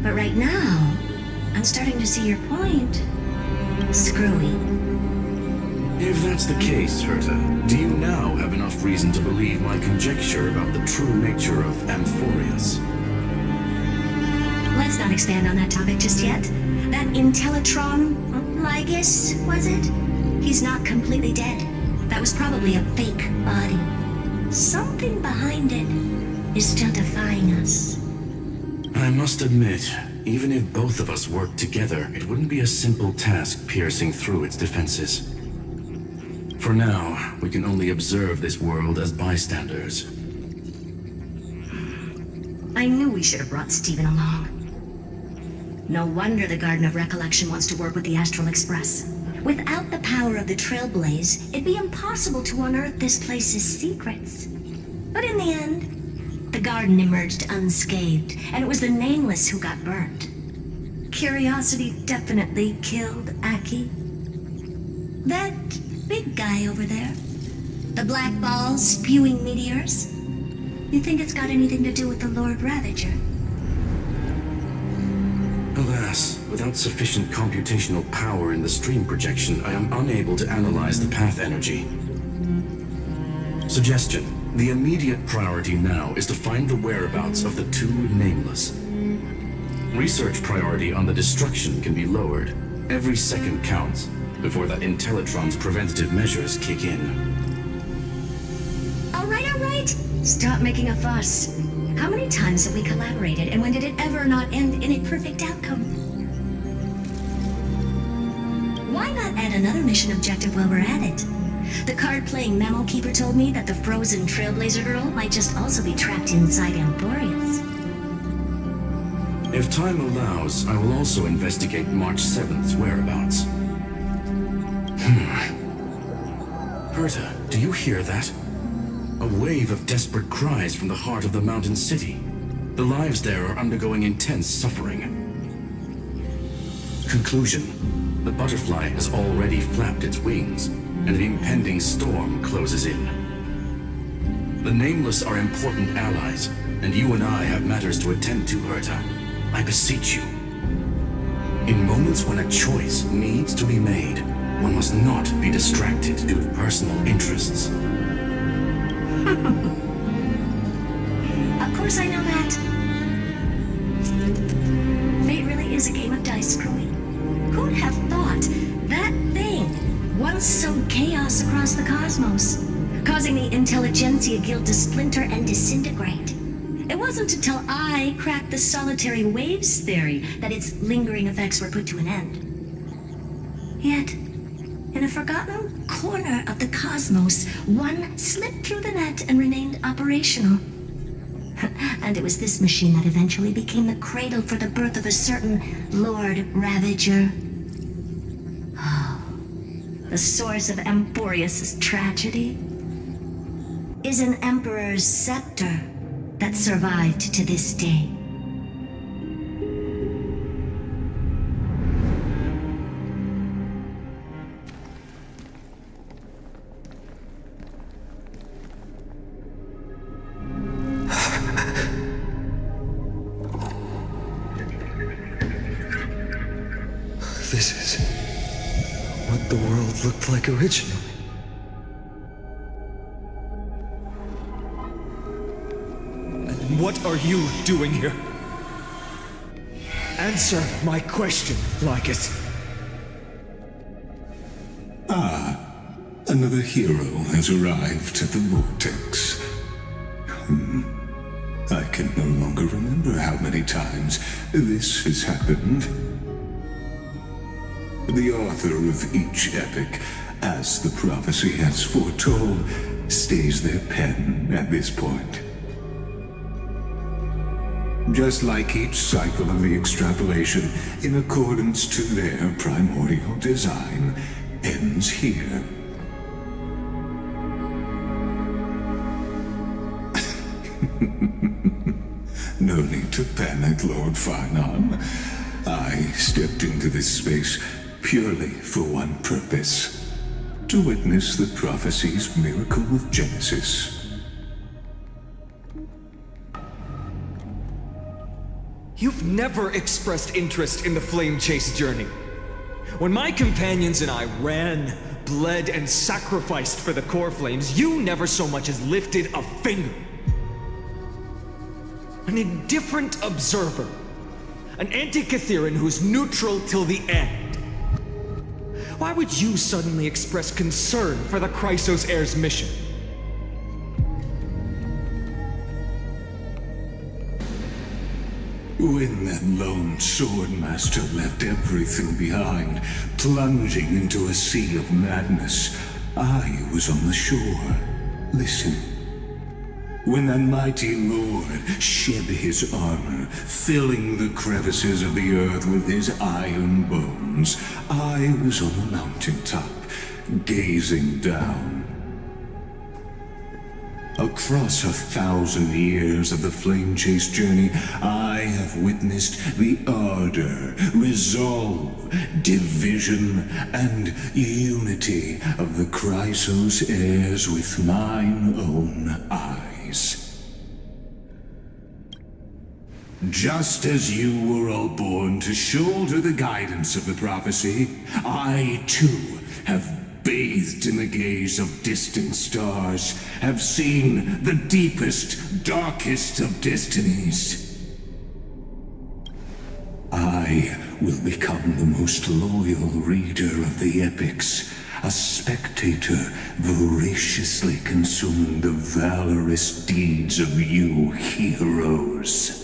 but right now, I'm starting to see your point. screwy. If that's the case, Herta, do you now have enough reason to believe my conjecture about the true nature of Amphorius? Let's not expand on that topic just yet. That Intellitron, Lygus, was it? He's not completely dead. That was probably a fake body. Something behind it is still defying us. I must admit, even if both of us worked together, it wouldn't be a simple task piercing through its defenses. For now, we can only observe this world as bystanders. I knew we should have brought Stephen along. No wonder the Garden of Recollection wants to work with the Astral Express. Without the power of the Trailblaze, it'd be impossible to unearth this place's secrets. But in the end, the garden emerged unscathed, and it was the Nameless who got burnt. Curiosity definitely killed Aki. That big guy over there, the black balls spewing meteors, you think it's got anything to do with the Lord Ravager? Alas, without sufficient computational power in the stream projection, I am unable to analyze the path energy. Suggestion. The immediate priority now is to find the whereabouts of the two Nameless. Research priority on the destruction can be lowered. Every second counts before that Intellitron's preventative measures kick in. All right. Stop making a fuss. How many times have we collaborated, and when did it ever not end in a perfect outcome? Why not add another mission objective while we're at it? The card-playing memo keeper told me that the frozen Trailblazer girl might just also be trapped inside Amphorius. If time allows, I will also investigate March 7th's whereabouts. Herta, do you hear that? A wave of desperate cries from the heart of the mountain city. The lives there are undergoing intense suffering. Conclusion. The butterfly has already flapped its wings, and an impending storm closes in. The Nameless are important allies, and you and I have matters to attend to, Herta. I beseech you. In moments when a choice needs to be made, one must not be distracted due to personal interests. Of course I know that. Fate really is a game of dice, Screwy. Who'd have thought that thing once sowed chaos across the cosmos, causing the Intelligentsia Guild to splinter and disintegrate? It wasn't until I cracked the solitary waves theory that its lingering effects were put to an end. Yet, in a forgotten corner of the cosmos, one slipped through the net and remained operational. And it was this machine that eventually became the cradle for the birth of a certain Lord Ravager. The source of Amphorius' tragedy is an Emperor's scepter that survived to this day. This is what the world looked like originally. And what are you doing here? Answer my question, Lycus. Another hero has arrived at the vortex. I can no longer remember how many times this has happened. The author of each epic, as the prophecy has foretold, stays their pen at this point. Just like each cycle of the extrapolation, in accordance to their primordial design, ends here. No need to panic, Lord Farnon. I stepped into this space purely for one purpose: to witness the prophecy's miracle of Genesis. You've never expressed interest in the Flame Chase journey. When my companions and I ran, bled, and sacrificed for the core flames, you never so much as lifted a finger. An indifferent observer. An anti-Catharan who's neutral till the end. Why would you suddenly express concern for the Chrysos heir's mission? When that lone swordmaster left everything behind, plunging into a sea of madness, I was on the shore. Listen. When that mighty lord shed his armor, filling the crevices of the earth with his iron bones, I was on the mountaintop, gazing down. Across 1,000 years of the flame chase journey, I have witnessed the ardor, resolve, division, and unity of the Chrysos heirs with mine own eyes. Just as you were all born to shoulder the guidance of the prophecy, I too have bathed in the gaze of distant stars, have seen the deepest, darkest of destinies. I will become the most loyal reader of the epics, a spectator voraciously consuming the valorous deeds of you heroes.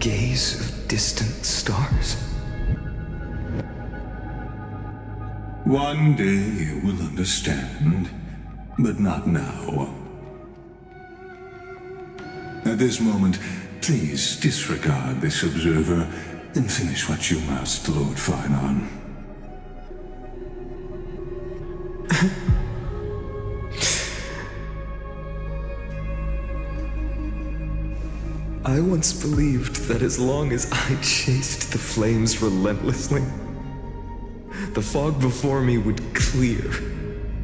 Gaze of distant stars. One day you will understand, but not now. At this moment, please disregard this observer and finish what you must, Lord Finon. I once believed that as long as I chased the flames relentlessly, the fog before me would clear,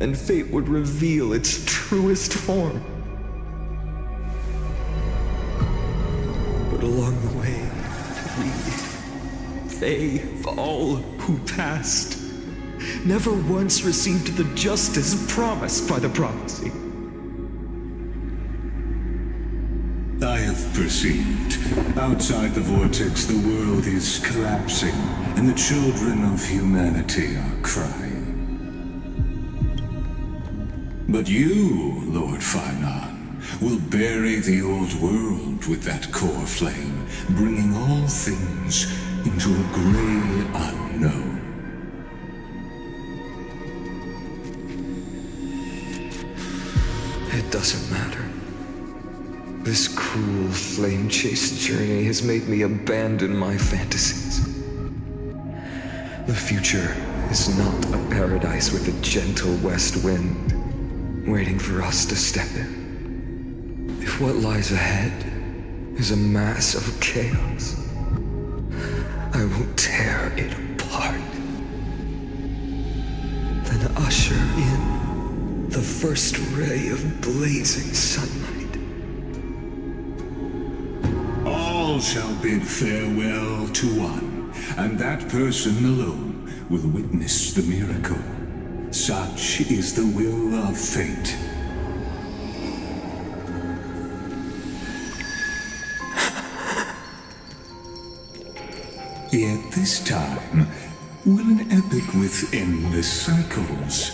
and fate would reveal its truest form. But along the way, they, all who passed, never once received the justice promised by the prophecy. I have perceived. Outside the vortex, the world is collapsing, and the children of humanity are crying. But you, Lord Finon, will bury the old world with that core flame, bringing all things into a gray unknown. It doesn't matter. This cruel flame chase journey has made me abandon my fantasies. The future is not a paradise with a gentle west wind, waiting for us to step in. If what lies ahead is a mass of chaos, I will tear it apart. Then usher in the first ray of blazing sunlight. All shall bid farewell to one, and that person alone will witness the miracle. Such is the will of fate. Yet this time, will an epic with endless cycles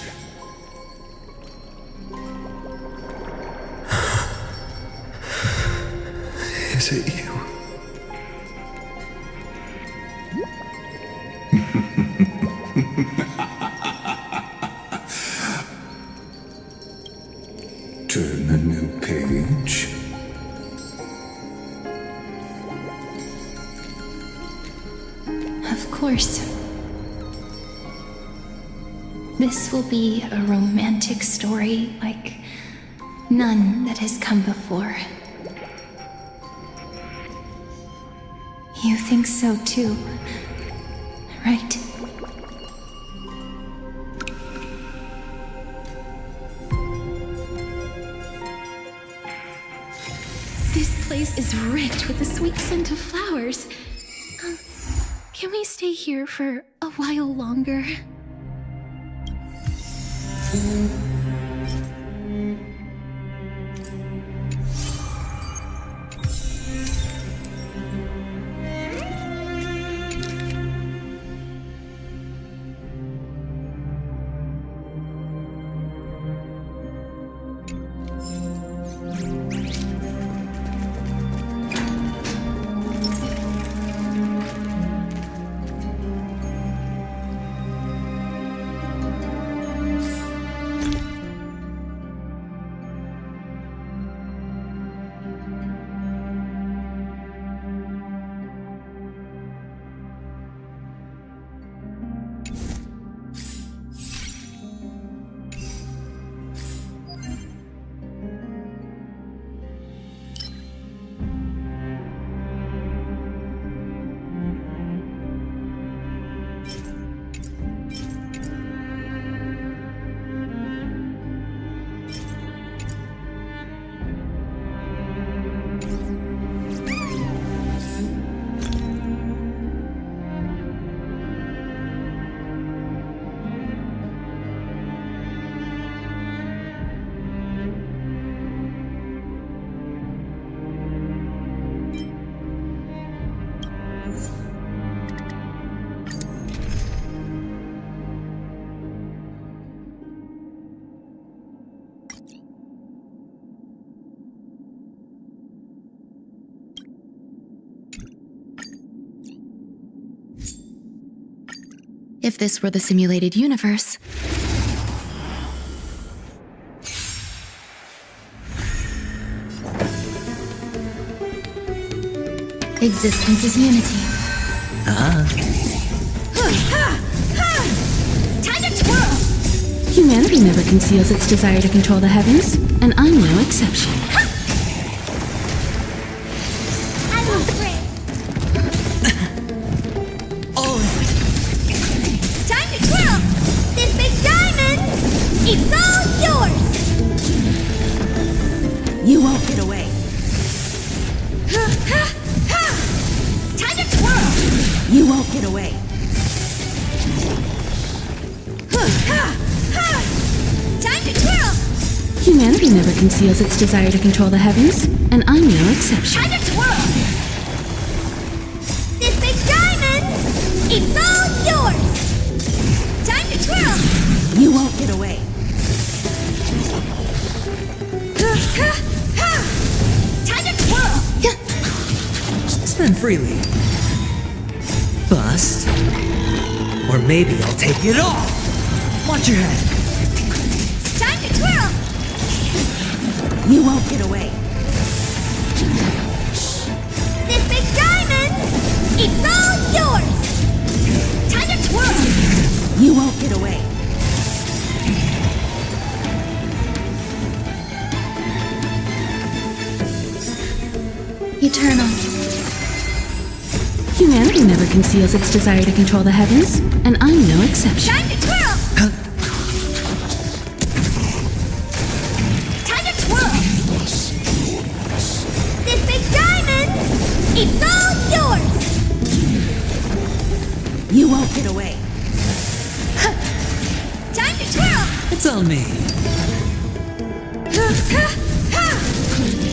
Is it you? turn a new page? Of course. This will be a romantic story like none that has come before. You think so too, right? This place is rich with the sweet scent of flowers. Can we stay here for a while longer? If this were the simulated universe, existence is unity. Time to twirl! Humanity never conceals its desire to control the heavens, and I'm no exception. I will spring. Time to twirl! This big diamond, it's all yours! You won't get away. Time to twirl! You won't get away. Time to twirl! Humanity never conceals its desire to control the heavens, and I'm no exception. Time to twirl! This big diamond, it's all yours! Time to twirl! You won't get away. Time to twirl! Spend freely. Bust. Or maybe I'll take it all. Watch your head. Time to twirl! You won't get away. This big diamond, it's all yours! Time to twirl! You won't get away. Eternal. Humanity never conceals its desire to control the heavens, and I'm no exception. Time to twirl! Time to twirl! This big diamond, it's all yours! You won't get away. Time to twirl! It's on me.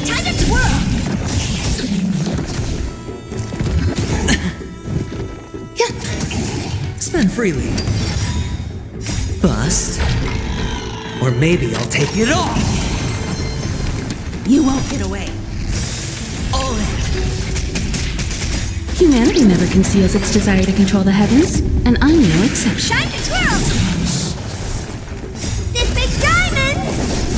Time to twirl! Spend freely. Bust. Or maybe I'll take it all. You won't get away. All in. Humanity never conceals its desire to control the heavens, and I'm no exception. Time to twirl! This big diamond,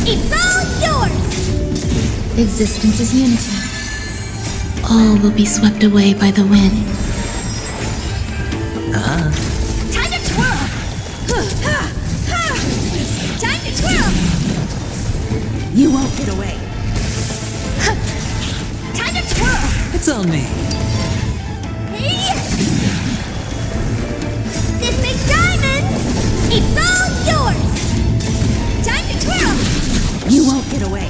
it's all yours! Existence is unity. All will be swept away by the wind. Time to twirl! Time to twirl! You won't get away. Time to twirl! It's on me. This big diamond, it's all yours! Time to twirl! You won't get away.